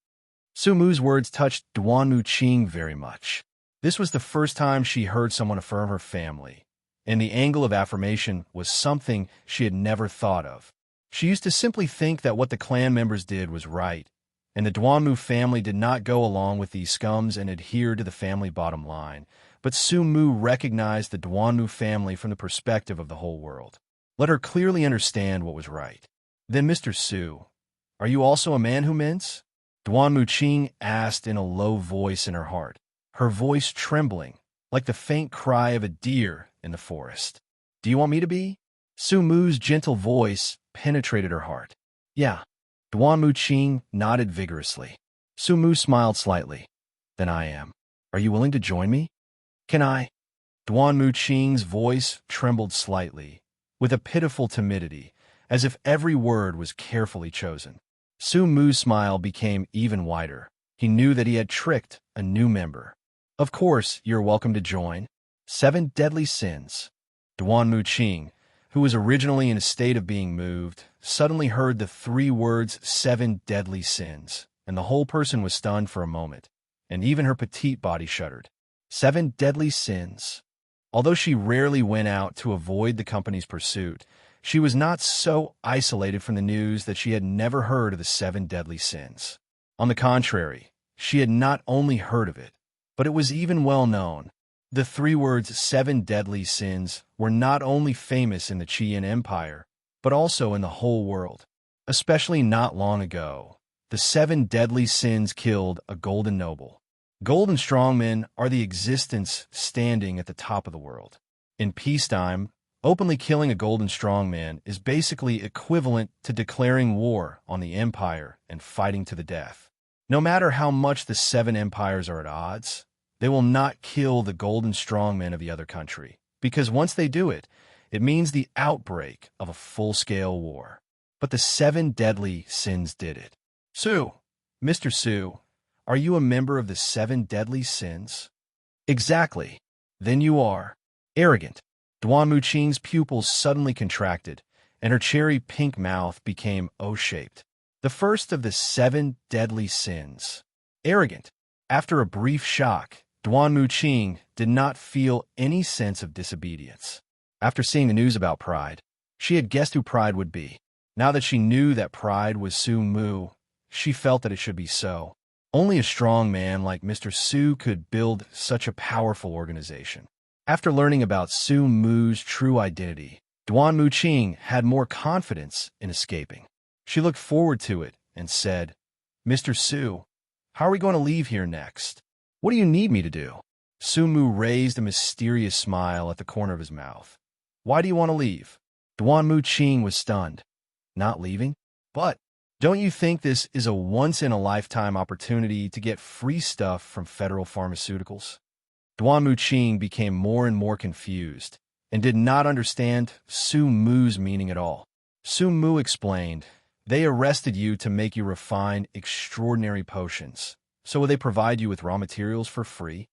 S2: Sumu's words touched Duan Qing very much. This was the first time she heard someone affirm her family, and the angle of affirmation was something she had never thought of. She used to simply think that what the clan members did was right, and the Duanmu family did not go along with these scums and adhere to the family bottom line. But Sumu recognized the Duanmu family from the perspective of the whole world. Let her clearly understand what was right. "Then, Mr. Su, are you also a man who mends?" Duan Qing asked in a low voice in her heart, her voice trembling, like the faint cry of a deer in the forest. Do you want me to be? Su Mu's gentle voice penetrated her heart. Yeah. Duan Muqing nodded vigorously. Su Mu smiled slightly. Then I am. Are you willing to join me? Can I? Duan Muqing's voice trembled slightly, with a pitiful timidity, as if every word was carefully chosen. Su Mu's smile became even wider. He knew that he had tricked a new member. Of course, you're welcome to join. 7 deadly sins. Duan Muqing, who was originally in a state of being moved, suddenly heard the 3 words 7 deadly sins, and the whole person was stunned for a moment, and even her petite body shuddered. 7 deadly sins. Although she rarely went out to avoid the company's pursuit, she was not so isolated from the news that she had never heard of the 7 deadly sins. On the contrary, she had not only heard of it, but it was even well known. The 3 words 7 deadly sins were not only famous in the Qian Empire, but also in the whole world. Especially not long ago, the 7 deadly sins killed a golden noble. Golden strongmen are the existence standing at the top of the world. In peacetime, openly killing a golden strongman is basically equivalent to declaring war on the empire and fighting to the death. No matter how much the 7 empires are at odds, they will not kill the golden strongmen of the other country, because once they do it, it means the outbreak of a full-scale war. But the 7 deadly sins did it. Su, Mr. Su, are you a member of the 7 deadly sins? Exactly. Then you are. Arrogant. Duan Muqing's pupils suddenly contracted, and her cherry-pink mouth became O-shaped. The first of the 7 deadly sins. Arrogant. After a brief shock, Duan Muqing did not feel any sense of disobedience. After seeing the news about Pride, she had guessed who Pride would be. Now that she knew that Pride was Su Mu, she felt that it should be so. Only a strong man like Mr. Su could build such a powerful organization. After learning about Su Mu's true identity, Duan Muqing had more confidence in escaping. She looked forward to it and said, Mr. Su, how are we going to leave here next? What do you need me to do? Su Mu raised a mysterious smile at the corner of his mouth. Why do you want to leave? Duan Muqing was stunned. Not leaving? But don't you think this is a once-in-a-lifetime opportunity to get free stuff from federal pharmaceuticals? Duan Muqing became more and more confused and did not understand Su Mu's meaning at all. Su Mu explained, they arrested you to make you refine extraordinary potions. So will they provide you with raw materials for free?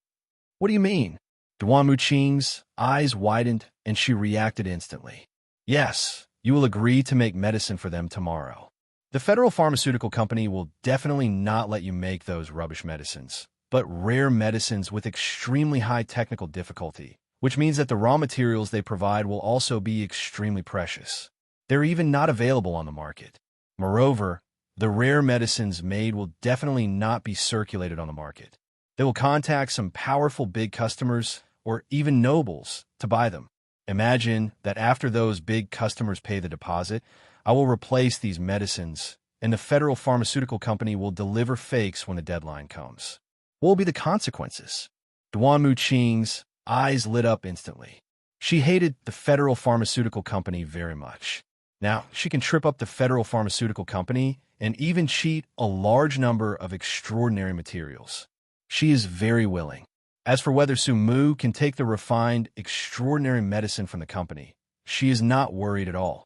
S2: What do you mean? Duan Muqing's eyes widened and she reacted instantly. Yes, you will agree to make medicine for them tomorrow. The federal pharmaceutical company will definitely not let you make those rubbish medicines, but rare medicines with extremely high technical difficulty, which means that the raw materials they provide will also be extremely precious. They're even not available on the market. Moreover, the rare medicines made will definitely not be circulated on the market. They will contact some powerful big customers or even nobles to buy them. Imagine that after those big customers pay the deposit, I will replace these medicines, and the federal pharmaceutical company will deliver fakes when the deadline comes. What will be the consequences? Duan Muqing's eyes lit up instantly. She hated the federal pharmaceutical company very much. Now, she can trip up the federal pharmaceutical company and even cheat a large number of extraordinary materials. She is very willing. As for whether Su Mu can take the refined, extraordinary medicine from the company, she is not worried at all.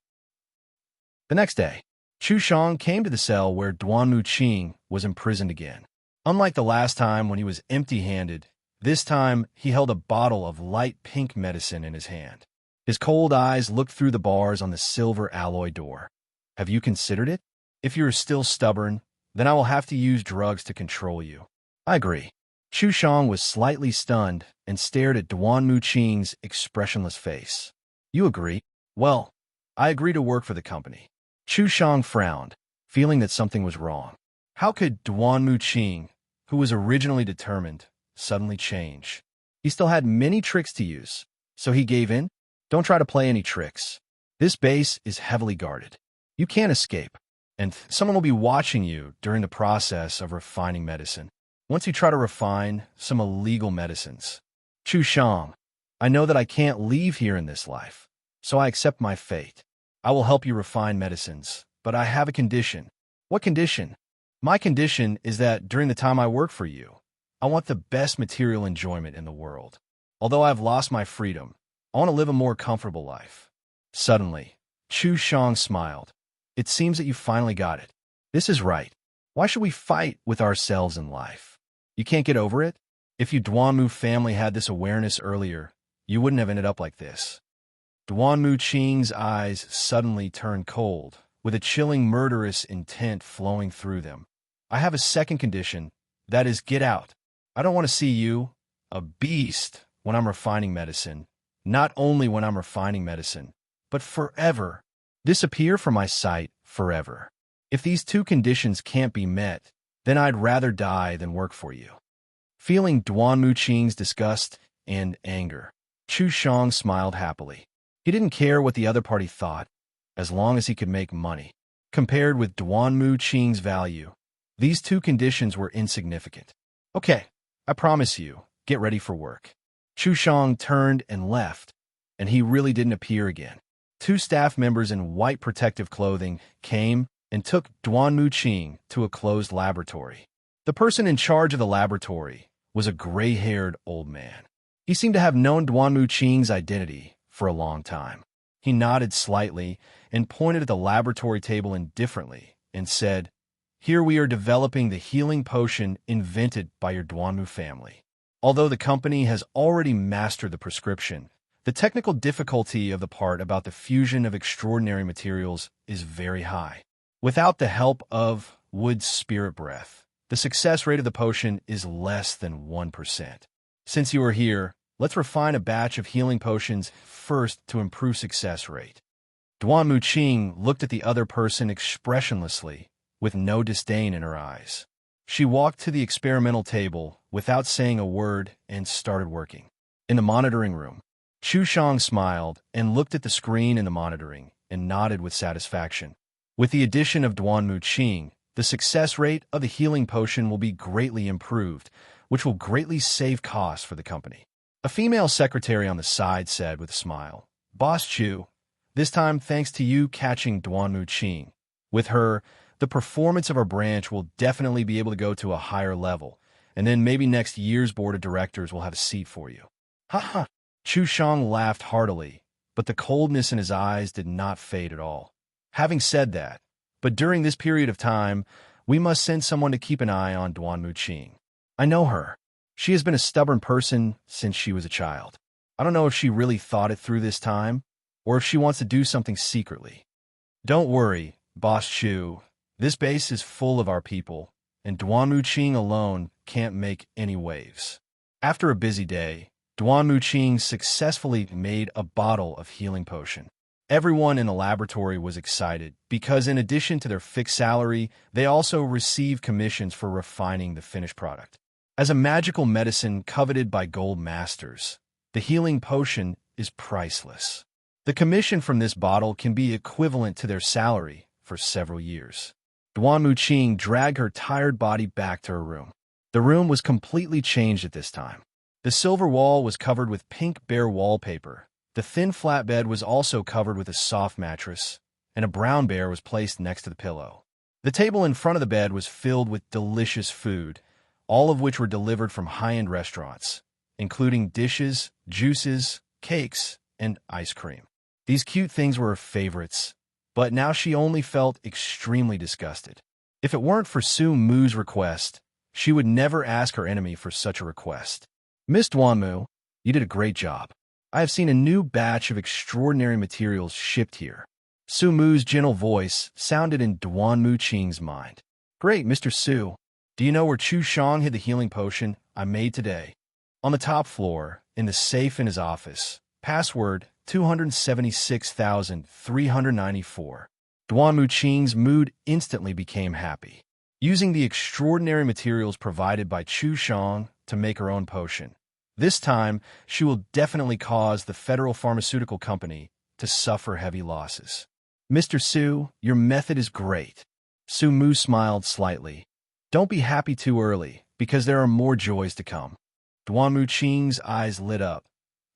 S2: The next day, Chu Shang came to the cell where Duan Muqing was imprisoned again. Unlike the last time when he was empty-handed, this time he held a bottle of light pink medicine in his hand. His cold eyes looked through the bars on the silver alloy door. Have you considered it? If you are still stubborn, then I will have to use drugs to control you. I agree. Chu Shang was slightly stunned and stared at Duan Muqing's expressionless face. You agree? Well, I agree to work for the company. Chu Shang frowned, feeling that something was wrong. How could Duan Muqing, who was originally determined, suddenly change? He still had many tricks to use, so he gave in? Don't try to play any tricks. This base is heavily guarded. You can't escape, and someone will be watching you during the process of refining medicine. Once you try to refine some illegal medicines. Chu Shang, I know that I can't leave here in this life. so I accept my fate. I will help you refine medicines, but I have a condition. What condition? My condition is that during the time I work for you, I want the best material enjoyment in the world. Although I've lost my freedom, I want to live a more comfortable life. Suddenly, Chu Shang smiled. It seems that you finally got it. This is right. Why should we fight with ourselves in life? You can't get over it? If you Duanmu family had this awareness earlier, you wouldn't have ended up like this. Duanmu Qing's eyes suddenly turned cold, with a chilling murderous intent flowing through them. I have a second condition, that is, get out. I don't want to see you, a beast, when I'm refining medicine. Not only when I'm refining medicine, but forever. Disappear from my sight forever. If these two conditions can't be met, then I'd rather die than work for you. Feeling Duanmu Qing's disgust and anger, Chu Shang smiled happily. He didn't care what the other party thought, as long as he could make money. Compared with Duanmu Qing's value, these two conditions were insignificant. Okay, I promise you, get ready for work. Chu Shang turned and left, and he really didn't appear again. Two staff members in white protective clothing came and took Duanmu Qing to a closed laboratory. The person in charge of the laboratory was a gray-haired old man. He seemed to have known Duanmu Qing's identity for a long time. He nodded slightly and pointed at the laboratory table indifferently and said, "Here we are developing the healing potion invented by your Duanmu family. Although the company has already mastered the prescription, the technical difficulty of the part about the fusion of extraordinary materials is very high. Without the help of Wood's spirit breath, the success rate of the potion is less than 1%. Since you are here, let's refine a batch of healing potions first to improve success rate." Duanmu Qing looked at the other person expressionlessly, with no disdain in her eyes. She walked to the experimental table without saying a word and started working. In the monitoring room, Chu Shang smiled and looked at the screen in the monitoring and nodded with satisfaction. With the addition of Duanmu Qing, the success rate of the healing potion will be greatly improved, which will greatly save costs for the company. A female secretary on the side said with a smile, "Boss Chu, this time thanks to you catching Duanmu Qing. With her, the performance of our branch will definitely be able to go to a higher level, and then maybe next year's board of directors will have a seat for you." Ha ha! Chu Shang laughed heartily, but the coldness in his eyes did not fade at all. Having said that, but during this period of time, we must send someone to keep an eye on Duanmu Qing. I know her. She has been a stubborn person since she was a child. I don't know if she really thought it through this time, or if she wants to do something secretly. Don't worry, Boss Chu. This base is full of our people, and Duanmu Qing alone can't make any waves. After a busy day, Duanmu Qing successfully made a bottle of healing potion. Everyone in the laboratory was excited because in addition to their fixed salary, they also received commissions for refining the finished product. As a magical medicine coveted by gold masters, the healing potion is priceless. The commission from this bottle can be equivalent to their salary for several years. Duanmu Qing dragged her tired body back to her room. The room was completely changed at this time. The silver wall was covered with pink bear wallpaper. The thin flat bed was also covered with a soft mattress, and a brown bear was placed next to the pillow. The table in front of the bed was filled with delicious food, all of which were delivered from high-end restaurants, including dishes, juices, cakes, and ice cream. These cute things were her favorites, but now she only felt extremely disgusted. If it weren't for Su Mu's request, she would never ask her enemy for such a request. Miss Duanmu, you did a great job. I have seen a new batch of extraordinary materials shipped here. Su Mu's gentle voice sounded in Duanmu Qing's mind. Great, Mr. Su. Do you know where Chu Shang hid the healing potion I made today? On the top floor, in the safe in his office. Password 276,394. Duanmu Qing's mood instantly became happy. Using the extraordinary materials provided by Chu Shang to make her own potion, this time, she will definitely cause the Federal Pharmaceutical Company to suffer heavy losses. Mr. Su, your method is great. Su Mu smiled slightly. Don't be happy too early, because there are more joys to come. Duanmu Qing's eyes lit up.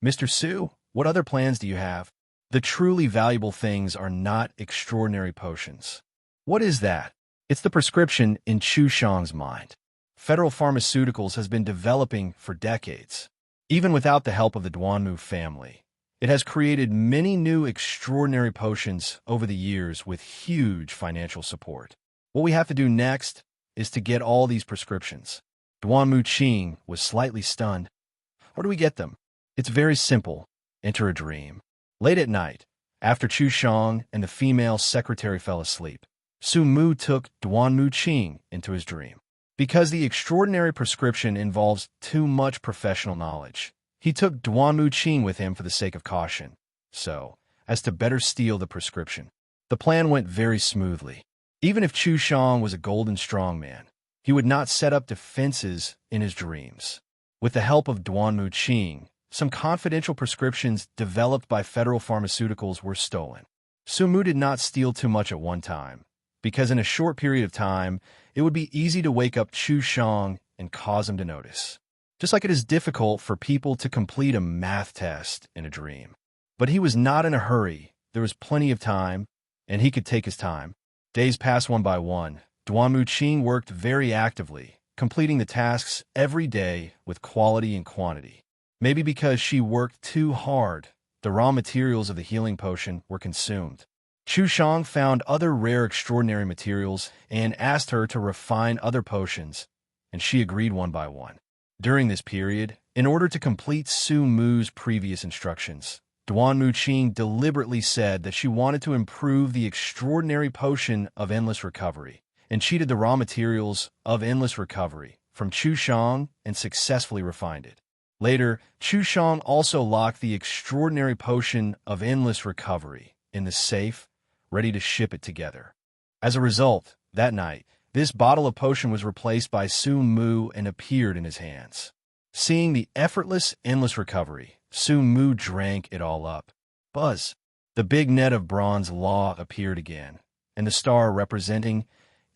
S2: Mr. Su, what other plans do you have? The truly valuable things are not extraordinary potions. What is that? It's the prescription in Chu Shang's mind. Federal Pharmaceuticals has been developing for decades. Even without the help of the Duanmu family, it has created many new extraordinary potions over the years with huge financial support. What we have to do next is to get all these prescriptions. Duanmu Qing was slightly stunned. Where do we get them? It's very simple. Enter a dream. Late at night, after Chu Shang and the female secretary fell asleep, Su Mu took Duanmu Qing into his dream. Because the extraordinary prescription involves too much professional knowledge, he took Duanmu Qing with him for the sake of caution, so as to better steal the prescription. The plan went very smoothly. Even if Chu Shang was a golden strongman, he would not set up defenses in his dreams. With the help of Duanmu Qing, some confidential prescriptions developed by Federal Pharmaceuticals were stolen. Su Mu did not steal too much at one time, because in a short period of time, it would be easy to wake up Chu Shang and cause him to notice. Just like it is difficult for people to complete a math test in a dream. But he was not in a hurry. There was plenty of time, and he could take his time. Days passed one by one. Duanmu Qing worked very actively, completing the tasks every day with quality and quantity. Maybe because she worked too hard, the raw materials of the healing potion were consumed. Chu Shang found other rare extraordinary materials and asked her to refine other potions, and she agreed one by one. During this period, in order to complete Su Mu's previous instructions, Duanmu Qing deliberately said that she wanted to improve the extraordinary potion of endless recovery, and cheated the raw materials of endless recovery from Chu Shang and successfully refined it. Later, Chu Shang also locked the extraordinary potion of endless recovery in the safe, ready to ship it together. As a result, that night, this bottle of potion was replaced by Su Mu and appeared in his hands. Seeing the effortless endless recovery, Su Mu drank it all up. Buzz! The big net of bronze law appeared again, and the star representing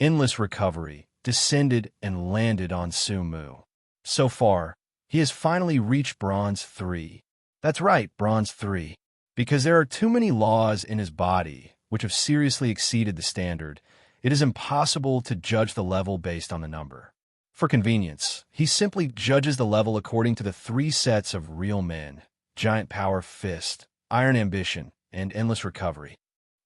S2: endless recovery descended and landed on Su Mu. So far, he has finally reached Bronze 3. That's right, Bronze 3. Because there are too many laws in his body which have seriously exceeded the standard, it is impossible to judge the level based on the number. For convenience, he simply judges the level according to the 3 sets of real men: giant power fist, iron ambition, and endless recovery.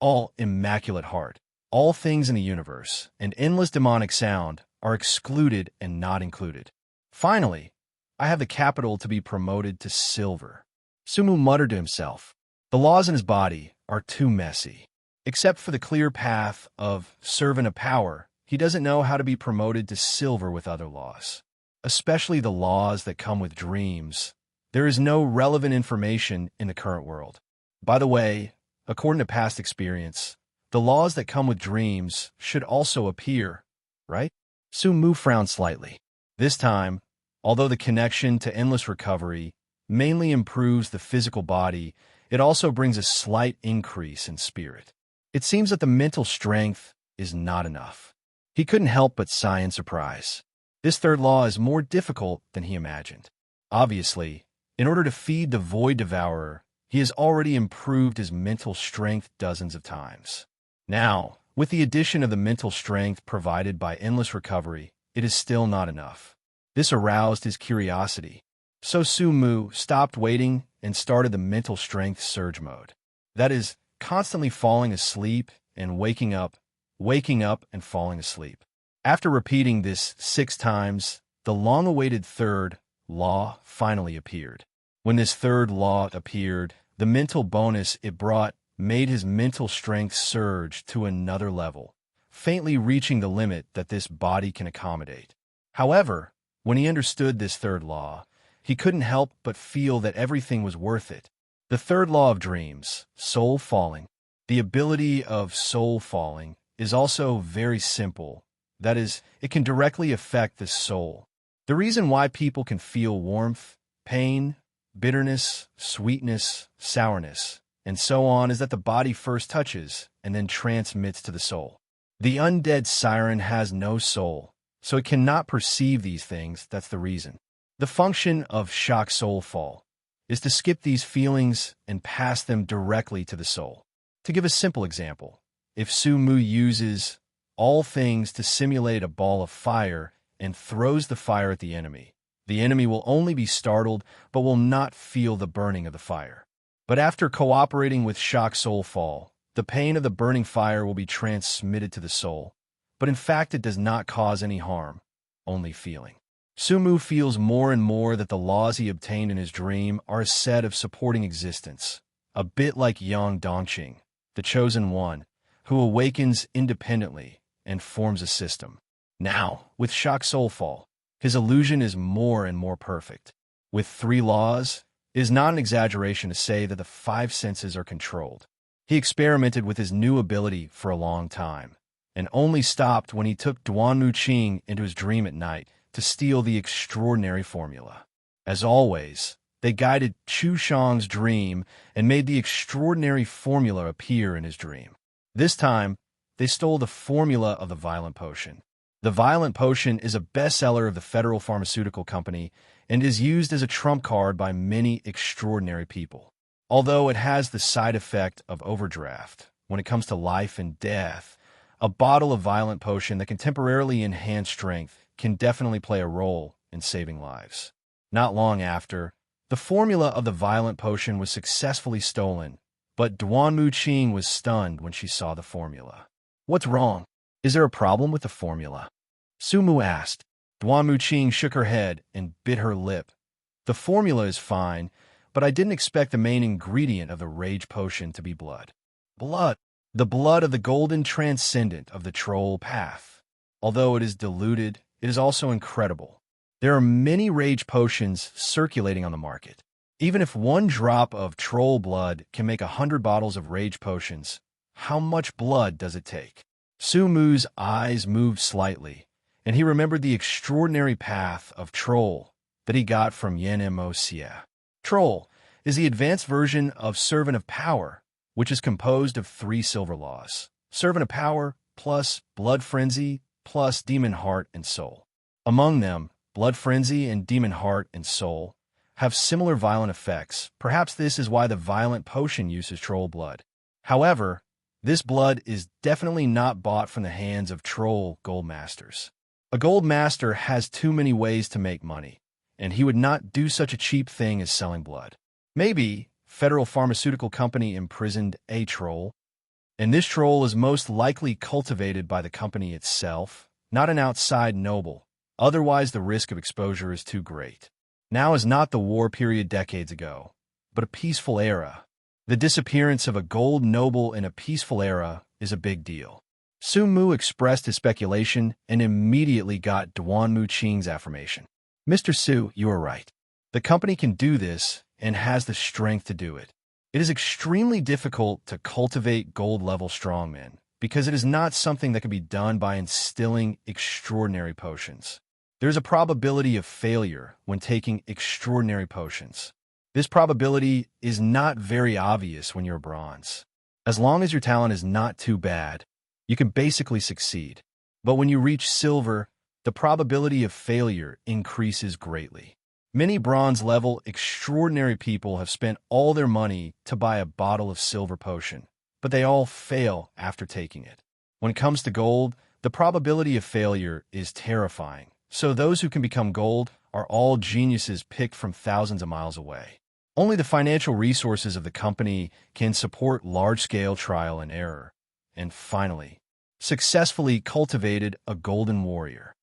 S2: All immaculate heart, all things in the universe, and endless demonic sound are excluded and not included. Finally, I have the capital to be promoted to silver. Su Mu muttered to himself. The laws in his body are too messy. Except for the clear path of servant of power, he doesn't know how to be promoted to silver with other laws. Especially the laws that come with dreams. There is no relevant information in the current world. By the way, according to past experience, the laws that come with dreams should also appear, right? Su Mu frowned slightly. This time, although the connection to endless recovery mainly improves the physical body, it also brings a slight increase in spirit. It seems that the mental strength is not enough. He couldn't help but sigh in surprise. This third law is more difficult than he imagined. Obviously, in order to feed the void devourer, he has already improved his mental strength dozens of times. Now, with the addition of the mental strength provided by endless recovery, it is still not enough. This aroused his curiosity. So Su Mu stopped waiting and started the mental strength surge mode. That is, constantly falling asleep and waking up and falling asleep. After repeating this 6 times, the long-awaited third law finally appeared. When this third law appeared, the mental bonus it brought made his mental strength surge to another level, faintly reaching the limit that this body can accommodate. However, when he understood this third law, he couldn't help but feel that everything was worth it. The third law of dreams, soul falling. The ability of soul falling is also very simple. That is, it can directly affect the soul. The reason why people can feel warmth, pain, bitterness, sweetness, sourness, and so on is that the body first touches and then transmits to the soul. The undead siren has no soul, so it cannot perceive these things. That's the reason. The function of shock soul fall is to skip these feelings and pass them directly to the soul. To give a simple example, if Su Mu uses all things to simulate a ball of fire and throws the fire at the enemy will only be startled but will not feel the burning of the fire. But after cooperating with shock soul fall, the pain of the burning fire will be transmitted to the soul, but in fact it does not cause any harm, only feeling. Su Mu feels more and more that the laws he obtained in his dream are a set of supporting existence, a bit like Yang Dongqing, the chosen one, who awakens independently and forms a system. Now, with shock soul fall, his illusion is more and more perfect. With 3 laws, it is not an exaggeration to say that the 5 senses are controlled. He experimented with his new ability for a long time, and only stopped when he took Duanmu Qing into his dream at night to steal the extraordinary formula. As always, they guided Chu Shang's dream and made the extraordinary formula appear in his dream. This time, they stole the formula of the violent potion. The violent potion is a bestseller of the Federal Pharmaceutical Company and is used as a trump card by many extraordinary people. Although it has the side effect of overdraft, when it comes to life and death, a bottle of violent potion that can temporarily enhance strength can definitely play a role in saving lives. Not long after, the formula of the violent potion was successfully stolen, but Duanmu Qing was stunned when she saw the formula. "What's wrong? Is there a problem with the formula?" Su Mu asked. Duanmu Qing shook her head and bit her lip. "The formula is fine, but I didn't expect the main ingredient of the rage potion to be blood." "Blood? The blood of the golden transcendent of the troll path. Although it is diluted, it is also incredible. There are many rage potions circulating on the market. Even if 1 drop of troll blood can make 100 bottles of rage potions, how much blood does it take?" Su Mu's eyes moved slightly, and he remembered the extraordinary path of troll that he got from Yen Mo Xie. Troll is the advanced version of Servant of Power, which is composed of 3 silver laws. Servant of Power plus Blood Frenzy plus Demon Heart and Soul. Among them, Blood Frenzy and Demon Heart and Soul have similar violent effects. Perhaps this is why the violent potion uses troll blood. However, this blood is definitely not bought from the hands of troll gold masters. A gold master has too many ways to make money, and he would not do such a cheap thing as selling blood. Maybe Federal Pharmaceutical Company imprisoned a troll, and this troll is most likely cultivated by the company itself, not an outside noble. Otherwise, the risk of exposure is too great. Now is not the war period decades ago, but a peaceful era. The disappearance of a gold noble in a peaceful era is a big deal. Su Mu expressed his speculation and immediately got Duanmu Qing's affirmation. "Mr. Su, you are right. The company can do this and has the strength to do it. It is extremely difficult to cultivate gold-level strongmen because it is not something that can be done by instilling extraordinary potions. There is a probability of failure when taking extraordinary potions. This probability is not very obvious when you're bronze. As long as your talent is not too bad, you can basically succeed. But when you reach silver, the probability of failure increases greatly. Many bronze-level extraordinary people have spent all their money to buy a bottle of silver potion, but they all fail after taking it. When it comes to gold, the probability of failure is terrifying. So those who can become gold are all geniuses picked from thousands of miles away. Only the financial resources of the company can support large-scale trial and error. And finally, successfully cultivated a golden warrior."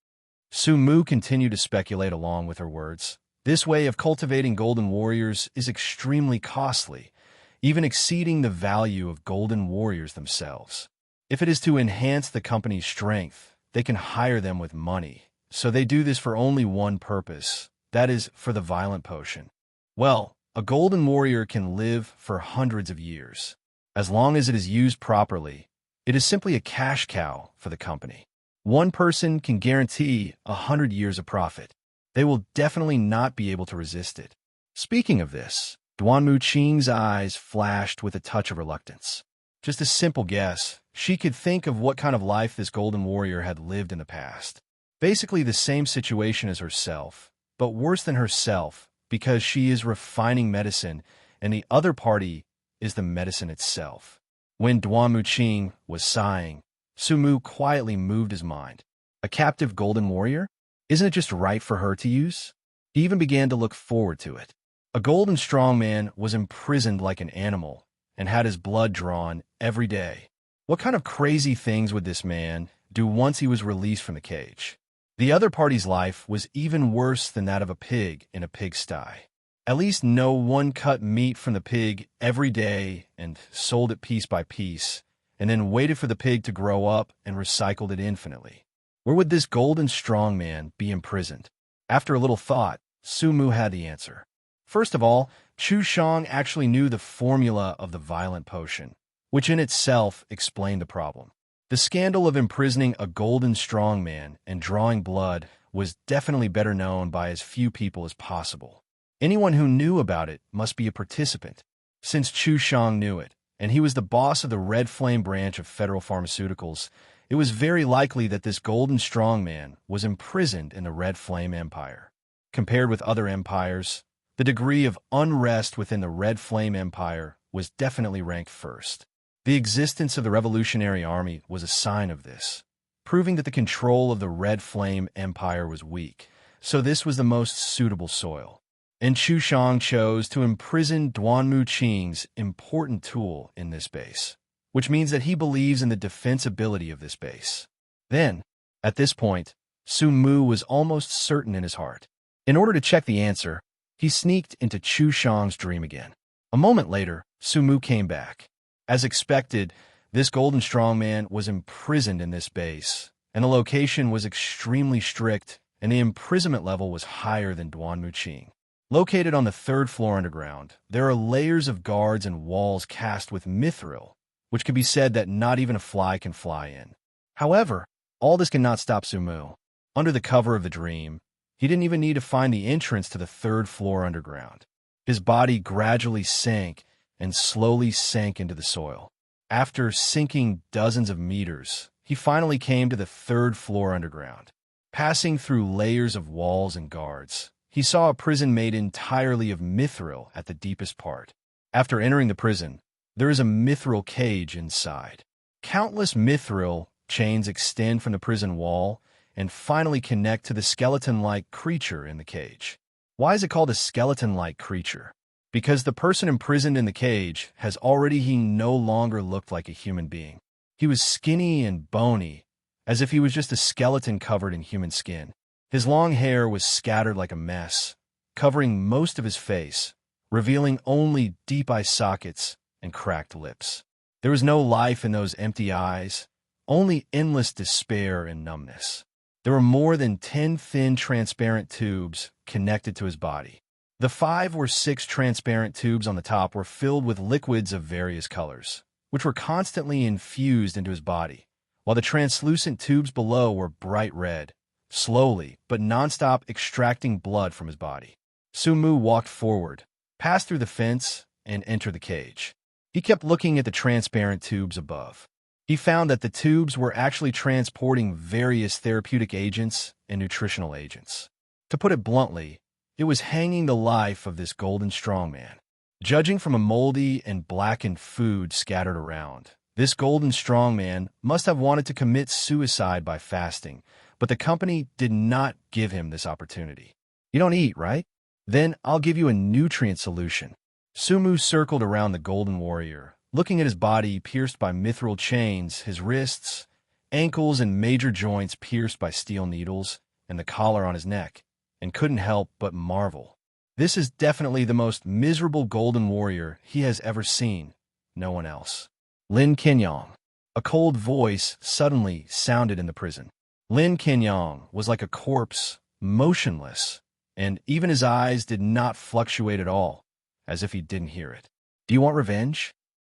S2: Su Mu continued to speculate along with her words. "This way of cultivating golden warriors is extremely costly, even exceeding the value of golden warriors themselves. If it is to enhance the company's strength, they can hire them with money. So they do this for only one purpose, that is, for the violent potion. Well, a golden warrior can live for hundreds of years. As long as it is used properly, it is simply a cash cow for the company. One person can guarantee 100 years of profit. They will definitely not be able to resist it." Speaking of this, Duanmu Qing's eyes flashed with a touch of reluctance. Just a simple guess, she could think of what kind of life this golden warrior had lived in the past. Basically the same situation as herself, but worse than herself, because she is refining medicine, and the other party is the medicine itself. When Duan Muqing was sighing, Sumu quietly moved his mind. A captive golden warrior? Isn't it just right for her to use? He even began to look forward to it. A golden strongman was imprisoned like an animal and had his blood drawn every day. What kind of crazy things would this man do once he was released from the cage? The other party's life was even worse than that of a pig in a pigsty. At least no one cut meat from the pig every day and sold it piece by piece, and then waited for the pig to grow up and recycled it infinitely. Where would this golden strongman be imprisoned? After a little thought, Sumu had the answer. First of all, Chu Shang actually knew the formula of the violent potion, which in itself explained the problem. The scandal of imprisoning a golden strongman and drawing blood was definitely better known by as few people as possible. Anyone who knew about it must be a participant. Since Chu Shang knew it, and he was the boss of the Red Flame branch of Federal Pharmaceuticals, it was very likely that this golden strongman was imprisoned in the Red Flame Empire. Compared with other empires, the degree of unrest within the Red Flame Empire was definitely ranked first. The existence of the Revolutionary Army was a sign of this, proving that the control of the Red Flame Empire was weak, so this was the most suitable soil. And Chu Shang chose to imprison Duan Muqing's important tool in this base, which means that he believes in the defensibility of this base. Then, at this point, Su Mu was almost certain in his heart. In order to check the answer, he sneaked into Chu Shang's dream again. A moment later, Su Mu came back. As expected, this golden strongman was imprisoned in this base, and the location was extremely strict, and the imprisonment level was higher than Duan Muqing. Located on the third floor underground, there are layers of guards and walls cast with mithril, which can be said that not even a fly can fly in. However, all this cannot stop Sumu. Under the cover of the dream, he didn't even need to find the entrance to the third floor underground. His body gradually sank and slowly sank into the soil. After sinking dozens of meters, he finally came to the third floor underground. Passing through layers of walls and guards, he saw a prison made entirely of mithril at the deepest part. After entering the prison, there is a mithril cage inside. Countless mithril chains extend from the prison wall and finally connect to the skeleton-like creature in the cage. Why is it called a skeleton-like creature? Because the person imprisoned in the cage he no longer looked like a human being. He was skinny and bony, as if he was just a skeleton covered in human skin. His long hair was scattered like a mess, covering most of his face, revealing only deep eye sockets and cracked lips. There was no life in those empty eyes, only endless despair and numbness. There were more than 10 thin transparent tubes connected to his body. The 5 or 6 transparent tubes on the top were filled with liquids of various colors, which were constantly infused into his body, while the translucent tubes below were bright red, slowly but nonstop extracting blood from his body. Sumu walked forward, passed through the fence, and entered the cage. He kept looking at the transparent tubes above. He found that the tubes were actually transporting various therapeutic agents and nutritional agents. To put it bluntly, it was hanging the life of this golden strongman. Judging from a moldy and blackened food scattered around, this golden strongman must have wanted to commit suicide by fasting, but the company did not give him this opportunity. You don't eat, right? Then I'll give you a nutrient solution. Sumu circled around the golden warrior, looking at his body pierced by mithril chains, his wrists, ankles, and major joints pierced by steel needles, and the collar on his neck, and couldn't help but marvel. This is definitely the most miserable golden warrior he has ever seen. No one else. Lin Kenyang. A cold voice suddenly sounded in the prison. Lin Kenyang was like a corpse, motionless, and even his eyes did not fluctuate at all, as if he didn't hear it. Do you want revenge?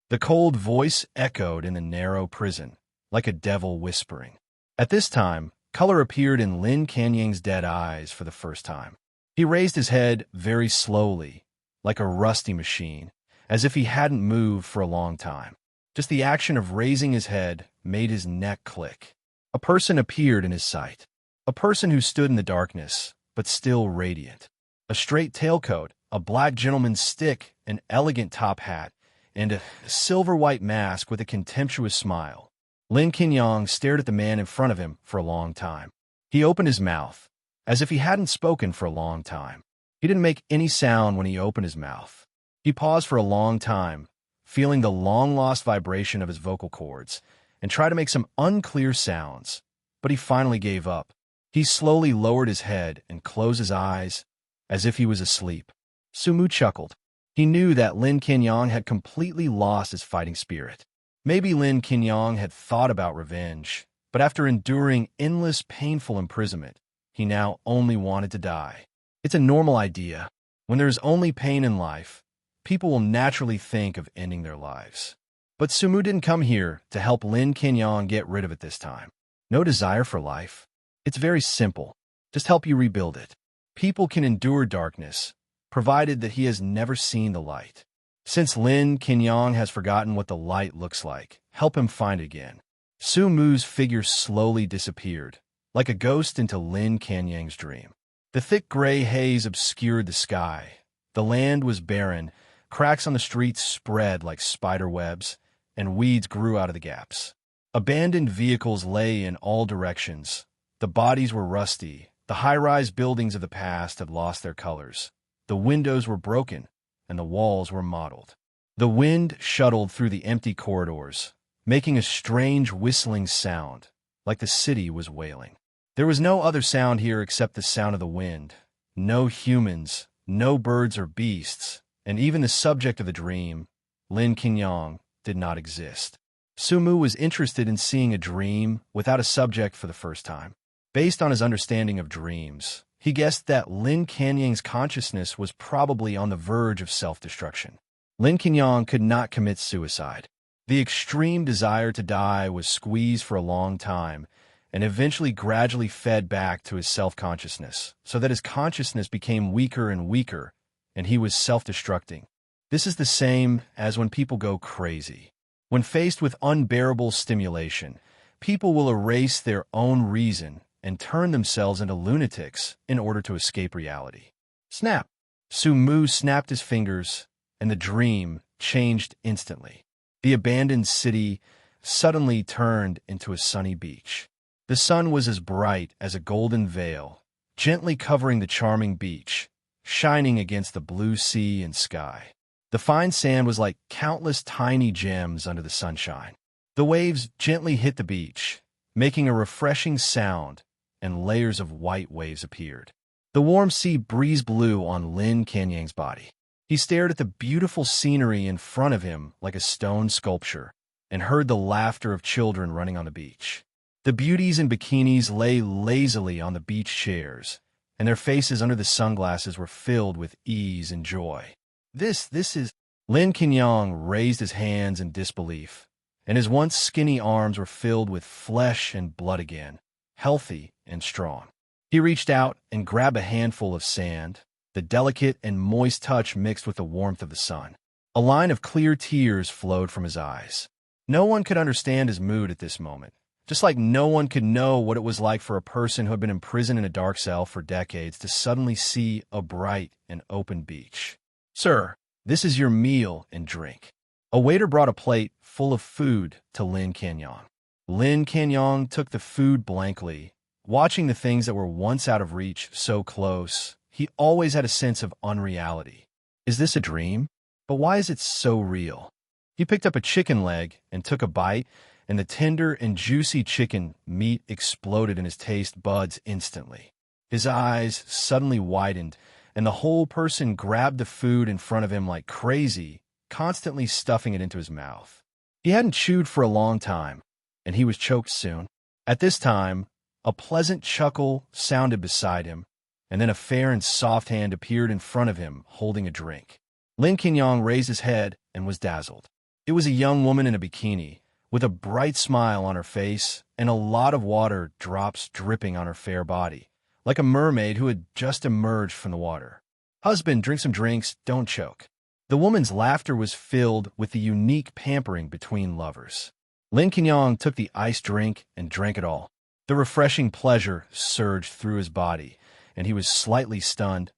S2: The cold voice echoed in the narrow prison, like a devil whispering. At this time, color appeared in Lin Kenyang's dead eyes for the first time. He raised his head very slowly, like a rusty machine, as if he hadn't moved for a long time. Just the action of raising his head made his neck click. A person appeared in his sight. A person who stood in the darkness, but still radiant. a straight tailcoat, a black gentleman's stick, an elegant top hat, and a silver-white mask with a contemptuous smile. Lin Qingyang stared at the man in front of him for a long time. He opened his mouth, as if he hadn't spoken for a long time. He didn't make any sound when he opened his mouth. He paused for a long time, feeling the long-lost vibration of his vocal cords, and tried to make some unclear sounds, but he finally gave up. He slowly lowered his head and closed his eyes, as if he was asleep. Sumu chuckled. He knew that Lin Qingyang had completely lost his fighting spirit. Maybe Lin Qingyang had thought about revenge, but after enduring endless painful imprisonment, he now only wanted to die. It's a normal idea. When there is only pain in life, people will naturally think of ending their lives. But Sumu didn't come here to help Lin Qingyang get rid of it this time. No desire for life. It's very simple. Just help you rebuild it. People can endure darkness, provided that he has never seen the light. Since Lin Qingyang has forgotten what the light looks like, help him find it again. Sumu's figure slowly disappeared, like a ghost into Lin Qingyang's dream. The thick gray haze obscured the sky. The land was barren, cracks on the streets spread like spider webs, and weeds grew out of the gaps. Abandoned vehicles lay in all directions. The bodies were rusty. The high-rise buildings of the past had lost their colors. The windows were broken, and the walls were mottled. The wind shuttled through the empty corridors, making a strange whistling sound, like the city was wailing. There was no other sound here except the sound of the wind. No humans, no birds or beasts, and even the subject of the dream, Lin Qingyang, did not exist. Sumu was interested in seeing a dream without a subject for the first time. Based on his understanding of dreams, he guessed that Lin Qingyang's consciousness was probably on the verge of self-destruction. Lin Qingyang could not commit suicide. The extreme desire to die was squeezed for a long time and eventually gradually fed back to his self-consciousness, so that his consciousness became weaker and weaker, and he was self-destructing. This is the same as when people go crazy. When faced with unbearable stimulation, people will erase their own reason and turn themselves into lunatics in order to escape reality. Snap! Sumu snapped his fingers, and the dream changed instantly. The abandoned city suddenly turned into a sunny beach. The sun was as bright as a golden veil, gently covering the charming beach, shining against the blue sea and sky. The fine sand was like countless tiny gems under the sunshine. The waves gently hit the beach, making a refreshing sound, and layers of white waves appeared. The warm sea breeze blew on Lin Qingyang's body. He stared at the beautiful scenery in front of him like a stone sculpture, and heard the laughter of children running on the beach. The beauties in bikinis lay lazily on the beach chairs, and their faces under the sunglasses were filled with ease and joy. This is... Lin Qingyang raised his hands in disbelief, and his once skinny arms were filled with flesh and blood again, healthy and strong. He reached out and grabbed a handful of sand, the delicate and moist touch mixed with the warmth of the sun. A line of clear tears flowed from his eyes. No one could understand his mood at this moment, just like no one could know what it was like for a person who had been imprisoned in a dark cell for decades to suddenly see a bright and open beach. "Sir, this is your meal and drink." A waiter brought a plate full of food to Lin Qingyang. Lin Qingyang took the food blankly, watching the things that were once out of reach so close. He always had a sense of unreality. Is this a dream? But why is it so real? He picked up a chicken leg and took a bite, and the tender and juicy chicken meat exploded in his taste buds instantly. His eyes suddenly widened, and the whole person grabbed the food in front of him like crazy, constantly stuffing it into his mouth. He hadn't chewed for a long time, and he was choked soon. At this time, a pleasant chuckle sounded beside him, and then a fair and soft hand appeared in front of him, holding a drink. Lin Qingyang raised his head and was dazzled. It was a young woman in a bikini, with a bright smile on her face and a lot of water drops dripping on her fair body, like a mermaid who had just emerged from the water. "Husband, drink some drinks, don't choke." The woman's laughter was filled with the unique pampering between lovers. Lin Qingyang took the iced drink and drank it all. The refreshing pleasure surged through his body, and he was slightly stunned,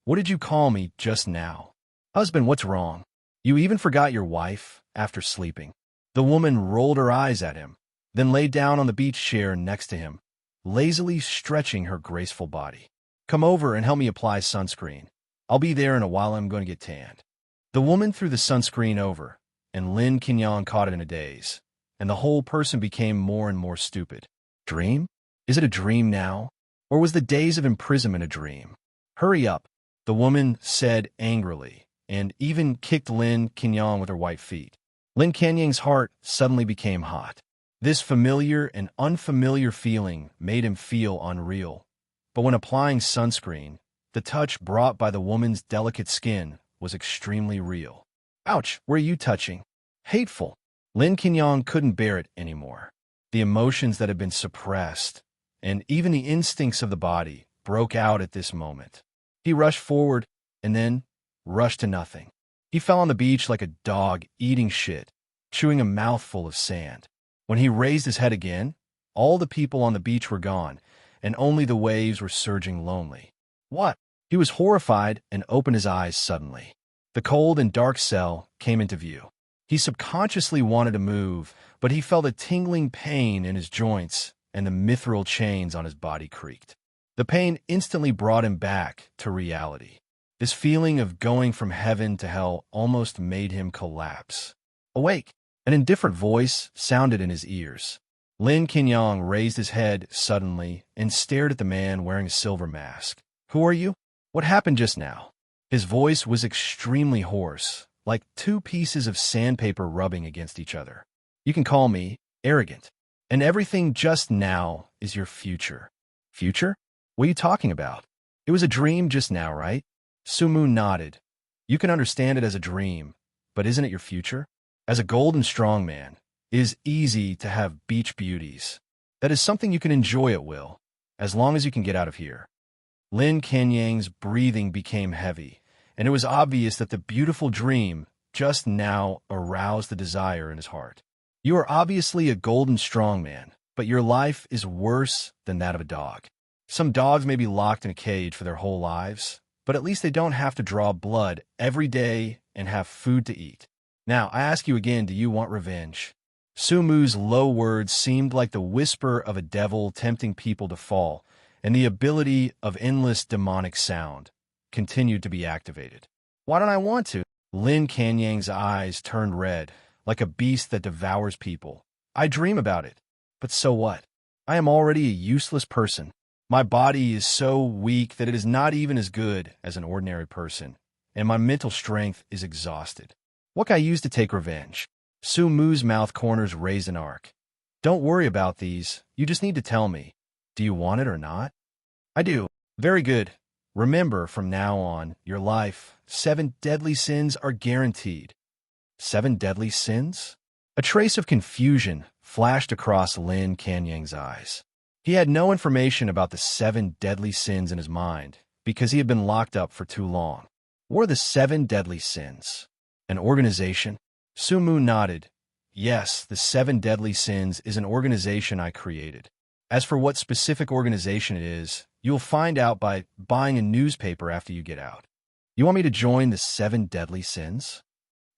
S2: What did you call me just now? Husband, what's wrong? You even forgot your wife after sleeping. The woman rolled her eyes at him, then lay down on the beach chair next to him, lazily stretching her graceful body. Come over and help me apply sunscreen. I'll be there in a while. I'm going to get tanned. The woman threw the sunscreen over, and Lin Kenyon caught it in a daze, and the whole person became more and more stupid. Dream? Is it a dream now? Or was the days of imprisonment a dream? Hurry up, the woman said angrily, and even kicked Lin Kenyon with her white feet. Lin Kenyon's heart suddenly became hot. This familiar and unfamiliar feeling made him feel unreal. But when applying sunscreen, the touch brought by the woman's delicate skin was extremely real. Ouch, where are you touching? Hateful. Lin Kenyon couldn't bear it anymore. The emotions that had been suppressed, and even the instincts of the body, broke out at this moment. He rushed forward, and then rushed to nothing. He fell on the beach like a dog eating shit, chewing a mouthful of sand. When he raised his head again, all the people on the beach were gone, and only the waves were surging lonely. What? He was horrified and opened his eyes suddenly. The cold and dark cell came into view. He subconsciously wanted to move, but he felt a tingling pain in his joints, and the mithril chains on his body creaked. The pain instantly brought him back to reality. This feeling of going from heaven to hell almost made him collapse. Awake! An indifferent voice sounded in his ears. Lin Kenyon raised his head suddenly and stared at the man wearing a silver mask. Who are you? What happened just now? His voice was extremely hoarse, like two pieces of sandpaper rubbing against each other. You can call me arrogant, and everything just now is your future. Future? What are you talking about? It was a dream just now, right? Sumu nodded. You can understand it as a dream, but isn't it your future? As a golden strong man, it is easy to have beach beauties. That is something you can enjoy at will, as long as you can get out of here. Lin Kenyon's breathing became heavy, and it was obvious that the beautiful dream just now aroused the desire in his heart. You are obviously a golden strong man, but your life is worse than that of a dog. Some dogs may be locked in a cage for their whole lives, but at least they don't have to draw blood every day and have food to eat. Now, I ask you again, do you want revenge? Sumu's low words seemed like the whisper of a devil tempting people to fall, and the ability of endless demonic sound continued to be activated. Why don't I want to? Lin Kenyon's eyes turned red, like a beast that devours people. I dream about it. But so what? I am already a useless person. My body is so weak that it is not even as good as an ordinary person, and my mental strength is exhausted. What can I use to take revenge? Sumu's mouth corners raised an arc. Don't worry about these. You just need to tell me. Do you want it or not? I do. Very good. Remember, from now on, your life, 7 deadly sins are guaranteed. 7 deadly sins? A trace of confusion flashed across Lin Kenyon's eyes. He had no information about the 7 deadly sins in his mind because he had been locked up for too long. What are the 7 deadly sins? An organization? Sumu nodded. Yes, the 7 deadly sins is an organization I created. As for what specific organization it is, you'll find out by buying a newspaper after you get out. You want me to join the 7 deadly sins?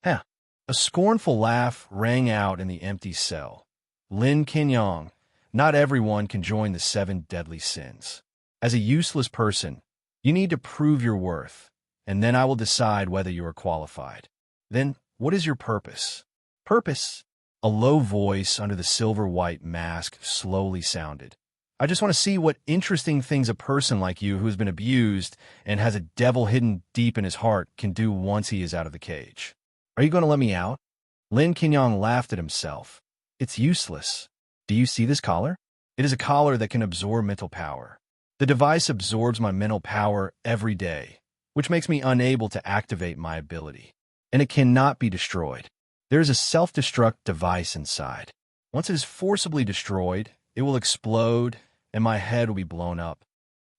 S2: Huh. A scornful laugh rang out in the empty cell. Lin Kenyon, not everyone can join the 7 deadly sins. As a useless person, you need to prove your worth, and then I will decide whether you are qualified. Then, what is your purpose? Purpose? A low voice under the silver-white mask slowly sounded. I just want to see what interesting things a person like you who has been abused and has a devil hidden deep in his heart can do once he is out of the cage. Are you going to let me out? Lin Kenyon laughed at himself. It's useless. Do you see this collar? It is a collar that can absorb mental power. The device absorbs my mental power every day, which makes me unable to activate my ability. And it cannot be destroyed. There is a self-destruct device inside. Once it is forcibly destroyed, it will explode and my head will be blown up.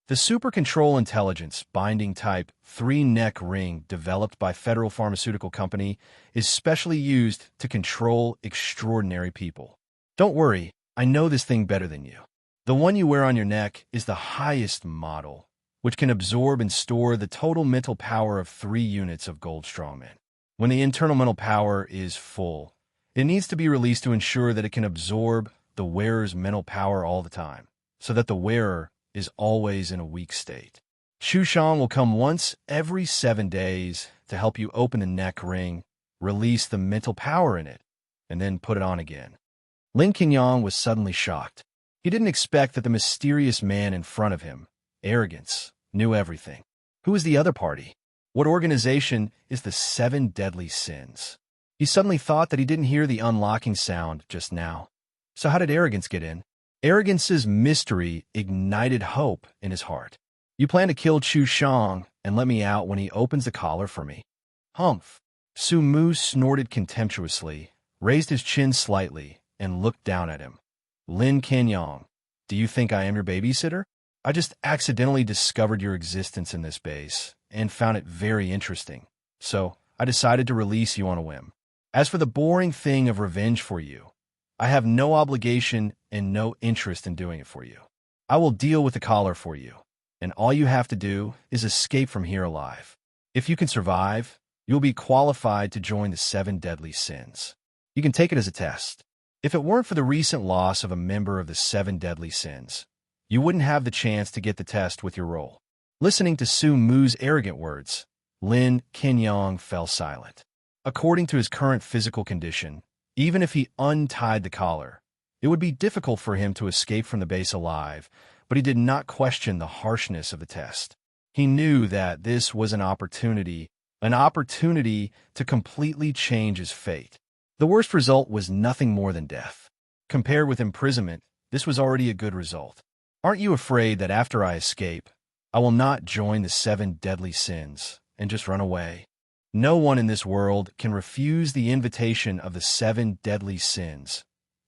S2: The Super Control Intelligence Binding Type 3-neck ring developed by Federal Pharmaceutical Company is specially used to control extraordinary people. Don't worry, I know this thing better than you. The one you wear on your neck is the highest model, which can absorb and store the total mental power of 3 units of gold strongmen. When the internal mental power is full, it needs to be released to ensure that it can absorb the wearer's mental power all the time, so that the wearer is always in a weak state. Shushang will come once every 7 days to help you open the neck ring, release the mental power in it, and then put it on again. Lin Qingyang was suddenly shocked. He didn't expect that the mysterious man in front of him, arrogance, knew everything. Who is the other party? What organization is the 7 deadly sins? He suddenly thought that he didn't hear the unlocking sound just now. So how did arrogance get in? Arrogance's mystery ignited hope in his heart. You plan to kill Chu Shang and let me out when he opens the collar for me? Humph. Su Mu snorted contemptuously, raised his chin slightly, and looked down at him. Lin Qingyang, do you think I am your babysitter? I just accidentally discovered your existence in this base and found it very interesting, so I decided to release you on a whim. As for the boring thing of revenge for you, I have no obligation and no interest in doing it for you. I will deal with the collar for you, and all you have to do is escape from here alive. If you can survive, you'll be qualified to join the 7 deadly sins. You can take it as a test. If it weren't for the recent loss of a member of the 7 deadly sins, you wouldn't have the chance to get the test with your role. Listening to Su Mu's arrogant words, Lin Qingyang fell silent. According to his current physical condition, even if he untied the collar, it would be difficult for him to escape from the base alive, but he did not question the harshness of the test. He knew that this was an opportunity to completely change his fate. The worst result was nothing more than death. Compared with imprisonment, this was already a good result. Aren't you afraid that after I escape, I will not join the 7 deadly sins and just run away? No one in this world can refuse the invitation of the 7 deadly sins,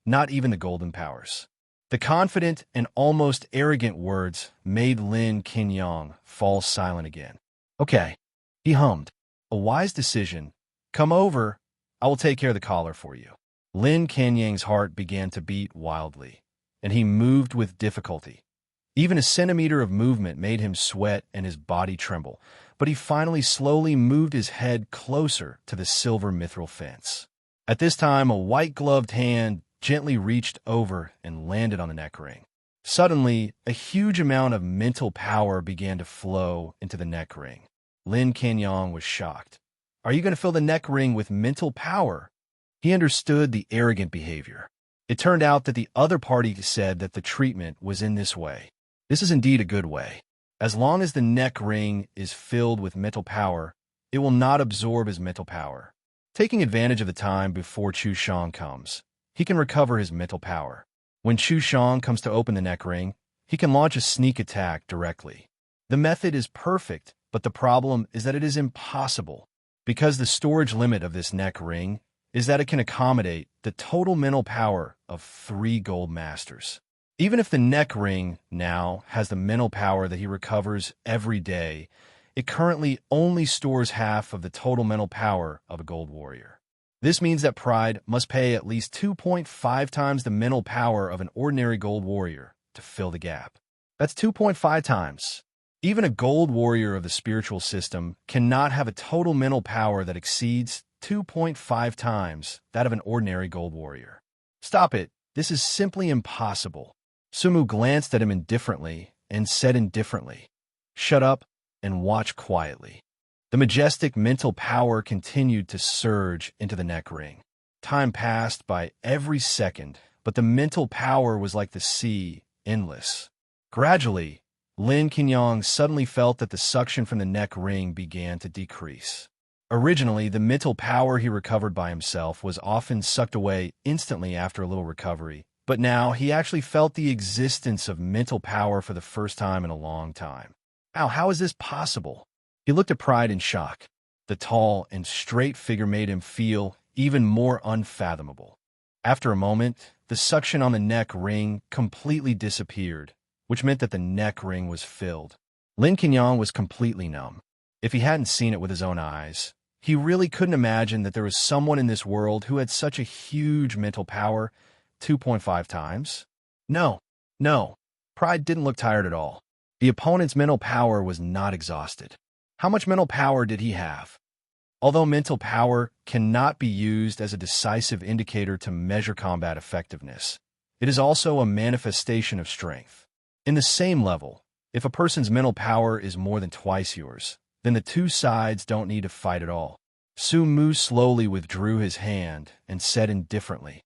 S2: not even the golden powers. The confident and almost arrogant words made Lin Qingyang fall silent again. Okay, he hummed. A wise decision. Come over. I will take care of the collar for you. Lin Qingyang's heart began to beat wildly, and he moved with difficulty. Even a centimeter of movement made him sweat and his body tremble, but he finally slowly moved his head closer to the silver mithril fence. At this time, a white-gloved hand gently reached over and landed on the neck ring. Suddenly, a huge amount of mental power began to flow into the neck ring. Lin Qingyang was shocked. Are you going to fill the neck ring with mental power? He understood the arrogant behavior. It turned out that the other party said that the treatment was in this way. This is indeed a good way. As long as the neck ring is filled with mental power, it will not absorb his mental power. Taking advantage of the time before Chu Shang comes, he can recover his mental power. When Chu Shang comes to open the neck ring, he can launch a sneak attack directly. The method is perfect, but the problem is that it is impossible, because the storage limit of this neck ring is that it can accommodate the total mental power of 3 gold masters. Even if the neck ring now has the mental power that he recovers every day, it currently only stores half of the total mental power of a gold warrior. This means that Pride must pay at least 2.5 times the mental power of an ordinary gold warrior to fill the gap. That's 2.5 times. Even a gold warrior of the spiritual system cannot have a total mental power that exceeds 2.5 times that of an ordinary gold warrior. Stop it. This is simply impossible. Sumu glanced at him indifferently and said indifferently, "Shut up and watch quietly." The majestic mental power continued to surge into the neck ring. Time passed by every second, but the mental power was like the sea, endless. Gradually, Lin Qingyang suddenly felt that the suction from the neck ring began to decrease. Originally, the mental power he recovered by himself was often sucked away instantly after a little recovery, but now he actually felt the existence of mental power for the first time in a long time. How is this possible? He looked at Pride in shock. The tall and straight figure made him feel even more unfathomable. After a moment, the suction on the neck ring completely disappeared, which meant that the neck ring was filled. Lin Qingyang was completely numb. If he hadn't seen it with his own eyes, he really couldn't imagine that there was someone in this world who had such a huge mental power, 2.5 times. No. Pride didn't look tired at all. The opponent's mental power was not exhausted. How much mental power did he have? Although mental power cannot be used as a decisive indicator to measure combat effectiveness, it is also a manifestation of strength. In the same level, if a person's mental power is more than twice yours, then the two sides don't need to fight at all. Su Mu slowly withdrew his hand and said indifferently,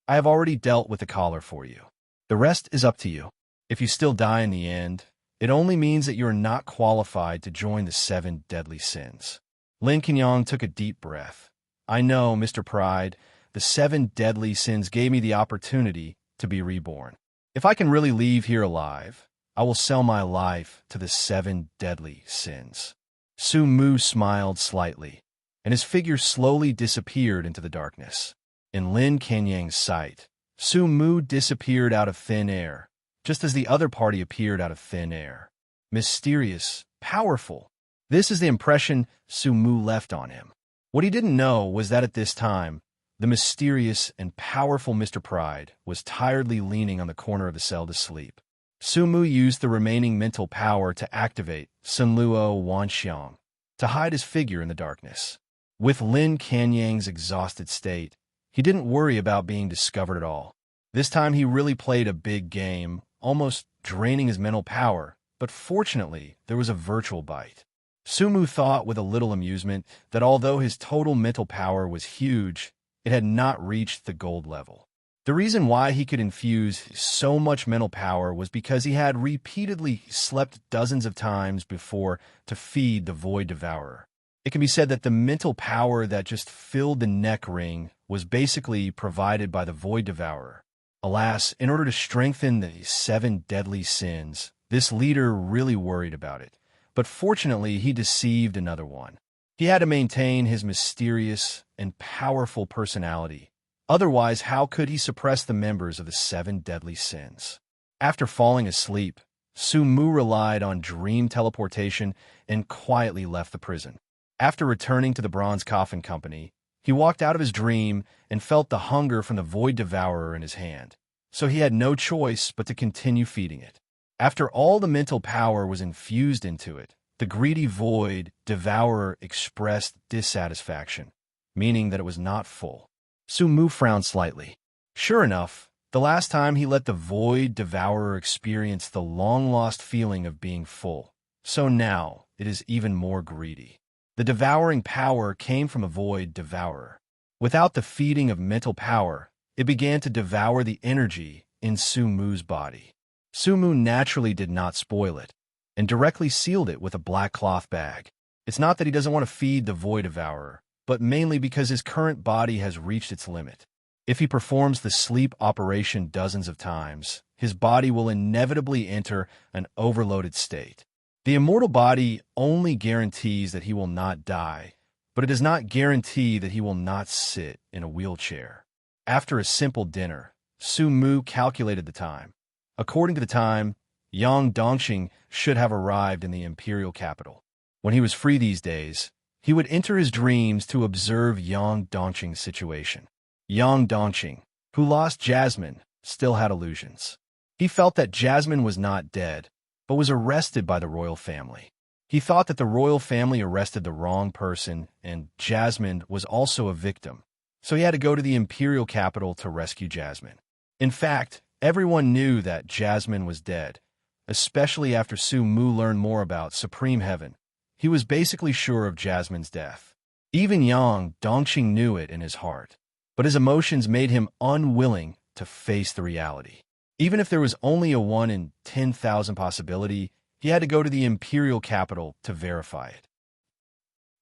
S2: I have already dealt with the collar for you. The rest is up to you. If you still die in the end, it only means that you are not qualified to join the 7 deadly sins. Lin Kenyang took a deep breath. I know, Mr. Pride, the 7 deadly sins gave me the opportunity to be reborn. If I can really leave here alive, I will sell my life to the 7 deadly sins. Su Mu smiled slightly, and his figure slowly disappeared into the darkness. In Lin Kenyang's sight, Su Mu disappeared out of thin air, just as the other party appeared out of thin air. Mysterious, powerful. This is the impression Su Mu left on him. What he didn't know was that at this time, the mysterious and powerful Mr. Pride was tiredly leaning on the corner of the cell to sleep. Su Mu used the remaining mental power to activate Sunluo Wanxiang to hide his figure in the darkness. With Lin Kenyang's exhausted state, he didn't worry about being discovered at all. This time he really played a big game, almost draining his mental power, but fortunately there was a virtual bite. Su Mu thought with a little amusement that although his total mental power was huge, it had not reached the gold level. The reason why he could infuse so much mental power was because he had repeatedly slept dozens of times before to feed the Void Devourer. It can be said that the mental power that just filled the neck ring was basically provided by the Void Devourer. Alas, in order to strengthen the 7 deadly sins, this leader really worried about it. But fortunately, he deceived another one. He had to maintain his mysterious and powerful personality. Otherwise, how could he suppress the members of the 7 deadly sins? After falling asleep, Su Mu relied on dream teleportation and quietly left the prison. After returning to the Bronze Coffin Company, he walked out of his dream and felt the hunger from the Void Devourer in his hand. So he had no choice but to continue feeding it. After all the mental power was infused into it, the greedy Void Devourer expressed dissatisfaction, meaning that it was not full. Su Mu frowned slightly. Sure enough, the last time he let the Void Devourer experience the long-lost feeling of being full. So now it is even more greedy. The devouring power came from a Void Devourer. Without the feeding of mental power, it began to devour the energy in Su Mu's body. Su Mu naturally did not spoil it, and directly sealed it with a black cloth bag. It's not that he doesn't want to feed the Void Devourer, but mainly because his current body has reached its limit. If he performs the sleep operation dozens of times, his body will inevitably enter an overloaded state. The immortal body only guarantees that he will not die, but it does not guarantee that he will not sit in a wheelchair. After a simple dinner, Su Mu calculated the time. According to the time, Yang Dongxing should have arrived in the imperial capital. When he was free these days, he would enter his dreams to observe Yang Dongxing's situation. Yang Dongxing, who lost Jasmine, still had illusions. He felt that Jasmine was not dead, but was arrested by the royal family. He thought that the royal family arrested the wrong person, and Jasmine was also a victim. So he had to go to the imperial capital to rescue Jasmine. In fact, everyone knew that Jasmine was dead, especially after Su Mu learned more about Supreme Heaven. He was basically sure of Jasmine's death. Even Yang Dongxing knew it in his heart, but his emotions made him unwilling to face the reality. Even if there was only a 1 in 10,000 possibility, he had to go to the imperial capital to verify it.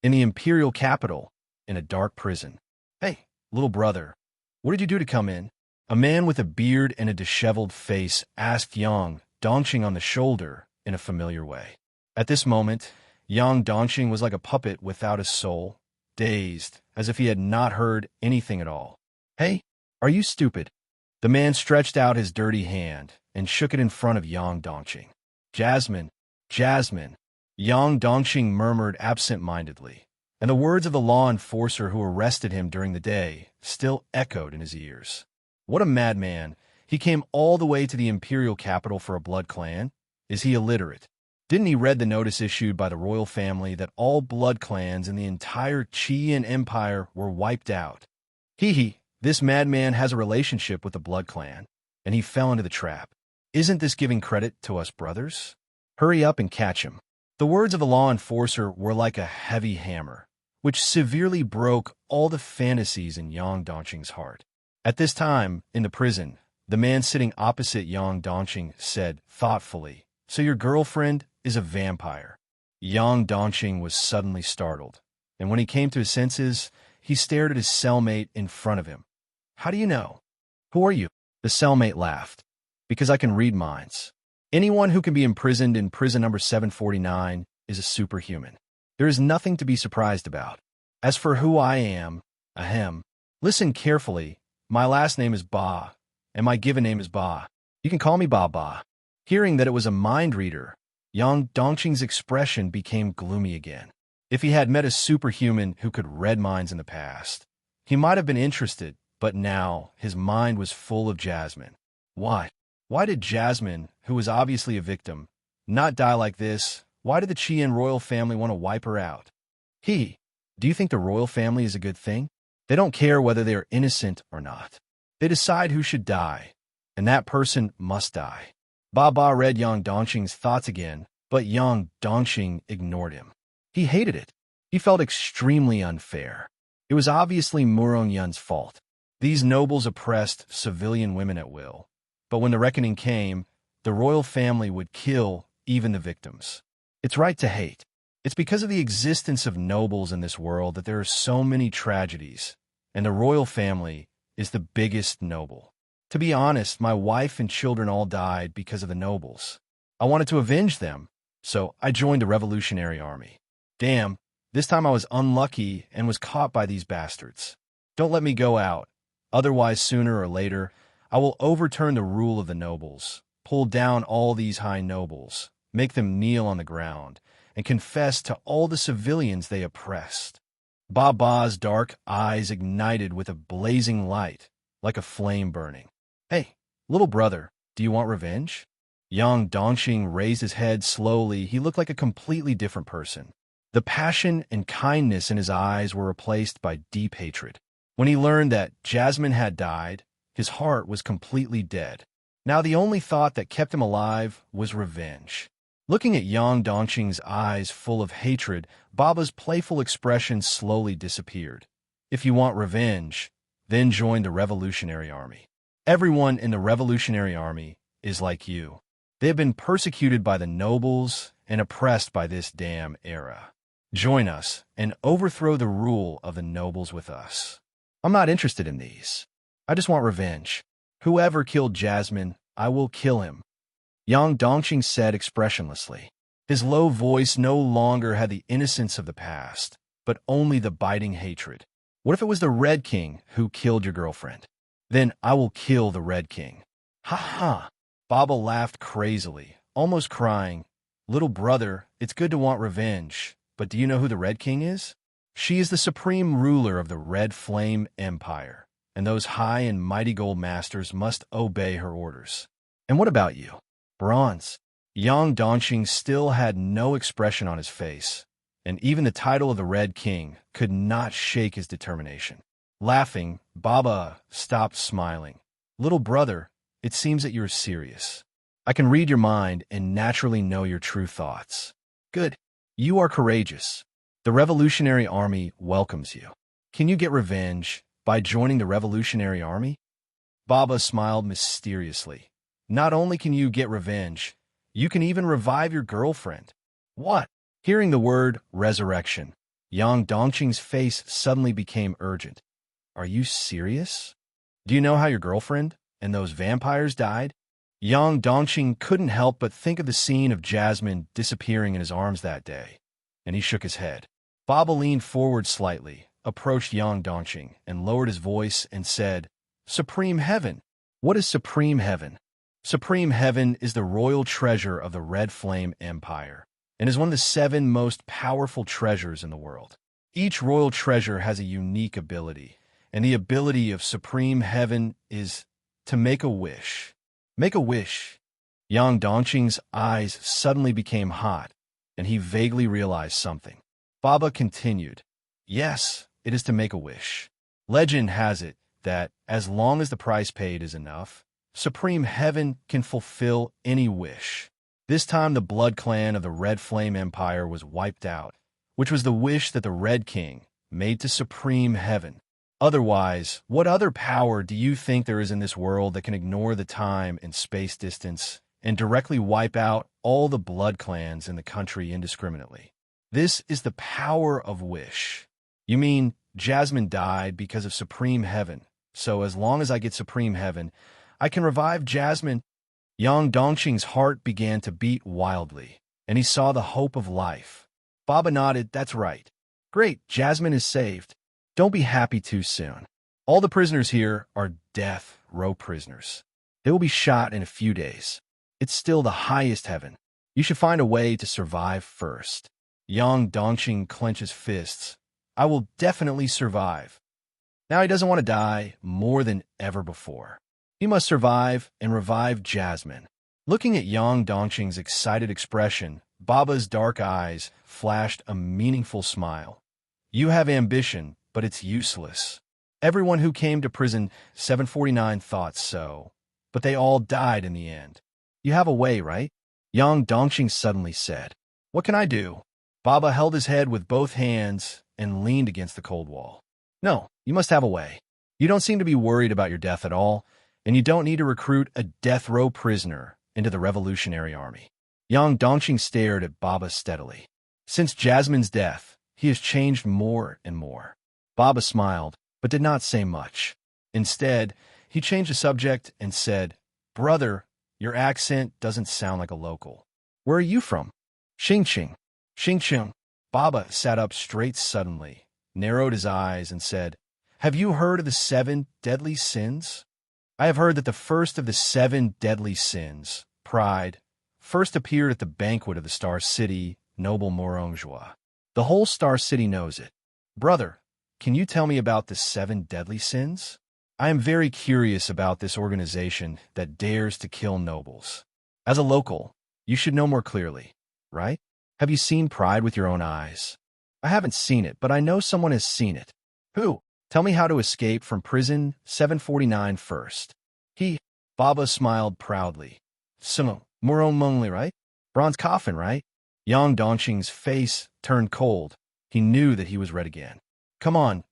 S2: In the imperial capital, in a dark prison. Hey, little brother, what did you do to come in? A man with a beard and a disheveled face asked Yang Dongxing on the shoulder in a familiar way. At this moment, Yang Dongxing was like a puppet without a soul, dazed, as if he had not heard anything at all. Hey, are you stupid? The man stretched out his dirty hand and shook it in front of Yang Dongxing. Jasmine, Jasmine, Yang Dongxing murmured absent-mindedly, and the words of the law enforcer who arrested him during the day still echoed in his ears. What a madman! He came all the way to the imperial capital for a blood clan? Is he illiterate? Didn't he read the notice issued by the royal family that all blood clans in the entire Qian Empire were wiped out? This madman has a relationship with the blood clan, and he fell into the trap. Isn't this giving credit to us brothers? Hurry up and catch him. The words of the law enforcer were like a heavy hammer, which severely broke all the fantasies in Yang Dongqing's heart. At this time, in the prison, the man sitting opposite Yang Dongqing said thoughtfully, "So your girlfriend is a vampire." Yang Dongqing was suddenly startled, and when he came to his senses, he stared at his cellmate in front of him. "How do you know? Who are you?" The cellmate laughed. "Because I can read minds. Anyone who can be imprisoned in prison number 749 is a superhuman. There is nothing to be surprised about. As for who I am, ahem, listen carefully. My last name is Ba, and my given name is Ba. You can call me Ba Ba." Hearing that it was a mind reader, Yang Dongqing's expression became gloomy again. If he had met a superhuman who could read minds in the past, he might have been interested, but now his mind was full of Jasmine. Why? Why did Jasmine, who was obviously a victim, not die like this? Why did the Qian royal family want to wipe her out? Do you think the royal family is a good thing? They don't care whether they are innocent or not. They decide who should die, and that person must die. Ba read Yang Dongqing's thoughts again, but Yang Dongqing ignored him. He hated it. He felt extremely unfair. It was obviously Murong Yun's fault. These nobles oppressed civilian women at will. But when the reckoning came, the royal family would kill even the victims. It's right to hate. It's because of the existence of nobles in this world that there are so many tragedies, and the royal family is the biggest noble. To be honest, my wife and children all died because of the nobles. I wanted to avenge them, so I joined the Revolutionary Army. Damn, this time I was unlucky and was caught by these bastards. Don't let me go out, otherwise sooner or later, I will overturn the rule of the nobles, pull down all these high nobles, make them kneel on the ground, and confess to all the civilians they oppressed. Ba's dark eyes ignited with a blazing light, like a flame burning. "Hey, little brother, do you want revenge?" Yang Dongqing raised his head slowly. He looked like a completely different person. The passion and kindness in his eyes were replaced by deep hatred. When he learned that Jasmine had died, his heart was completely dead. Now the only thought that kept him alive was revenge. Looking at Yang Dongqing's eyes full of hatred, Baba's playful expression slowly disappeared. "If you want revenge, then join the Revolutionary Army. Everyone in the Revolutionary Army is like you. They have been persecuted by the nobles and oppressed by this damn era. Join us and overthrow the rule of the nobles with us." "I'm not interested in these. I just want revenge. Whoever killed Jasmine, I will kill him," Yang Dongqing said expressionlessly. His low voice no longer had the innocence of the past, but only the biting hatred. "What if it was the Red King who killed your girlfriend? Then I will kill the Red King." "Ha ha!" Baba laughed crazily, almost crying. "Little brother, it's good to want revenge, but do you know who the Red King is? She is the supreme ruler of the Red Flame Empire, and those high and mighty gold masters must obey her orders." "And what about you?" "Bronze." Yang Dongqing still had no expression on his face, and even the title of the Red King could not shake his determination. Laughing, Baba stopped smiling. "Little brother, it seems that you are serious. I can read your mind and naturally know your true thoughts. Good. You are courageous. The Revolutionary Army welcomes you. Can you get revenge by joining the Revolutionary Army?" Baba smiled mysteriously. "Not only can you get revenge, you can even revive your girlfriend." "What?" Hearing the word resurrection, Yang Dongqing's face suddenly became urgent. "Are you serious? Do you know how your girlfriend and those vampires died?" Yang Dongqing couldn't help but think of the scene of Jasmine disappearing in his arms that day, and he shook his head. Baba leaned forward slightly, approached Yang Dongqing, and lowered his voice and said, "Supreme Heaven. What is Supreme Heaven?" Supreme Heaven is the royal treasure of the Red Flame Empire, and is one of the 7 most powerful treasures in the world. Each royal treasure has a unique ability, and the ability of Supreme Heaven is to make a wish. Make a wish. Yang Dongqing's eyes suddenly became hot, and he vaguely realized something. Baba continued, "Yes, it is to make a wish. Legend has it that, as long as the price paid is enough, Supreme Heaven can fulfill any wish. This time the blood clan of the Red Flame Empire was wiped out, which was the wish that the Red King made to Supreme Heaven. Otherwise, what other power do you think there is in this world that can ignore the time and space distance and directly wipe out all the blood clans in the country indiscriminately? This is the power of wish." "You mean Jasmine died because of Supreme Heaven, so as long as I get Supreme Heaven, I can revive Jasmine?" Yang Dongqing's heart began to beat wildly, and he saw the hope of life. Baba nodded. "That's right. Great, Jasmine is saved. Don't be happy too soon. All the prisoners here are death row prisoners. They will be shot in a few days. It's still the highest heaven. You should find a way to survive first." Yang Dongqing clenched his fists. "I will definitely survive." Now he doesn't want to die more than ever before. He must survive and revive Jasmine. Looking at Yang Dongqing's excited expression, Baba's dark eyes flashed a meaningful smile. "You have ambition, but it's useless. Everyone who came to prison 749 thought so, but they all died in the end. You have a way, right?" Yang Dongqing suddenly said. "What can I do?" Baba held his head with both hands and leaned against the cold wall. "No, you must have a way. You don't seem to be worried about your death at all, and you don't need to recruit a death row prisoner into the Revolutionary Army." Yang Dongqing stared at Baba steadily. Since Jasmine's death, he has changed more and more. Baba smiled, but did not say much. Instead, he changed the subject and said, "Brother, your accent doesn't sound like a local. Where are you from?" "Xingqing." "Xingqing." Baba sat up straight suddenly, narrowed his eyes, and said, "Have you heard of the 7 deadly sins?" "I have heard that the first of the 7 deadly sins, pride, first appeared at the banquet of the Star City, noble Morongjua. The whole Star City knows it. Brother, can you tell me about the 7 deadly sins? I am very curious about this organization that dares to kill nobles. As a local, you should know more clearly, right? Have you seen pride with your own eyes?" "I haven't seen it, but I know someone has seen it." "Who? Tell me how to escape from prison 749 first." "He." Baba smiled proudly. "Sumo, Moron Mungli, right? Bronze coffin, right?" Yang Dongqing's face turned cold. He knew that he was red again. "Come on,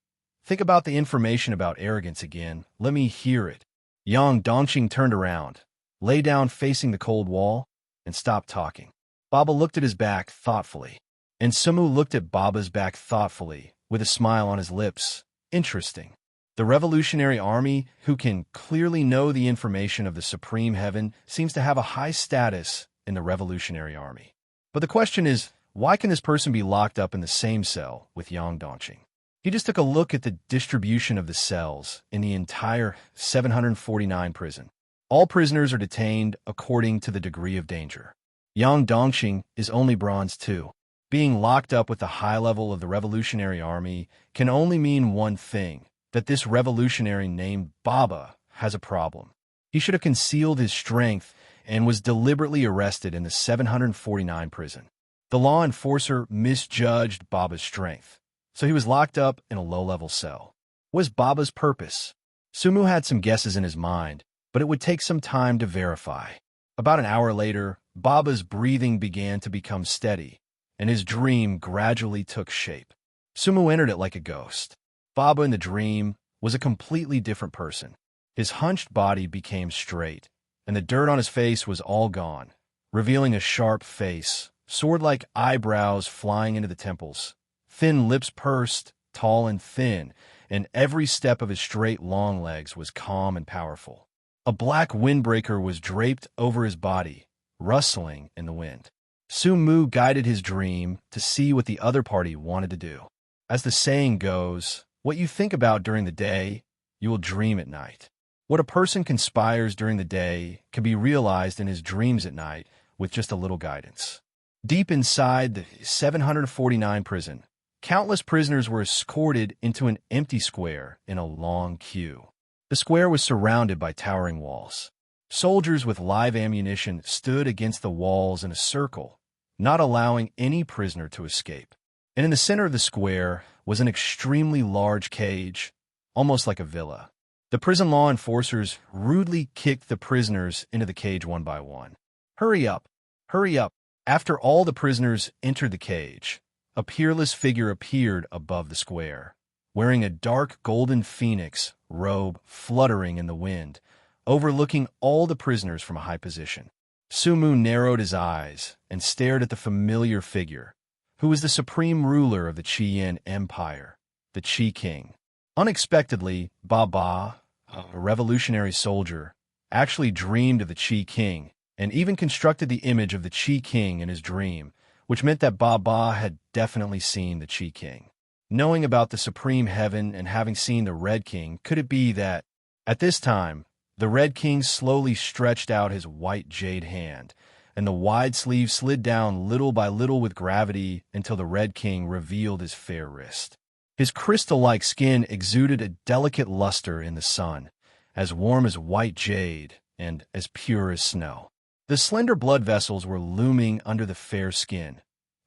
S2: think about the information about arrogance again. Let me hear it." Yang Dongqing turned around, lay down facing the cold wall, and stopped talking. Baba looked at his back thoughtfully, and Sumu looked at Baba's back thoughtfully, with a smile on his lips. Interesting. The Revolutionary Army, who can clearly know the information of the Supreme Heaven, seems to have a high status in the Revolutionary Army. But the question is, why can this person be locked up in the same cell with Yang Dongqing? He just took a look at the distribution of the cells in the entire 749 prison. All prisoners are detained according to the degree of danger. Yang Dongqing is only bronze 2. Being locked up with the high level of the Revolutionary Army can only mean one thing, that this revolutionary named Baba has a problem. He should have concealed his strength and was deliberately arrested in the 749 prison. The law enforcer misjudged Baba's strength, so he was locked up in a low-level cell. What was Baba's purpose? Sumu had some guesses in his mind, but it would take some time to verify. About an hour later, Baba's breathing began to become steady, and his dream gradually took shape. Sumu entered it like a ghost. Baba in the dream was a completely different person. His hunched body became straight, and the dirt on his face was all gone, revealing a sharp face, sword-like eyebrows flying into the temples, thin lips pursed, tall and thin, and every step of his straight long legs was calm and powerful. A black windbreaker was draped over his body, rustling in the wind. Sumu guided his dream to see what the other party wanted to do. As the saying goes, what you think about during the day, you will dream at night. What a person conspires during the day can be realized in his dreams at night with just a little guidance. Deep inside the 749 prison, countless prisoners were escorted into an empty square in a long queue. The square was surrounded by towering walls. Soldiers with live ammunition stood against the walls in a circle, not allowing any prisoner to escape. And in the center of the square was an extremely large cage, almost like a villa. The prison law enforcers rudely kicked the prisoners into the cage one by one. Hurry up! Hurry up! After all the prisoners entered the cage, a peerless figure appeared above the square, wearing a dark golden phoenix robe fluttering in the wind, overlooking all the prisoners from a high position. Sumu narrowed his eyes and stared at the familiar figure, who was the supreme ruler of the Qian Empire, the Qi King. Unexpectedly, Baba, a revolutionary soldier, actually dreamed of the Qi King and even constructed the image of the Qi King in his dream, which meant that Baba had definitely seen the Qi King. Knowing about the supreme heaven and having seen the Red King, could it be that, at this time, the Red King slowly stretched out his white jade hand, and the wide sleeve slid down little by little with gravity until the Red King revealed his fair wrist. His crystal-like skin exuded a delicate luster in the sun, as warm as white jade and as pure as snow. The slender blood vessels were looming under the fair skin,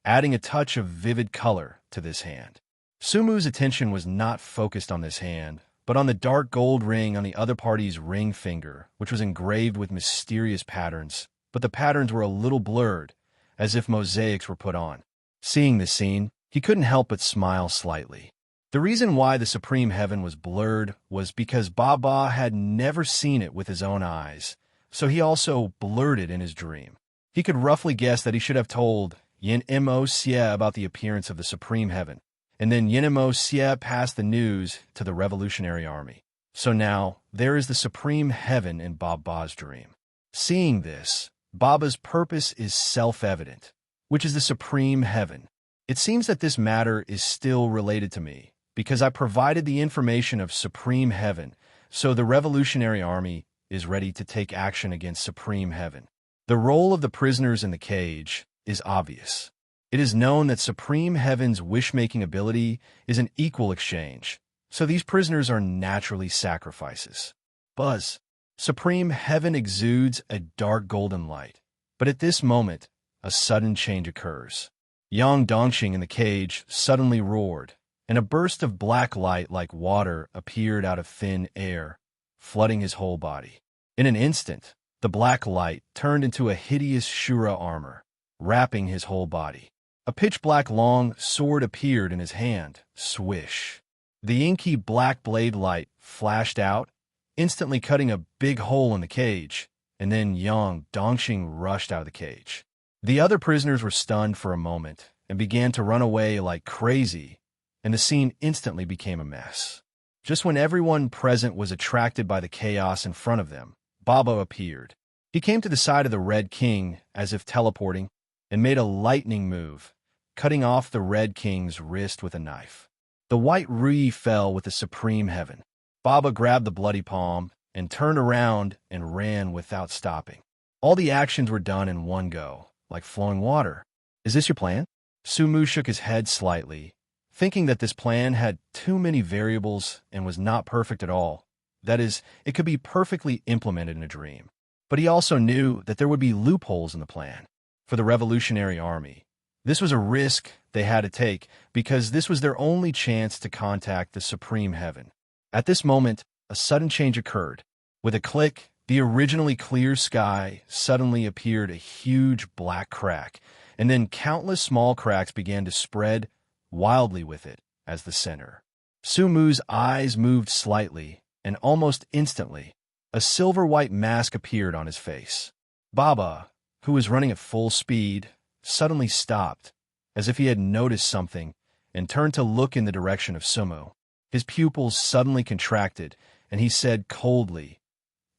S2: adding a touch of vivid color to this hand. Sumu's attention was not focused on this hand, but on the dark gold ring on the other party's ring finger, which was engraved with mysterious patterns, but the patterns were a little blurred, as if mosaics were put on. Seeing this scene, he couldn't help but smile slightly. The reason why the supreme heaven was blurred was because Baba had never seen it with his own eyes, so he also blurred it in his dream. He could roughly guess that he should have told Yin Mo Xie about the appearance of the supreme heaven, and then Yin Mo Xie passed the news to the revolutionary army. So now, there is the supreme heaven in Baba's dream. Seeing this, Baba's purpose is self-evident, which is the supreme heaven. It seems that this matter is still related to me, because I provided the information of supreme heaven, so the revolutionary army is ready to take action against supreme heaven. The role of the prisoners in the cage is obvious. It is known that supreme heaven's wish-making ability is an equal exchange, so these prisoners are naturally sacrifices. Buzz. Supreme heaven exudes a dark golden light, but at this moment, a sudden change occurs. Yang Dongxing in the cage suddenly roared, and a burst of black light like water appeared out of thin air, flooding his whole body. In an instant, the black light turned into a hideous Shura armor, wrapping his whole body. A pitch-black long sword appeared in his hand. Swish. The inky black blade light flashed out, instantly cutting a big hole in the cage, and then Yang Dongxing rushed out of the cage. The other prisoners were stunned for a moment and began to run away like crazy, and the scene instantly became a mess. Just when everyone present was attracted by the chaos in front of them, Baba appeared. He came to the side of the Red King as if teleporting and made a lightning move, cutting off the Red King's wrist with a knife. The white Rui fell with the supreme heaven. Baba grabbed the bloody palm and turned around and ran without stopping. All the actions were done in one go, like flowing water. Is this your plan? Sumu shook his head slightly, thinking that this plan had too many variables and was not perfect at all. That is, it could be perfectly implemented in a dream. But he also knew that there would be loopholes in the plan. For the revolutionary army, this was a risk they had to take because this was their only chance to contact the supreme heaven. At this moment, a sudden change occurred. With a click, the originally clear sky suddenly appeared a huge black crack, and then countless small cracks began to spread wildly with it as the center. Sumu's eyes moved slightly, and almost instantly, a silver-white mask appeared on his face. Baba, who was running at full speed, suddenly stopped, as if he had noticed something, and turned to look in the direction of Sumu. His pupils suddenly contracted, and he said coldly,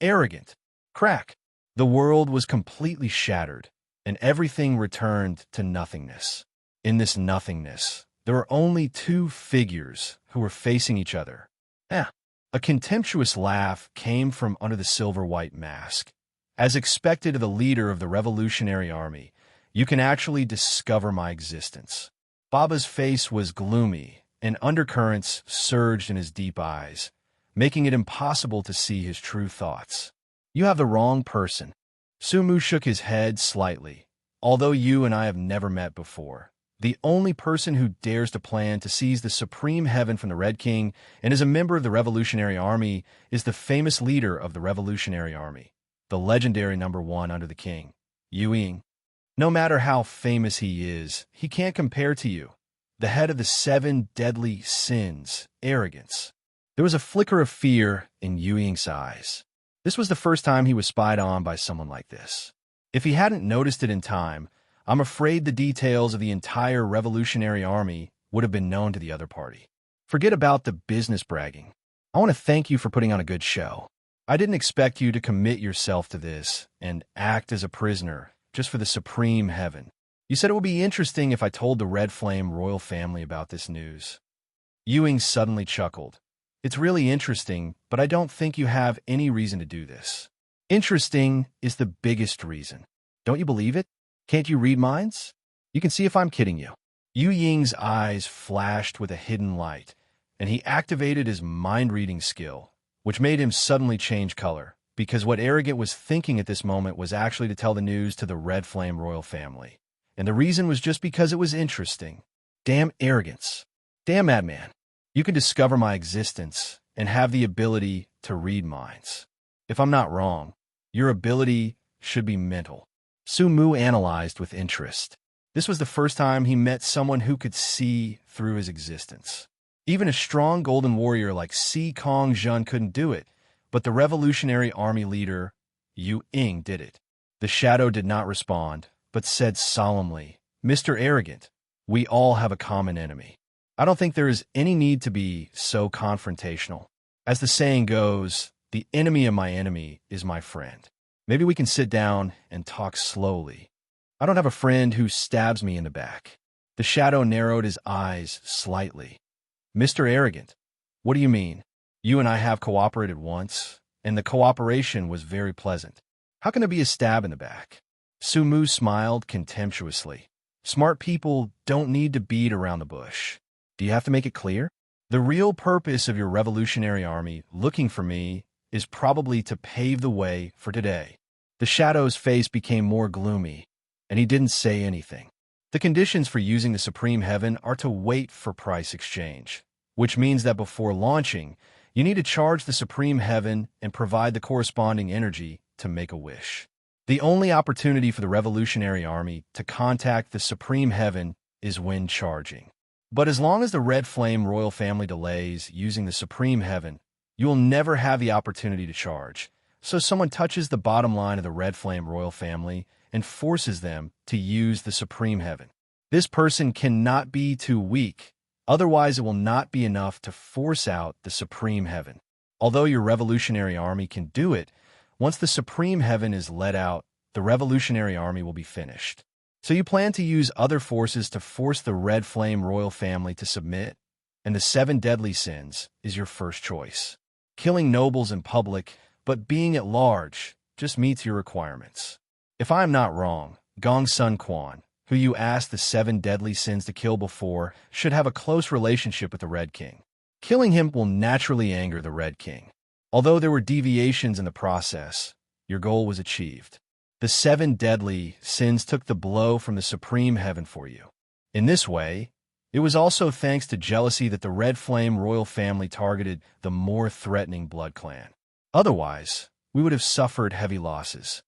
S2: "Arrogant! Crack!" The world was completely shattered, and everything returned to nothingness. In this nothingness, there were only two figures who were facing each other. A contemptuous laugh came from under the silver-white mask. As expected of the leader of the revolutionary army, you can actually discover my existence. Baba's face was gloomy, and undercurrents surged in his deep eyes, making it impossible to see his true thoughts. You have the wrong person. Sumu shook his head slightly. Although you and I have never met before, the only person who dares to plan to seize the supreme heaven from the Red King and is a member of the Revolutionary Army is the famous leader of the Revolutionary Army, the legendary #1 under the king, Yu Ying. No matter how famous he is, he can't compare to you, the head of the 7 deadly sins, arrogance. There was a flicker of fear in Yu Ying's eyes. This was the first time he was spied on by someone like this. If he hadn't noticed it in time, I'm afraid the details of the entire Revolutionary Army would have been known to the other party. Forget about the business bragging. I want to thank you for putting on a good show. I didn't expect you to commit yourself to this and act as a prisoner just for the supreme heaven. You said it would be interesting if I told the Red Flame royal family about this news. Ewing suddenly chuckled. It's really interesting, but I don't think you have any reason to do this. Interesting is the biggest reason. Don't you believe it? Can't you read minds? You can see if I'm kidding you. Yu Ying's eyes flashed with a hidden light, and he activated his mind-reading skill, which made him suddenly change color, because what Arrogant was thinking at this moment was actually to tell the news to the Red Flame royal family. And the reason was just because it was interesting. Damn arrogance. Damn madman. You can discover my existence and have the ability to read minds. If I'm not wrong, your ability should be mental. Su Mu analyzed with interest. This was the first time he met someone who could see through his existence. Even a strong golden warrior like Si Kong Jun couldn't do it, but the Revolutionary Army leader, Yu Ying, did it. The shadow did not respond, but said solemnly, Mr. Arrogant, we all have a common enemy. I don't think there is any need to be so confrontational. As the saying goes, the enemy of my enemy is my friend. Maybe we can sit down and talk slowly. I don't have a friend who stabs me in the back. The shadow narrowed his eyes slightly. Mr. Arrogant, what do you mean? You and I have cooperated once, and the cooperation was very pleasant. How can there be a stab in the back? Su Mu smiled contemptuously. Smart people don't need to beat around the bush. Do you have to make it clear? The real purpose of your Revolutionary Army looking for me is probably to pave the way for today. The shadow's face became more gloomy, and he didn't say anything. The conditions for using the Supreme Heaven are to wait for price exchange, which means that before launching, you need to charge the Supreme Heaven and provide the corresponding energy to make a wish. The only opportunity for the Revolutionary Army to contact the Supreme Heaven is when charging. But as long as the Red Flame royal family delays using the Supreme Heaven, you will never have the opportunity to charge. So someone touches the bottom line of the Red Flame royal family and forces them to use the Supreme Heaven. This person cannot be too weak, otherwise it will not be enough to force out the Supreme Heaven. Although your Revolutionary Army can do it, once the Supreme Heaven is let out, the Revolutionary Army will be finished. So you plan to use other forces to force the Red Flame royal family to submit, and the 7 deadly sins is your first choice. Killing nobles in public, but being at large, just meets your requirements. If I am not wrong, Gong Sun Quan, who you asked the 7 deadly sins to kill before, should have a close relationship with the Red King. Killing him will naturally anger the Red King. Although there were deviations in the process, your goal was achieved. The 7 deadly sins took the blow from the Supreme Heaven for you. In this way, it was also thanks to jealousy that the Red Flame royal family targeted the more threatening Blood Clan. Otherwise, we would have suffered heavy losses.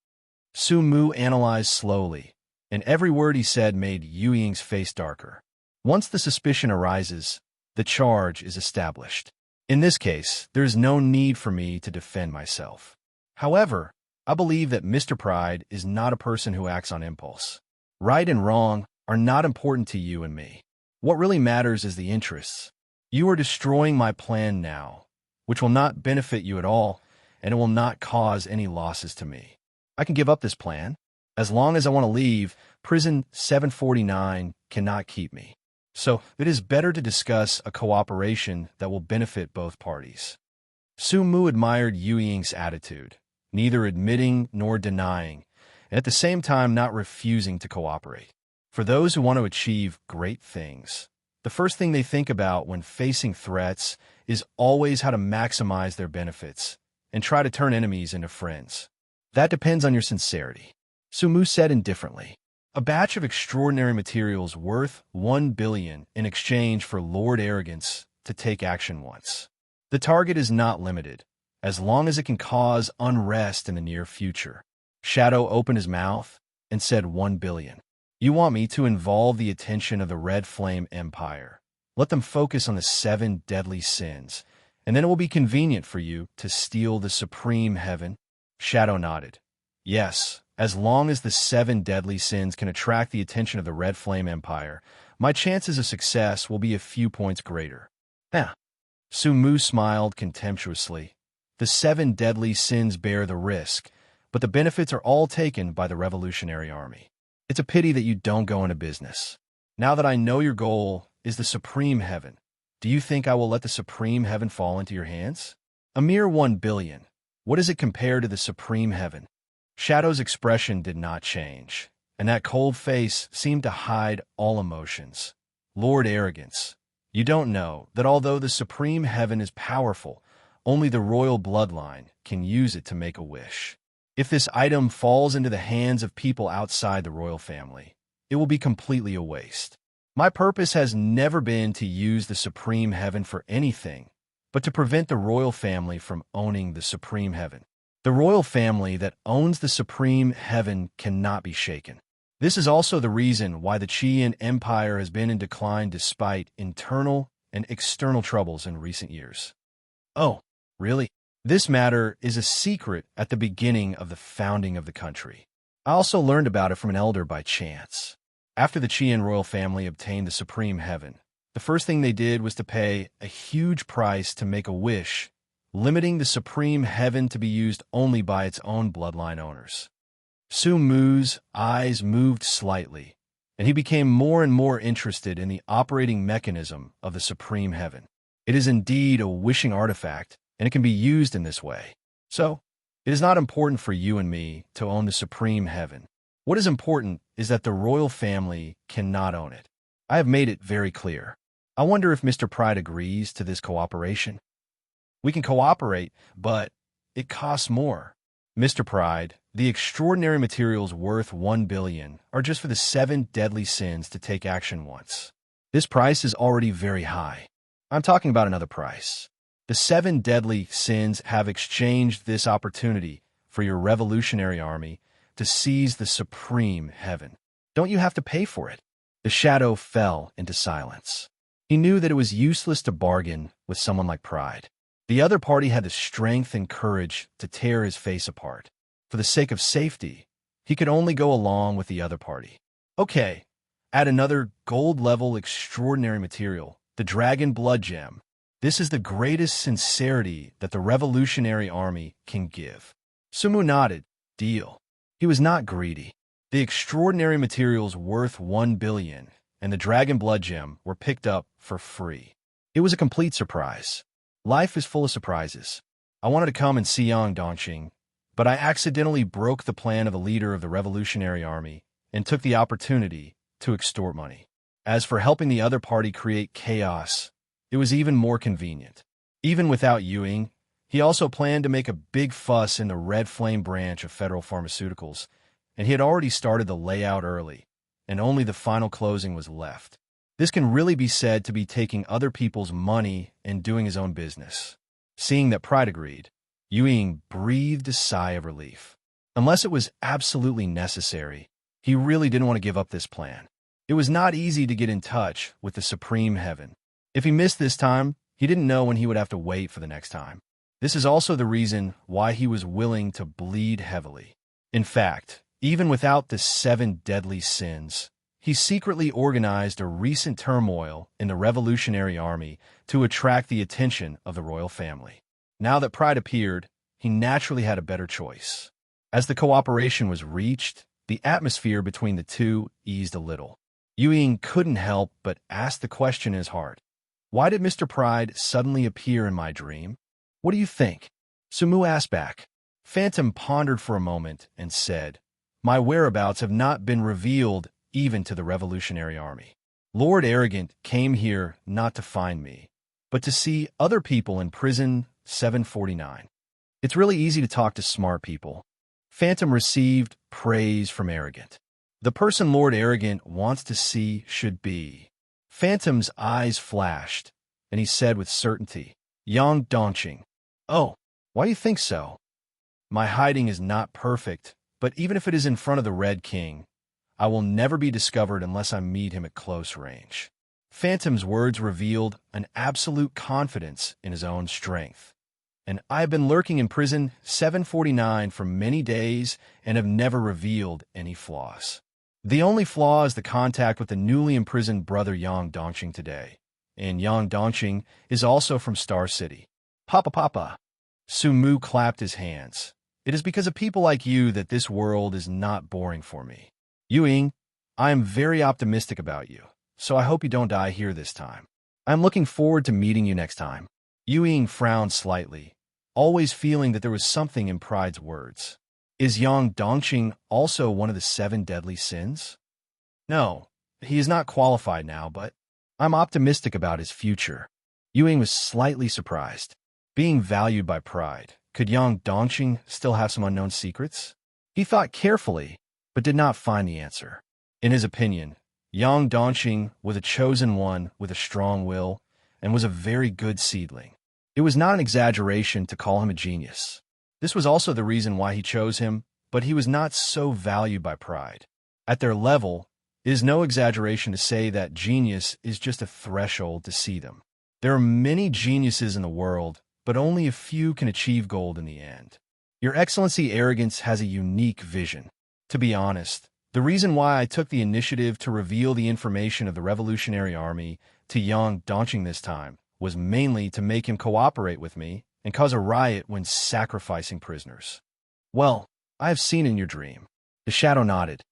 S2: Su Mu analyzed slowly, and every word he said made Yu Ying's face darker. Once the suspicion arises, the charge is established. In this case, there is no need for me to defend myself. However, I believe that Mr. Pride is not a person who acts on impulse. Right and wrong are not important to you and me. What really matters is the interests. You are destroying my plan now, which will not benefit you at all, and it will not cause any losses to me. I can give up this plan. As long as I want to leave, prison 749 cannot keep me. So it is better to discuss a cooperation that will benefit both parties. Su Mu admired Yu Ying's attitude, neither admitting nor denying, and at the same time not refusing to cooperate. For those who want to achieve great things, the first thing they think about when facing threats is always how to maximize their benefits and try to turn enemies into friends. That depends on your sincerity. Sumu said indifferently. A batch of extraordinary materials worth 1 billion in exchange for Lord Arrogance to take action once. The target is not limited, as long as it can cause unrest in the near future. Shadow opened his mouth and said 1 billion. You want me to involve the attention of the Red Flame Empire. Let them focus on the 7 deadly sins, and then it will be convenient for you to steal the supreme heaven. Shadow nodded. Yes, as long as the 7 deadly sins can attract the attention of the Red Flame Empire, my chances of success will be a few points greater. Now, Sumu smiled contemptuously. The 7 deadly sins bear the risk, but the benefits are all taken by the Revolutionary Army. It's a pity that you don't go into business. Now that I know your goal is the supreme heaven, do you think I will let the supreme heaven fall into your hands? A mere 1 billion. What does it compare to the supreme heaven? Shadow's expression did not change, and that cold face seemed to hide all emotions. Lord Arrogance, you don't know that although the supreme heaven is powerful, only the royal bloodline can use it to make a wish. If this item falls into the hands of people outside the royal family, it will be completely a waste. My purpose has never been to use the supreme heaven for anything, but to prevent the royal family from owning the supreme heaven. The royal family that owns the supreme heaven cannot be shaken. This is also the reason why the Qian Empire has been in decline despite internal and external troubles in recent years. Oh, really? This matter is a secret at the beginning of the founding of the country. I also learned about it from an elder by chance. After the Qian royal family obtained the supreme heaven, the first thing they did was to pay a huge price to make a wish, limiting the supreme heaven to be used only by its own bloodline owners. Su Mu's eyes moved slightly, and he became more and more interested in the operating mechanism of the supreme heaven. It is indeed a wishing artifact, and it can be used in this way. So, it is not important for you and me to own the supreme heaven. What is important is that the royal family cannot own it. I have made it very clear. I wonder if Mr. Pride agrees to this cooperation. We can cooperate, but it costs more. Mr. Pride, the extraordinary materials worth 1 billion are just for the 7 deadly sins to take action once. This price is already very high. I'm talking about another price. The 7 deadly sins have exchanged this opportunity for your revolutionary army to seize the supreme heaven. Don't you have to pay for it? The shadow fell into silence. He knew that it was useless to bargain with someone like Pride. The other party had the strength and courage to tear his face apart. For the sake of safety, he could only go along with the other party. Okay, add another gold-level extraordinary material, the Dragon Blood Gem. This is the greatest sincerity that the Revolutionary Army can give. Sumu nodded. Deal. He was not greedy. The extraordinary materials worth 1 billion and the Dragon Blood Gem were picked up for free. It was a complete surprise. Life is full of surprises. I wanted to come and see Yang Dongqing, but I accidentally broke the plan of the leader of the Revolutionary Army and took the opportunity to extort money. As for helping the other party create chaos, it was even more convenient. Even without Ewing, he also planned to make a big fuss in the Red Flame branch of Federal Pharmaceuticals, and he had already started the layout early, and only the final closing was left. This can really be said to be taking other people's money and doing his own business. Seeing that Pride agreed, Ewing breathed a sigh of relief. Unless it was absolutely necessary, he really didn't want to give up this plan. It was not easy to get in touch with the Supreme Heaven. If he missed this time, he didn't know when he would have to wait for the next time. This is also the reason why he was willing to bleed heavily. In fact, even without the 7 deadly sins, he secretly organized a recent turmoil in the Revolutionary Army to attract the attention of the royal family. Now that Pride appeared, he naturally had a better choice. As the cooperation was reached, the atmosphere between the two eased a little. Ewing couldn't help but ask the question in his heart. Why did Mr. Pride suddenly appear in my dream? What do you think? Sumu asked back. Phantom pondered for a moment and said, My whereabouts have not been revealed even to the Revolutionary Army. Lord Arrogant came here not to find me, but to see other people in prison 749. It's really easy to talk to smart people. Phantom received praise from Arrogant. The person Lord Arrogant wants to see should be. Phantom's eyes flashed, and he said with certainty, Yang Dongqing. Oh, why do you think so? My hiding is not perfect, but even if it is in front of the Red King, I will never be discovered unless I meet him at close range. Phantom's words revealed an absolute confidence in his own strength. And I have been lurking in prison 749 for many days and have never revealed any flaws. The only flaw is the contact with the newly imprisoned brother Yang Dongqing today. And Yang Dongqing is also from Star City. Papa. Sumu clapped his hands. It is because of people like you that this world is not boring for me. Ying, I am very optimistic about you, so I hope you don't die here this time. I am looking forward to meeting you next time. Ying frowned slightly, always feeling that there was something in Pride's words. Is Yang Dongqing also one of the 7 deadly sins? No, he is not qualified now, but I'm optimistic about his future. Ying was slightly surprised. Being valued by Pride, could Yang Dongqing still have some unknown secrets? He thought carefully, but did not find the answer. In his opinion, Yang Dongqing was a chosen one with a strong will and was a very good seedling. It was not an exaggeration to call him a genius. This was also the reason why he chose him, but he was not so valued by Pride. At their level, it is no exaggeration to say that genius is just a threshold to see them. There are many geniuses in the world, but only a few can achieve gold in the end. Your Excellency Arrogance has a unique vision. To be honest, the reason why I took the initiative to reveal the information of the Revolutionary Army to Yang Dongqing this time was mainly to make him cooperate with me and cause a riot when sacrificing prisoners. Well, I have seen in your dream. The shadow nodded.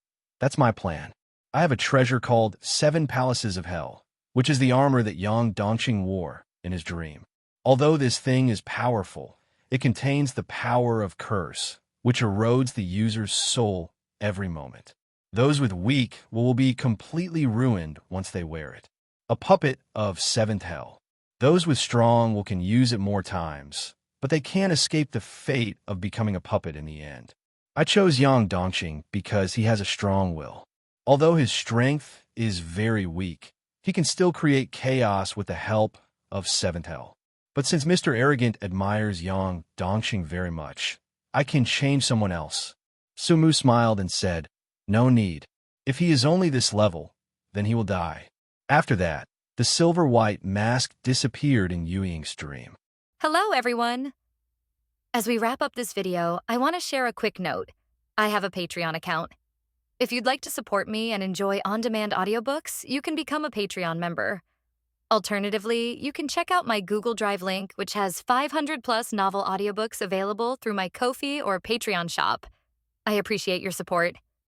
S2: That's my plan. I have a treasure called 7 Palaces of Hell, which is the armor that Yang Dongqing wore in his dream. Although this thing is powerful, it contains the power of curse, which erodes the user's soul every moment. Those with weak will be completely ruined once they wear it. A puppet of 7th hell. Those with strong can use it more times, but they can't escape the fate of becoming a puppet in the end. I chose Yang Dongqing because he has a strong will. Although his strength is very weak, he can still create chaos with the help of 7th hell. But since Mr. Arrogant admires Yang Dongqing very much, I can change someone else. Sumu smiled and said, No need. If he is only this level, then he will die. After that, the silver-white mask disappeared in Ying's dream.
S3: Hello, everyone. As we wrap up this video, I want to share a quick note. I have a Patreon account. If you'd like to support me and enjoy on-demand audiobooks, you can become a Patreon member. Alternatively, you can check out my Google Drive link, which has 500+ novel audiobooks available through my Ko-fi or Patreon shop. I appreciate your support.